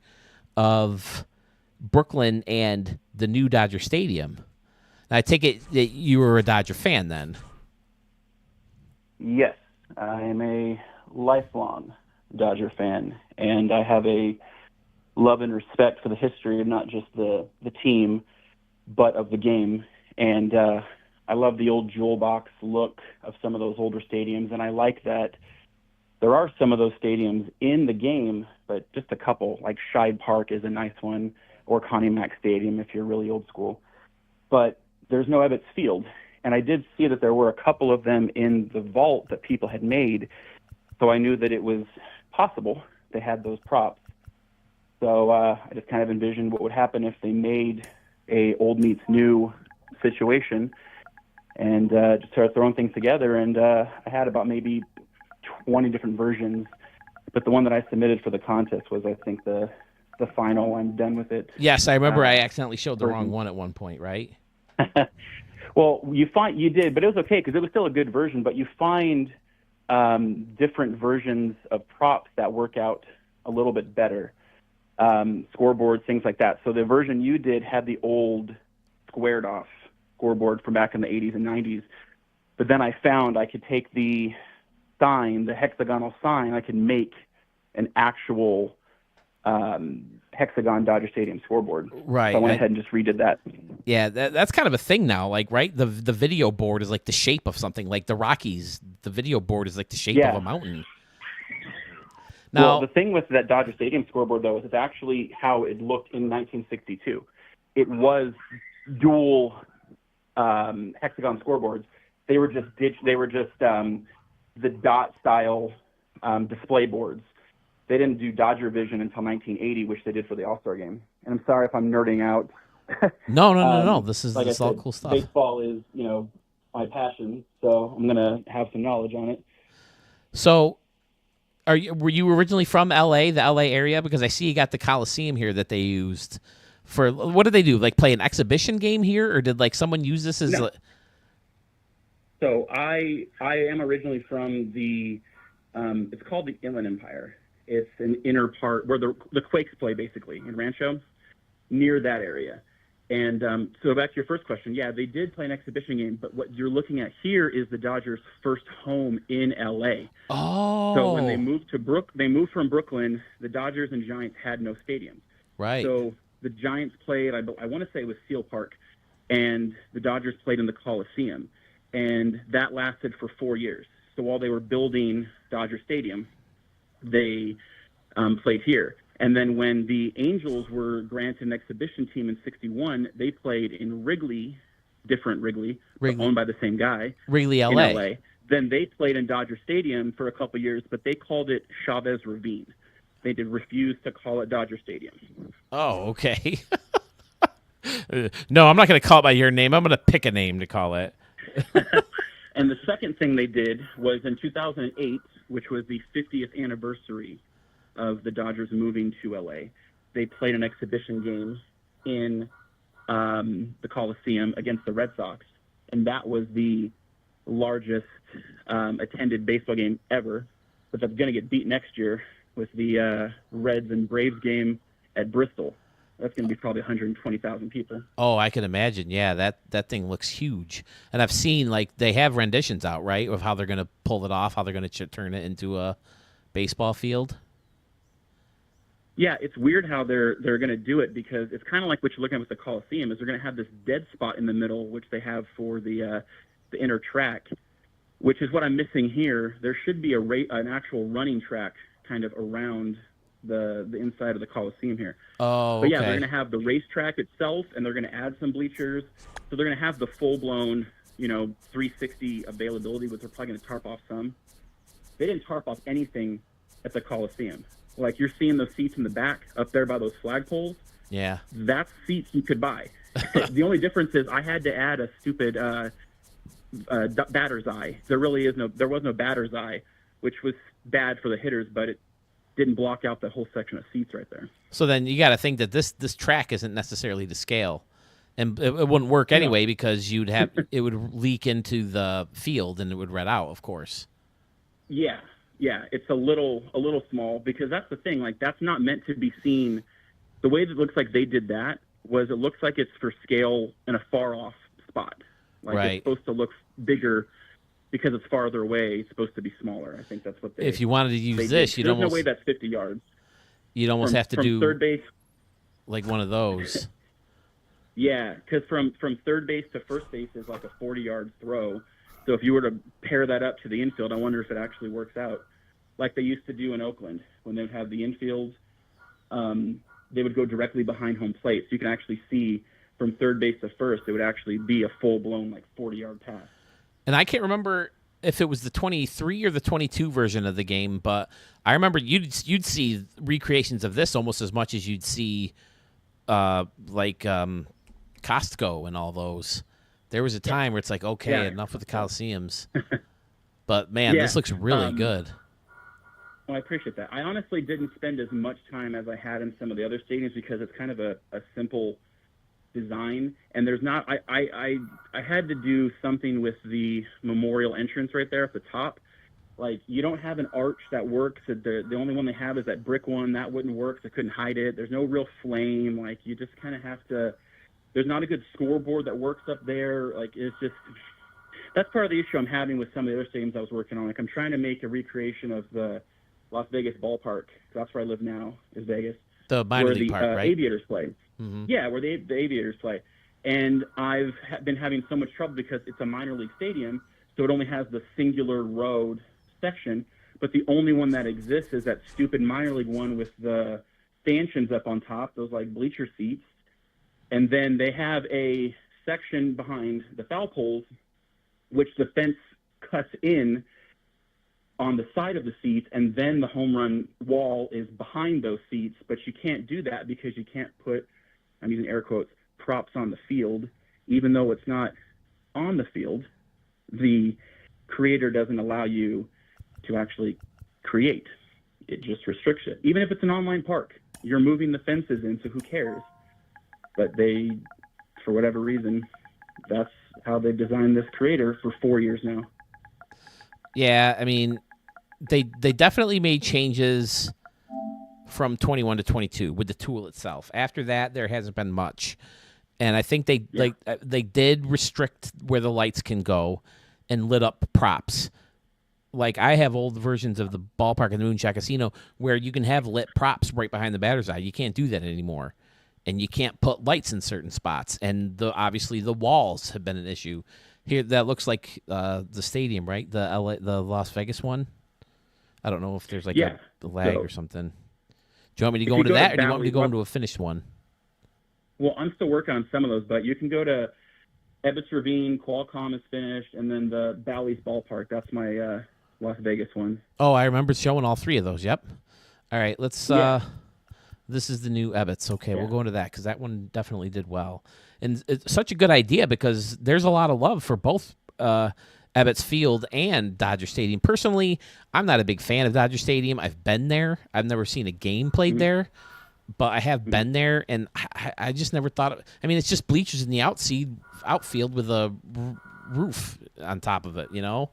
of Brooklyn and the new Dodger Stadium. I take it that you were a Dodger fan then. Yes, I am a lifelong Dodger fan, and I have a love and respect for the history of not just the team, but of the game. And I love the old jewel box look of some of those older stadiums, and I like that there are some of those stadiums in the game, but just a couple, like Scheid Park is a nice one, or Connie Mack Stadium if you're really old school. But there's no Ebbets Field. And I did see that there were a couple of them in the vault that people had made, so I knew that it was possible they had those props. So I just kind of envisioned what would happen if they made a old meets new situation and just started throwing things together. And I had about maybe 20 different versions, but the one that I submitted for the contest was, I think, the final. I'm done with it. Yes, I remember I accidentally showed the wrong one at one point, right? Well, you did, but it was okay because it was still a good version, but you find different versions of props that work out a little bit better. Scoreboards, things like that. So the version you did had the old squared off scoreboard from back in the 80s and 90s. But then I found I could take the sign, the hexagonal sign, I could make an actual hexagon Dodger Stadium scoreboard. Right. So I went ahead and just redid that. Yeah, that's kind of a thing now, like, right? The video board is like the shape of something. Like the Rockies, the video board is like the shape of a mountain. Now, well, the thing with that Dodger Stadium scoreboard, though, is it's actually how it looked in 1962. It was dual hexagon scoreboards. They were just the dot style display boards. They didn't do Dodger Vision until 1980, which they did for the All-Star game. And I'm sorry if I'm nerding out. No. This is like all cool stuff. Baseball is, my passion, so I'm gonna have some knowledge on it. So, were you originally from LA, the LA area? Because I see you got the Coliseum here that they used for. What did they do? Like play an exhibition game here, or did like someone use this as? No. So I am originally from the. It's called the Inland Empire. It's an inner part where the Quakes play, basically, in Rancho, near that area. And so back to your first question, yeah, they did play an exhibition game, but what you're looking at here is the Dodgers' first home in L.A. Oh. So when they moved from Brooklyn, the Dodgers and Giants had no stadiums. Right. So the Giants played, I want to say it was Seal Park, and the Dodgers played in the Coliseum. And that lasted for 4 years. So while they were building Dodger Stadium, they played here. And then when the Angels were granted an exhibition team in '61, they played in different Wrigley, owned by the same guy. Wrigley, LA. In LA. Then they played in Dodger Stadium for a couple years, but they called it Chavez Ravine. They did refuse to call it Dodger Stadium. Oh, okay. No, I'm not going to call it by your name. I'm going to pick a name to call it. And the second thing they did was in 2008, which was the 50th anniversary of the Dodgers moving to LA. They played an exhibition game in the Coliseum against the Red Sox, and that was the largest attended baseball game ever. But that's going to get beat next year with the Reds and Braves game at Bristol. That's going to be probably 120,000 people. Oh, I can imagine. Yeah, that thing looks huge. And I've seen, like, they have renditions out, right, of how they're going to pull it off, how they're going to turn it into a baseball field. Yeah, it's weird how they're going to do it because it's kind of like what you're looking at with the Coliseum is they're going to have this dead spot in the middle, which they have for the inner track, which is what I'm missing here. There should be an actual running track kind of around the inside of the Coliseum here. Oh, But yeah, okay. they're going to have the racetrack itself, and they're going to add some bleachers. So they're going to have the full-blown, 360 availability, but they're probably going to tarp off some. They didn't tarp off anything at the Coliseum. Like, you're seeing those seats in the back up there by those flagpoles. Yeah. That's seats you could buy. The only difference is I had to add a stupid batter's eye. There was no batter's eye, which was bad for the hitters, but it didn't block out the whole section of seats right there. So then you got to think that this track isn't necessarily to scale, and it wouldn't work anyway because it would leak into the field and it would red out, of course. Yeah, it's a little small because that's the thing. Like, that's not meant to be seen the way that it looks like they did that was it looks like it's for scale in a far off spot. Like Right. it's supposed to look bigger because it's farther away. It's supposed to be smaller. I think that's what they. If you wanted to use they this, did. you'd There's almost no way that's 50 yards. you'd almost have to from do third base. like one of those. Yeah, because from third base to first base is like a 40-yard throw. So if you were to pair that up to the infield, I wonder if it actually works out like they used to do in Oakland when they would have the infield. They would go directly behind home plate, so you can actually see from third base to first. It would actually be a full-blown like 40-yard pass. And I can't remember if it was the 23 or the 22 version of the game, but I remember you'd see recreations of this almost as much as you'd see Costco and all those. There was a time where it's like, okay, enough with the Coliseums. But, man, this looks really good. Well, I appreciate that. I honestly didn't spend as much time as I had in some of the other stadiums because it's kind of a simple design, and there's not. I had to do something with the memorial entrance right there at the top. Like, you don't have an arch that works. The only one they have is that brick one that wouldn't work. So I couldn't hide it. There's no real flame. Like, you just kind of have to. There's not a good scoreboard that works up there. Like, it's just. That's part of the issue I'm having with some of the other stadiums I was working on. Like, I'm trying to make a recreation of the Las Vegas Ballpark. That's where I live now, is Vegas. The minor league part, right? Aviators play. Mm-hmm. Yeah, where the Aviators play. And I've been having so much trouble because it's a minor league stadium, so it only has the singular road section, but the only one that exists is that stupid minor league one with the stanchions up on top, those like bleacher seats. And then they have a section behind the foul poles, which the fence cuts in on the side of the seats, and then the home run wall is behind those seats, but you can't do that because you can't put, I'm using air quotes, props on the field, even though it's not on the field. The creator doesn't allow you to actually create. It just restricts it. Even if it's an online park, you're moving the fences in, so who cares? But they, for whatever reason, that's how they designed this creator for 4 years now. Yeah, I mean, they definitely made changes from 21 to 22 with the tool itself. After that, there hasn't been much, and I think they did restrict where the lights can go and lit up props. Like, I have old versions of the Ballpark and the Moonshot Casino where you can have lit props right behind the batter's eye. You can't do that anymore, and you can't put lights in certain spots. And obviously the walls have been an issue. Here, that looks like the stadium, right? The Las Vegas one. I don't know if there's like a lag or something. Do you want me to go into that, or do you want me to go into a finished one? Well, I'm still working on some of those, but you can go to Ebbets Ravine, Qualcomm is finished, and then the Bally's Ballpark. That's my Las Vegas one. Oh, I remember showing all three of those. Yep. All right, let's. This is the new Ebbets. Okay, we'll go into that because that one definitely did well. And it's such a good idea because there's a lot of love for both Ebbets Field and Dodger Stadium. Personally, I'm not a big fan of Dodger Stadium. I've been there. I've never seen a game played there, but I have been there, and I just never thought of, I mean, it's just bleachers in the outfield with a roof on top of it, you know?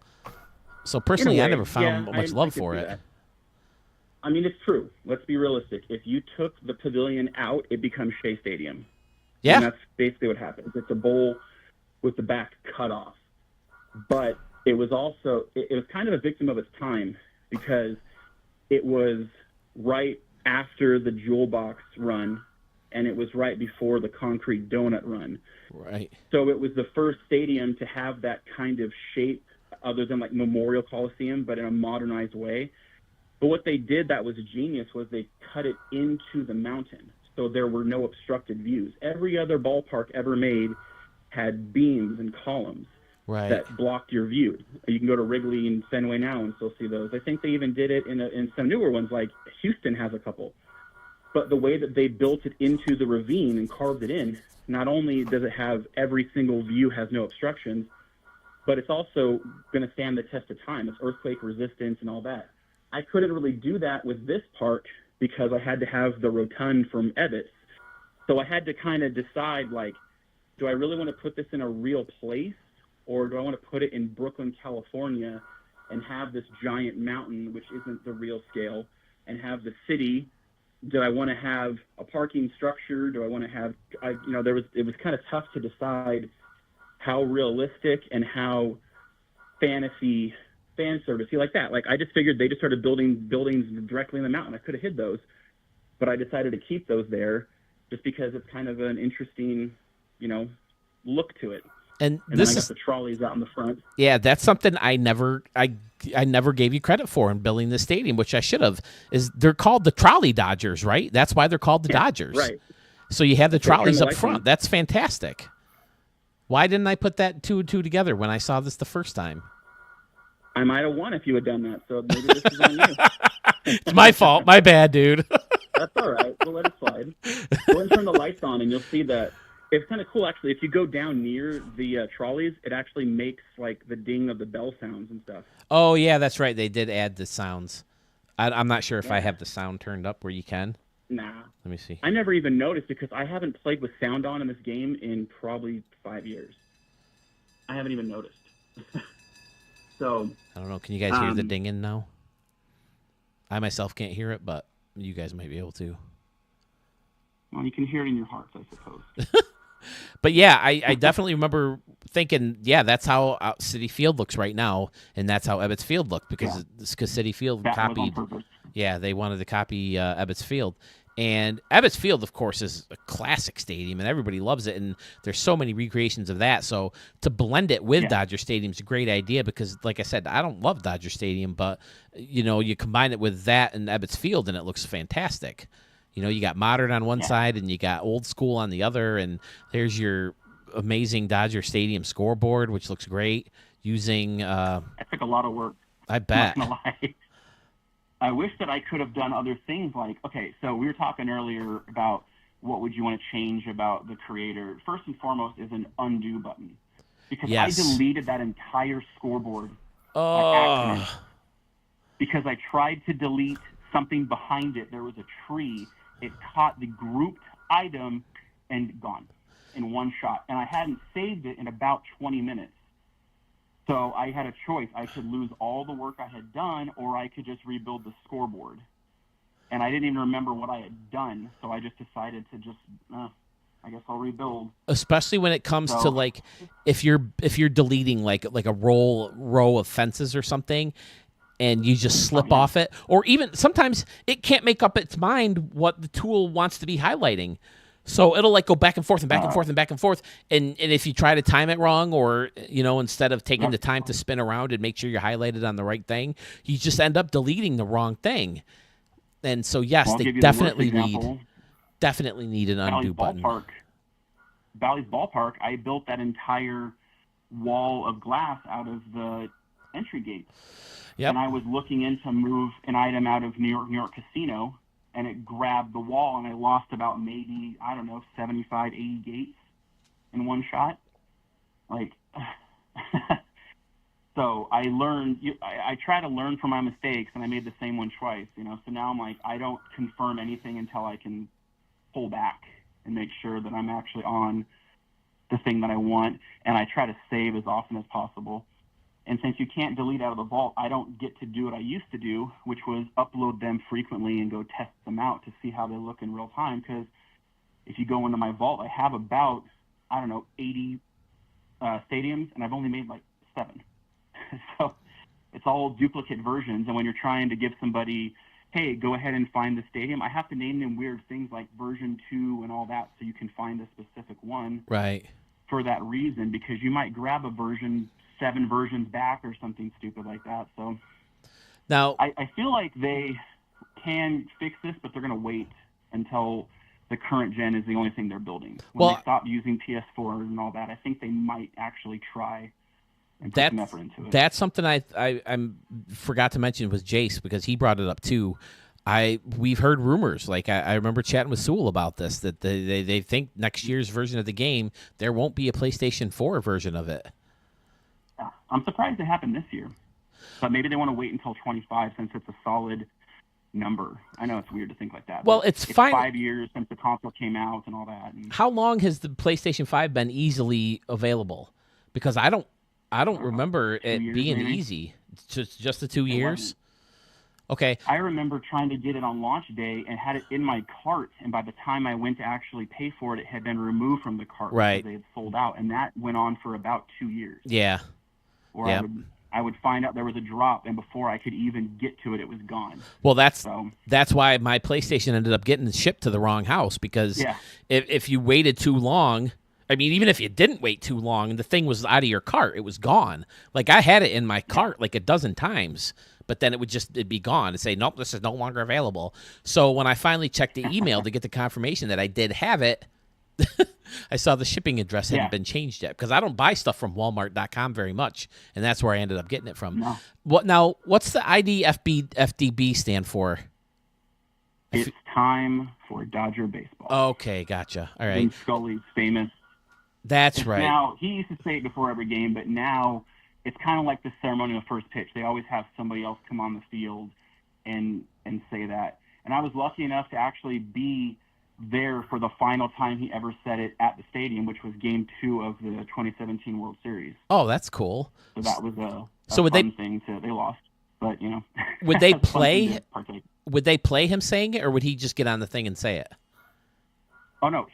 So personally, I never found much love for it. I mean, it's true. Let's be realistic. If you took the pavilion out, it becomes Shea Stadium. Yeah. And that's basically what happens. It's a bowl with the back cut off. But it was also, it was kind of a victim of its time because it was right after the Jewel Box run, and it was right before the Concrete Donut run. Right. So it was the first stadium to have that kind of shape other than like Memorial Coliseum, but in a modernized way. But what they did that was genius was they cut it into the mountain, so there were no obstructed views. Every other ballpark ever made had beams and columns that blocked your view. You can go to Wrigley and Fenway now and still see those. I think they even did it in some newer ones, like Houston has a couple. But the way that they built it into the ravine and carved it in, not only does it have every single view has no obstructions, but it's also going to stand the test of time. It's earthquake resistance and all that. I couldn't really do that with this park because I had to have the rotund from Ebbets. So I had to kind of decide, like, do I really want to put this in a real place, or do I want to put it in Brooklyn, California, and have this giant mountain, which isn't the real scale, and have the city do I want to have a parking structure? Do I want to have, it was kind of tough to decide how realistic and how fantasy fan servicey like that. Like, I just figured they just started building buildings directly in the mountain. I could have hid those, but I decided to keep those there just because it's kind of an interesting, look to it. And then I got the trolleys out in the front. Yeah, that's something I never gave you credit for in building the stadium, which I should have. Is they're called the Trolley Dodgers, right? That's why they're called the Dodgers. Right. So you have the trolleys up lights front. on. That's fantastic. Why didn't I put that two and two together when I saw this the first time? I might have won if you had done that, so maybe this is on you. It's my fault. My bad, dude. That's all right. We'll let it slide. Go and turn the lights on, and you'll see that it's kind of cool, actually. If you go down near the trolleys, it actually makes, like, the ding of the bell sounds and stuff. Oh, yeah, that's right. They did add the sounds. I'm not sure if I have the sound turned up where you can. Nah. Let me see. I never even noticed because I haven't played with sound on in this game in probably 5 years. I haven't even noticed. So I don't know. Can you guys hear the dinging now? I myself can't hear it, but you guys might be able to. Well, you can hear it in your hearts, I suppose. But yeah, I definitely remember thinking, yeah, that's how Citi Field looks right now, and that's how Ebbets Field looked because Citi Field that copied. was on purpose. Yeah, they wanted to copy Ebbets Field. And Ebbets Field, of course, is a classic stadium, and everybody loves it. And there's so many recreations of that. So to blend it with Dodger Stadium is a great idea because, like I said, I don't love Dodger Stadium, but, you combine it with that and Ebbets Field, and it looks fantastic. You got modern on one side, and you got old school on the other, and there's your amazing Dodger Stadium scoreboard, which looks great, using... That took a lot of work. I bet. I'm not gonna lie. I wish that I could have done other things like, okay, so we were talking earlier about what would you want to change about the creator. First and foremost is an undo button. Because I deleted that entire scoreboard by accident. Because I tried to delete something behind it. There was a tree. It caught the grouped item and gone in one shot. And I hadn't saved it in about 20 minutes. So I had a choice. I could lose all the work I had done, or I could just rebuild the scoreboard. And I didn't even remember what I had done, so I just decided to just, I guess I'll rebuild. Especially when it comes to, like, if you're deleting like a row of fences or something, and you just slip off it, or even sometimes it can't make up its mind what the tool wants to be highlighting. So it'll like go back and forth and back and forth and back and forth. And if you try to time it wrong, or, instead of taking the time to spin around and make sure you're highlighted on the right thing, you just end up deleting the wrong thing. And so, yes, they definitely need an undo button. Bally's Ballpark, I built that entire wall of glass out of the entry gate. Yep. And I was looking in to move an item out of New York Casino, and it grabbed the wall, and I lost about maybe, 75, 80 gates in one shot. Like, so I learned, I try to learn from my mistakes, and I made the same one twice, So now I'm like, I don't confirm anything until I can pull back and make sure that I'm actually on the thing that I want, and I try to save as often as possible. And since you can't delete out of the vault, I don't get to do what I used to do, which was upload them frequently and go test them out to see how they look in real time. Because if you go into my vault, I have about, 80 stadiums, and I've only made like 7. So it's all duplicate versions. And when you're trying to give somebody, hey, go ahead and find the stadium, I have to name them weird things like version 2 and all that so you can find a specific one. Right. For that reason, because you might grab a version 7 versions back or something stupid like that. So now I feel like they can fix this, but they're going to wait until the current gen is the only thing they're building. When they stop using PS4 and all that, I think they might actually try and put some effort into it. That's something I forgot to mention with Jace, because he brought it up too. We've heard rumors, like I remember chatting with Sewell about this, that they think next year's version of the game, there won't be a PlayStation 4 version of it. I'm surprised it happened this year, but maybe they want to wait until 25 since it's a solid number. I know it's weird to think like that. Well, it's fine. 5 years since the console came out and all that. And how long has the PlayStation 5 been easily available? Because I don't remember it being easy. Just the 2 years. Okay. I remember trying to get it on launch day and had it in my cart, and by the time I went to actually pay for it, it had been removed from the cart Right. because they had sold out, and that went on for about 2 years. Yeah. Or Yeah. I would find out there was a drop, and before I could even get to it, it was gone. Well, that's why my PlayStation ended up getting shipped to the wrong house, because if you waited too long, I mean, even if you didn't wait too long and the thing was out of your cart, it was gone. Like, I had it in my cart like a dozen times, but then it'd be gone and say, nope, this is no longer available. So when I finally checked the email to get the confirmation that I did have it, I saw the shipping address hadn't been changed yet, because I don't buy stuff from Walmart.com very much, and that's where I ended up getting it from. No. What's the IDFDB stand for? It's time for Dodger baseball. Okay, gotcha. All right. Vin Scully's famous. That's right. Now, he used to say it before every game, but now it's kind of like the ceremonial first pitch. They always have somebody else come on the field and say that. And I was lucky enough to actually be there for the final time he ever said it at the stadium, which was Game 2 of the 2017 World Series. Oh, that's cool. So that was a would fun thing they lost, but you know. Would they play? Would they play him saying it, or would he just get on the thing and say it? Oh no,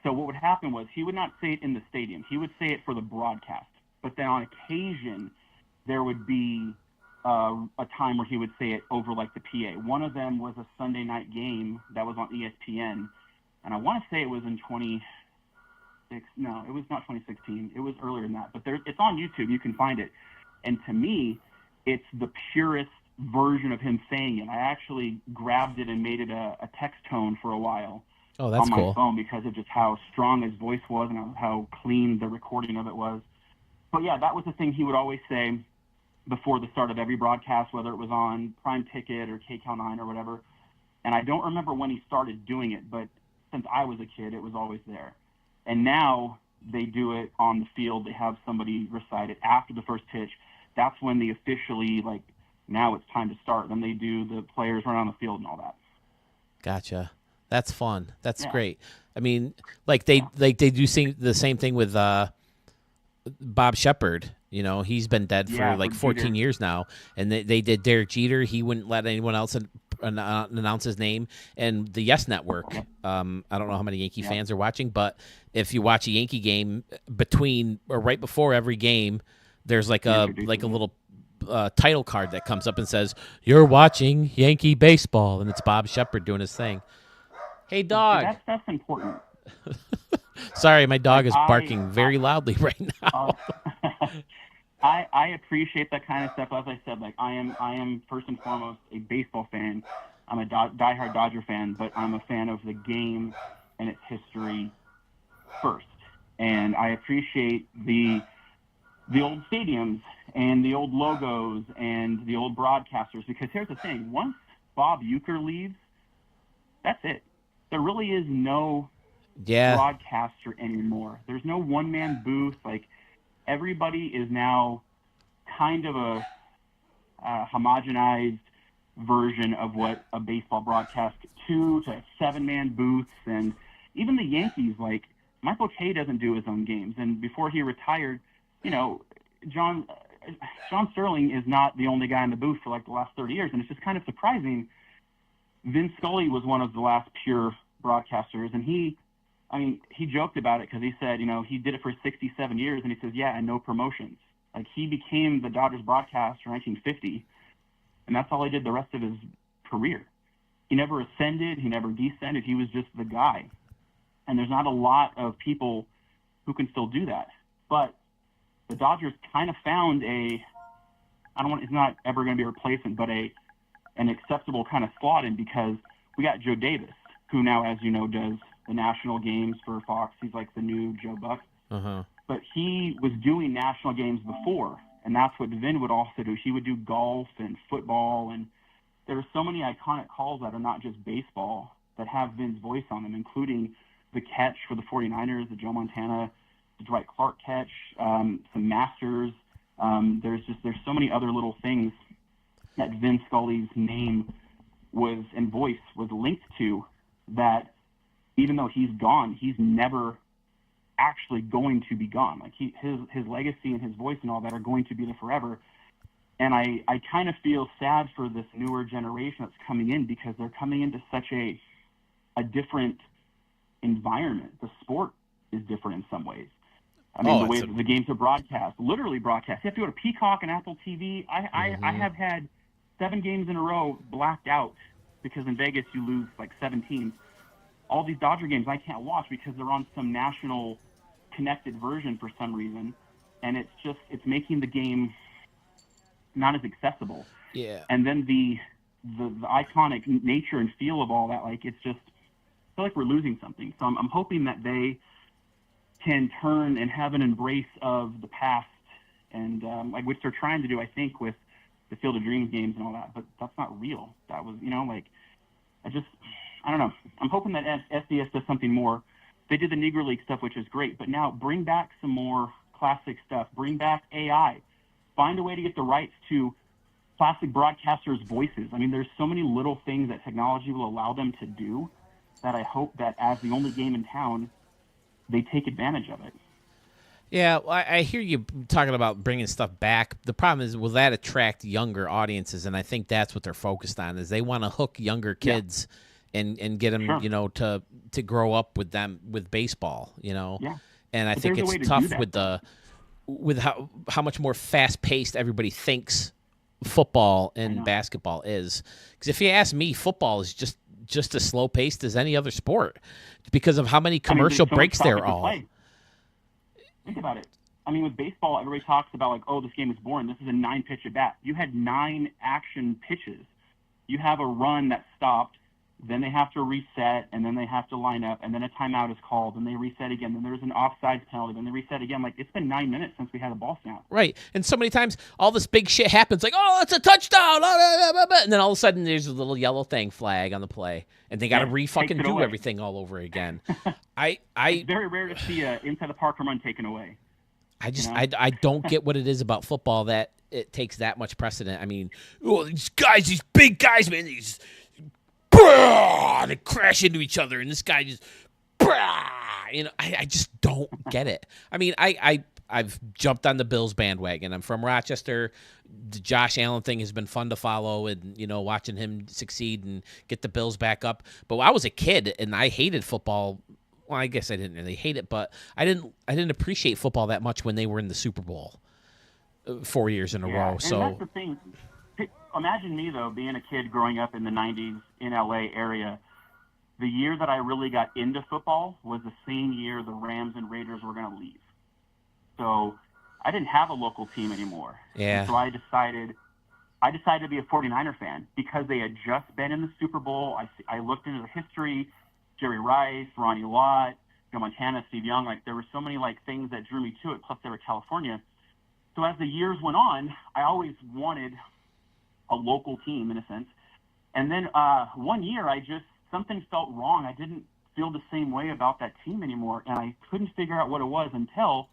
so what would happen was he would not say it in the stadium. He would say it for the broadcast. But then on occasion, there would be a time where he would say it over like the PA. One of them was a Sunday night game that was on ESPN, and I want to say it was in 2016. No, it was not 2016. It was earlier than that. But it's on YouTube. You can find it. And to me, it's the purest version of him saying it. I actually grabbed it and made it a text tone for a while. Oh, that's on my cool. phone, because of just how strong his voice was and how clean the recording of it was. But yeah, that was the thing he would always say before the start of every broadcast, whether it was on Prime Ticket or KCAL9 or whatever. And I don't remember when he started doing it, but since I was a kid, it was always there. And now they do it on the field. They have somebody recite it after the first pitch. That's when they officially, like, now it's time to start. Then they do the players run on the field and all that. Gotcha. That's fun. That's great. I mean, like they do the same thing with Bob Shepard. You know, he's been dead for like 14 years now, and they did Derek Jeter. He wouldn't let anyone else announce his name. And the Yes Network. I don't know how many Yankee fans are watching, but if you watch a Yankee game between or right before every game, there's like a little title card that comes up and says, "You're watching Yankee baseball," and it's Bob Shepard doing his thing. Hey, dog. That's important. Sorry, my dog is barking very loudly right now. I appreciate that kind of stuff. As I said, like I am first and foremost a baseball fan. I'm a diehard Dodger fan, but I'm a fan of the game and its history first. And I appreciate the old stadiums and the old logos and the old broadcasters, because here's the thing: once Bob Uecker leaves, that's it. There really is no broadcaster anymore. There's no one-man booth. Like, everybody is now kind of a homogenized version of what a baseball broadcast, 2 to 7-man booths. And even the Yankees, like, Michael Kay doesn't do his own games. And before he retired, you know, John Sterling is not the only guy in the booth for like the last 30 years. And it's just kind of surprising. Vin Scully was one of the last pure broadcasters, and he joked about it because he said, you know, he did it for 67 years, and he says, and no promotions. Like, he became the Dodgers broadcaster in 1950, and that's all he did the rest of his career. He never ascended, he never descended, he was just the guy. And there's not a lot of people who can still do that. But the Dodgers kind of found it's not ever going to be a replacement, but an acceptable kind of slot in, because we got Joe Davis, who now, as you know, does the national games for Fox. He's like the new Joe Buck. Uh-huh. But he was doing national games before, and that's what Vin would also do. He would do golf and football, and there are so many iconic calls that are not just baseball that have Vin's voice on them, including the catch for the 49ers, the Joe Montana, the Dwight Clark catch, some Masters. There's so many other little things that Vin Scully's name and voice was linked to, that even though he's gone, he's never actually going to be gone. Like his legacy and his voice and all that are going to be there forever. And I kind of feel sad for this newer generation that's coming in because they're coming into such a different environment. The sport is different in some ways. I mean, the way the games are broadcast, literally broadcast. You have to go to Peacock and Apple TV. I have had 7 games in a row blacked out because in Vegas you lose like 7 teams. All these Dodger games I can't watch because they're on some national connected version for some reason. And it's making the game not as accessible. Yeah. And then the iconic nature and feel of all that, like, it's just, I feel like we're losing something. So I'm hoping that they can turn and have an embrace of the past and like which they're trying to do, I think, with the Field of Dreams games and all that, but that's not real. That was, like, I don't know. I'm hoping that SDS does something more. They did the Negro League stuff, which is great, but now bring back some more classic stuff. Bring back AI. Find a way to get the rights to classic broadcasters' voices. I mean, there's so many little things that technology will allow them to do that I hope that as the only game in town, they take advantage of it. Yeah, well, I hear you talking about bringing stuff back. The problem is, will that attract younger audiences? And I think that's what they're focused on, is they want to hook younger kids and get them, Sure. to grow up with them with baseball, Yeah. And I think it's tough with how much more fast paced everybody thinks football and basketball is. Because if you ask me, football is just as slow paced as any other sport because of how many commercial breaks there are. Think about it. I mean, with baseball, everybody talks about, like, oh, this game is boring. This is a 9-pitch at bat. You had 9 action pitches. You have a run that stopped, then they have to reset, and then they have to line up, and then a timeout is called, and they reset again. Then there's an offsides penalty, then they reset again. Like, it's been 9 minutes since we had a ball snap. Right. And so many times, all this big shit happens, like, oh, it's a touchdown, and then all of a sudden there's a little yellow flag on the play, and they got to re-fucking do everything all over again. It's very rare to see a inside the park home run taken away. I don't get what it is about football that it takes that much precedent. I mean, these big guys, man, they crash into each other, and this guy just, I just don't get it. I mean, I've jumped on the Bills bandwagon. I'm from Rochester. The Josh Allen thing has been fun to follow, and watching him succeed and get the Bills back up. But I was a kid, and I hated football. Well, I guess I didn't really hate it, but I didn't appreciate football that much when they were in the Super Bowl 4 years in a row. And so that's the thing. Imagine me, though, being a kid growing up in the 90s in L.A. area. The year that I really got into football was the same year the Rams and Raiders were going to leave. So I didn't have a local team anymore. Yeah. And so I decided to be a 49er fan because they had just been in the Super Bowl. I looked into the history. Jerry Rice, Ronnie Lott, Joe Montana, Steve Young. Like, there were so many things that drew me to it. Plus, they were California. So as the years went on, I always wanted a local team in a sense. And then one year, something felt wrong. I didn't feel the same way about that team anymore, and I couldn't figure out what it was until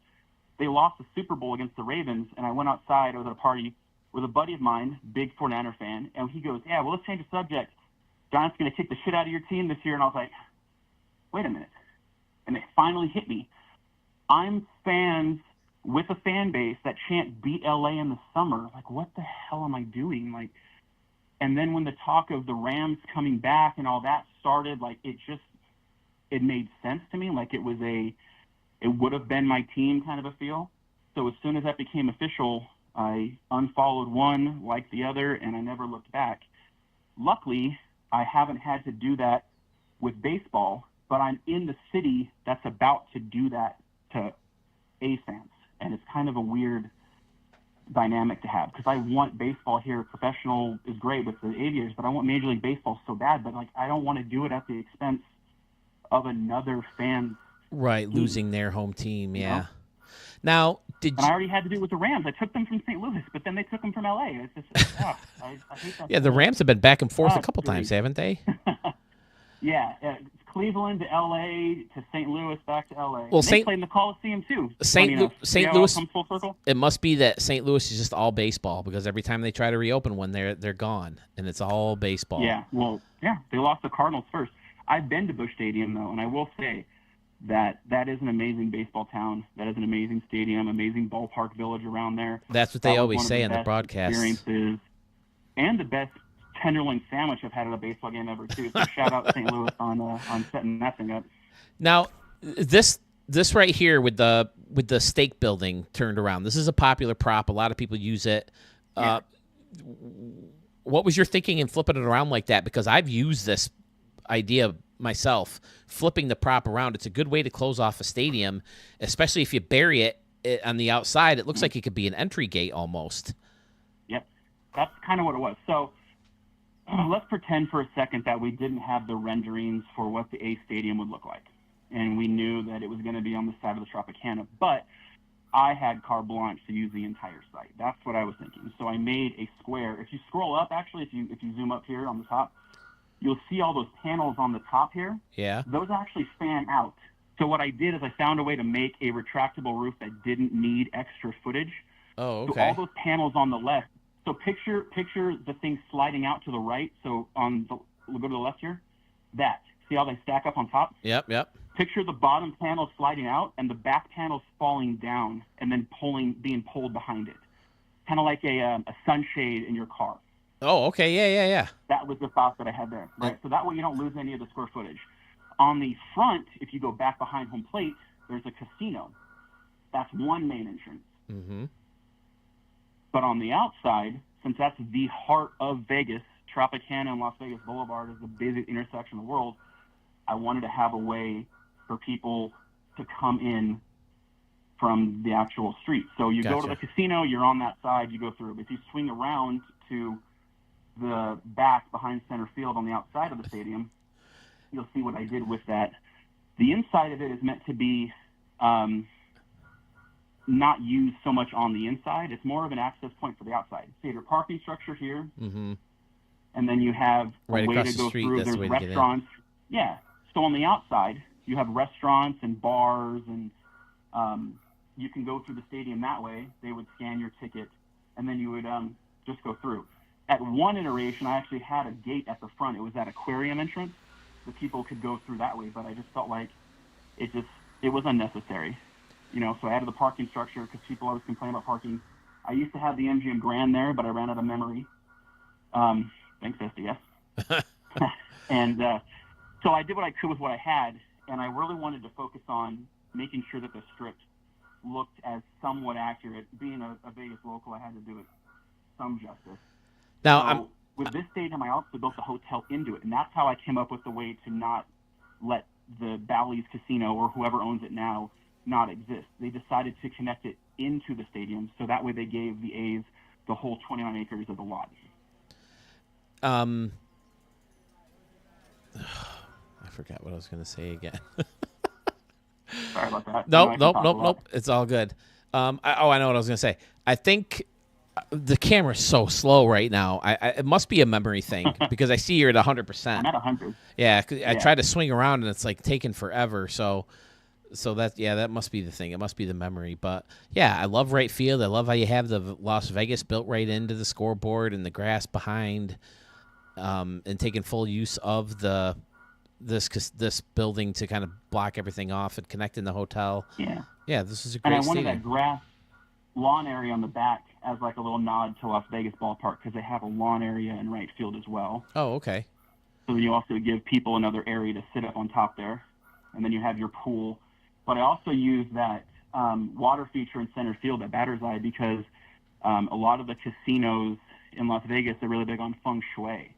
they lost the Super Bowl against the Ravens. And I went outside. I was at a party with a buddy of mine, big 49er fan, and he goes, "Yeah, well, let's change the subject. Giants going to kick the shit out of your team this year." And I was like, wait a minute. And it finally hit me. I'm fans with a fan base that chant beat LA in the summer. Like, what the hell am I doing? Like, and then when the talk of the Rams coming back and all that started, like, it made sense to me. Like, it would have been my team kind of a feel. So as soon as that became official, I unfollowed one, liked the other, and I never looked back. Luckily, I haven't had to do that with baseball, but I'm in the city that's about to do that to A's fans. And it's kind of a weird dynamic to have because I want baseball here. Professional is great with the Aviators, but I want Major League Baseball so bad. But, I don't want to do it at the expense of another fan. Right, team. losing their home team, yeah. Now, I already had to do it with the Rams. I took them from St. Louis, but then they took them from LA. It's just, I hate that. Yeah, the Rams have been back and forth a couple times, haven't they? Yeah, Cleveland to L.A. to St. Louis back to L.A. Well, they played in the Coliseum too. St. Louis comes full circle. It must be that St. Louis is just all baseball because every time they try to reopen one, they're gone, and it's all baseball. Yeah, well, they lost the Cardinals first. I've been to Busch Stadium though, and I will say that is an amazing baseball town. That is an amazing stadium, amazing ballpark village around there. That's what they always say in the broadcast. Experiences and the best tenderloin sandwich I've had at a baseball game ever too. So shout out St. Louis on setting that thing up. Now, this right here with the stake building turned around. This is a popular prop. A lot of people use it. Yeah. What was your thinking in flipping it around like that? Because I've used this idea myself, flipping the prop around. It's a good way to close off a stadium, especially if you bury it on the outside. It looks like it could be an entry gate almost. Yep, that's kind of what it was. So let's pretend for a second that we didn't have the renderings for what the A stadium would look like, and we knew that it was going to be on the side of the Tropicana, but I had carte blanche to use the entire site. That's what I was thinking. So I made a square. If you scroll up, actually, if you zoom up here on the top, you'll see all those panels on the top here. Yeah. Those actually fan out. So what I did is I found a way to make a retractable roof that didn't need extra footage. Oh, okay. So all those panels on the left. So picture the thing sliding out to the right. So we'll go to the left here. That. See how they stack up on top? Yep. Picture the bottom panel sliding out and the back panels falling down and then being pulled behind it. Kind of like a sunshade in your car. Oh, okay. Yeah. That was the thought that I had there. Right. So that way you don't lose any of the square footage. On the front, if you go back behind home plate, there's a casino. That's one main entrance. Mm-hmm. But on the outside, since that's the heart of Vegas, Tropicana and Las Vegas Boulevard is the busiest intersection in the world, I wanted to have a way for people to come in from the actual street. So you go to the casino, you're on that side, you go through. But if you swing around to the back behind center field on the outside of the stadium, you'll see what I did with that. The inside of it is meant to be not used so much on the inside. It's more of an access point for the outside. So you have your parking structure here, mm-hmm. and then you have right a way across to the go street, through. that's the There's way to get in. restaurants. Yeah. So on the outside, you have restaurants and bars, and you can go through the stadium that way. They would scan your ticket, and then you would just go through. At one iteration, I actually had a gate at the front. It was that aquarium entrance. The people could go through that way, but I just felt like it was unnecessary. So I added the parking structure because people always complain about parking. I used to have the MGM Grand there, but I ran out of memory. Thanks, SDS. And so I did what I could with what I had, and I really wanted to focus on making sure that the strip looked as somewhat accurate. Being a Vegas local, I had to do it some justice. Now, with this stadium, I also built the hotel into it, and that's how I came up with the way to not let the Bally's Casino or whoever owns it now not exist. They decided to connect it into the stadium, so that way they gave the A's the whole 29 acres of the lot. I forgot what I was going to say again. Sorry about that. Nope. It's all good. I know what I was going to say. I think the camera's so slow right now. It must be a memory thing because I see you're at 100%. I'm at 100. Yeah, I tried to swing around and it's like taking forever. So that must be the thing. It must be the memory. But yeah, I love right field. I love how you have the Las Vegas built right into the scoreboard and the grass behind, and taking full use of this building to kind of block everything off and connect in the hotel. Yeah, this is a great And I wanted stadium. that grass lawn area on the back as like a little nod to Las Vegas Ballpark because they have a lawn area in right field as well. Oh, okay. So then you also give people another area to sit up on top there, and then you have your pool. But I also use that water feature in center field at batter's eye because a lot of the casinos in Las Vegas are really big on feng shui,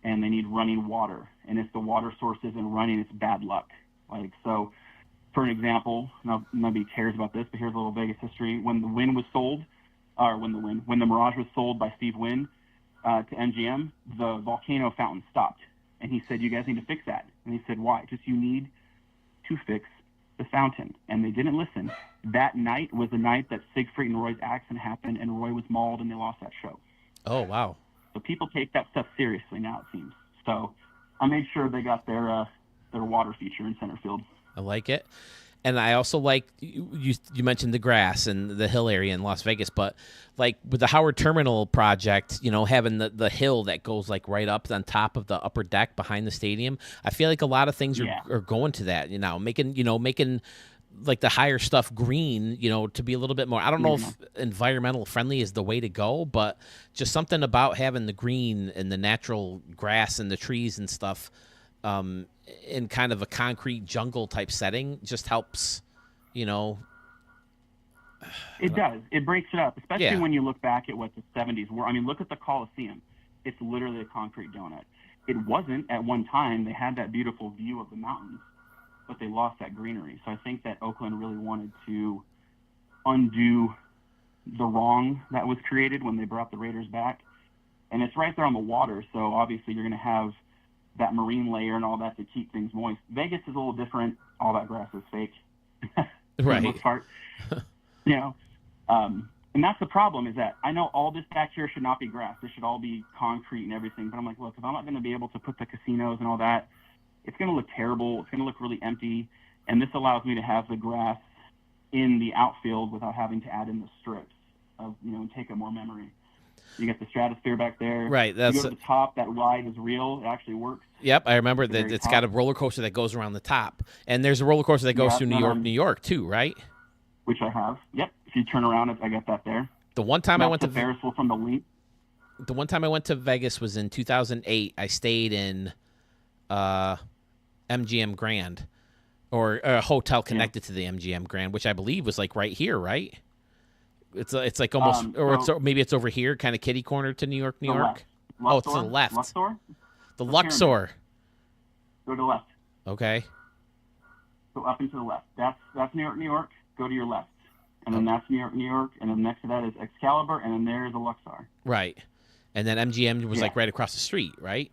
and they need running water. And if the water source isn't running, it's bad luck. So, for an example, nobody cares about this, but here's a little Vegas history. When the Wynn was sold, when the Mirage was sold by Steve Wynn to MGM, the volcano fountain stopped. And he said, you guys need to fix that. And he said, why? Just you need to fix the fountain. And they didn't listen. That night was the night that Siegfried and Roy's accident happened, and Roy was mauled, and they lost that show. Oh, wow. So people take that stuff seriously now, it seems. So I made sure they got their water feature in center field. I like it. And I also like you mentioned the grass and the hill area in Las Vegas, but like with the Howard Terminal project, having the hill that goes like right up on top of the upper deck behind the stadium, I feel like a lot of things are going to that, making like the higher stuff green, to be a little bit more, I don't know if environmental friendly is the way to go, but just something about having the green and the natural grass and the trees and stuff in kind of a concrete jungle type setting just helps, It does. It breaks it up, especially when you look back at what the 70s were. I mean, look at the Coliseum. It's literally a concrete donut. It wasn't at one time. They had that beautiful view of the mountains, but they lost that greenery. So I think that Oakland really wanted to undo the wrong that was created when they brought the Raiders back. And it's right there on the water, so obviously you're going to have that marine layer and all that to keep things moist. Vegas is a little different. All that grass is fake. For the most part. And that's the problem, is that I know all this back here should not be grass. This should all be concrete and everything. But I'm like, look, if I'm not going to be able to put the casinos and all that, it's going to look terrible. It's going to look really empty. And this allows me to have the grass in the outfield without having to add in the strips of, and take up more memory. You get the stratosphere back there. Right. That's you go to the top. That ride is real. It actually works. Yep. I remember that it's got a roller coaster that goes around the top. And there's a roller coaster that goes through New York too, right? Which I have. Yep. If you turn around, I got that there. The one time I went to Ferris wheel from the link. The one time I went to Vegas was in 2008. I stayed in MGM Grand, or a hotel connected to the MGM Grand, which I believe was like right here, right? It's like almost, maybe it's over here, kind of kitty corner to New York. Oh, it's to the left. Luxor? The Luxor. Go to the left. Okay. Go up and to the left. That's New York. Go to your left. And then that's New York. And then next to that is Excalibur, and then there's the Luxor. Right. And then MGM was like right across the street, right?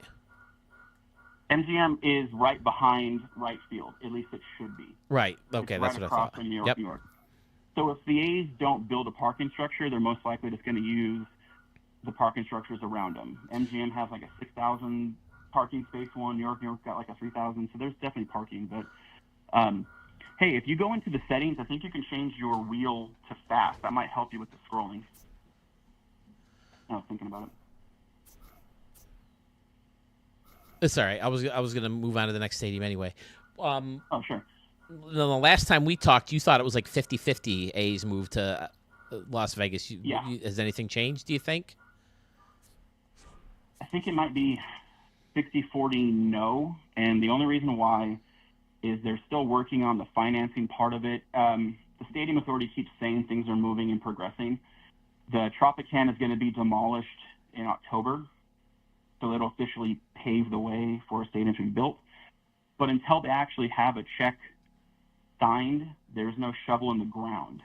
MGM is right behind right field. At least it should be. Right. Okay, that's what I thought. New York. So if the A's don't build a parking structure, they're most likely just going to use the parking structures around them. MGM has like a 6,000 parking space one. New York got like a 3,000. So there's definitely parking. But hey, if you go into the settings, I think you can change your wheel to fast. That might help you with the scrolling. I was thinking about it. It's all right. I was going to move on to the next stadium anyway. Oh, sure. The last time we talked, you thought it was like 50-50 A's moved to Las Vegas. Has anything changed, do you think? I think it might be 60-40 no. And the only reason why is they're still working on the financing part of it. The Stadium Authority keeps saying things are moving and progressing. The Tropicana is going to be demolished in October, so it'll officially pave the way for a stadium to be built. But until they actually have a check signed, there's no shovel in the ground.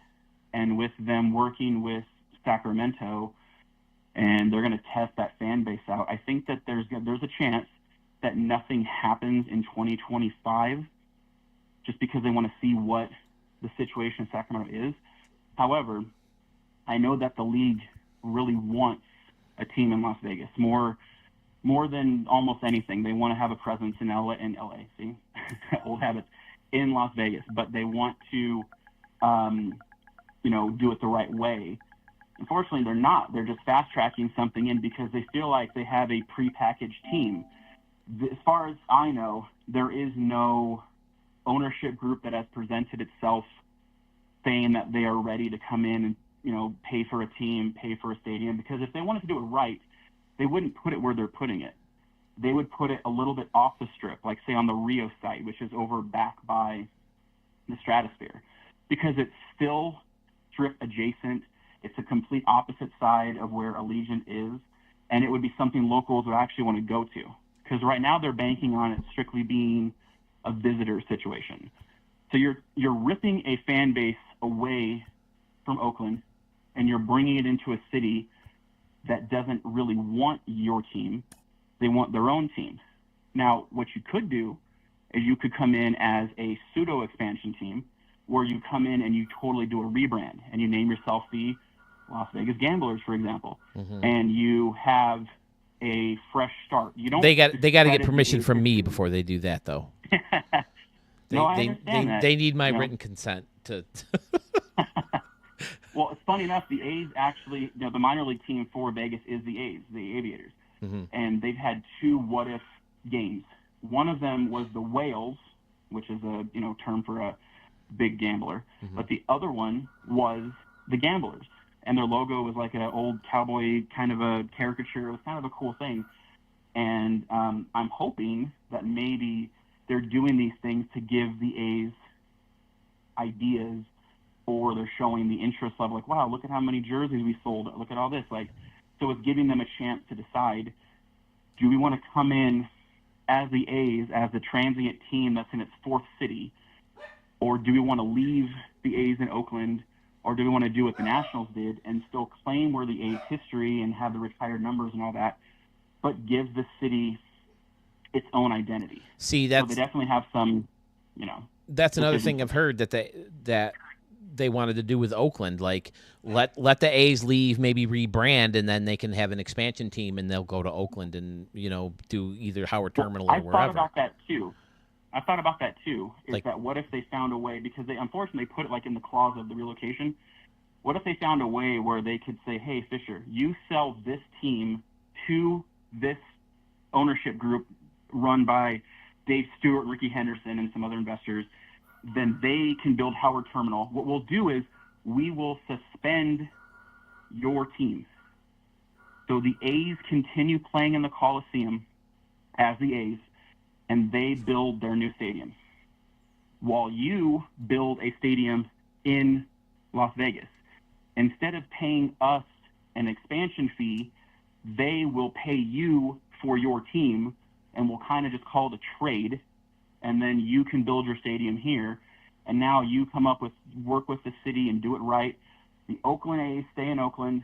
And with them working with Sacramento, and they're going to test that fan base out, I think that there's a chance that nothing happens in 2025 just because they want to see what the situation in Sacramento is. However, I know that the league really wants a team in Las Vegas more than almost anything. They want to have a presence in LA. See, old habits, in Las Vegas, but they want to, do it the right way. Unfortunately, they're not. They're just fast tracking something in because they feel like they have a prepackaged team. As far as I know, there is no ownership group that has presented itself saying that they are ready to come in and, pay for a team, pay for a stadium. Because if they wanted to do it right, they wouldn't put it where they're putting it. They would put it a little bit off the strip, like say on the Rio site, which is over back by the Stratosphere, because it's still strip adjacent. It's a complete opposite side of where Allegiant is, and it would be something locals would actually want to go to. Because right now they're banking on it strictly being a visitor situation. So you're ripping a fan base away from Oakland, and you're bringing it into a city that doesn't really want your team. They want their own team. Now, what you could do is you could come in as a pseudo-expansion team where you come in and you totally do a rebrand, and you name yourself the Las Vegas Gamblers, for example, and you have a fresh start. You don't. They got to get permission from me before they do that, though. No, I understand that. They need my written consent to. Well, it's funny enough. The A's actually, the minor league team for Vegas is the A's, the Aviators, and they've had 2 what-if games. One of them was the Whales, which is a term for a big gambler, but the other one was the Gamblers, and their logo was like an old cowboy kind of a caricature. It was kind of a cool thing, and I'm hoping that maybe they're doing these things to give the A's ideas, or they're showing the interest level, like, wow, look at how many jerseys we sold, look at all this, like, so it's giving them a chance to decide, do we want to come in as the A's, as the transient team that's in its 4th city, or do we want to leave the A's in Oakland, or do we want to do what the Nationals did and still claim we're the A's history and have the retired numbers and all that, but give the city its own identity? See, so they definitely have some, That's another thing I've heard that they wanted to do with Oakland, like let the A's leave, maybe rebrand, and then they can have an expansion team, and they'll go to Oakland and do either Howard Terminal or wherever. I thought about that too. Is that what if they found a way, because they unfortunately put it like in the clause of the relocation. What if they found a way where they could say, hey, Fisher, you sell this team to this ownership group run by Dave Stewart, Ricky Henderson, and some other investors, then they can build Howard Terminal. What we'll do is we will suspend your team. So the A's continue playing in the Coliseum as the A's, and they build their new stadium, while you build a stadium in Las Vegas. Instead of paying us an expansion fee, they will pay you for your team, and we'll kind of just call it a trade, and then you can build your stadium here, and now you work with the city and do it right. The Oakland A's stay in Oakland,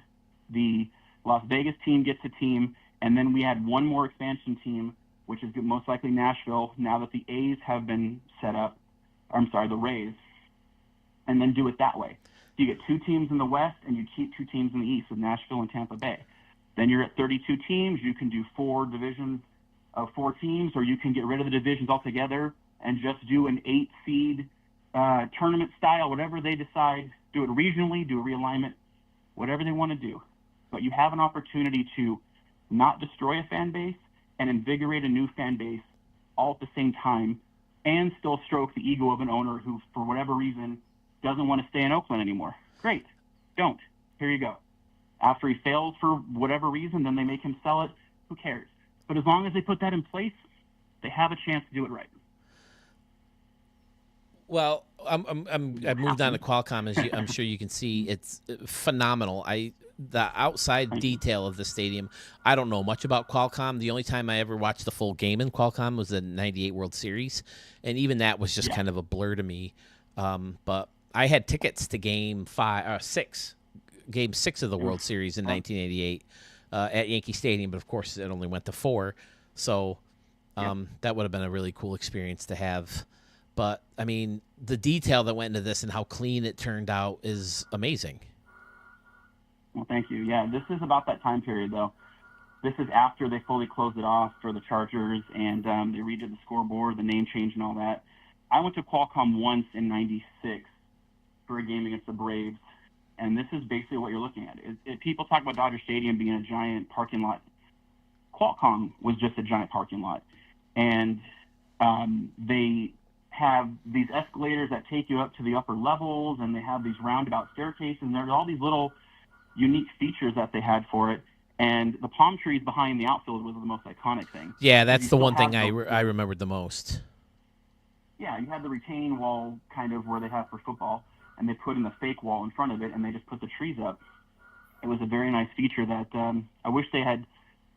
the Las Vegas team gets a team, and then we had one more expansion team, which is most likely Nashville, now that the A's have been set up, the Rays, and then do it that way. You get 2 teams in the West, and you keep 2 teams in the East with Nashville and Tampa Bay. Then you're at 32 teams. You can do 4 divisions of 4 teams, or you can get rid of the divisions altogether and just do an 8-seed tournament style, whatever they decide. Do it regionally, do a realignment, whatever they want to do. But you have an opportunity to not destroy a fan base and invigorate a new fan base all at the same time, and still stroke the ego of an owner who, for whatever reason, doesn't want to stay in Oakland anymore. Great. Don't. Here you go. After he fails for whatever reason, then they make him sell it. Who cares? But as long as they put that in place, they have a chance to do it right. Well, I've moved on to Qualcomm, as I'm sure you can see. It's phenomenal. The outside detail of the stadium, I don't know much about Qualcomm. The only time I ever watched the full game in Qualcomm was the '98 World Series, and even that was just kind of a blur to me. But I had tickets to Game 6 of the World Series in 1988 at Yankee Stadium, but of course it only went to 4. So that would have been a really cool experience to have. But, I mean, the detail that went into this and how clean it turned out is amazing. Well, thank you. Yeah, this is about that time period, though. This is after they fully closed it off for the Chargers, and they redid the scoreboard, the name change, and all that. I went to Qualcomm once in '96 for a game against the Braves, and this is basically what you're looking at. People talk about Dodger Stadium being a giant parking lot. Qualcomm was just a giant parking lot, and they have these escalators that take you up to the upper levels, and they have these roundabout staircases, and there's all these little unique features that they had for it. And the palm trees behind the outfield was the most iconic thing. Yeah, that's the one thing I remembered the most. Yeah, you had the retaining wall kind of where they have for football, and they put in the fake wall in front of it, and they just put the trees up. It was a very nice feature that I wish they had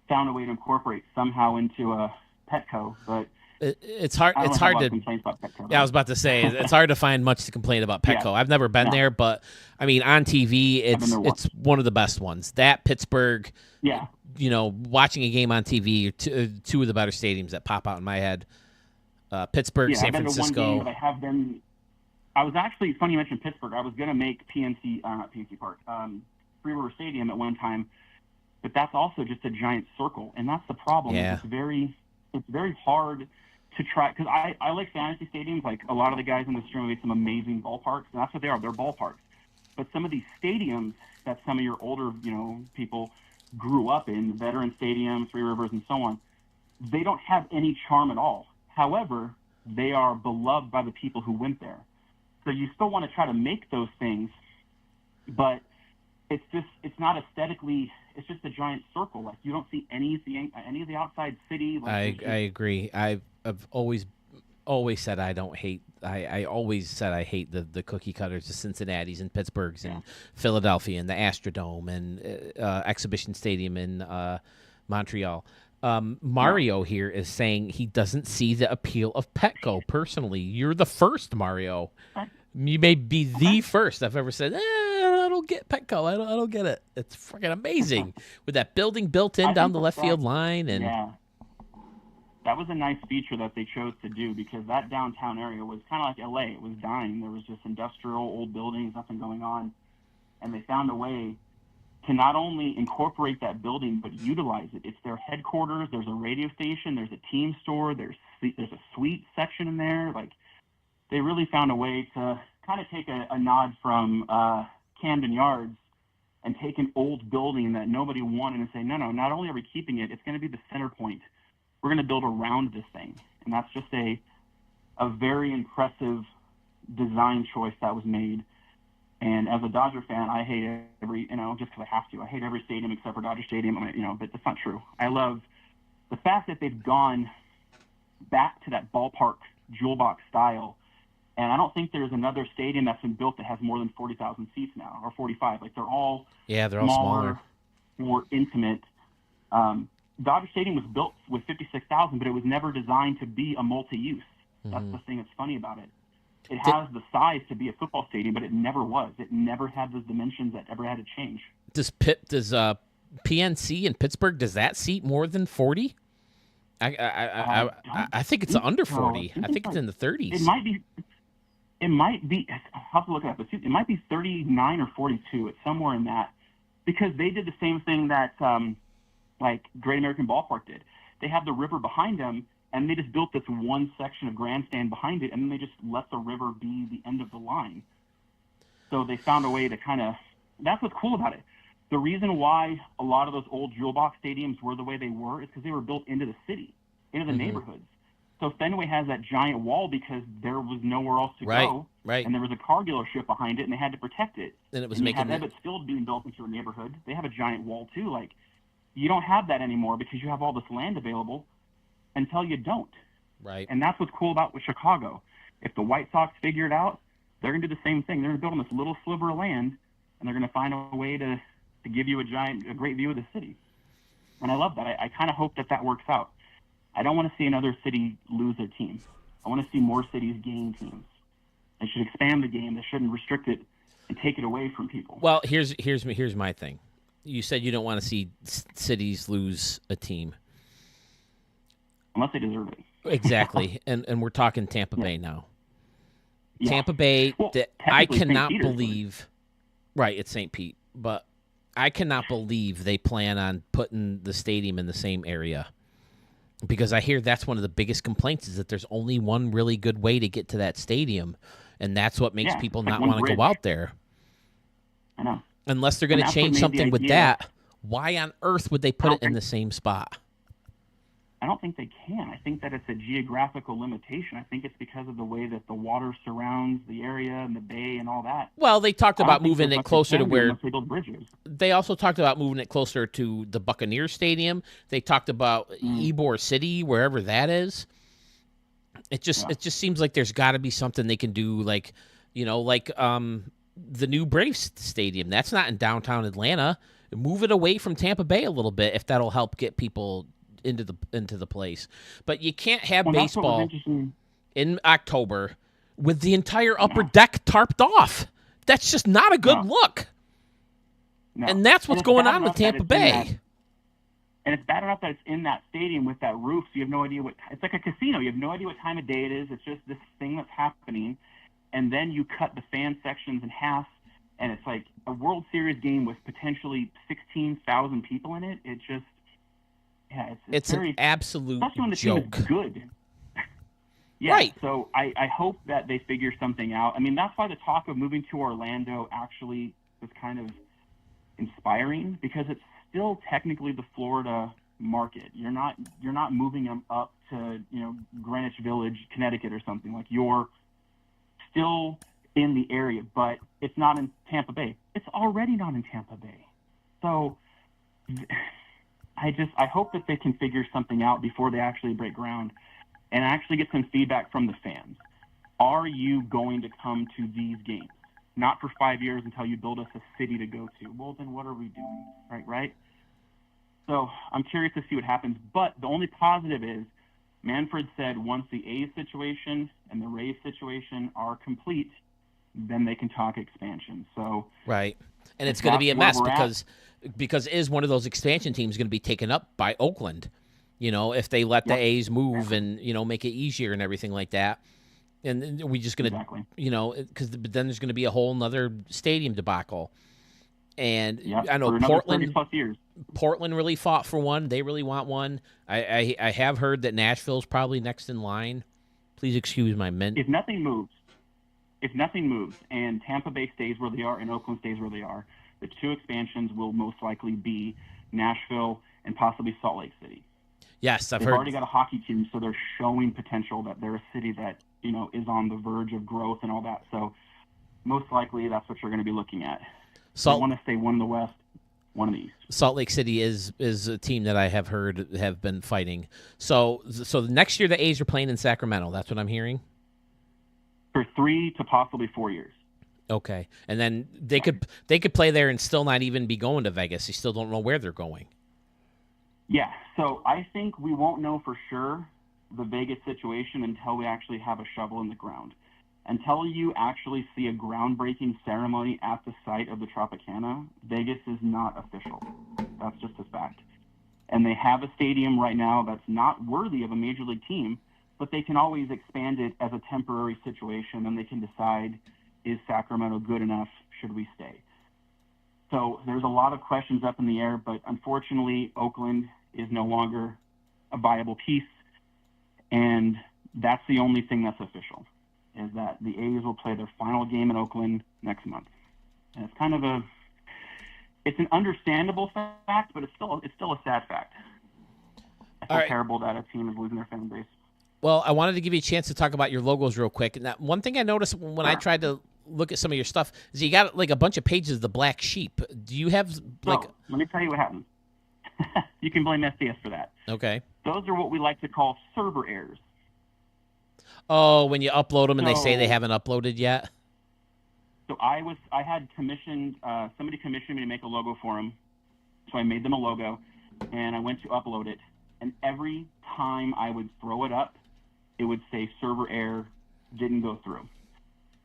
found a way to incorporate somehow into Petco, but it's hard. It's hard to. Petco, yeah, I was about to say it's hard to find much to complain about Petco. Yeah. I've never been there, but I mean, on TV, it's one of the best ones. That Pittsburgh. Yeah. You know, watching a game on TV, two of the better stadiums that pop out in my head. Pittsburgh, San Francisco. I've been to one game, but I have been. I was actually, funny you mentioned Pittsburgh. I was going to make not PNC Park, Free River Stadium at one time, but that's also just a giant circle, and that's the problem. Yeah. It's very hard to try, because I like fantasy stadiums. Like a lot of the guys in this room made some amazing ballparks, and that's what they are. They're ballparks. But some of these stadiums that some of your older, people grew up in, veteran stadiums, Three Rivers, and so on, they don't have any charm at all. However, they are beloved by the people who went there. So you still want to try to make those things, but it's not aesthetically. It's just a giant circle. Like you don't see any of the outside city. Like, I agree. I've always said I always said I hate the cookie cutters, the Cincinnati's and Pittsburghs and Philadelphia and the Astrodome and Exhibition Stadium in Montreal. Mario here is saying he doesn't see the appeal of Petco personally. You're the first, Mario. You may be the first I've ever said, I don't get Petco. I don't get it. It's freaking amazing with that building built in down the left field line. And that was a nice feature that they chose to do, because that downtown area was kind of like LA. It was dying. There was just industrial, old buildings, nothing going on. And they found a way to not only incorporate that building, but utilize it. It's their headquarters. There's a radio station. There's a team store. There's a suite section in there. Like, they really found a way to kind of take a nod from Camden Yards and take an old building that nobody wanted and say, no, not only are we keeping it, it's going to be the center point. We're going to build around this thing. And that's just a very impressive design choice that was made. And as a Dodger fan, I hate every, just because I have to. I hate every stadium except for Dodger Stadium, but that's not true. I love the fact that they've gone back to that ballpark jewel box style. And I don't think there's another stadium that's been built that has more than 40,000 seats now, or 45. Like, they're all smaller, more intimate. Dodger Stadium was built with 56,000, but it was never designed to be a multi-use. That's the thing that's funny about it. It has the size to be a football stadium, but it never was. It never had those dimensions that ever had to change. Does PNC in Pittsburgh, does that seat more than 40? I think it's under 40. I think it's in the 30s. It might be. I'll have to look it up. It might be 39 or 42. It's somewhere in that, because they did the same thing that like Great American Ballpark did. They have the river behind them, and they just built this one section of grandstand behind it, and then they just let the river be the end of the line. So they found a way to that's what's cool about it. The reason why a lot of those old jewel box stadiums were the way they were is because they were built into the city, into the neighborhoods. So Fenway has that giant wall because there was nowhere else to go. Right. And there was a car dealership behind it, and they had to protect it. And it was making Ebbets Field being built into a neighborhood. They have a giant wall too. Like, you don't have that anymore because you have all this land available until you don't. Right. And that's what's cool about with Chicago. If the White Sox figure it out, they're going to do the same thing. They're going to build on this little sliver of land, and they're going to find a way to give you a great view of the city. And I love that. I kind of hope that works out. I don't want to see another city lose their team. I want to see more cities gain teams. They should expand the game. They shouldn't restrict it and take it away from people. Well, here's my thing. You said you don't want to see cities lose a team. Unless they deserve it. Exactly. and we're talking Tampa Bay now. Yeah. Tampa Bay, well, I cannot believe. Right, it's St. Pete. But I cannot believe they plan on putting the stadium in the same area. Because I hear that's one of the biggest complaints is that there's only one really good way to get to that stadium, and that's what makes people not want to go out there. I know. Unless they're going to change something with that, why on earth would they put it in the same spot? I don't think they can. I think that it's a geographical limitation. I think it's because of the way that the water surrounds the area and the bay and all that. Well, they talked about moving it closer to where they build bridges. They also talked about moving it closer to the Buccaneers Stadium. They talked about Ybor City, wherever that is. It just seems like there's got to be something they can do, like the new Braves Stadium. That's not in downtown Atlanta. Move it away from Tampa Bay a little bit if that'll help get people into the place. But you can't have baseball in October with the entire upper deck tarped off. That's just not a good look. No. And that's what's going on with Tampa Bay. And it's bad enough that it's in that stadium with that roof, so you have no idea it's like a casino. You have no idea what time of day it is. It's just this thing that's happening. And then you cut the fan sections in half, and it's like a World Series game with potentially 16,000 people in it. It just, it's an absolute especially when the joke. team is good. Yeah, Right. so I hope that they figure something out. I mean, that's why the talk of moving to Orlando actually was kind of inspiring, because it's still technically the Florida market. You're not moving them up to, Greenwich Village, Connecticut or something. Like, you're still in the area, but it's not in Tampa Bay. It's already not in Tampa Bay. So I hope that they can figure something out before they actually break ground and actually get some feedback from the fans. Are you going to come to these games? Not for 5 years until you build us a city to go to. Well, then what are we doing? Right? So I'm curious to see what happens. But the only positive is Manfred said once the A's situation and the Rays situation are complete, then they can talk expansion. So right. And it's going to be a mess because is one of those expansion teams going to be taken up by Oakland? If they let the A's move and, make it easier and everything like that. And we just going to, but then there's going to be a whole nother stadium debacle. And I know Portland, 30+ years. Portland really fought for one. They really want one. I have heard that Nashville's probably next in line. Please excuse my mint. If nothing moves and Tampa Bay stays where they are and Oakland stays where they are, the two expansions will most likely be Nashville and possibly Salt Lake City. Yes, They've already got a hockey team, so they're showing potential that they're a city that, is on the verge of growth and all that. So most likely that's what you're going to be looking at. They want to stay one in the West, one in the East. Salt Lake City is a team that I have heard have been fighting. So next year the A's are playing in Sacramento. That's what I'm hearing. For 3 to possibly 4 years. Okay, and then they could play there and still not even be going to Vegas. You still don't know where they're going. Yeah, so I think we won't know for sure the Vegas situation until we actually have a shovel in the ground. Until you actually see a groundbreaking ceremony at the site of the Tropicana, Vegas is not official. That's just a fact. And they have a stadium right now that's not worthy of a major league team, but they can always expand it as a temporary situation, and they can decide, is Sacramento good enough? Should we stay? So there's a lot of questions up in the air, but unfortunately, Oakland is no longer a viable piece, and that's the only thing that's official, is that the A's will play their final game in Oakland next month. And it's kind of it's an understandable fact, but it's still a sad fact. I feel terrible that a team is losing their fan base. Well, I wanted to give you a chance to talk about your logos real quick. And that one thing I noticed when I tried to look at some of your stuff is you got like a bunch of pages of the black sheep. Do you have like? So, let me tell you what happened. You can blame SDS for that. Okay. Those are what we like to call server errors. Oh, when you upload them and they say they haven't uploaded yet? So I had commissioned, somebody commissioned me to make a logo for them. So I made them a logo, and I went to upload it. And every time I would throw it up, it would say server error, didn't go through.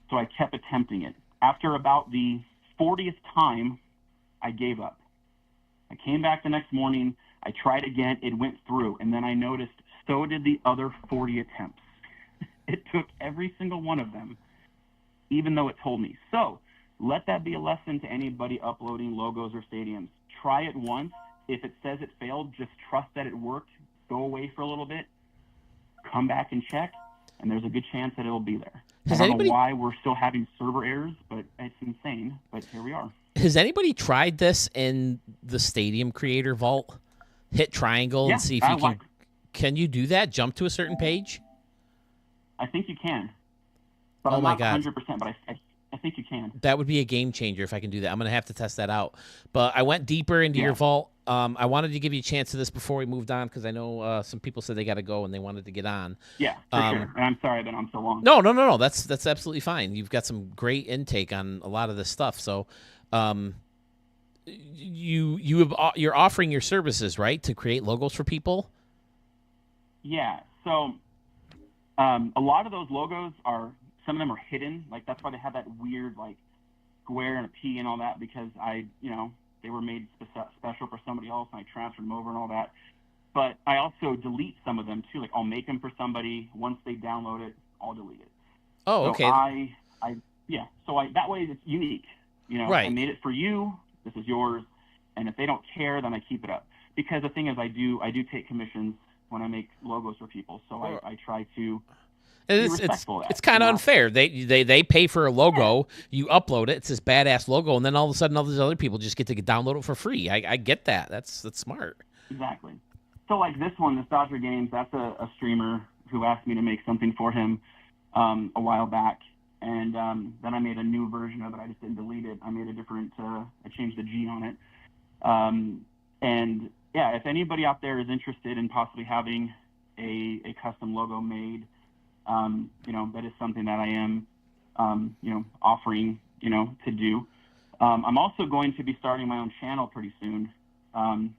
So I kept attempting it. After about the 40th time, I gave up. I came back the next morning, I tried again, it went through, and then I noticed so did the other 40 attempts. It took every single one of them, even though it told me. So let that be a lesson to anybody uploading logos or stadiums. Try it once. If it says it failed, just trust that it worked. Go away for a little bit, come back and check, and there's a good chance that it'll be there. I don't know why we're still having server errors, but it's insane. But here we are. Has anybody tried this in the Stadium Creator Vault? Hit triangle and see if you can. Can you do that? Jump to a certain page? I think you can. But oh I'm my not God. 100%, but I think you can. That would be a game changer if I can do that. I'm going to have to test that out. But I went deeper into your vault. I wanted to give you a chance to this before we moved on because I know some people said they got to go and they wanted to get on. Yeah, for sure. And I'm sorry that I'm so long. No. That's absolutely fine. You've got some great intake on a lot of this stuff. So you're offering your services, right, to create logos for people? Yeah. So a lot of those logos some of them are hidden. Like, that's why they have that weird, like, square and a P and all that, because they were made special for somebody else, and I transferred them over and all that. But I also delete some of them, too. Like, I'll make them for somebody. Once they download it, I'll delete it. Oh, okay. So that way it's unique. Right. I made it for you. This is yours. And if they don't care, then I keep it up. Because the thing is, I do take commissions when I make logos for people. So I try to It's kind of unfair. They pay for a logo, you upload it, it's this badass logo, and then all of a sudden all these other people just get to download it for free. I get that. That's smart. Exactly. So like this one, this Dodger Games, that's a streamer who asked me to make something for him a while back, and then I made a new version of it. I just didn't delete it. I made a different. I changed the G on it. And yeah, if anybody out there is interested in possibly having a custom logo made, that is something that I am, offering, to do. I'm also going to be starting my own channel pretty soon.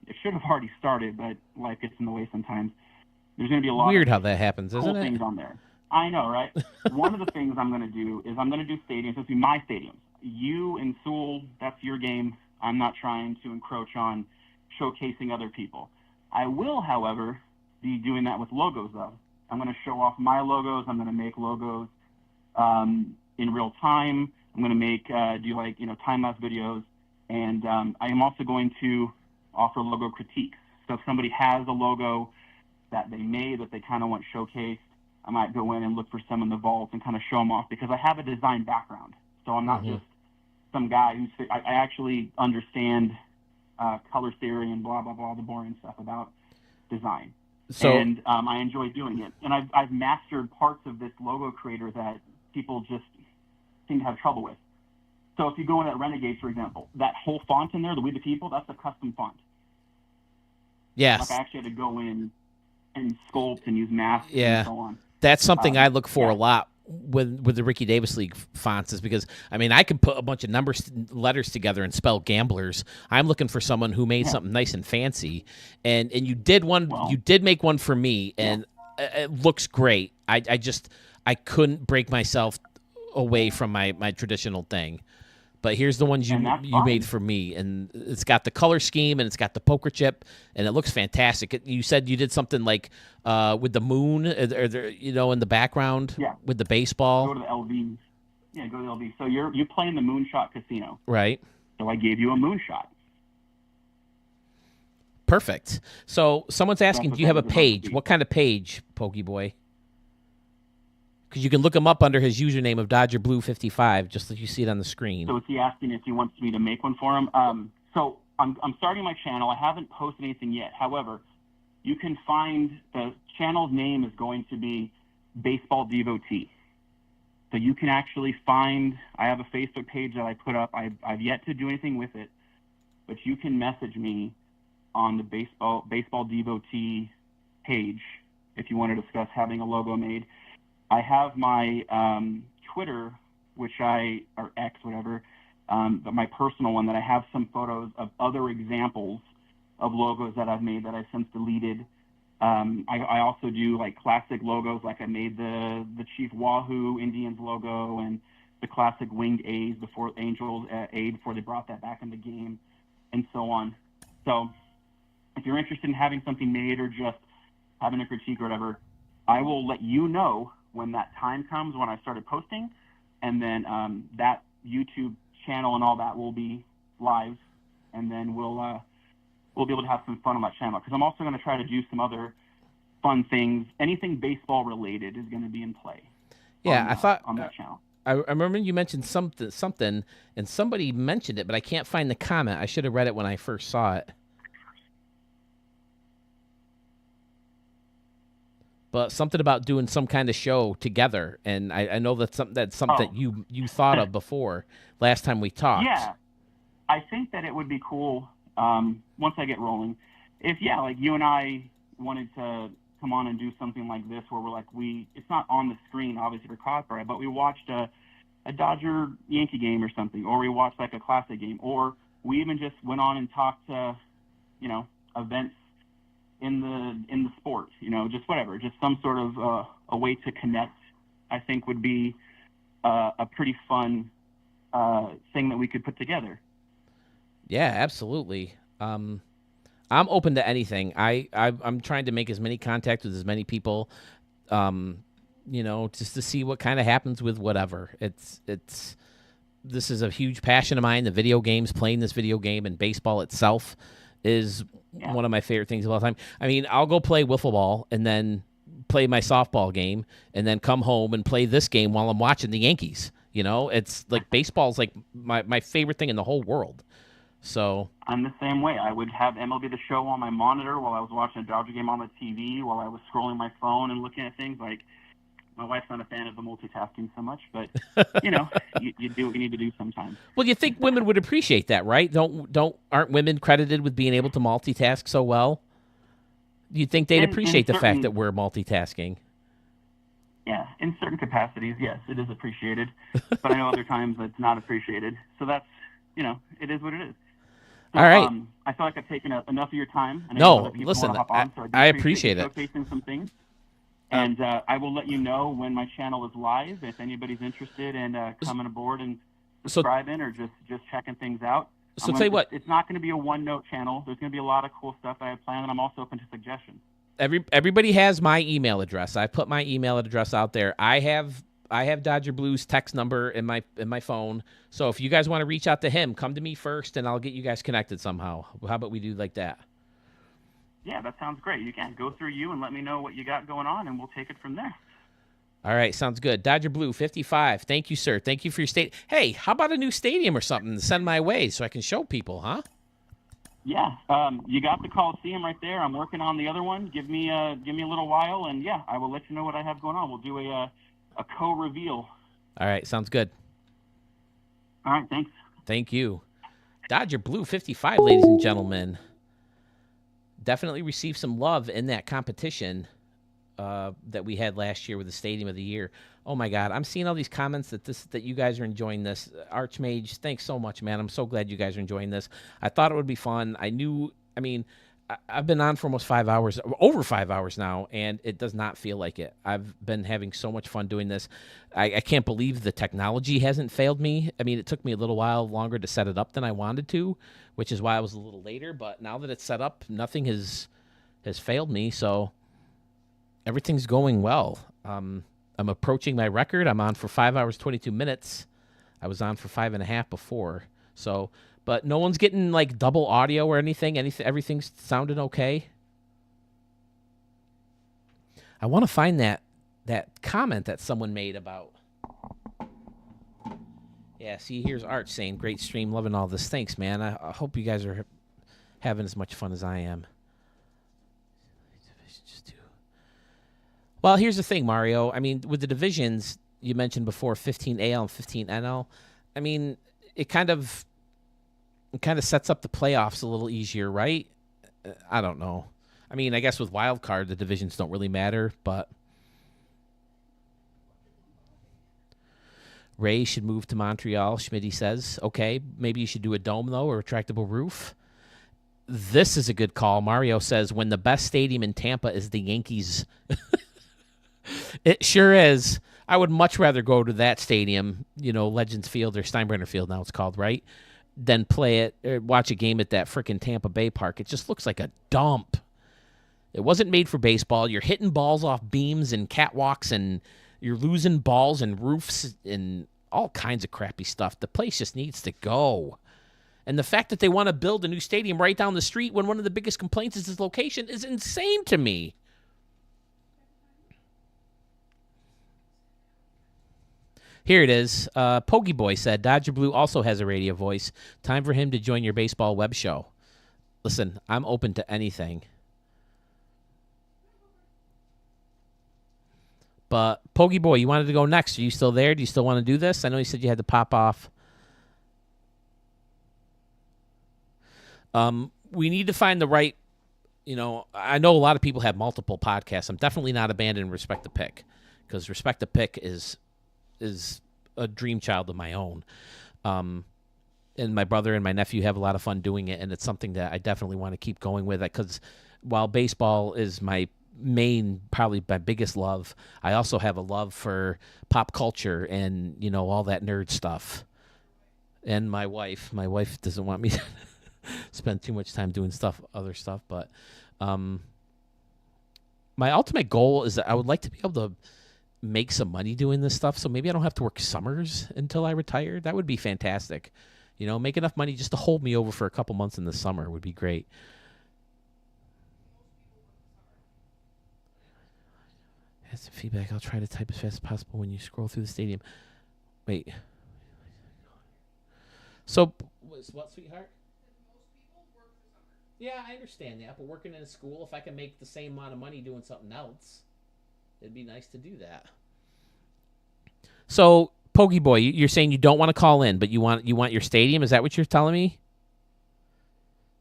It should have already started, but life gets in the way sometimes. There's going to be a lot weird of how that happens, cool isn't it? things on there. I know, right? One of the things I'm going to do is I'm going to do stadiums. This will be my stadiums. You and Sewell, that's your game. I'm not trying to encroach on showcasing other people. I will, however, be doing that with logos, though. I'm going to show off my logos. I'm going to make logos in real time. I'm going to make time-lapse videos. And I am also going to offer logo critiques. So if somebody has a logo that they made that they kind of want showcased, I might go in and look for some in the vault and kind of show them off, because I have a design background. So I'm not just some guy I actually understand color theory and blah, blah, blah, the boring stuff about design. And I enjoy doing it. And I've mastered parts of this logo creator that people just seem to have trouble with. So if you go in at Renegades, for example, that whole font in there, the We the People, that's a custom font. Yes. Like I actually had to go in and sculpt and use masks and so on. That's something I look for a lot with the Ricky Davis League fonts, is because, I could put a bunch of letters together and spell gamblers. I'm looking for someone who made something nice and fancy. And you did one, you did make one for me, and it looks great. I couldn't break myself away from my traditional thing. But here's the ones you made for me, and it's got the color scheme and it's got the poker chip, and it looks fantastic. You said you did something like with the moon, in the background with the baseball. Go to the LV. Yeah, go to the LV. So you play in the Moonshot Casino, right? So I gave you a moonshot. Perfect. So someone's asking, do you have a page? What kind of page, Pokey Boy? Because you can look him up under his username of Dodger Blue 55, just like you see it on the screen. So is he asking if he wants me to make one for him? So I'm starting my channel. I haven't posted anything yet. However, you can find the channel's name is going to be Baseball Devotee. So you can actually find, I have a Facebook page that I put up. I've yet to do anything with it, but you can message me on the Baseball Devotee page if you want to discuss having a logo made. I have my Twitter, or X, whatever, but my personal one, that I have some photos of other examples of logos that I've made that I've since deleted. I also do like classic logos, like I made the Chief Wahoo Indians logo and the classic winged A's before Angels A before they brought that back in the game, and so on. So if you're interested in having something made or just having a critique or whatever, I will let you know when that time comes, when I started posting, and then that YouTube channel and all that will be live, and then we'll be able to have some fun on that channel, because I'm also going to try to do some other fun things. Anything baseball related is going to be in play. Yeah, I thought on that channel. I remember you mentioned something, and somebody mentioned it, but I can't find the comment. I should have read it when I first saw it. But something about doing some kind of show together, and I know that's something that you thought of before last time we talked. Yeah, I think that it would be cool once I get rolling. If like you and I wanted to come on and do something like this, where we're like it's not on the screen obviously for copyright, but we watched a Dodger Yankee game or something, or we watched like a classic game, or we even just went on and talked to events in the sport, just whatever, just some sort of a way to connect, I think would be a pretty fun thing that we could put together. Yeah, absolutely. I'm open to anything. I'm trying to make as many contacts with as many people, just to see what kind of happens with whatever. This is a huge passion of mine, the video games, playing this video game, and baseball itself is one of my favorite things of all time. I'll go play wiffle ball and then play my softball game, and then come home and play this game while I'm watching the Yankees. You know, it's like baseball's like my favorite thing in the whole world. So I'm the same way. I would have MLB The Show on my monitor while I was watching a Dodger game on the TV, while I was scrolling my phone and looking at things. Like, my wife's not a fan of the multitasking so much, but you know, you do what you need to do sometimes. Well, you think women would appreciate that, right? Aren't women credited with being able to multitask so well? You'd think they'd appreciate the fact that we're multitasking. Yeah, in certain capacities, yes, it is appreciated. But I know other times it's not appreciated. So that's, you know, it is what it is. So, all right. I feel like I've taken enough of your time. No, listen, I appreciate it. Showcasing some things. And I will let you know when my channel is live, if anybody's interested in coming aboard and subscribing or just checking things out. So tell you what. It's not going to be a one-note channel. There's going to be a lot of cool stuff I have planned, and I'm also open to suggestions. Everybody has my email address. I put my email address out there. I have Dodger Blue's text number in my phone. So if you guys want to reach out to him, come to me first, and I'll get you guys connected somehow. How about we do like that? Yeah, that sounds great. You can go through you and let me know what you got going on, and we'll take it from there. All right, sounds good. Dodger Blue 55. Thank you, sir. Thank you for your state. Hey, how about a new stadium or something to send my way so I can show people, huh? Yeah, you got the Coliseum right there. I'm working on the other one. Give me a little while, and yeah, I will let you know what I have going on. We'll do a co-reveal. All right, sounds good. All right, thanks. Thank you. Dodger Blue 55, ladies and gentlemen. Definitely received some love in that competition that we had last year with the Stadium of the Year. Oh my God, I'm seeing all these comments that you guys are enjoying this. Archmage, thanks so much, man. I'm so glad you guys are enjoying this. I thought it would be fun. I've been on for almost 5 hours, over 5 hours now, and it does not feel like it. I've been having so much fun doing this. I can't believe the technology hasn't failed me. I mean, it took me a little while longer to set it up than I wanted to, which is why I was a little later. But now that it's set up, nothing has failed me, so everything's going well. I'm approaching my record. I'm on for 5 hours, 22 minutes. I was on for 5.5 before, so... But no one's getting, like, double audio or anything. Everything's sounding okay. I want to find that comment that someone made about... Yeah, see, here's Arch saying, great stream, loving all this. Thanks, man. I hope you guys are having as much fun as I am. Well, here's the thing, Mario. I mean, with the divisions, you mentioned before, 15 AL and 15 NL. I mean, it kind of sets up the playoffs a little easier, right? I don't know. I mean, I guess with wild card, the divisions don't really matter, but Ray should move to Montreal, Schmitty says. Okay, maybe you should do a dome, though, or a retractable roof. This is a good call. Mario says, when the best stadium in Tampa is the Yankees. It sure is. I would much rather go to that stadium, Legends Field or Steinbrenner Field now it's called, right? Than play it or watch a game at that frickin' Tampa Bay Park. It just looks like a dump. It wasn't made for baseball. You're hitting balls off beams and catwalks, and you're losing balls and roofs and all kinds of crappy stuff. The place just needs to go. And the fact that they want to build a new stadium right down the street when one of the biggest complaints is its location is insane to me. Here it is. Poggy Boy said, Dodger Blue also has a radio voice. Time for him to join your baseball web show. Listen, I'm open to anything. But, Poggy Boy, you wanted to go next. Are you still there? Do you still want to do this? I know you said you had to pop off. We need to find the right, I know a lot of people have multiple podcasts. I'm definitely not abandoning Respect the Pick, because Respect the Pick is a dream child of my own. And my brother and my nephew have a lot of fun doing it, and it's something that I definitely want to keep going with, because while baseball is probably my biggest love, I also have a love for pop culture and, all that nerd stuff. And my wife doesn't want me to spend too much time doing other stuff, but my ultimate goal is that I would like to be able to make some money doing this stuff, so maybe I don't have to work summers until I retire. That would be fantastic. Make enough money just to hold me over for a couple months in the summer would be great. Got some feedback. I'll try to type as fast as possible when you scroll through the stadium. Wait. So, what, sweetheart? Yeah, I understand that, but working in a school, if I can make the same amount of money doing something else, it'd be nice to do that. So, Pokey Boy, you're saying you don't want to call in, but you want your stadium? Is that what you're telling me?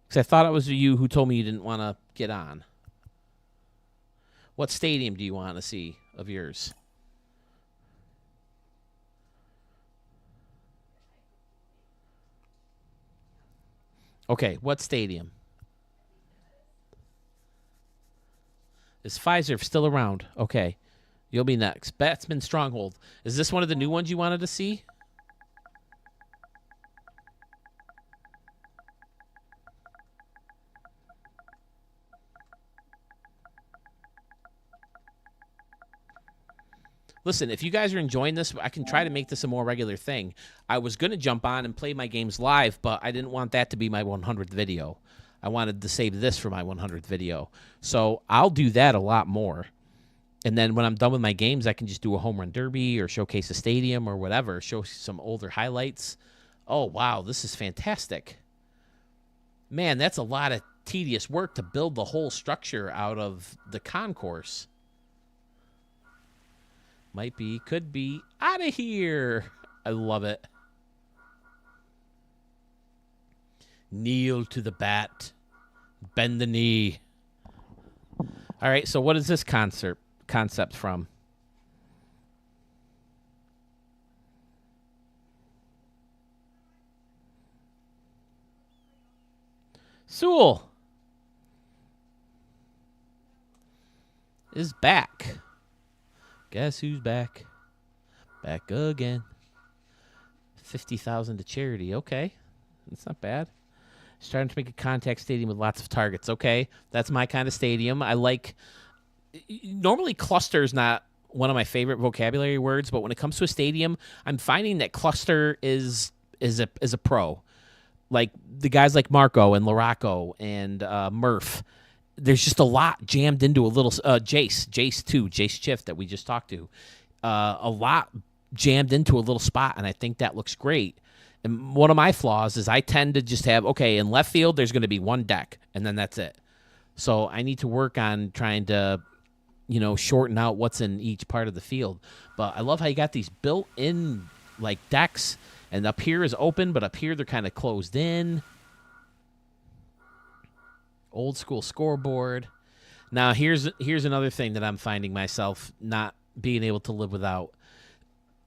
Because I thought it was you who told me you didn't want to get on. What stadium do you want to see of yours? Okay, what stadium? Is Pfizer still around? Okay. You'll be next. Batsman Stronghold. Is this one of the new ones you wanted to see? Listen, if you guys are enjoying this, I can try to make this a more regular thing. I was going to jump on and play my games live, but I didn't want that to be my 100th video. I wanted to save this for my 100th video. So I'll do that a lot more. And then when I'm done with my games, I can just do a home run derby or showcase a stadium or whatever, show some older highlights. Oh, wow, this is fantastic. Man, that's a lot of tedious work to build the whole structure out of the concourse. Might be, could be, out of here. I love it. Kneel to the bat. Bend the knee. All right, so what is this concept from? Sewell is back. Guess who's back? Back again. 50,000 to charity. Okay, that's not bad. Starting to make a contact stadium with lots of targets. Okay, that's my kind of stadium. I like. Normally, cluster is not one of my favorite vocabulary words, but when it comes to a stadium, I'm finding that cluster is a pro. Like the guys like Marco and Laraco and Murf. There's just a lot jammed into a little Jace Chiff that we just talked to. A lot jammed into a little spot, and I think that looks great. And one of my flaws is I tend to just have, okay, in left field, there's going to be one deck, and then that's it. So I need to work on trying to, shorten out what's in each part of the field. But I love how you got these built-in, decks, and up here is open, but up here they're kind of closed in. Old school scoreboard. Now, here's another thing that I'm finding myself not being able to live without.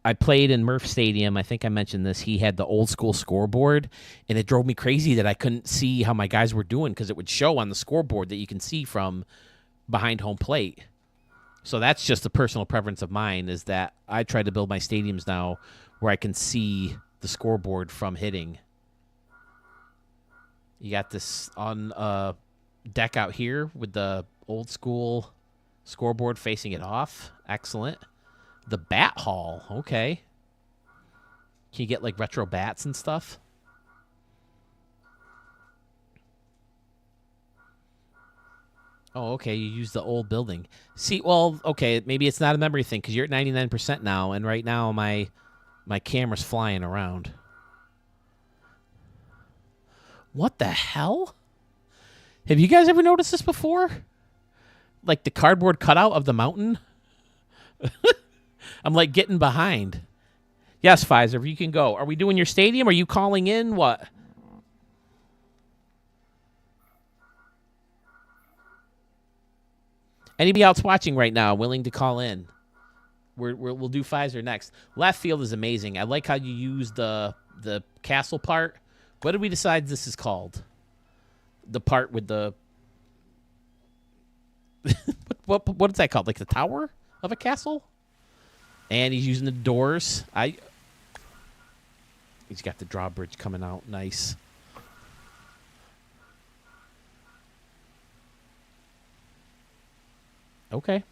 I played in Murf Stadium. I think I mentioned this. He had the old school scoreboard, and it drove me crazy that I couldn't see how my guys were doing because it would show on the scoreboard that you can see from behind home plate. So that's just a personal preference of mine, is that I try to build my stadiums now where I can see the scoreboard from hitting. You got this on deck out here with the old school scoreboard facing it off. Excellent. The bat hall. Okay. Can you get retro bats and stuff? Oh, okay. You use the old building. See, well, okay. Maybe it's not a memory thing because you're at 99% now, and right now my camera's flying around. What the hell? Have you guys ever noticed this before? Like the cardboard cutout of the mountain? I'm getting behind. Yes, Pfizer, you can go. Are we doing your stadium? Are you calling in? What? Anybody else watching right now willing to call in? We'll do Pfizer next. Left field is amazing. I like how you use the castle part. What did we decide this is called? The part with the... what is that called? Like the tower of a castle? And he's using the doors. He's got the drawbridge coming out. Nice. Okay.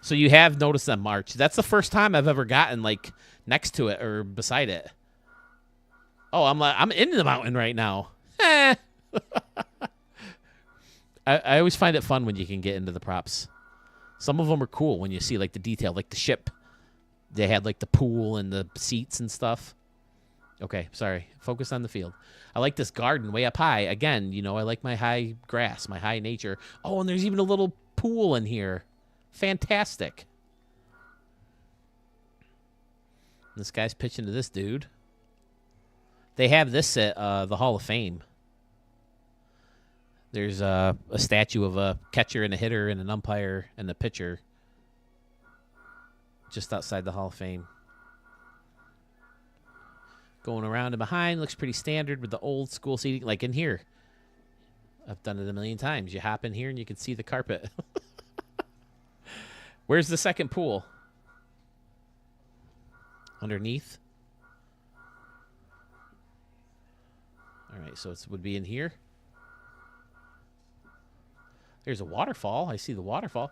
So you have noticed that march. That's the first time I've ever gotten next to it or beside it. Oh, I'm in the mountain right now. I always find it fun when you can get into the props. Some of them are cool when you see like the detail, like the ship. They had like the pool and the seats and stuff. Okay, sorry. Focus on the field. I like this garden way up high. Again, you know, I like my high grass, my high nature. Oh, and there's even a little pool in here. Fantastic. This guy's pitching to this dude. They have this at the Hall of Fame. There's a statue of a catcher and a hitter and an umpire and a pitcher just outside the Hall of Fame. Going around and behind looks pretty standard with the old school seating, like in here. I've done it a million times. You hop in here and you can see the carpet. Where's the second pool? Underneath. All right, so it would be in here. There's a waterfall. I see the waterfall.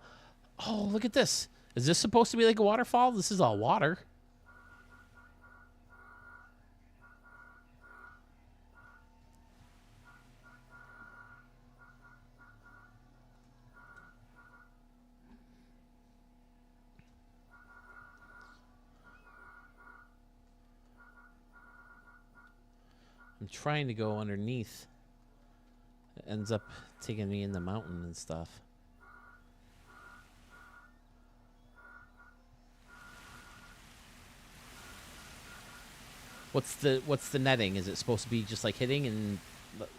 Oh, look at this. Is this supposed to be like a waterfall? This is all water. I'm trying to go underneath. It ends up taking me in the mountain and stuff. What's the netting? Is it supposed to be just like hitting and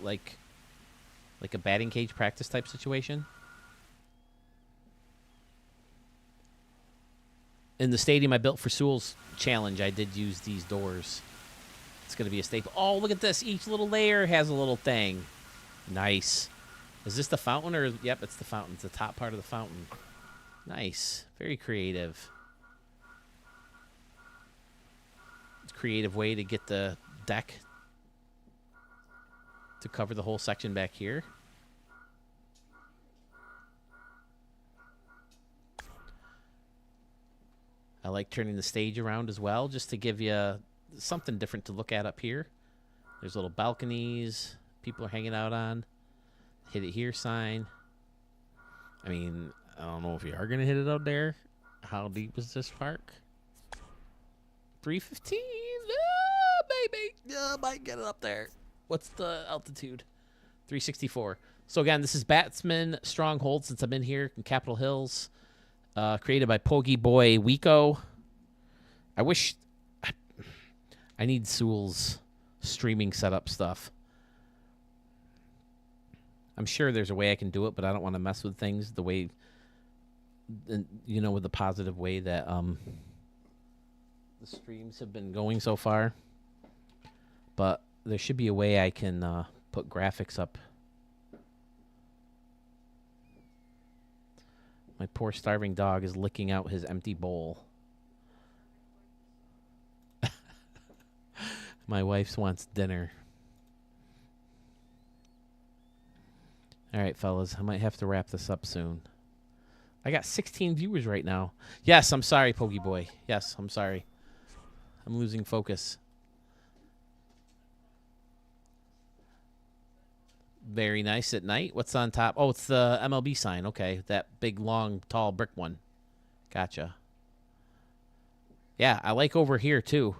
like a batting cage practice type situation? In the stadium I built for Sewell's challenge, I did use these doors. It's going to be a staple. Oh, look at this. Each little layer has a little thing. Nice. Is this the fountain or... Yep, it's the fountain. It's the top part of the fountain. Nice. Very creative. Creative way to get the deck to cover the whole section back here. I like turning the stage around as well, just to give you something different to look at up here. There's little balconies people are hanging out on. Hit it here sign. I mean, I don't know if you are going to hit it out there. How deep is this park? 315. Oh, baby. I might get it up there. What's the altitude? 364. So, again, this is Batsman Stronghold since I'm in here in Capitol Hills. Created by Pogi Boy Wico. I wish... I need Sewell's streaming setup stuff. I'm sure there's a way I can do it, but I don't want to mess with things the way... You know, with the positive way that... the streams have been going so far, but there should be a way I can put graphics up. My poor starving dog is licking out his empty bowl. My wife wants dinner. All right, fellas, I might have to wrap this up soon. I got 16 viewers right now. Yes, I'm sorry, Pogi Boy. Yes, I'm sorry. I'm losing focus. Very nice at night. What's on top? Oh, it's the MLB sign. Okay, that big, long, tall brick one. Gotcha. Yeah, I like over here, too.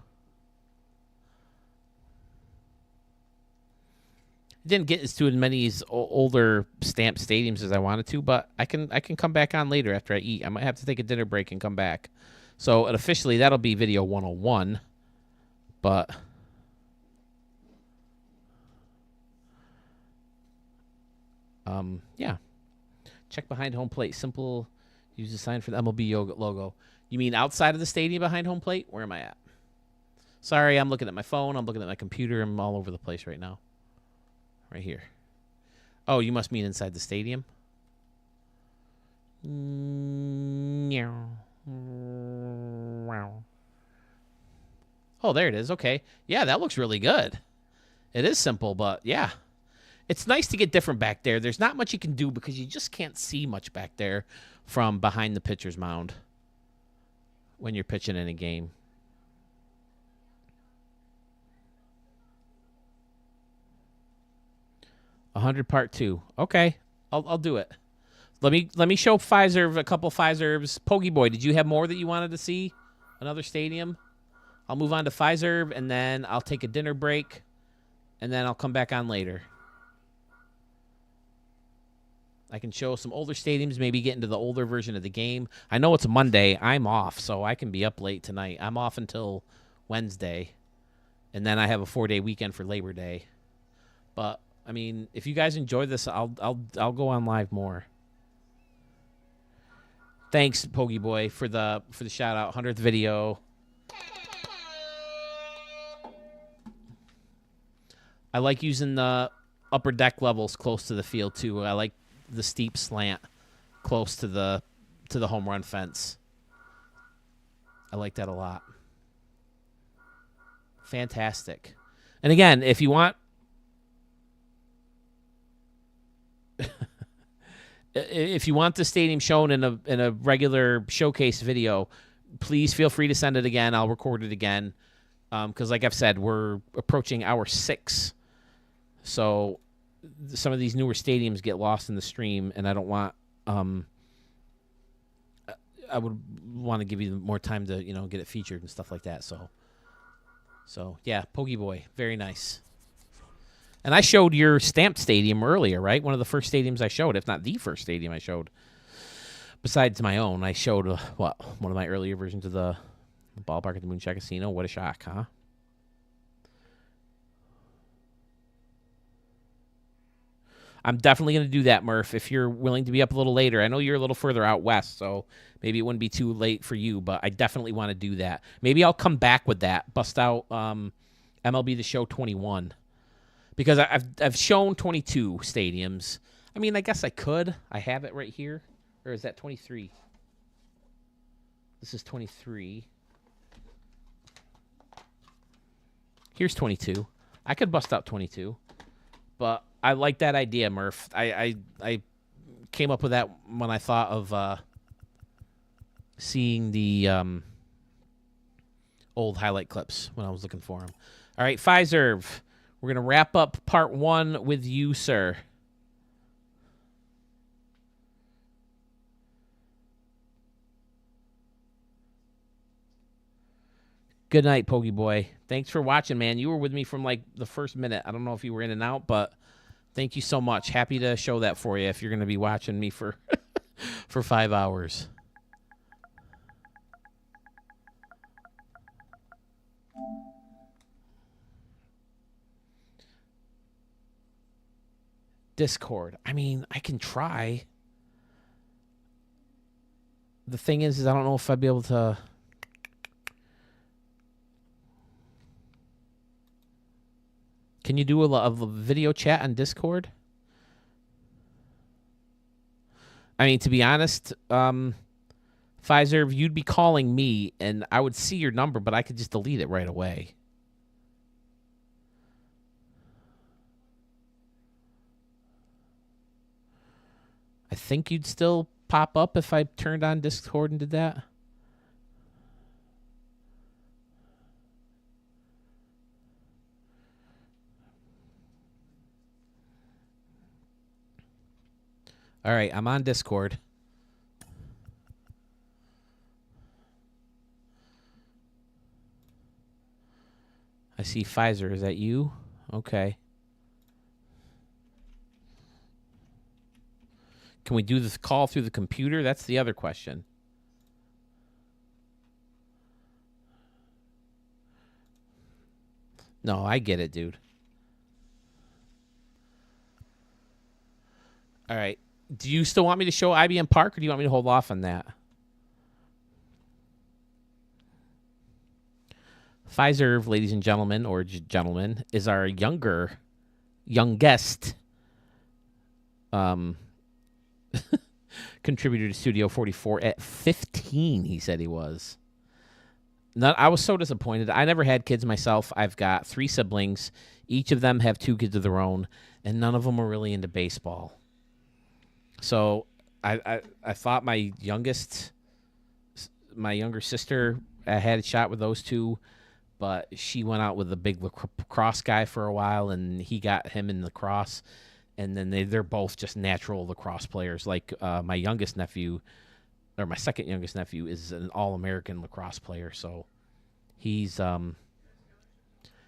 Didn't get as to as many older stamped stadiums as I wanted to, but I can come back on later after I eat. I might have to take a dinner break and come back. So officially, that'll be video 101. But yeah. Check behind home plate. Simple. Use the sign for the MLB logo. You mean outside of the stadium behind home plate? Where am I at? Sorry, I'm looking at my phone. I'm looking at my computer. I'm all over the place right now. Right here. Oh, you must mean inside the stadium? Oh, there it is. Okay. Yeah, that looks really good. It is simple, but yeah. It's nice to get different back there. There's not much you can do because you just can't see much back there from behind the pitcher's mound when you're pitching in a game. 100 part 2. Okay, I'll do it. Let me show Pfizer a couple Pfizer's. Pokey Boy, did you have more that you wanted to see? Another stadium? I'll move on to Pfizer, and then I'll take a dinner break, and then I'll come back on later. I can show some older stadiums, maybe get into the older version of the game. I know it's a Monday. I'm off, so I can be up late tonight. I'm off until Wednesday, and then I have a 4-day weekend for Labor Day. But I mean, if you guys enjoy this, I'll go on live more. Thanks, Pokey Boy, for the shout out. 100th video. I like using the upper deck levels close to the field too. I like the steep slant close to the home run fence. I like that a lot. Fantastic. And again, if you want if you want the stadium shown in a regular showcase video, please feel free to send it again. I'll record it again. Because like I've said, we're approaching hour 6. So some of these newer stadiums get lost in the stream, and I don't want I would want to give you more time to, get it featured and stuff like that. So yeah, Pokey Boy, very nice. And I showed your Stamped Stadium earlier, right? One of the first stadiums I showed, if not the first stadium I showed. Besides my own, I showed, one of my earlier versions of the Ballpark at the Moonshot Casino. What a shock, huh? I'm definitely going to do that, Murf, if you're willing to be up a little later. I know you're a little further out west, so maybe it wouldn't be too late for you, but I definitely want to do that. Maybe I'll come back with that, bust out MLB The Show 21. Because I've shown 22 stadiums. I mean, I guess I could. I have it right here. Or is that 23? This is 23. Here's 22. I could bust out 22. But I like that idea, Murf. I came up with that when I thought of seeing the old highlight clips when I was looking for them. All right, Pfizer. We're going to wrap up part 1 with you, sir. Good night, Pokey Boy. Thanks for watching, man. You were with me from like the first minute. I don't know if you were in and out, but thank you so much. Happy to show that for you if you're going to be watching me for for 5 hours. Discord. I mean, I can try. The thing is I don't know if I'd be able to. Can you do a video chat on Discord? I mean, to be honest, Pfizer, you'd be calling me, and I would see your number, but I could just delete it right away. I think you'd still pop up if I turned on Discord and did that. All right, I'm on Discord. I see Pfizer. Is that you? Okay. Can we do this call through the computer? That's the other question. No, I get it, dude. All right. Do you still want me to show IBM Park, or do you want me to hold off on that? Pfizer, ladies and gentlemen, or gentlemen, is our youngest contributor to Studio 44 at 15, he said he was. I was so disappointed. I never had kids myself. I've got 3 siblings. Each of them have 2 kids of their own, and none of them are really into baseball. So I thought my younger sister had a shot with those 2, but she went out with the big lacrosse guy for a while, and he got him in lacrosse. and then they're both just natural lacrosse players. Like my youngest nephew, or my second youngest nephew, is an All-American lacrosse player. So he's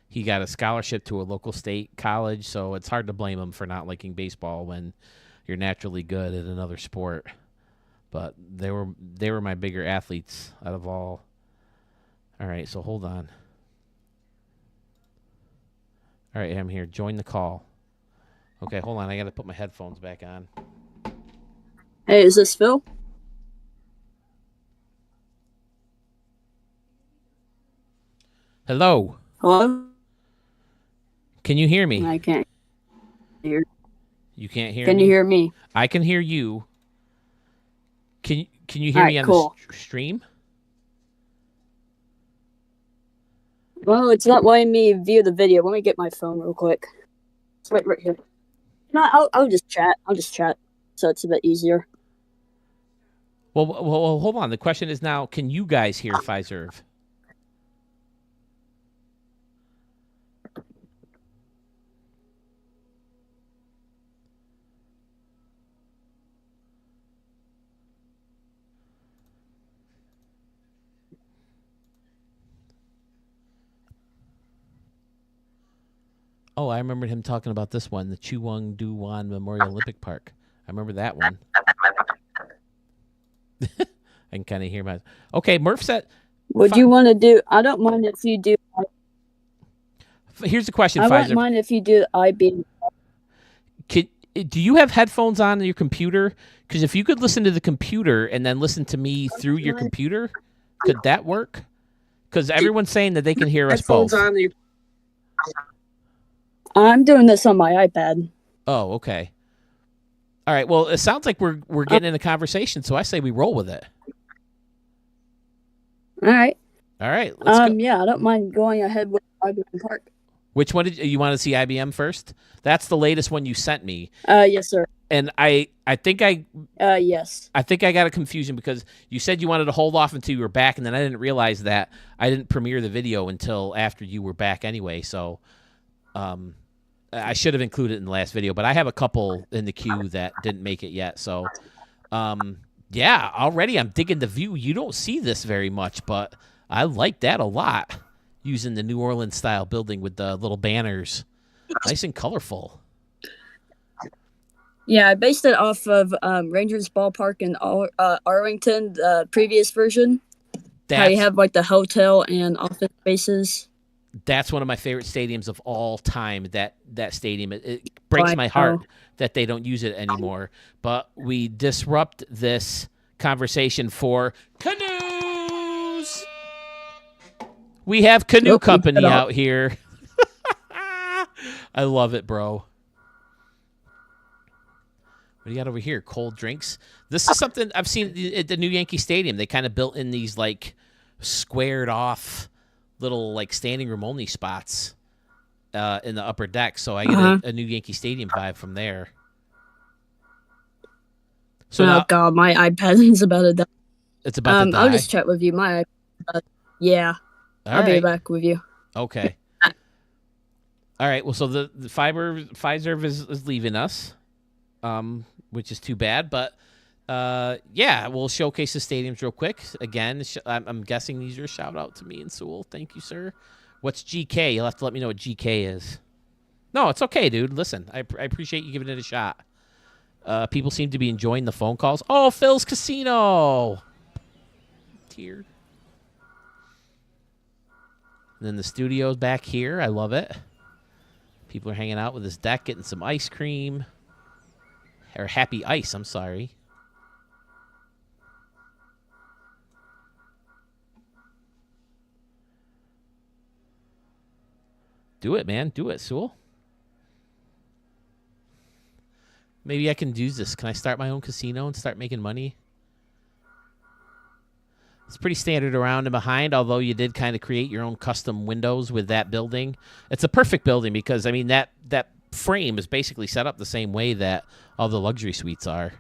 he got a scholarship to a local state college. So it's hard to blame him for not liking baseball when you're naturally good at another sport. But they were my bigger athletes out of all. All right, so hold on. All right, I'm here. Join the call. Okay, hold on. I got to put my headphones back on. Hey, is this Phil? Hello. Hello? Can you hear me? I can't hear. You can't hear Can me? you hear me? I can hear you. Can you hear me on cool. the stream? Well, it's not letting me view the video. Let me get my phone real quick. It's right here. No, I'll just chat. I'll just chat, so it's a bit easier. Well, hold on. The question is now, can you guys hear Pfizer? Oh, I remembered him talking about this one, the Chuwang Du-Wan Memorial Olympic Park. I remember that one. I can kind of hear my... Okay, Murf said... Would you want to do... I don't mind if you do... Here's the question, I Pfizer. wouldn't mind if you do IB. Do you have headphones on your computer? Because if you could listen to the computer and then listen to me through your computer, could that work? Because everyone's saying that they can hear us both. I'm doing this on my iPad. Oh, okay. All right. Well, it sounds like we're getting in a conversation, so I say we roll with it. All right. All right. Let's go. Yeah, I don't mind going ahead with IBM Park. Which one did you want to see? IBM first? That's the latest one you sent me. Yes, sir. And I think yes. I think I got a confusion because you said you wanted to hold off until you were back, and then I didn't realize that I didn't premiere the video until after you were back anyway. So, I should have included it in the last video, but I have a couple in the queue that didn't make it yet. So, yeah, already I'm digging the view. You don't see this very much, but I like that a lot. Using the New Orleans style building with the little banners, nice and colorful. Yeah, I based it off of Rangers Ballpark in Arlington, the previous version. How you have like the hotel and office spaces. That's one of my favorite stadiums of all time. That stadium, it breaks my heart that they don't use it anymore. But we disrupt this conversation for canoes. We have canoe company out here. I love it, bro. What do you got over here? Cold drinks. This is something I've seen at the new Yankee Stadium. They kind of built in these like squared off little like standing room only spots in the upper deck. So I get a new Yankee Stadium vibe from there. So God, my iPad is about to die. It's about to die. I'll just chat with you. My iPad. Yeah. I'll be back with you. Okay. All right. Well, so the Pfizer is leaving us, which is too bad. But yeah, we'll showcase the stadiums real quick. Again, I'm guessing these are a shout out to me and Sewell. Thank you, sir. What's GK? You'll have to let me know what GK is. No, it's okay, dude. Listen, I appreciate you giving it a shot. People seem to be enjoying the phone calls. Oh, Phil's Casino. Tear. And then the studio's back here. I love it. People are hanging out with this deck, getting some ice cream. Or happy ice, I'm sorry. Do it, man. Do it, Sewell. Maybe I can do this. Can I start my own casino and start making money? It's pretty standard around and behind, although you did kind of create your own custom windows with that building. It's a perfect building because, I mean, that frame is basically set up the same way that all the luxury suites are.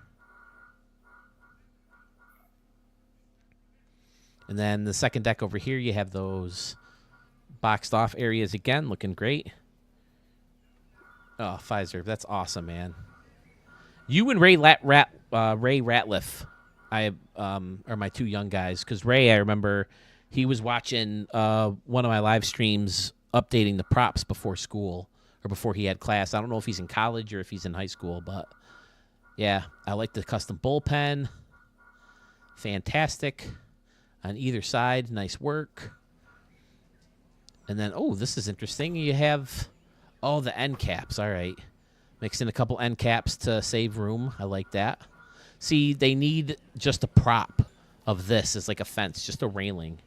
And then the second deck over here, you have those boxed off areas again, looking great. Oh, Pfizer, that's awesome, man. You and Ray Ratliff, are my two young guys. Because Ray, I remember, he was watching one of my live streams, updating the props before school or before he had class. I don't know if he's in college or if he's in high school, but yeah, I like the custom bullpen. Fantastic on either side. Nice work. And then, oh, this is interesting. You have, the end caps. All right. Mix in a couple end caps to save room. I like that. See, they need just a prop of this as like a fence, just a railing.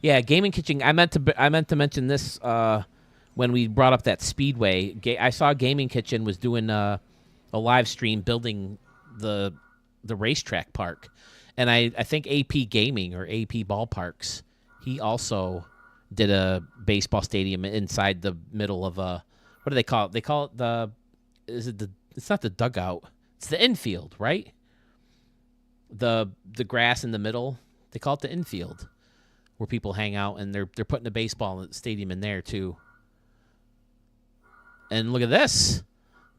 Yeah, gaming kitchen. I meant to mention this when we brought up that Speedway. I saw Gaming Kitchen was doing a live stream building the racetrack park, and I think AP Gaming or AP Ballparks, he also did a baseball stadium inside the middle of a, what do they call it? They call it it's not the dugout. It's the infield, right? The grass in the middle. They call it the infield, where people hang out, and they're putting a baseball stadium in there too. And look at this.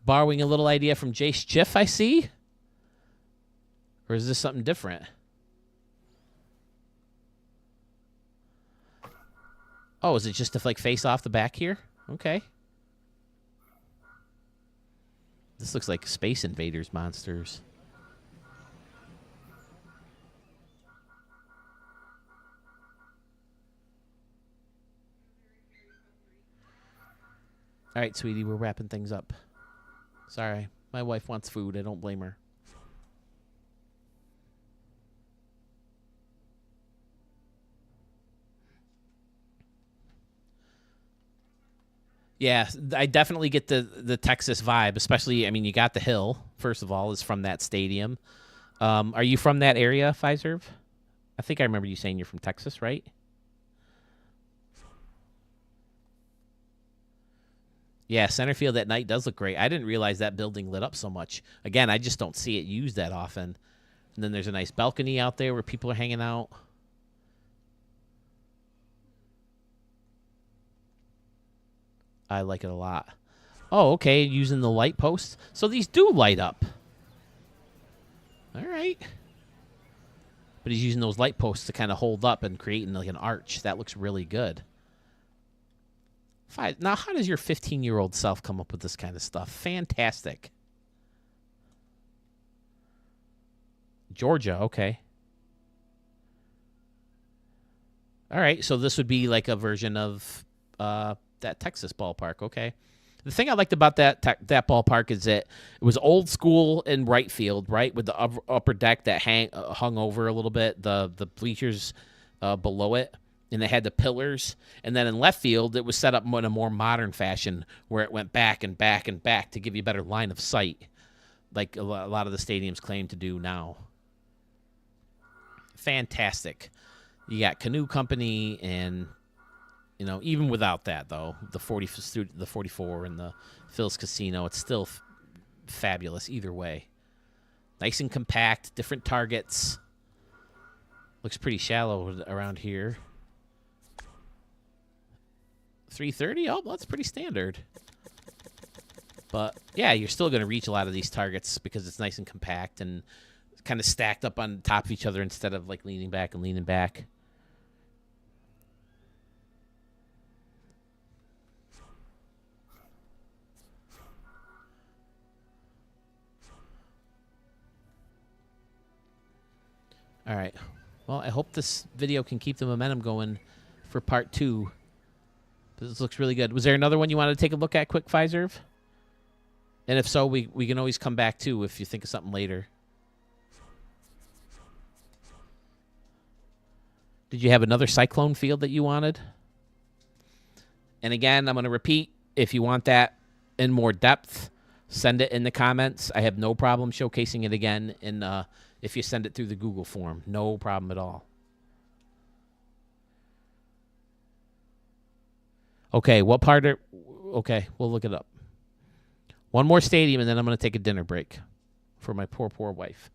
Borrowing a little idea from Jace Chiff, I see. Or is this something different? Oh, is it just to like face off the back here? Okay. This looks like Space Invaders monsters. All right, sweetie, we're wrapping things up. Sorry, my wife wants food. I don't blame her. Yeah, I definitely get the Texas vibe, especially, I mean, you got the hill, first of all, is from that stadium. Are you from that area, Pfizer? I think I remember you saying you're from Texas, right? Yeah, center field at night does look great. I didn't realize that building lit up so much. Again, I just don't see it used that often. And then there's a nice balcony out there where people are hanging out. I like it a lot. Oh, okay, using the light posts. So these do light up. All right. But he's using those light posts to kind of hold up and creating like an arch. That looks really good. Now, how does your 15-year-old self come up with this kind of stuff? Fantastic. Georgia, okay. All right, so this would be like a version of that Texas ballpark, okay. The thing I liked about that ballpark is that it was old school in right field, right, with the upper deck that hung over a little bit, the bleachers below it. And they had the pillars. And then in left field, it was set up in a more modern fashion where it went back and back and back to give you a better line of sight, like a lot of the stadiums claim to do now. Fantastic. You got Canoe Company, and, you know, even without that, though, the 44 and the Phil's Casino, it's still fabulous either way. Nice and compact, different targets. Looks pretty shallow around here. 330? Oh, that's pretty standard. But, yeah, you're still going to reach a lot of these targets because it's nice and compact and kind of stacked up on top of each other instead of, like, leaning back and leaning back. All right. Well, I hope this video can keep the momentum going for part 2. This looks really good. Was there another one you wanted to take a look at quick, Pfizer? And if so, we can always come back, too, if you think of something later. Did you have another cyclone field that you wanted? And again, I'm going to repeat, if you want that in more depth, send it in the comments. I have no problem showcasing it again if you send it through the Google form. No problem at all. Okay, what part are... Okay, we'll look it up. One more stadium, and then I'm going to take a dinner break for my poor, poor wife.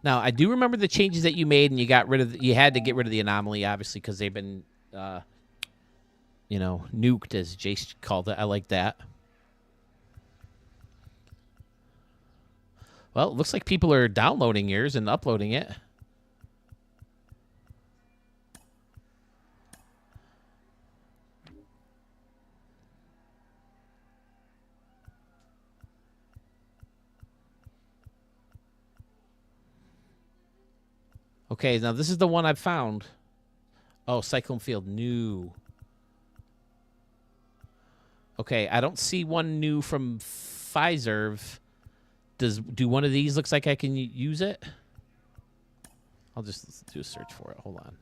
Now, I do remember the changes that you made, and you got rid of. You had to get rid of the anomaly, obviously, because they've been, nuked, as Jace called it. I like that. Well, it looks like people are downloading yours and uploading it. Okay, now this is the one I've found. Oh, Cyclone Field new. Okay, I don't see one new from Pfizer. Do one of these looks like I can use it? I'll just do a search for it. Hold on.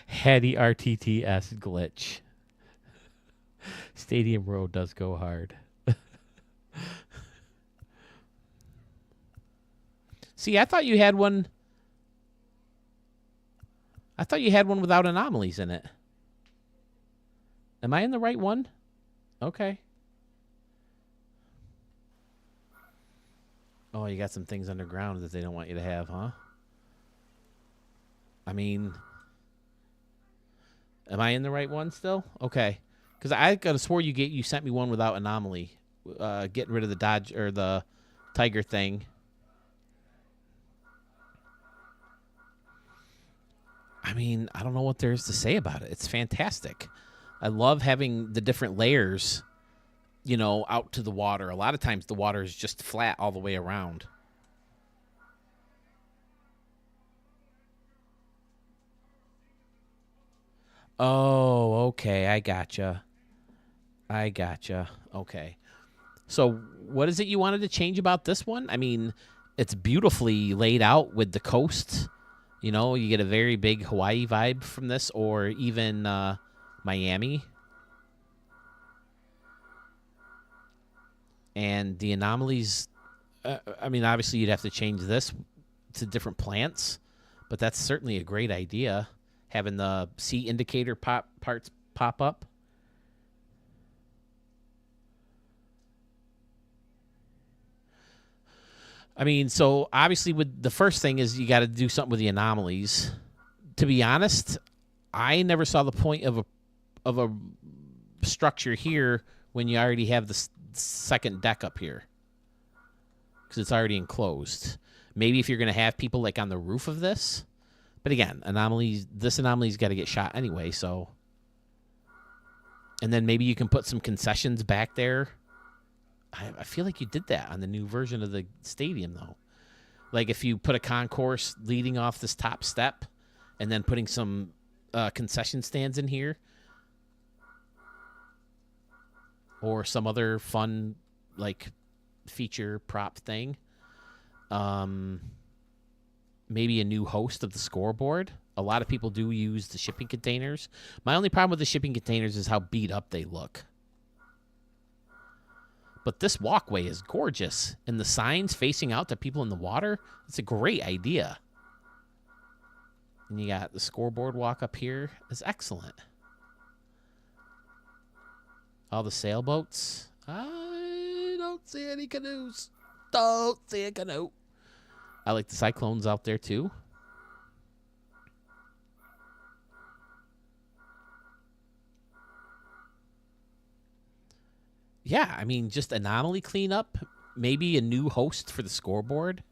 Hattie RTTS glitch. Stadium Road does go hard. See, I thought you had one. I thought you had one without anomalies in it. Am I in the right one? Okay. Oh, you got some things underground that they don't want you to have, huh? I mean, am I in the right one still? Okay. Because I could have swore you sent me one without anomaly. Getting rid of the Dodge or the Tiger thing. I mean, I don't know what there is to say about it. It's fantastic. I love having the different layers, out to the water. A lot of times the water is just flat all the way around. Oh, okay. I gotcha. Okay. So what is it you wanted to change about this one? I mean, it's beautifully laid out with the coast. You get a very big Hawaii vibe from this, or even Miami. And the anomalies, obviously you'd have to change this to different plants, but that's certainly a great idea, having the sea indicator parts pop up. So obviously with the first thing is you got to do something with the anomalies. To be honest, I never saw the point of a structure here when you already have the second deck up here, because it's already enclosed. Maybe if you're going to have people like on the roof of this, but again, this anomaly's got to get shot anyway. So, and then maybe you can put some concessions back there. I feel like you did that on the new version of the stadium, though. Like if you put a concourse leading off this top step and then putting some concession stands in here, or some other fun, like, feature prop thing. Maybe a new host of the scoreboard. A lot of people do use the shipping containers. My only problem with the shipping containers is how beat up they look. But this walkway is gorgeous. And the signs facing out to people in the water, it's a great idea. And you got the scoreboard walk up here. It's excellent. All the sailboats. I don't see any canoes. Don't see a canoe. I like the cyclones out there too. Yeah, just anomaly cleanup. Maybe a new host for the scoreboard.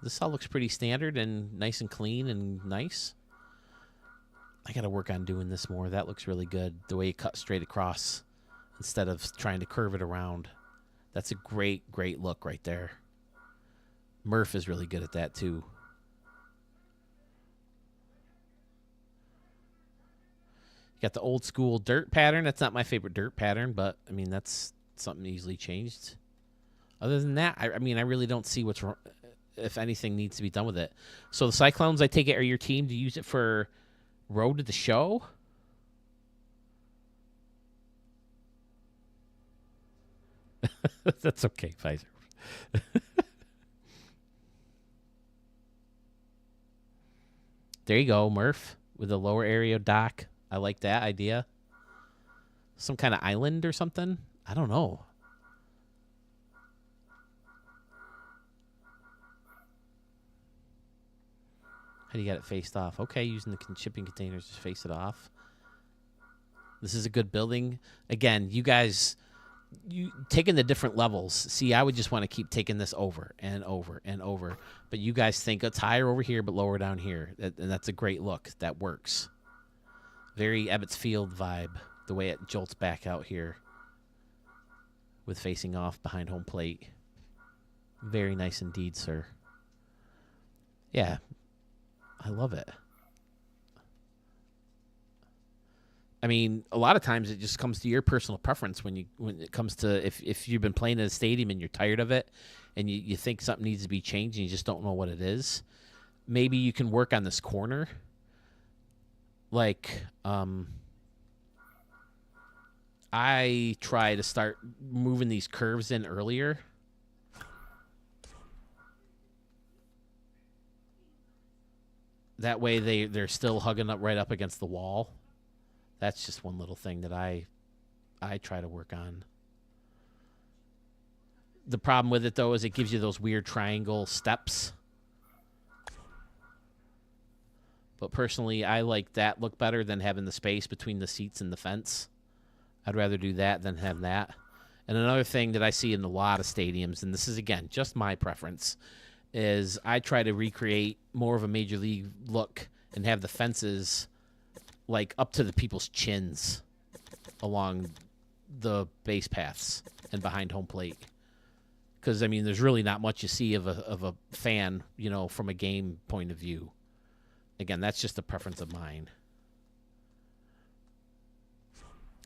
This all looks pretty standard and nice and clean and nice. I got to work on doing this more. That looks really good. The way you cut straight across instead of trying to curve it around. That's a great, great look right there. Murf is really good at that too. You got the old school dirt pattern. That's not my favorite dirt pattern, but that's something easily changed. Other than that, I really don't see what's wrong, if anything needs to be done with it. So the Cyclones, I take it, are your team to use it for Road to the Show? That's okay, Pfizer. There you go, Murf, with a lower area dock. I like that idea. Some kind of island or something. I don't know. How do you got it faced off? Okay, using the shipping containers to face it off. This is a good building. Again, you guys, you taking the different levels. See, I would just want to keep taking this over and over and over. But you guys think it's higher over here but lower down here. And that's a great look. That works. Very Ebbets Field vibe, the way it jolts back out here with facing off behind home plate. Very nice indeed, sir. Yeah. I love it. I mean, a lot of times it just comes to your personal preference when it comes to if you've been playing at a stadium and you're tired of it and you think something needs to be changed and you just don't know what it is. Maybe you can work on this corner. Like, I try to start moving these curves in earlier. That way they're still hugging up right up against the wall. That's just one little thing that I try to work on. The problem with it, though, is it gives you those weird triangle steps. But personally, I like that look better than having the space between the seats and the fence. I'd rather do that than have that. And another thing that I see in a lot of stadiums, and this is, again, just my preference, is I try to recreate more of a major league look and have the fences like up to the people's chins along the base paths and behind home plate. Because, I mean, there's really not much you see of a fan, you know, from a game point of view. Again, that's just a preference of mine.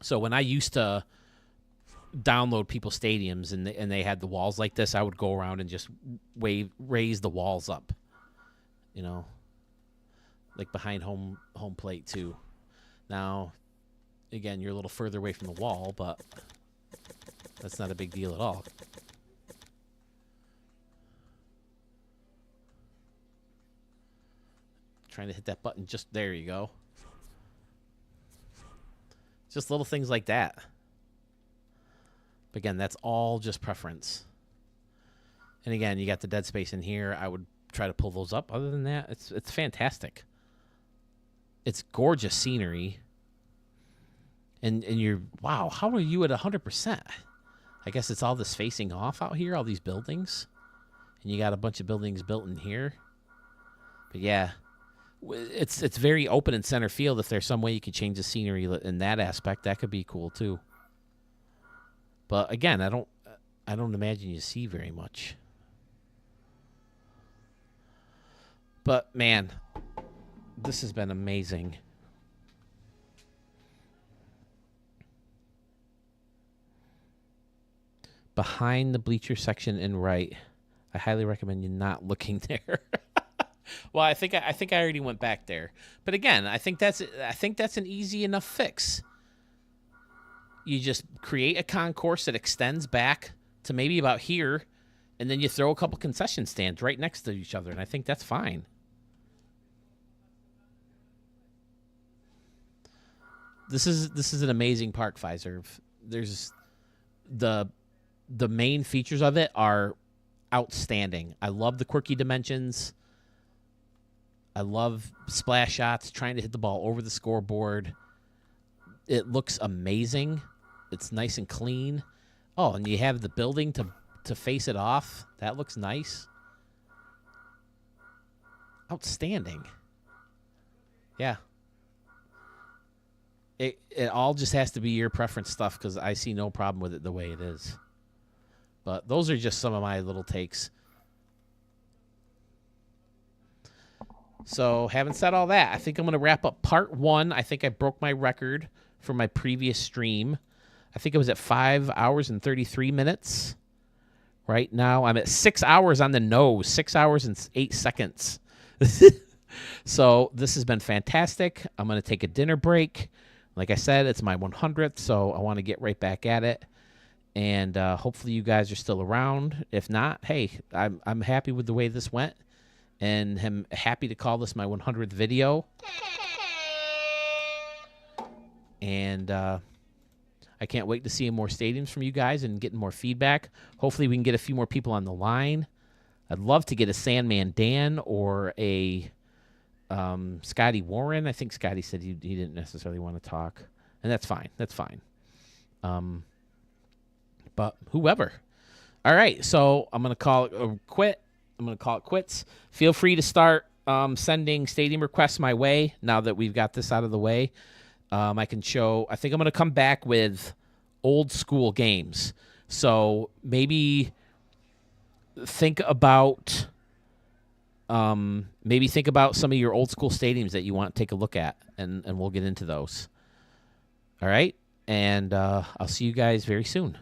So when I used to download people's stadiums and they had the walls like this, I would go around and just raise the walls up, you know, like behind home plate too. Now, again, you're a little further away from the wall, but that's not a big deal at all. Trying to hit that button just there you go. Just little things like that. But again, that's all just preference. And again, you got the dead space in here. I would try to pull those up. Other than that, it's fantastic. It's gorgeous scenery. And you're, wow, how are you at 100%? I guess it's all this facing off out here, all these buildings. And you got a bunch of buildings built in here. But yeah, it's very open in center field. If there's some way you could change the scenery in that aspect, that could be cool too. But again, I don't imagine you see very much. But man, this has been amazing. Behind the bleacher section and right, I highly recommend you not looking there. Well, I think I already went back there. But again, I think that's an easy enough fix. You just create a concourse that extends back to maybe about here, and then you throw a couple concession stands right next to each other, and I think that's fine. This is an amazing park, Pfizer. There's the main features of it are outstanding. I love the quirky dimensions. I love splash shots, trying to hit the ball over the scoreboard. It looks amazing. It's nice and clean. Oh, and you have the building to face it off. That looks nice. Outstanding. Yeah. It all just has to be your preference stuff because I see no problem with it the way it is. But those are just some of my little takes. So, having said all that, I think I'm going to wrap up part 1. I think I broke my record for my previous stream. I think it was at 5 hours and 33 minutes. Right now, I'm at 6 hours on the nose, 6 hours and 8 seconds. So, this has been fantastic. I'm going to take a dinner break. Like I said, it's my 100th, so I want to get right back at it. And hopefully you guys are still around. If not, hey, I'm happy with the way this went. and am happy to call this my 100th video. And I can't wait to see more stadiums from you guys and getting more feedback. Hopefully we can get a few more people on the line. I'd love to get a Sandman Dan or a Scotty Warren. I think Scotty said he didn't necessarily want to talk, and that's fine. That's fine. But whoever. All right, so I'm going to call it quit. I'm going to call it quits. Feel free to start sending stadium requests my way now that we've got this out of the way. I think I'm going to come back with old school games. So maybe think about some of your old school stadiums that you want to take a look at, and we'll get into those. All right, and I'll see you guys very soon.